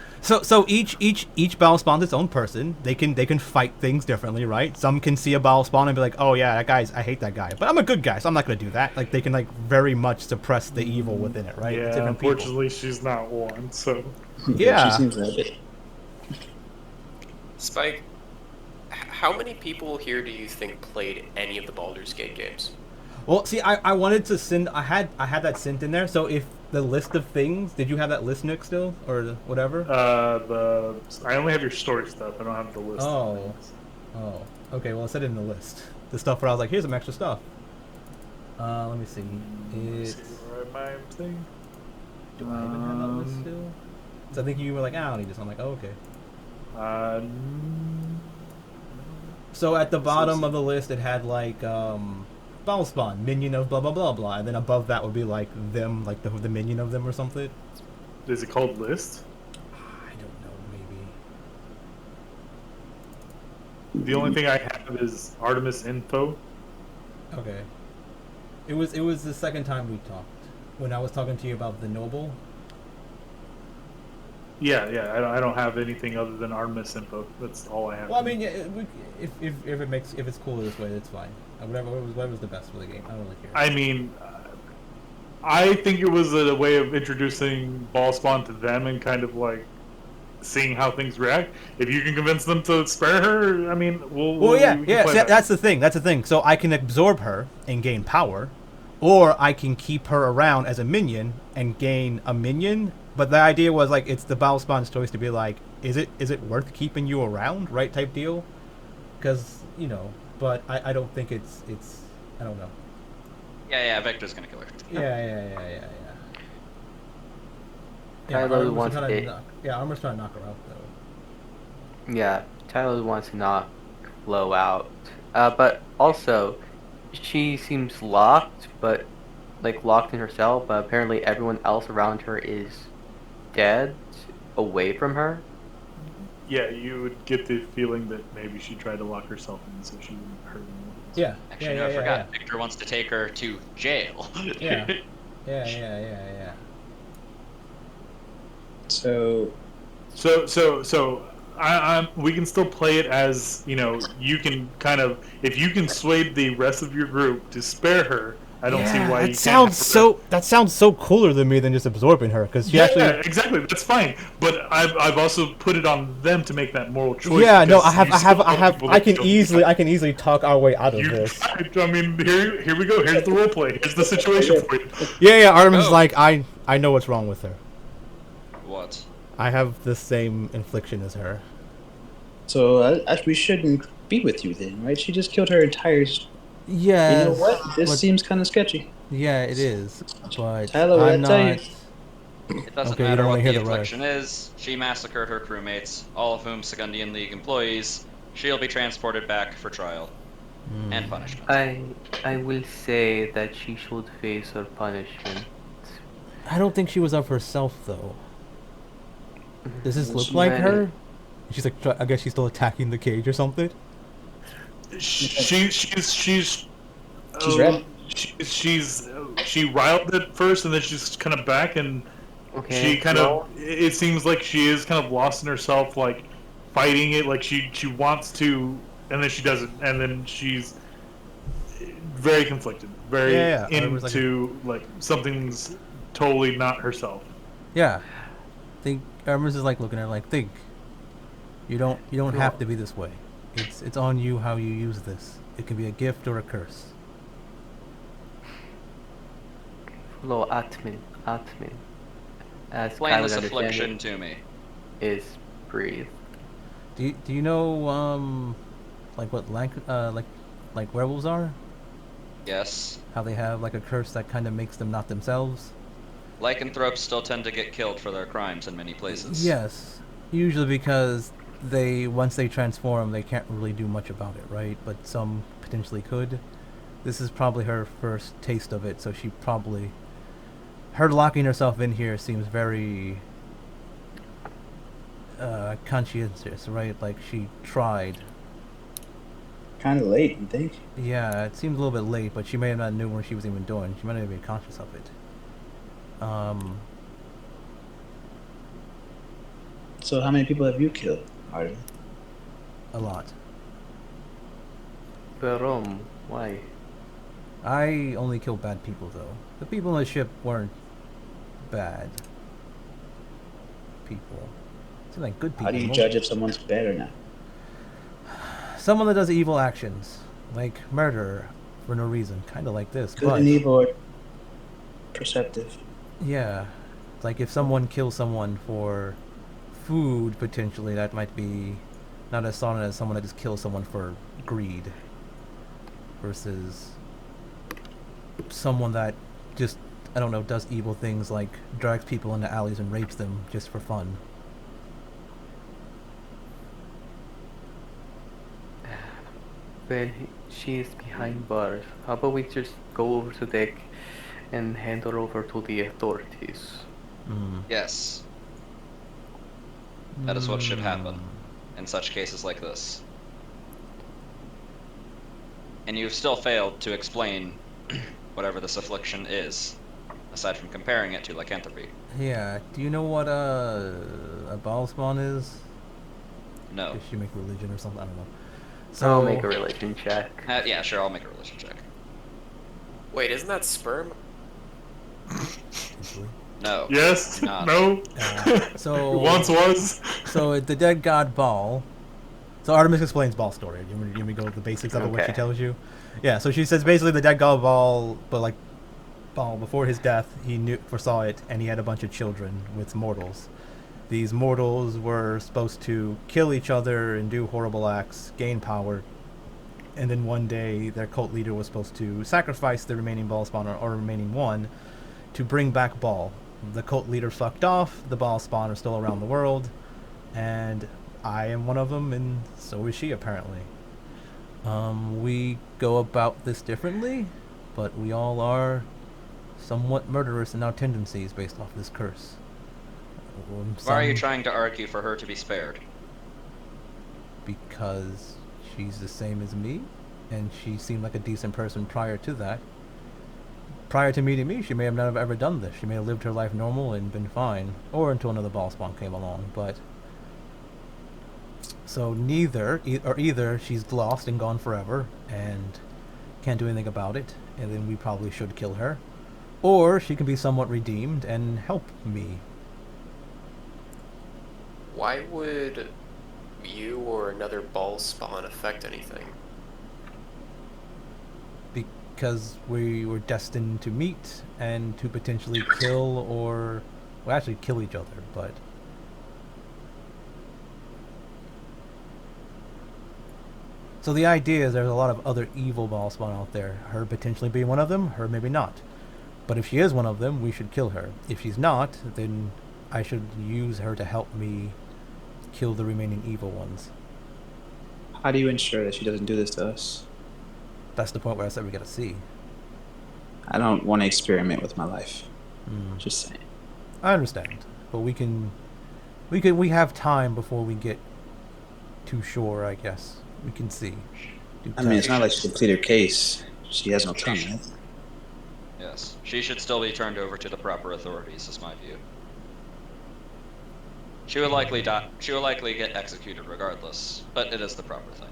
So each Bow Spawn's its own person. They can fight things differently, right? Some can see a Bow Spawn and be like, oh yeah, that guy's, I hate that guy, but I'm a good guy, so I'm not gonna do that. Like they can like very much suppress the evil within it, right? Yeah, Different people. unfortunately, she's not one. So Yeah. She seems like it. Spike, how many people here do you think played any of the Baldur's Gate games? Well, see, I wanted to send. I had that sent in there. So if the list of things, did you have that list, Nick, still or whatever? I only have your story stuff. I don't have the list. Oh. Of things. Oh, okay. Well, I said it in the list. The stuff where I was like, here's some extra stuff. Let me see. Let's It's see where my thing. Do I even have that list still? So I think you were like, I don't need this. I'm like, oh, okay. So at the bottom of the list, it had like Ballspawn, minion of blah blah blah blah, and then above that would be like them, like the minion of them or something. Is it called list? I don't know, maybe. The only thing I have is Artemis info. Okay. It was the second time we talked when I was talking to you about the noble. Yeah. I don't have anything other than Artemis info. That's all I have. Well, I mean, yeah, if it's cool this way, it's fine. Whatever's the best for the game. I don't really care. I mean, I think it was a way of introducing Ballspawn to them and kind of like seeing how things react. If you can convince them to spare her, I mean, we can play that. That's the thing. That's the thing. So I can absorb her and gain power, or I can keep her around as a minion and gain a minion. But the idea was like it's the Ballspawn's choice to be like, is it worth keeping you around, right? Type deal. Because but I don't think it's I don't know. Yeah, Victor's gonna kill her. Yeah. Tyler wants Armor's trying to knock her out though. Yeah, Tyler wants to knock Flo out. But also, she seems locked, but like locked in herself. But apparently, everyone else around her is dead, away from her. Yeah, you would get the feeling that maybe she tried to lock herself in so she wouldn't hurt anyone. Yeah. Actually, no, I forgot. Victor wants to take her to jail. Yeah. So we can still play it as, you can kind of, if you can sway the rest of your group to spare her, I don't see why you can't. That sounds so cooler to me than just absorbing her, because she actually. Yeah, exactly. That's fine. But I've also put it on them to make that moral choice. Yeah, no, I can easily talk our way out of this. I mean, here we go. Here's the role play. Here's the situation for you. Yeah. Artemis is like, I know what's wrong with her. What? I have the same infliction as her. So we shouldn't be with you then, right? She just killed her entire. Yeah. You know what? This seems kind of sketchy. Yeah, it is. But Tyler, I'm not. It doesn't matter what the infliction is. She massacred her crewmates, all of whom Segundian League employees. She'll be transported back for trial and punishment. I will say that she should face her punishment. I don't think she was of herself though. Does this look like her? She's like, I guess she's still attacking the cage or something. She's red. She riled it first, and then she's kind of back, and she kind of. It seems like she is kind of lost in herself, like fighting it, like she wants to, and then she doesn't, and then she's very conflicted, very into like something's totally not herself. Yeah, think Hermes is like looking at her like, think. You don't have to be this way. It's on you how you use this. It can be a gift or a curse. Lo Atmin. As Explain this affliction to me. Is breathe. Do you know like what like werewolves are? Yes. How they have like a curse that kind of makes them not themselves? Lycanthropes still tend to get killed for their crimes in many places. Yes. Usually because once they transform, they can't really do much about it, right? But some potentially could. This is probably her first taste of it, so her locking herself in here seems very conscientious, right? Like she tried. Kind of late, you think? Yeah, it seems a little bit late, but she may have not knew what she was even doing. She might not even be conscious of it. So how many people have you killed, Arden? A lot. Why? I only kill bad people, though. The people on the ship weren't bad people. Seem like good people. How do you judge if someone's bad or not? Someone that does evil actions, like murder for no reason, kind of like this. Good and evil are perceptive. Yeah, like if someone kills someone for food, potentially, that might be not as solid as someone that just kills someone for greed, versus someone that just I don't know, does evil things like drags people into alleys and rapes them just for fun. Well, she is behind bars. How about we just go over to deck and hand her over to the authorities? Yes, that is what should happen in such cases like this. And you've still failed to explain whatever this affliction is, aside from comparing it to lycanthropy. Yeah, do you know what a ball spawn is? No. Does she make religion or something? I don't know. I'll make a religion check. Yeah, sure, I'll make a religion check. Wait, isn't that sperm? Actually. No. Yes. Not. No. So It once was. So the dead god Baal. So Artemis explains Baal's story. You want me to go with the basics of it, what she Okay. tells you? Yeah. So she says basically the dead god Baal, but like Baal before his death, he foresaw it, and he had a bunch of children with mortals. These mortals were supposed to kill each other and do horrible acts, gain power, and then one day their cult leader was supposed to sacrifice the remaining Baal spawn or remaining one to bring back Baal. The cult leader fucked off. The Baal spawn are still around the world, and I am one of them, and so is she apparently. We go about this differently, but we all are somewhat murderous in our tendencies based off this curse. Why are you trying to argue for her to be spared? Because she's the same as me, and she seemed like a decent person prior to that. Prior to meeting me, she may have never ever done this. She may have lived her life normal and been fine, or until another ball spawn came along. But so either she's lost and gone forever and can't do anything about it, and then we probably should kill her, or she can be somewhat redeemed and help me. Why would you or another ball spawn affect anything? Because we were destined to meet and to potentially kill or... well, actually kill each other, but... So the idea is there's a lot of other evil ball spawn out there. Her potentially being one of them, her maybe not. But if she is one of them, we should kill her. If she's not, then I should use her to help me kill the remaining evil ones. How do you ensure that she doesn't do this to us? That's the point where I said we gotta see. I don't want to experiment with my life. Just saying. I understand, but we have time before we get too sure, I guess. We can see. I mean, it's not like she can plead her case. She has no tongue, right? Yes. She should still be turned over to the proper authorities, is my view. She would likely die. She will likely get executed regardless, but it is the proper thing.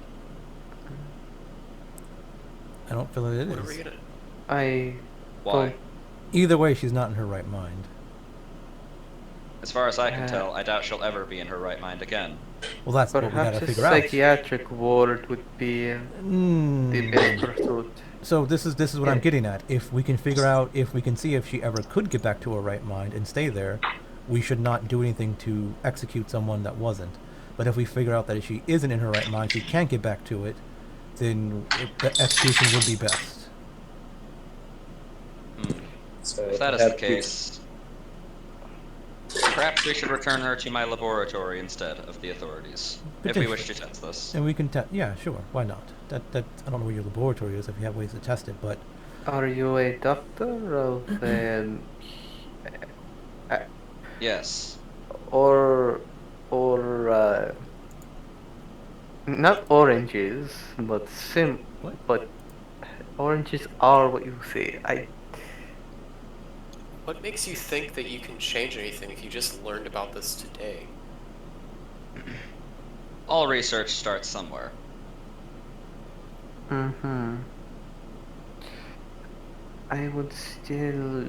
I don't feel it What are we is. gonna? I Why? Either way, she's not in her right mind. As far as I can tell, I doubt she'll ever be in her right mind again. Well, that's what we perhaps gotta a figure out. psychiatric ward would be the best pursuit. So this is what I'm Yeah. getting at. If we can figure out, if we can see if she ever could get back to her right mind and stay there, we should not do anything to execute someone that wasn't. But if we figure out that if she isn't in her right mind, she can't get back to it, then the execution would be best. So If that is the case, perhaps we should return her to my laboratory instead of the authorities, if we wish to test this. And we can test. Yeah, sure. Why not? That I don't know where your laboratory is if you have ways to test it, but Are you a doctor of an Yes. or not oranges, but What? but oranges are what you say. What makes you think that you can change anything if you just learned about this today? All research starts somewhere. I would still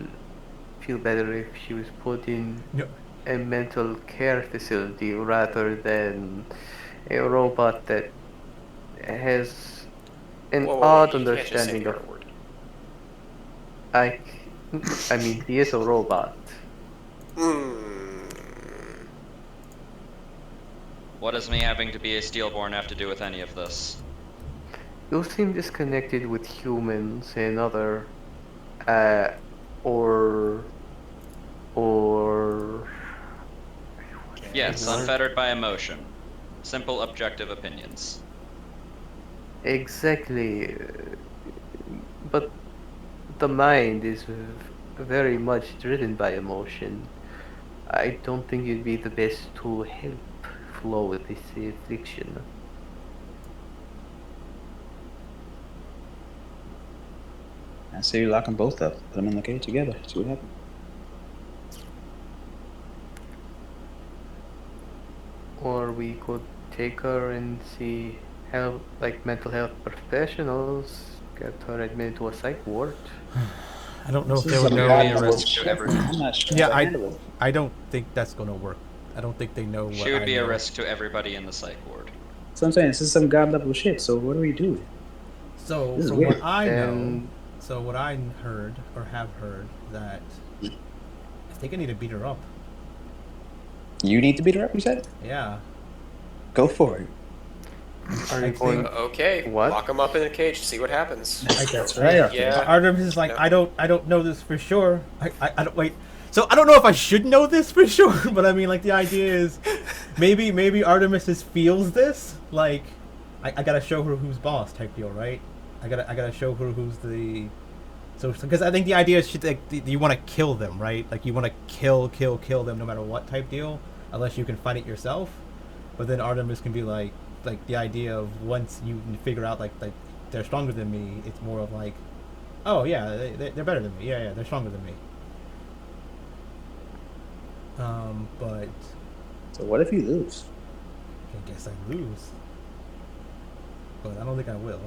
feel better if she was put in no. a mental care facility rather than a robot that has an Whoa, odd you can't just say understanding the of. R word. I mean, he is a robot. What does me having to be a stillborn have to do with any of this? You seem disconnected with humans and other or Yes, What? unfettered by emotion. Simple, objective opinions. exactly. But the mind is very much driven by emotion. I don't think you'd be the best to help flow with this affliction. I say you lock them both up. Put them in the cage together. See what happens. Or we could take her and see health, like mental health professionals, get her admitted to a psych ward. I don't know if This they is would some It would know. be a risk to shit. everyone. I'm not sure Yeah, how to handle it. I don't think that's gonna work. I don't think they know what She would I be know. a risk to everybody in the psych ward. So I'm saying this is some god level shit. So what do we do? So This is from weird. what I know, And so what I heard or have heard that I think I need to beat her up. You need to beat her up. You said. Yeah. Go for it. are I you going? think- Okay, What? lock him up in a cage, see what happens. That's right. Yeah. Artemis is like, No. I don't know this for sure. I don't wait. So I don't know if I should know this for sure, but I mean, like the idea is, maybe Artemis just feels this. Like, I gotta show her who's boss type deal, right? I gotta show her who's the. So because I think the idea is like you want to kill them, right? Like you want to kill them no matter what type deal, unless you can fight it yourself. But then Artemis can be like the idea of once you figure out like they're stronger than me, it's more of like, oh yeah, they're better than me. Yeah, they're stronger than me. But So what if you lose? I guess I lose. But I don't think I will.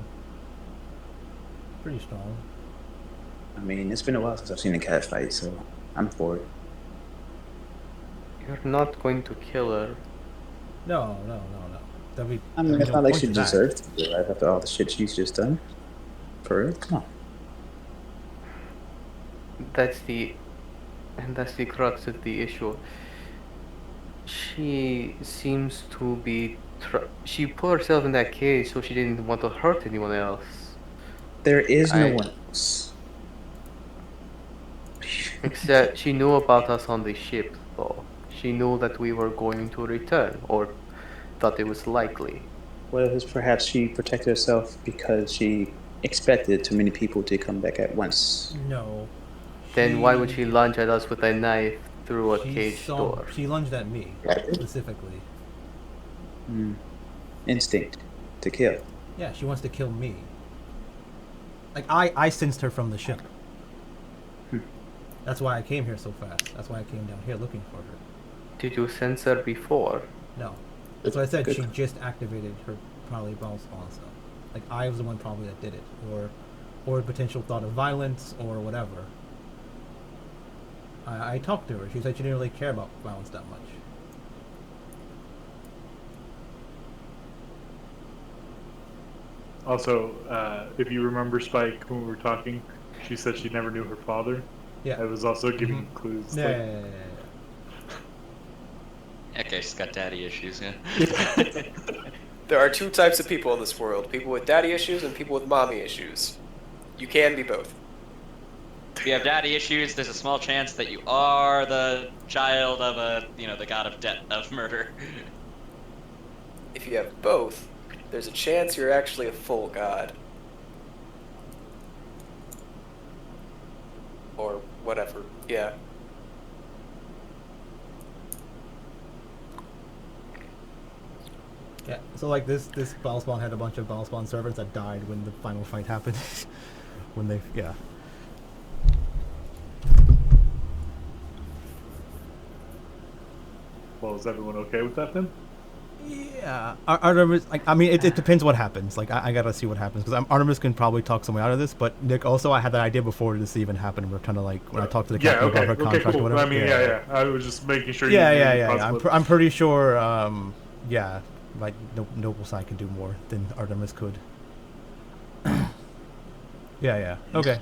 Pretty strong. I mean, it's been a while since I've seen a cat fight, so I'm for it. You're not going to kill her. No. That'd be, I mean, there'd it's be not no like point she to that. deserves to be right after all the shit she's just done. For real? Come on. That's the crux of the issue. She seems to be she put herself in that cage so she didn't want to hurt anyone else. There is no I- one else. Except she knew about us on the ship, though. She knew that we were going to return, or thought it was likely. What if perhaps she protected herself because she expected too many people to come back at once? No. Then why would she lunge at us with a knife through a cage door? She lunged at me Right. specifically. Instinct to kill. Yeah, she wants to kill me. Like I sensed her from the ship. That's why I came here so fast. That's why I came down here looking for her. Did you sense her before? No. That's why I said Good. she just activated her probably ball spawn stuff. Like I was the one probably that did it. Or potential thought of violence or whatever. I talked to her. She said she didn't really care about violence that much. Also, if you remember Spike when we were talking, she said she never knew her father. Yeah. I was also giving clues. Yeah, like- yeah, yeah, yeah. Okay, she's got daddy issues, yeah. There are two types of people in this world, people with daddy issues and people with mommy issues. You can be both. If you have daddy issues, there's a small chance that you are the child of the god of debt of murder. If you have both, there's a chance you're actually a full god. Or whatever, yeah. Yeah, so like this battle spawn had a bunch of battle spawn servants that died when the final fight happened. Yeah. Well, is everyone okay with that then? Yeah, Artemis. Like, I mean, it depends what happens. Like, I gotta see what happens because Artemis can probably talk someone out of this. But Nick, also, I had that idea before this even happened. We're trying to like when I talked to the captain about her contract cool. or whatever. I mean, yeah. I was just making sure. Yeah. you I'm pretty sure. Yeah, like Noble Side can do more than Artemis could. Yeah. Okay.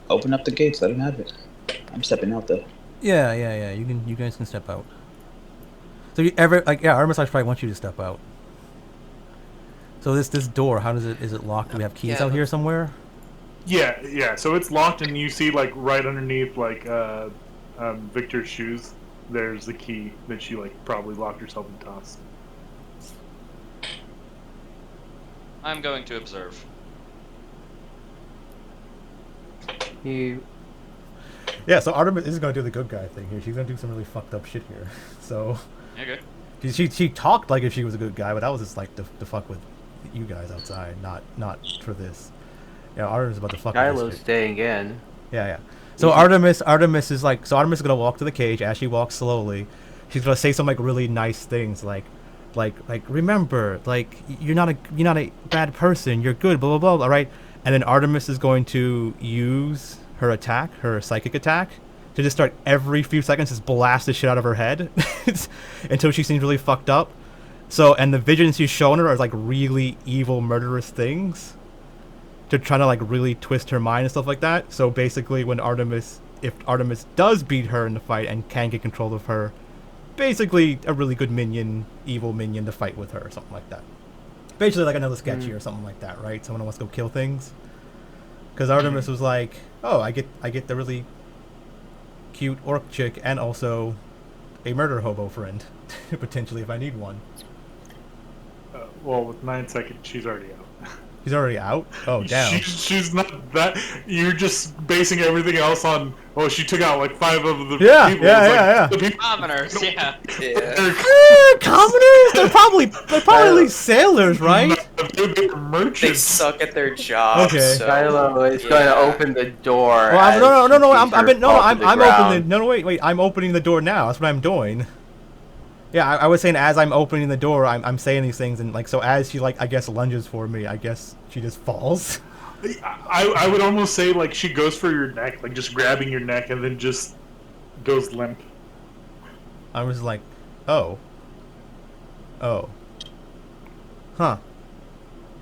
Open up the gates. Let him have it. I'm stepping out though. Yeah. You guys can step out. So you ever Artemis probably wants you to step out. So this door, how does it? Is it locked? Do we have keys Yeah, out here somewhere? Yeah. So it's locked, and you see like right underneath like Victor's shoes. There's the key that she like probably locked herself and tossed. I'm going to observe. You Yeah, so Artemis is gonna do the good guy thing here. She's gonna do some really fucked up shit here. So Okay. she talked like if she was a good guy, but that was just like to fuck with you guys outside, not for this. Yeah, Artemis is about to fuck with Kylo's this shit. staying in. Yeah. So Artemis is like, so Artemis is gonna walk to the cage. As she walks slowly, she's gonna say some like really nice things, like remember, like you're not a bad person. You're good. Blah blah blah. All right. And then Artemis is going to use her attack, her psychic attack, to just start every few seconds just blast the shit out of her head until she seems really fucked up. So, and the visions she's showing her are like really evil, murderous things to try to like really twist her mind and stuff like that. So basically, if Artemis does beat her in the fight and can get control of her, basically a really good minion, evil minion to fight with her or something like that. Basically like another sketchy or something like that, right? Someone who wants to go kill things. Because Artemis was like, oh, I get the really cute orc chick and also a murder hobo friend, potentially if I need one. Well, with 9 seconds, she's already out. He's already out? Oh, damn. She's not that. You're just basing everything else on. Oh, she took out like 5 of the Yeah, people. yeah. The people Commoners, yeah. Commoners? They're probably at least sailors, right? They're merchants. They suck at their job. Okay. So, Kylo is going to open the door. Well, no. Wait. I'm opening the door now. That's what I'm doing. Yeah, I was saying as I'm opening the door, I'm saying these things, and like so as she like I guess lunges for me, I guess she just falls. I would almost say like she goes for your neck, like just grabbing your neck, and then just goes limp. I was like, oh, huh. Oh,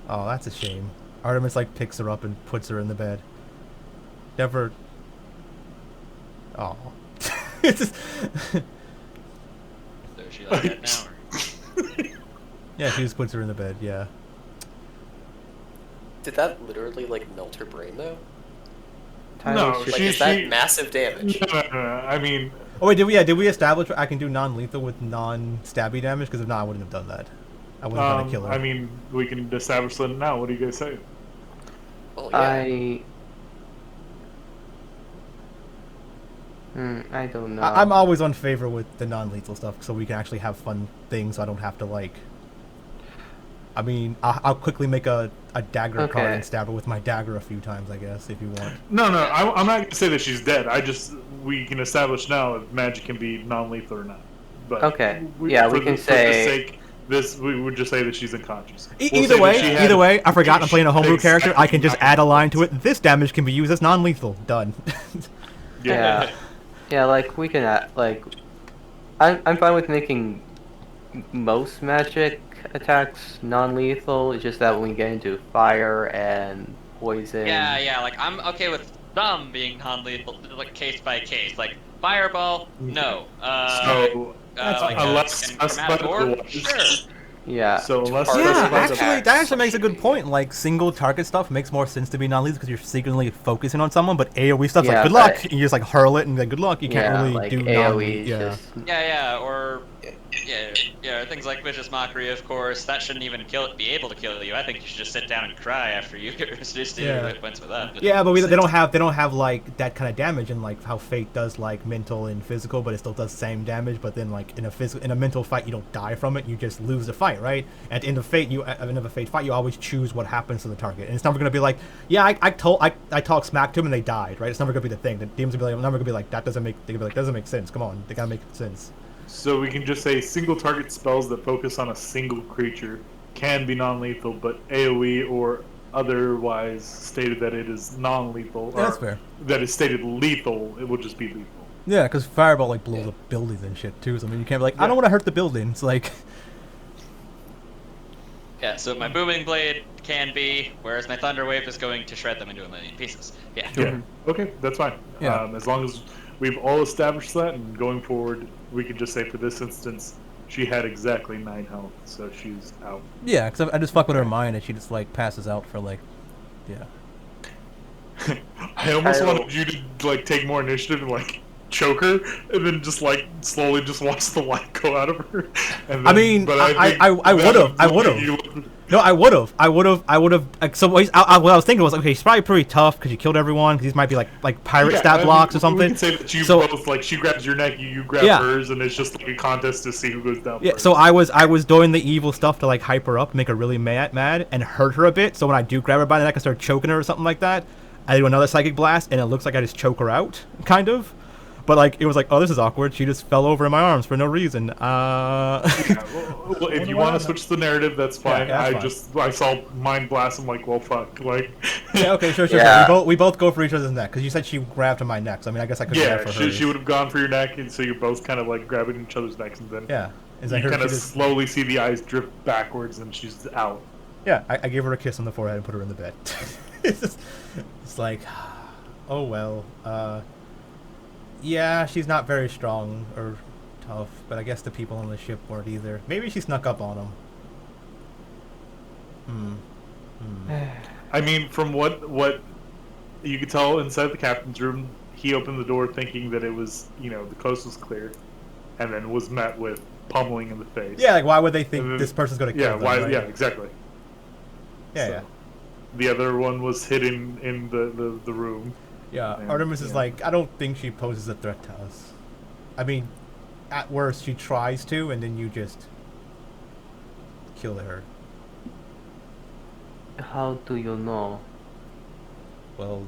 that's a shame. Artemis like picks her up and puts her in the bed. Never. Oh. It's just. So she like that now? Or? Yeah, she just puts her in the bed. Yeah. Did that literally like melt her brain though? No, Like, is that massive damage? No. I mean, Oh wait, did we establish I can do non-lethal with non-stabby damage? Because if not, I wouldn't have done that. I wasn't gonna kill her. I mean, we can establish that now. What do you guys say? Well, yeah. I don't know. I'm always on favor with the non-lethal stuff, so we can actually have fun things. So I don't have to like. I mean, I'll quickly make a dagger card and stab her with my dagger a few times, I guess, if you want. No, I'm not gonna say that she's dead. We can establish now if magic can be non-lethal or not. But we can say we would just say that she's unconscious. Either way, I forgot I'm playing a homebrew character. I can just add a line to it. This damage can be used as non-lethal. Done. Yeah, like we can like. I'm fine with making most magic attacks non-lethal. It's just that when we get into fire and poison. Yeah. Like I'm okay with some being non-lethal, like case by case. Like fireball, no. Unless chromatic orb, sure. Yeah. So unless that actually makes a good point. Like single target stuff makes more sense to be non-lethal because you're secretly focusing on someone. But AOE stuff's like good luck. And you just like hurl it and like good luck. You can't really like do AOE. Or things like vicious mockery, of course. That shouldn't even be able to kill you. I think you should just sit down and cry after you get reduced to your points with that. Yeah, but they don't have like that kind of damage, and like how Fate does like mental and physical, but it still does the same damage. But then like in a mental fight, you don't die from it. You just lose the fight, right? At the end of Fate, at the end of a Fate fight, you always choose what happens to the target, and it's never gonna be like, yeah, I talked smack to him and they died, right? It's never gonna be the thing. The demons will be like, never gonna be like that doesn't make. They're gonna be like doesn't make sense. Come on, they gotta make sense. So we can just say single target spells that focus on a single creature can be non-lethal, but AoE or otherwise stated that it is non-lethal. Yeah, that's fair. That is stated lethal, it will just be lethal. Yeah, because fireball like blows up buildings and shit too. So I mean, you can't be like, I don't want to hurt the buildings. Like. Yeah. So my booming blade can be, whereas my thunder wave is going to shred them into a million pieces. Yeah. Yeah. Okay, that's fine. Yeah. As long as we've all established that, and going forward, we can just say for this instance, she had exactly 9 health, so she's out. Yeah, because I just fuck with her mind and she just like passes out for like, yeah. I almost Kyle- wanted you to like take more initiative and like choke her, and then just like slowly just watch the light go out of her. And then, I mean, but I think would have. I that would you- have. No, I would have. Like, so what I was thinking was, okay, she's probably pretty tough because she killed everyone. Because these might be like pirate Yeah, stat I mean, blocks or We something. can say that you So- both like she grabs your neck, you grab Yeah. hers, and it's just like a contest to see who goes down Yeah, first. so I was doing the evil stuff to like hype her up, make her really mad, and hurt her a bit. So when I do grab her by the neck and start choking her or something like that, I do another psychic blast, and it looks like I just choke her out, kind of. But like it was like, oh, this is awkward. She just fell over in my arms for no reason. Yeah, well, if you want to switch the narrative, that's fine. Yeah, that's fine. I saw mind blast. I'm like, well, fuck, like. Yeah, okay, sure. Yeah. We both go for each other's neck because you said she grabbed to my neck. So I mean, I guess I could grab Yeah, for hers. she would have gone for your neck, and so you're both kind of like grabbing each other's necks, and then Yeah, is you I heard kind she of just, slowly see the eyes drift backwards, and she's out. yeah. I gave her a kiss on the forehead and put her in the bed. it's like, oh well. Yeah, she's not very strong or tough, but I guess the people on the ship weren't either. Maybe she snuck up on them. I mean, from what you could tell inside the captain's room, he opened the door thinking that it was, the coast was clear, and then was met with pummeling in the face. Yeah, like why would they think And then- this person's gonna kill Yeah, them? why? right? Yeah, exactly. Yeah, So, the other one was hidden in the room. yeah. Yeah, Artemis is yeah. like, I don't think she poses a threat to us. I mean, at worst, she tries to, and then you just kill her. How do you know? Well,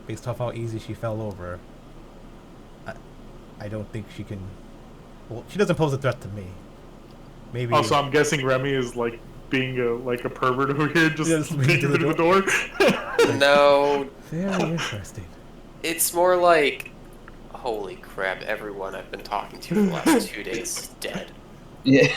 based off how easy she fell over, I don't think she can. Well, she doesn't pose a threat to me. Maybe. Also, I'm guessing Remy is like being a pervert over here, just Yes, taking her to the door. No, Very interesting. it's more like, holy crap, everyone I've been talking to for the last 2 days is dead. Yeah.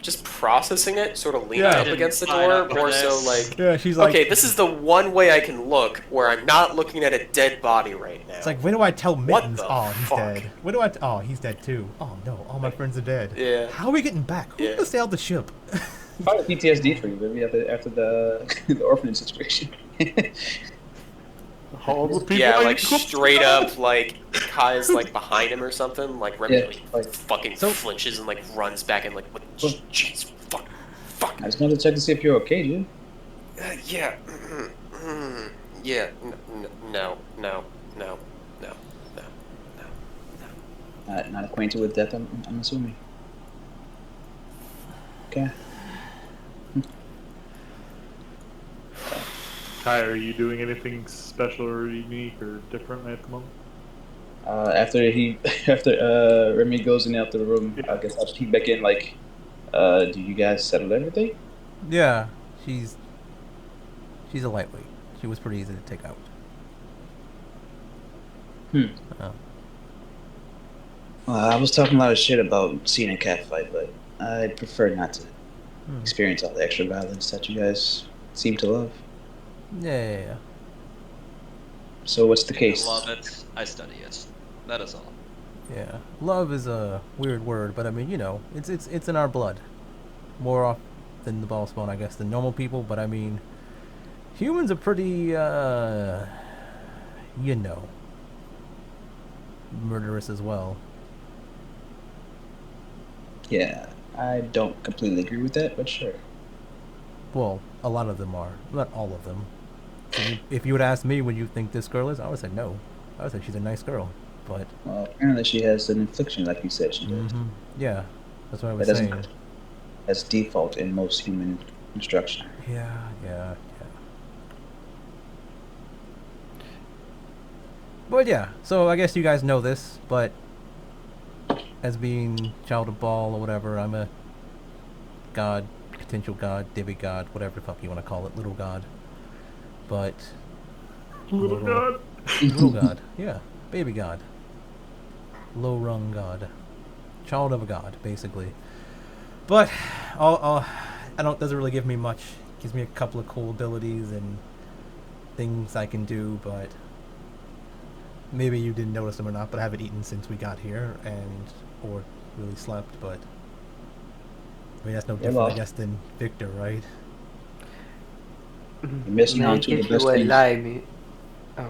Just processing it, sort of leaning Yeah. up against the Sign door, up for more so this. like, Yeah, she's like. okay, this is the one way I can look where I'm not looking at a dead body right now. It's like, when do I tell What Mittens? the Oh, he's fuck? dead. When do I? Oh, he's dead too. Oh no, all my friends are dead. Yeah. How are we getting back? Who's Yeah. gonna sail the ship? Probably PTSD for you, baby, after the the orphanage situation. All the people Yeah, I like know. straight up, like Kai's like behind him or something. Like Remy Yeah, like, like- fucking So- flinches and like runs back and like, what? Jeez, fuck. I just wanted to check to see if you're okay, dude. Yeah. Yeah. No. Not acquainted with death, I'm assuming. Okay. Kai, are you doing anything special or unique or different at the moment? After Remy goes in out the room, I guess I'll peek back in. Like, do you guys settle everything? Yeah, she's a lightweight. She was pretty easy to take out. Oh. Well, I was talking a lot of shit about seeing a cat fight, but I prefer not to experience all the extra violence that you guys seem to love. Yeah. So what's the I case? love it. I study it. That is all. Yeah. Love is a weird word, but I mean, it's in our blood. More off than the ball spawn, I guess, than normal people, but I mean, humans are pretty, murderous as well. Yeah, I don't completely agree with that, but sure. Well, a lot of them are. Not all of them. If you would ask me what you think this girl is, I would say no. I would say she's a nice girl, but... Well, apparently she has an infliction, like you said she does. Yeah, that's what I That was doesn't. saying. That's default in most human instruction. Yeah. But yeah, so I guess you guys know this, but as being child of Baal or whatever, I'm a god, potential god, demigod, whatever the fuck you want to call it, little god. But Little god. little god, yeah, baby god, low rung god, child of a god, basically. But doesn't really give me much. Gives me a couple of cool abilities and things I can do, but maybe you didn't notice them or not. But I haven't eaten since we got here or really slept. But I mean that's no different, I guess, than Victor, right? You're missing May I on two of give the best you a things. lime? Oh,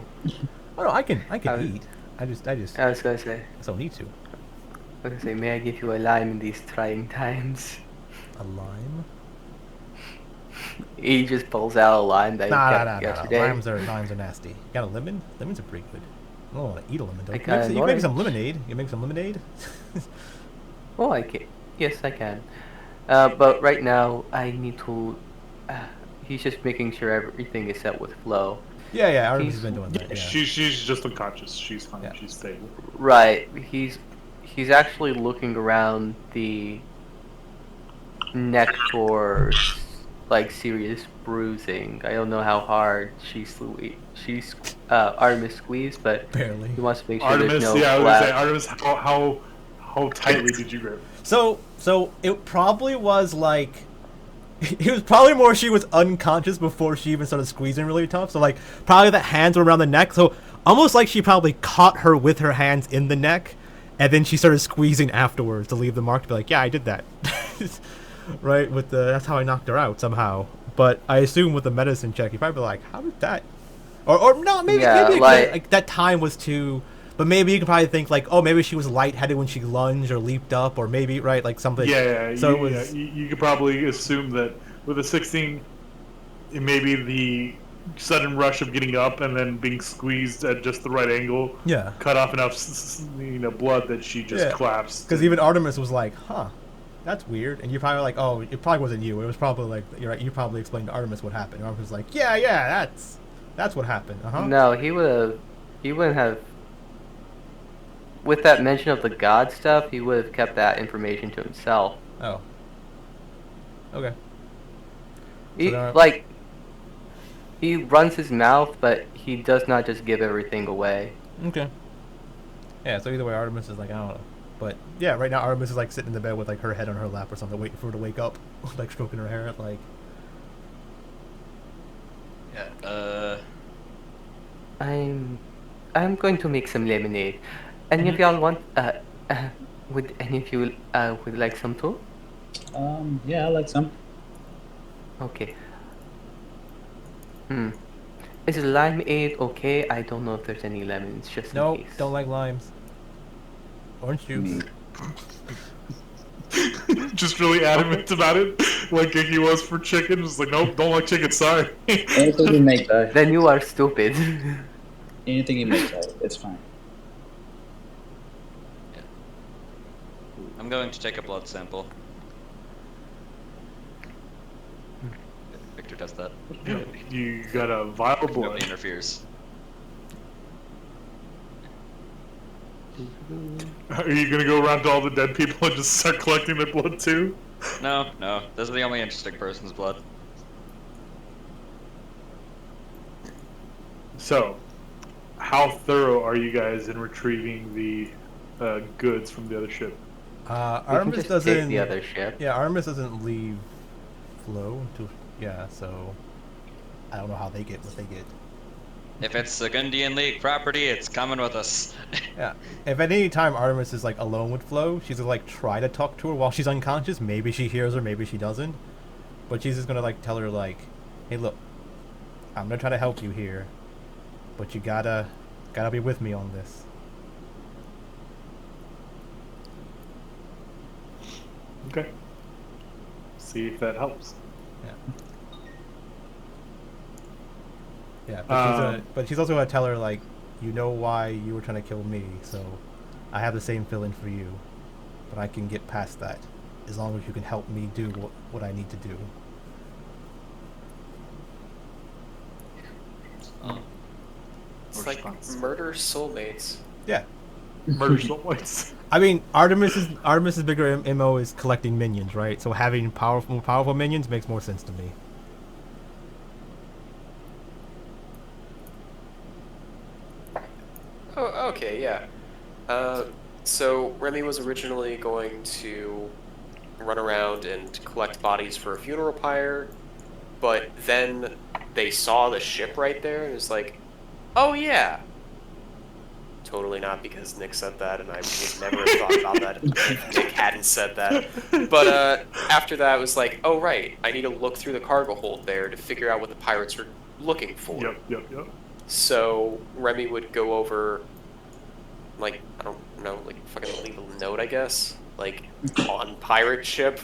Oh no, I can I was- eat. I just I was gonna say. don't need to. I was gonna say, may I give you a lime in these trying times? A lime? He just pulls out a lime that he Nah, kept nah. yesterday. Limes are nasty. You got a lemon? Lemons are pretty good. I don't want to eat a lemon though. I You got make, an you make some orange. lemonade. You make some lemonade? Oh, I can. Yes, I can. But right now, I need to. He's just making sure everything is set with flow. yeah, Artemis He's- has been doing that. Yeah. She's just unconscious. She's fine. Yeah. She's stable. Right. He's actually looking around the neck for like serious bruising. I don't know how hard Artemis squeezed, but Barely. he wants to make sure Artemis, there's no yeah, I was gonna say, flap. Artemis, how tightly did you grip? So it probably was like it was probably more she was unconscious before she even started squeezing really tough. So like probably the hands were around the neck. So almost like she probably caught her with her hands in the neck, and then she started squeezing afterwards to leave the mark to be like, yeah, I did that. Right? That's how I knocked her out somehow. But I assume with the medicine check, you probably be like, how did that? Or no, maybe Yeah, maybe like- that time was too. But maybe you can probably think like, oh, maybe she was lightheaded when she lunged or leaped up, or maybe right like something. Yeah, So you, it was. you could probably assume that with a 16, it may be the sudden rush of getting up and then being squeezed at just the right angle, Yeah. cut off enough blood that she just Yeah. collapsed. Because even Artemis was like, huh, that's weird. And you probably like, oh, it probably wasn't you. It was probably like, you're right, you probably explained to Artemis what happened. Artemis was like, yeah, that's what happened. Uh-huh. No, he wouldn't have. With that mention of the god stuff, he would have kept that information to himself. Oh. Okay. He, So now- like, he runs his mouth, but he does not just give everything away. Okay. Yeah, so either way, Artemis is like, I don't know. But yeah, right now Artemis is like sitting in the bed with like her head on her lap or something, waiting for her to wake up, like stroking her hair, like. Yeah. I'm going to make some lemonade. Any of y'all want? Would any of you would like some too? Yeah, I like some. Okay. Is limeade okay? I don't know if there's any lemons, just in No, case. don't like limes. Orange juice. Just really adamant about it, like he was for chicken. Just like, nope, don't like chicken. Sorry. Anything you make, though. Then you are stupid. Anything you make, though, it's fine. I'm going to take a blood sample. Victor does that. You got a vial of blood. Nobody interferes. Are you gonna go around to all the dead people and just start collecting their blood too? No, those are the only interesting person's blood. So, how thorough are you guys in retrieving the goods from the other ship? We can Artemis just doesn't. take the other ship. Yeah, Artemis doesn't leave Flow until. Yeah, so. I don't know how they get what they get. If it's Burgundian League property, it's coming with us. Yeah. If at any time Artemis is like alone with Flo, she's gonna like try to talk to her while she's unconscious. Maybe she hears her, maybe she doesn't. But she's just gonna like tell her like, hey look, I'm gonna try to help you here. But you gotta be with me on this. Okay. See if that helps. Yeah. Yeah, but she's also gonna tell her like, you know why you were trying to kill me, so I have the same feeling for you, but I can get past that as long as you can help me do what I need to do. It's like Response. murder soulmates. Yeah. Murder someplace. I mean, Artemis's bigger MO is collecting minions, right? So having more powerful minions makes more sense to me. Oh, okay, yeah. So Remy was originally going to run around and collect bodies for a funeral pyre, but then they saw the ship right there and was like, oh yeah, totally not because Nick said that, and I would never have thought about that if Nick hadn't said that. But after that, it was like, oh right, I need to look through the cargo hold there to figure out what the pirates are looking for. Yep. So Remy would go over, like, I don't know, like fucking leave a note, I guess, like on pirate ship,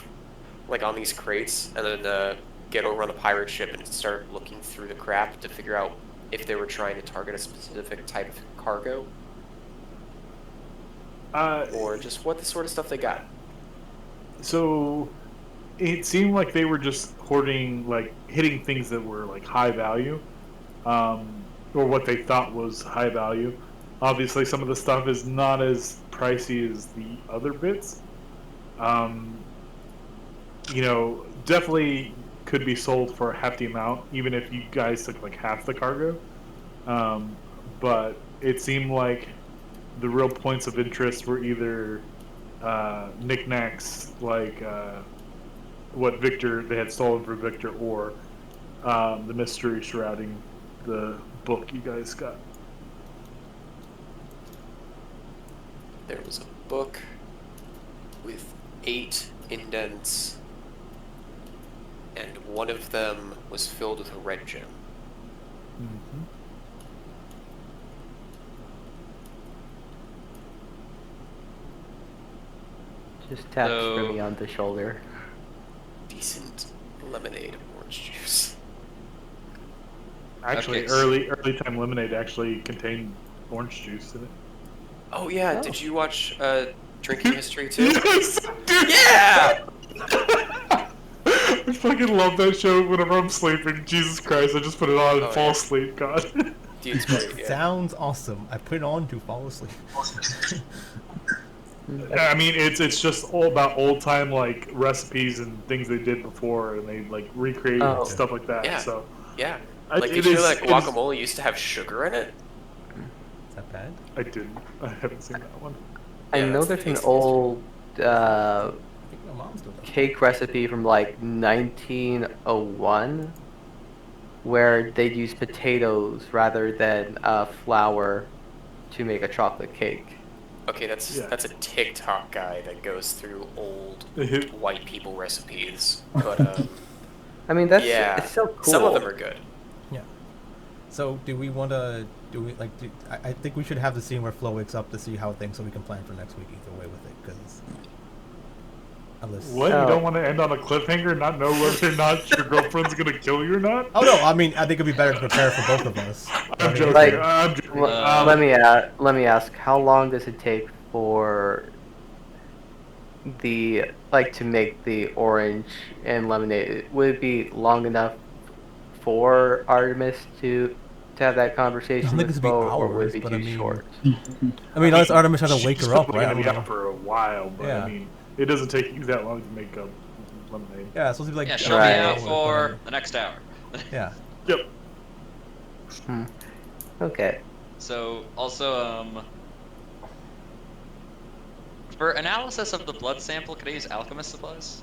like on these crates, and then get over on the pirate ship and start looking through the crap to figure out if they were trying to target a specific type of cargo. Or just what the sort of stuff they got. So it seemed like they were just hoarding, like hitting things that were like high value, or what they thought was high value. Obviously, some of the stuff is not as pricey as the other bits. Definitely could be sold for half the amount, even if you guys took like half the cargo. But it seemed like the real points of interest were either knickknacks, like what they had stolen from Victor, or the mystery surrounding the book you guys got. There was a book with 8 indents, and one of them was filled with a red gem. Mm-hmm. Just taps Remy on the shoulder. Decent lemonade and orange juice. Actually, early time lemonade actually contained orange juice in it. Oh yeah, Oh. Did you watch Drinking History too? Yes, dude. Yeah! I fucking love that show whenever I'm sleeping. Jesus Christ, I just put it on and Oh, fall yeah. asleep, God. Dude, it's great, yeah. Sounds awesome. I put it on to fall asleep. I mean, it's just all about old time like recipes and things they did before, and they like recreate stuff like that. Yeah. So Yeah. I- Like, it did you know is- that it is- guacamole used to have sugar in it? Is that bad? I didn't. I haven't seen that one. I Yeah, know that's there's the an old I think my mom's doing that. cake recipe from like 1901 where they'd use potatoes rather than flour to make a chocolate cake. Okay, that's Yeah. a TikTok guy that goes through old white people recipes. But I mean, that's yeah, it's so cool. some of them are good. Yeah. So, do we want to? I think we should have the scene where Flo wakes up to see how things, so we can plan for next week either way with it. Because unless What? You don't want to end on a cliffhanger and not know whether or not your girlfriend's gonna kill you or not? Oh no, I mean I think it'd be better to prepare for both of us. I'm joking. Like- I'm joking. Let me ask, how long does it take for the to make the orange and lemonade? Would it be long enough for Artemis to have that conversation think with this would be Bo, or would hours, it be but too I mean- short? I mean, unless Artemis had to She's wake her up, probably right? I gonna don't be out know. for a while, but Yeah. I mean, it doesn't take you that long to make a lemonade. Yeah, it's supposed to be like Yeah, she'll Right. be out hours, for but, the next hour. yeah. Yep. Okay. So, also, for analysis of the blood sample, could I use alchemist supplies?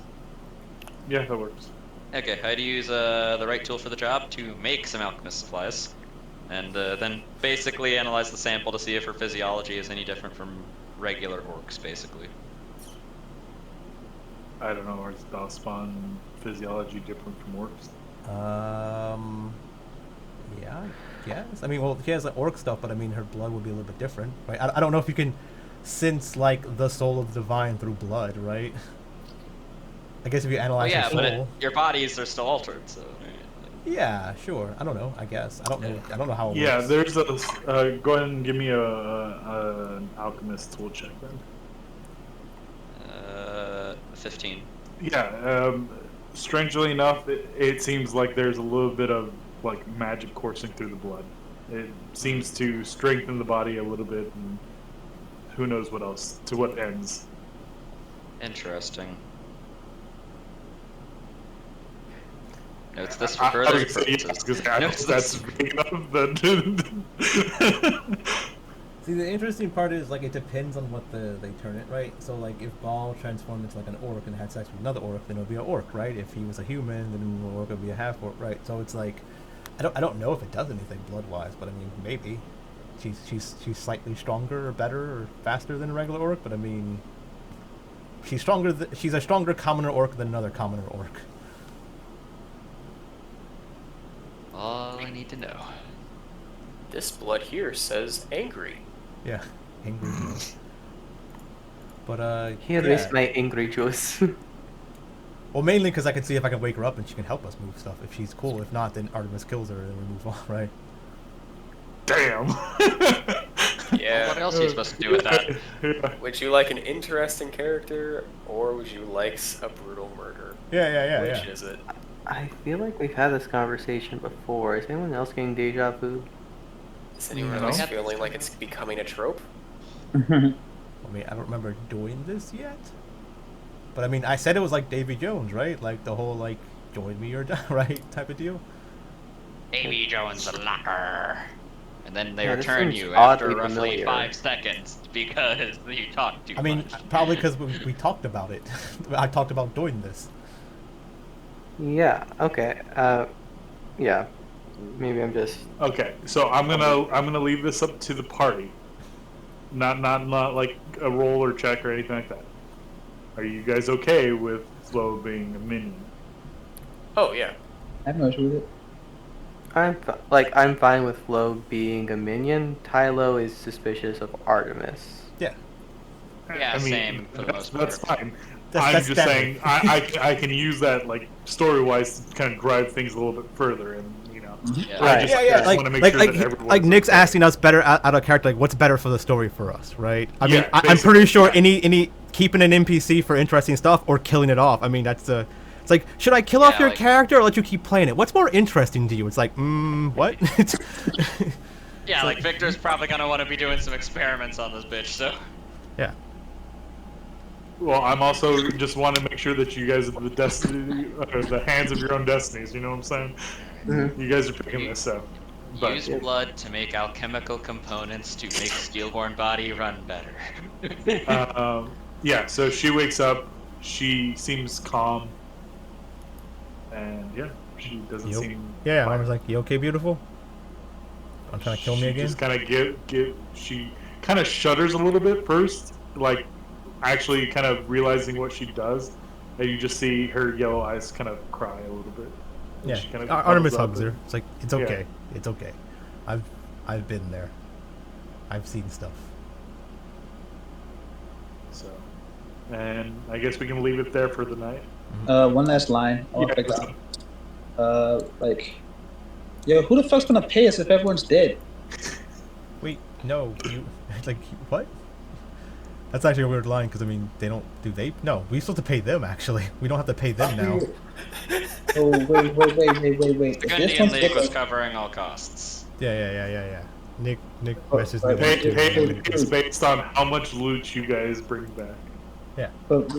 Yeah, that works. Okay, I'd use the right tool for the job to make some alchemist supplies, and then basically analyze the sample to see if her physiology is any different from regular orcs, basically. I don't know, is Balspawn physiology different from orcs? Yeah, I guess. I mean, well, she has like orc stuff, but I mean, her blood would be a little bit different, right? I don't know if you can sense like the soul of the divine through blood, right? I guess if you Oh analyze yeah, her but soul. your bodies are still altered, so. Yeah, sure. I don't know. I guess I don't know. I don't know how. It Yeah, works. there's a. Go ahead and give me an alchemist tool check then. 15. Yeah, strangely enough, it seems like there's a little bit of like magic coursing through the blood. It seems to strengthen the body a little bit, and who knows what else, to what ends. Interesting. Notes this for I further would say yes, purposes. because I Notes know that's this. big enough that. See, the interesting part is like it depends on what they turn it, right? So like if Baal transformed into like an orc and had sex with another orc, then it would be an orc, right? If he was a human, then an orc would be a half orc, right? So it's like I don't know if it does anything blood wise, but I mean maybe. she's slightly stronger or better or faster than a regular orc, but I mean, she's stronger. She's a stronger commoner orc than another commoner orc. All I need to know. This blood here says angry. Yeah, angry. But Here yeah. is my angry juice. Well, mainly because I can see if I can wake her up and she can help us move stuff. If she's cool, if not, then Artemis kills her and we move on, right? Damn. Yeah. What else are you supposed to do with that? Would you like an interesting character, or would you like a brutal murder? Yeah. Which is it? I feel like we've had this conversation before. Is anyone else getting deja vu? Is anyone No. else feeling like it's becoming a trope? I mean, I don't remember doing this yet. But I mean, I said it was like Davy Jones, right? Like the whole like join me or die, right type of deal. Davy Jones the locker. And then they Yeah, this return seems you after oddly roughly familiar. 5 seconds because you talked too I mean, much. probably because we talked about it. I talked about doing this. Yeah. Okay. Yeah. Maybe I'm just. Okay, so I'm gonna leave this up to the party, not like a roll or check or anything like that. Are you guys okay with Flo being a minion? Oh yeah. I have no issue with it. I'm fine with Flo being a minion. Tylo is suspicious of Artemis. Yeah. Yeah, same for the most That's part. fine. That's I'm just standard. saying I can use that like story-wise to kind of drive things a little bit further, and you know, Yeah. I just, I just Like, want to make like, sure like, that everyone's like Nick's okay. asking us better out of character, like what's better for the story for us, right? I mean, Yeah, I'm pretty basically, sure yeah. any keeping an NPC for interesting stuff or killing it off. I mean, that's the. It's like, should I kill off Yeah, your like- character or let you keep playing it? What's more interesting to you? It's like, what? Yeah, like Victor's probably gonna want to be doing some experiments on this bitch, so. Yeah. Well, I'm also just want to make sure that you guys are the destiny, the hands of your own destinies. You know what I'm saying? Mhm. You guys are picking this up. But Use blood to make alchemical components to make Steelborn body run better. yeah, so she wakes up. She seems calm, and yeah, she doesn't Yup. seem. Yeah, I fine. was like, you okay, beautiful? I'm trying to kill me She again? just kind of she kind of shudders a little bit first, like actually kind of realizing what she does, and you just see her yellow eyes kind of cry a little bit. And Yeah, she kind of Artemis comes up hugs her. and- It's like, it's Yeah. okay. It's okay. I've been there. I've seen stuff. So, and I guess we can leave it there for the night. One last line. I want to Yeah, pick up. Like, yo, who the fuck's gonna pay us if everyone's dead? Wait, no, you like what? That's actually a weird line because I mean they don't do they? No, we supposed to pay them actually. We don't have to pay them now. Oh wait. The If this Gundian one's League was dead, covering all costs. Yeah. Nick Oh, messes right. Nick. It's based on how much loot you guys bring back. but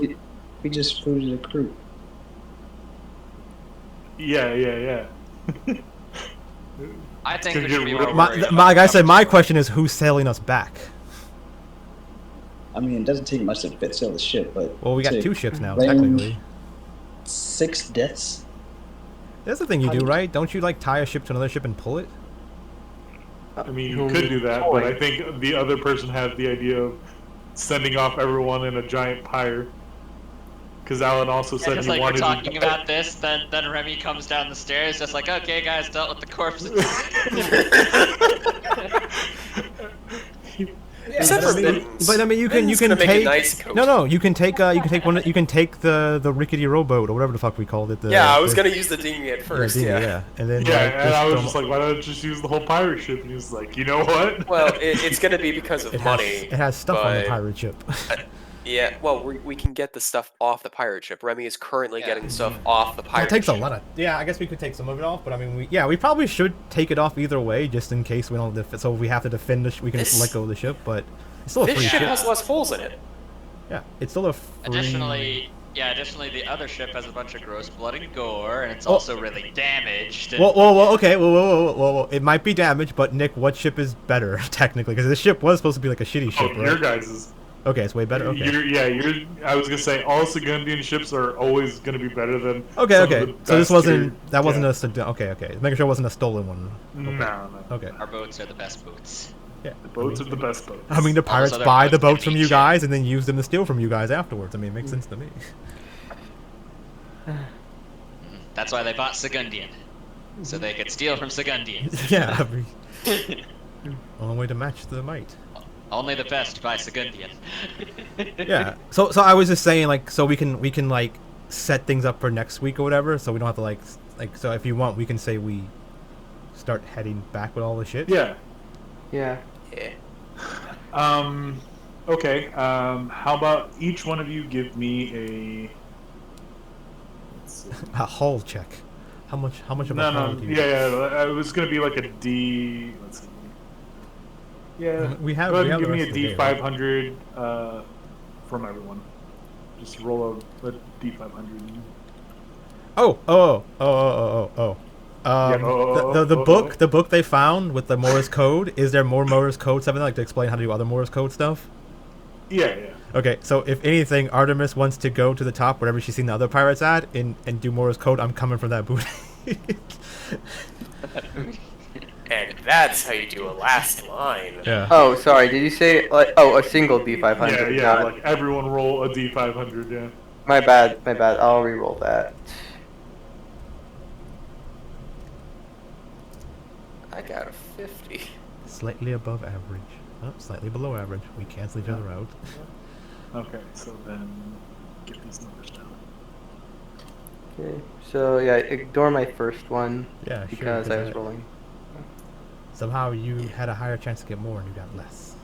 we just footed a crew. Yeah. I think Could we get should be rid more of- My, worried about like I said, how my much- question is who's sailing us back? I mean, it doesn't take much to fit sail the ship, but Well, we got to 2 ships now, claim technically. 6 deaths. That's the thing you do, right? Don't you like tie a ship to another ship and pull it? I mean, you could do that, but I think the other person had the idea of sending off everyone in a giant pyre. Because Alan also Yeah, said just he like we're wanted talking to... about this, then Remy comes down the stairs, just like, okay, guys, dealt with the corpses. Except for Mittens. But I mean, you can Mittens gonna make a take nice coat. no, you can take you can take the rickety rowboat or whatever the fuck we called it. Yeah, I was gonna use the dinghy at first. dinghy, Yeah. and then Yeah, like, and I was throw just like, why don't you just use the whole pirate ship? And he was like, you know what? Well, it's gonna be because of it money. It has stuff on the but- pirate ship. Yeah, well, we can get the stuff off the pirate ship. Remy is currently Yeah. getting stuff off the pirate It takes a ship. lot of. Yeah, I guess we could take some of it off, but I mean, we probably should take it off either way, just in case we don't. So if we have to defend the, we can just This- let go of the ship. But it's still a This free ship ship. has less holes in it. Yeah, it's still a free. Additionally, the other ship has a bunch of gross blood and gore, and it's Oh. also really damaged. And Whoa, okay, whoa. It might be damaged, but Nick, what ship is better technically? Because this ship was supposed to be like a shitty Oh, ship, your right? guys is... Okay, it's way better. Okay. I was gonna say all Sagundian ships are always gonna be better than. Okay. some of the So this best wasn't. tier- That wasn't yeah. a. Okay. Making sure it wasn't a stolen one. No. Okay. our boats are the best boats. Yeah. The boats are the best boats. I mean, the All those pirates other buy the boats boats from can you eat guys and then use them to steal from you guys afterwards. I mean, it makes sense to me. That's why they bought Sagundian, so they could steal from Sagundians. Yeah, I mean, only way to match the might. Only the best buy Sagundian. Yeah. So I was just saying, like, so we can like set things up for next week or whatever, so we don't have to like so if you want, we can say we start heading back with all the shit. Yeah. Yeah. Okay. How about each one of you give me a. Let's see. A hull check. How much of a hull do you? Yeah. It was gonna be like a D. Let's see. Yeah. We have. Go ahead we and have give the me a rest of the day, right? D500 from everyone. Just roll a D500. Oh. The book they found with the Morse code. Is there more Morse code stuff in there, like to explain how to do other Morse code stuff? Yeah. Okay, so if anything, Artemis wants to go to the top wherever she's seen the other pirates at and do Morse code. I'm coming for that booty. And that's how you do a last line. Yeah. Oh, sorry. Did you say like a single D500? Yeah. Like everyone roll a D500. Yeah. My bad. I'll re-roll that. I got a 50. Slightly above average. Oh, slightly below average. We cancel each other out. Okay. So then, get these numbers down. Okay. So yeah, ignore my first one Yeah, sure. because I was rolling. Somehow you had a higher chance to get more and you got less.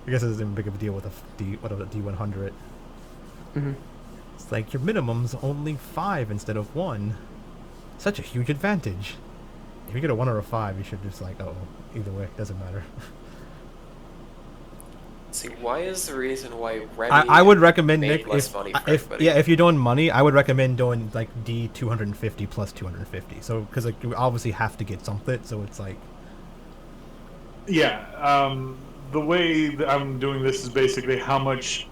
I guess it isn't big of a deal with a D100. Mhm. It's like your minimum's only 5 instead of 1. Such a huge advantage. If you get a 1 or a 5, you should just like, oh, either way, doesn't matter. See, why is the reason why Remy I would recommend made Nick less money for if everybody? if you're doing money, I would recommend doing like D250 plus 250. So because like you obviously have to get something, so it's like Yeah. The way that I'm doing this is basically how much.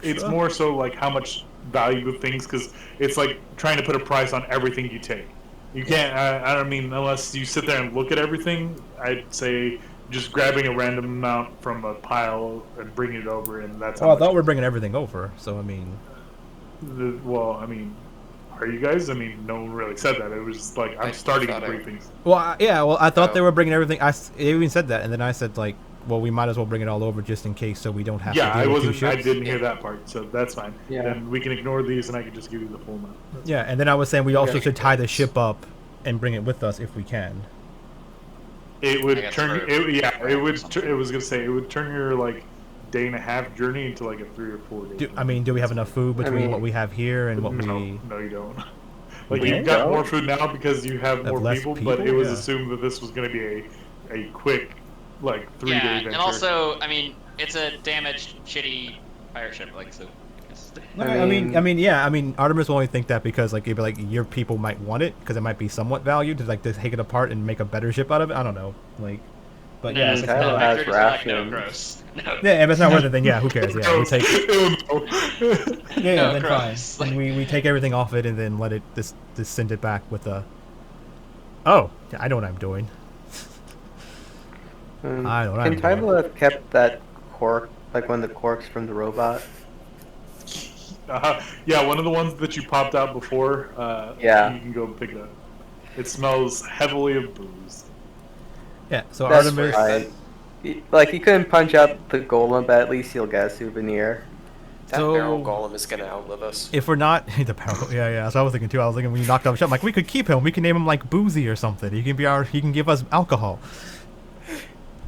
It's extra. more so like how much value of things, because it's like trying to put a price on everything you take. You can't. I don't mean unless you sit there and look at everything. I'd say just grabbing a random amount from a pile and bringing it over, and that's. Well, I thought we were bringing everything over, so I mean. Are you guys? I mean, no one really said that. It was just like I'm starting to thought bring things. Well, I thought they Oh. were bringing everything. They even said that, and then I said like, well, we might as well bring it all over just in case, so we don't have Yeah, to I deal with two wasn't. I ships. didn't hear that part, so that's fine. Yeah. Then we can ignore these, and I can just give you the full amount. Yeah, and then I was saying we also Yeah. should tie the ship up and bring it with us if we can. It I would guess turn. for- It would. something. It was gonna say it would turn your like day and a half journey into like a 3 or 4 day. Do we have enough food between mean- what we have here and what No, we? no, you don't. Like We you've got don't? more food now because you have Have more less people, but people? it was Yeah. assumed that this was gonna be a quick like 3-day Yeah, adventure. and also, I mean, it's a damaged, shitty pirate ship, like, so. I guess- I mean, Artemis will only think that because like it'd be like your people might want it because it might be somewhat valued to like to take it apart and make a better ship out of it. I don't know, like, but yeah, No, it's it's like, Tyler no, has Victor just like, no, rations. gross. No. yeah, if it's not worth it, then yeah, who cares? Yeah, we take No. yeah, No, then gross. fine. And we take everything off it and then let it just send it back with a. Oh, yeah, I know what I'm doing. I don't know. Can Tyler have kept that cork, like one of the corks from the robot? Yeah, one of the ones that you popped out before. Yeah. You can go pick it up. It smells heavily of booze. Yeah, so That's Artemis. right. Like he couldn't punch out the golem, but at least he'll get a souvenir. That So- barrel golem is gonna outlive us. If we're not the barrel, yeah, that's what I was thinking too. I was thinking when you knocked off the shop, I'm like we could keep him. We can name him like Boozy or something. He can give us alcohol.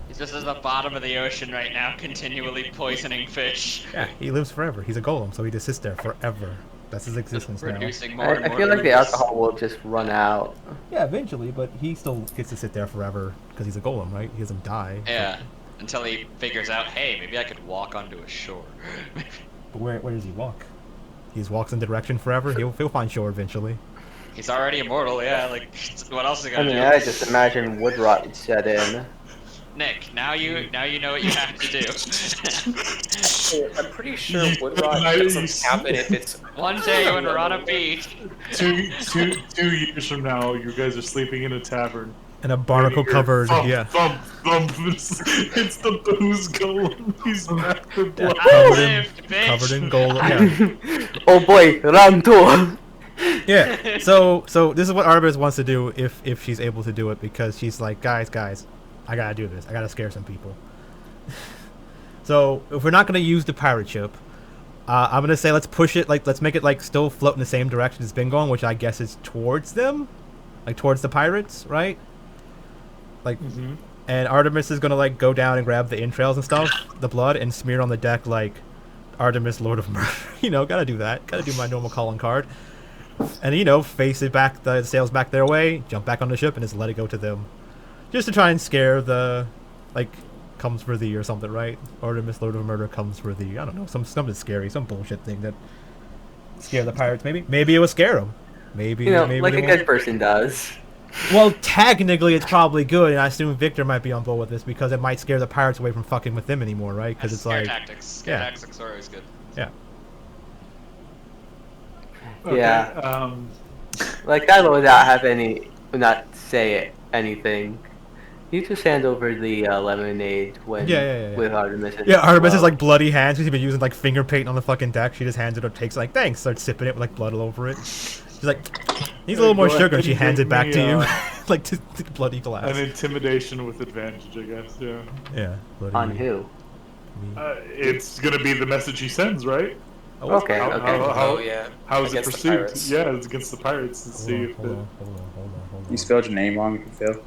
He's just at the bottom of the ocean right now, continually poisoning fish. Yeah, he lives forever. He's a golem, so he just sits there forever. That's his existence now. Producing more and I more feel like the booze. alcohol will just run out. Yeah, eventually, but he still gets to sit there forever because he's a golem, right? He doesn't die. Yeah, until he figures out, hey, maybe I could walk onto a shore. But where does he walk? He just walks in direction forever. He'll find shore eventually. He's already immortal, yeah, like, what else is he I gonna mean, do? I just imagine wood rot would set in. Nick, now you know what you have to do. I'm pretty sure wood You- rot you- doesn't happen if it's One day when we're on a beach. two years from now, you guys are sleeping in a tavern, And a barnacle covered, Thump, yeah. thump, thump. It's the booze golem. He's after blood. Covered in gold, yeah. Oh boy, round 2. Yeah. So this is what Artemis wants to do if she's able to do it, because she's like, guys, I gotta do this. I gotta scare some people. So if we're not gonna use the pirate ship, I'm gonna say let's push it, like let's make it like still float in the same direction it's been going, which I guess is towards them, like towards the pirates, right? Like, and Artemis is gonna like go down and grab the entrails and stuff, the blood, and smear on the deck like Artemis, Lord of Murder. You know, gotta do that. Gotta do my normal calling card. And, you know, face it back, the sails back their way, jump back on the ship, and just let it go to them. Just to try and scare the, like, comes for thee or something, right? Artemis, Lord of Murder comes for thee. I don't know, something scary, some bullshit thing that scare the pirates, maybe? Maybe it will scare them. Maybe, You know, maybe like they a won't. good person does. Well, technically it's probably good, and I assume Victor might be on board with this, because it might scare the pirates away from fucking with them anymore, right? Because it's scare like... tactics. Scare tactics are always good. Yeah. Okay, Yeah. Like, I would not say anything. You just hand over the lemonade when Yeah. with Artemis. Yeah, Artemis has like bloody hands. She's been using like finger paint on the fucking deck. She just hands it or takes it, like, thanks, starts sipping it with like blood all over it. She's like, needs a little more Go sugar, and ahead she and hands give it back me, to you. Like to bloody glass. An intimidation with advantage, I guess. Yeah. Yeah. Bloody On who? It's gonna be the message he sends, right? Oh, Okay, How- okay. Oh yeah. How is it Against the perceived? pirates. Yeah, it's against the pirates to see if Hold it. on. You spelled your name wrong, you can fail.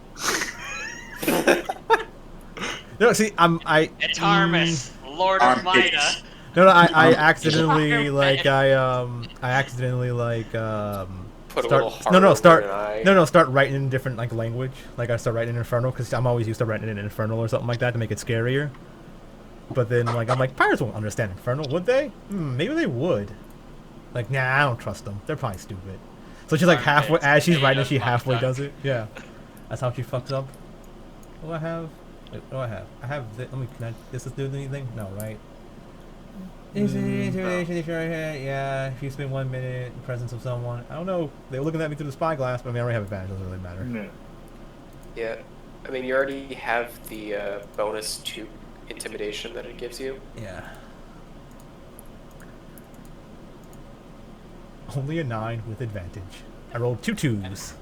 No, see, It's Harmus, Lord of Armpits. Mida. No, I accidentally like Put a start little heart no over start an eye. no start writing in a different like language. Like I start writing in Infernal, because I'm always used to writing in Infernal or something like that to make it scarier. But then like I'm like, pirates won't understand Infernal, would they? Maybe they would. Like, nah, I don't trust them. They're probably stupid. So she's like halfway, as she's writing, she halfway does it. Yeah, that's how she fucks up. What do I have? Wait, what do I have? I have this. Let me. Can I? Does this do anything? No, right? Intimidation, yeah. If you spend 1 minute in the presence of someone, I don't know. They were looking at me through the spyglass, but I mean, I already have advantage. Doesn't really matter. Yeah. Yeah. I mean, you already have the bonus to intimidation that it gives you. Yeah. Only a 9 with advantage. I rolled 2 2s.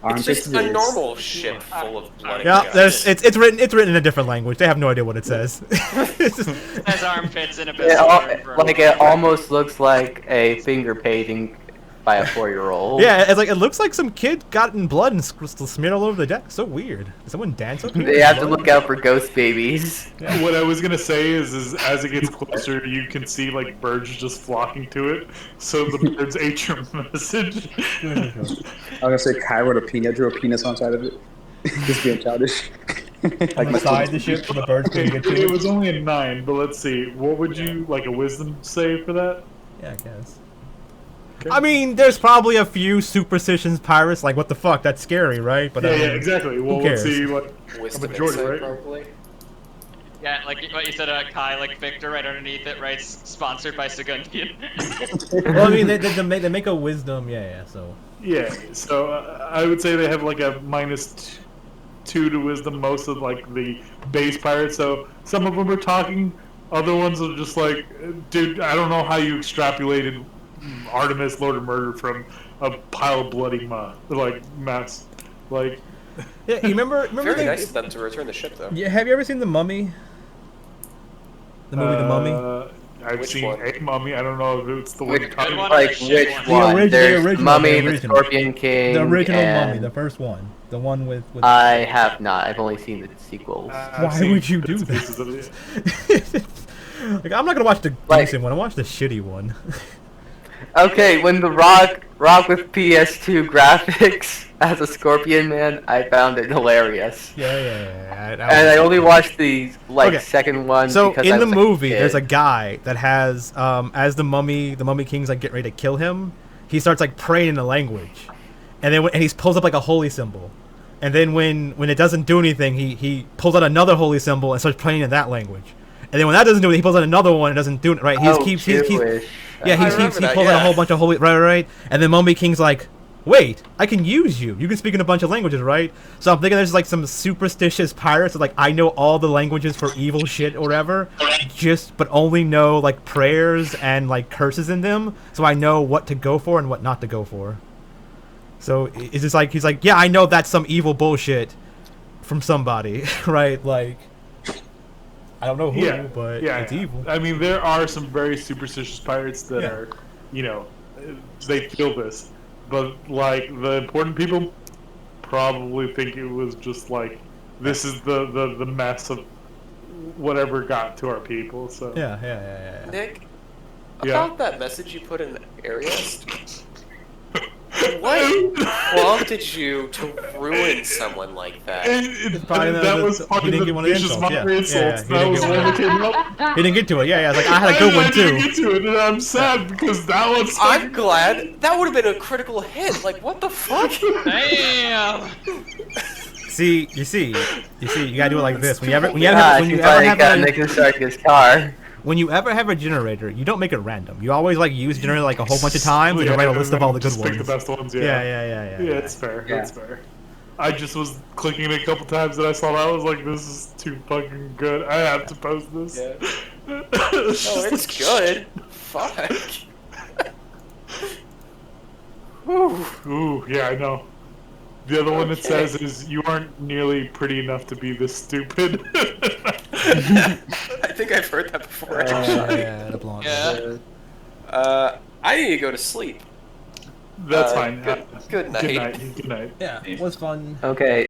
It's just a normal ship full of bloody Yeah, guys. it's written in a different language. They have no idea what it says. It's just- Has armpits in a It, bit. like it almost looks like a finger painting by a 4-year-old. yeah, it's like it looks like some kid got in blood and smeared all over the deck. So weird. Did someone dance up here? They have to look out for ghost babies. What I was gonna say is as it gets closer, you can see like birds just flocking to it. So the birds ate your message. I was gonna say Kai wrote a penis, drew a penis on side of it. Just being childish. On the side of the ship, so the birds couldn't get to It it. was only a 9, but let's see. What would you like a wisdom save for that? Yeah, I guess. I mean, there's probably a few superstitions pirates like, what the fuck? That's scary, right? But I Yeah, mean, yeah, exactly. Well, who let's cares? see like a Wisdom majority, insight, right? probably. Yeah, like what you said, Kai, like Victor, right underneath it, right? Sponsored by Saguntian. Well, I mean, they make a wisdom, yeah. So Yeah. So I would say they have like a -2 to wisdom. Most of like the base pirates. So some of them are talking. Other ones are just like, dude, I don't know how you extrapolated Artemis, Lord of Murder from a pile of bloody mess. Like, yeah, you remember Very they, nice of them to return the ship, though. Yeah, have you ever seen The Mummy? The movie The Mummy? I've Which seen one? a mummy. I don't know if it's the one Which, you're talking one? about. like, shit which one. The one? original- There's the original, Mummy, the the original. Scorpion King, The original and Mummy, the first one, the one with. I have not. I've only seen the sequels. I've Why seen would you do bits and that? pieces of it. Like, I'm not gonna watch the Like- decent one. I watch the shitty one. Okay, when the Rock with PS2 graphics as a Scorpion Man, I found it hilarious. yeah. And I only watched the Okay. second one. So because in I the was a movie, kid. there's a guy that has, as the mummy king's like getting ready to kill him, he starts like praying in the language, and then and he pulls up like a holy symbol, and then when it doesn't do anything, he pulls out another holy symbol and starts praying in that language, and then when that doesn't do it, he pulls out another one and doesn't do it right. He's Oh, keeps Jewish. yeah I he remember that, pulls out a yeah. whole bunch of holy right, and then Mummy King's like, wait, I can use you. You can speak in a bunch of languages, right? So I'm thinking there's like some superstitious pirates that like I know all the languages for evil shit or whatever, but only know like prayers and like curses in them, so I know what to go for and what not to go for. So it's just like he's like, yeah, I know that's some evil bullshit from somebody, right? Like I don't know who, but it's evil. I mean, there are some very superstitious pirates that are, they feel this. But, like, the important people probably think it was just, like, this is the mess of whatever got to our people, so... Yeah. Nick, Yeah. about that message you put in Eriast, what prompted you to ruin someone like that? That was part he of didn't the get one of the vicious insults, mockery yeah. insults. He That didn't was get when one. it came up. He didn't get to it. Yeah. Like I had a good one I too. didn't get to it, and I'm sad because that one's... I'm glad. That would have been a critical hit. Like, what the fuck? Damn. See, you gotta do it like this. When you ever Nick can start his car. when you ever have a generator, you don't make it random. You always like use generator like a whole bunch of times and you write a list of all the good Just ones. pick the best ones, Yeah, it's fair. Yeah. It's fair. I just was clicking it a couple times and I saw that. I was like, this is too fucking good. I have to post this. Yeah. Oh, it's good. Fuck. Ooh, yeah, I know. The other one it says is, you aren't nearly pretty enough to be this stupid. I think I've heard that before, actually. the blonde. Yeah. I need to go to sleep. That's fine. Good night. Good night. Yeah, it was fun. Okay,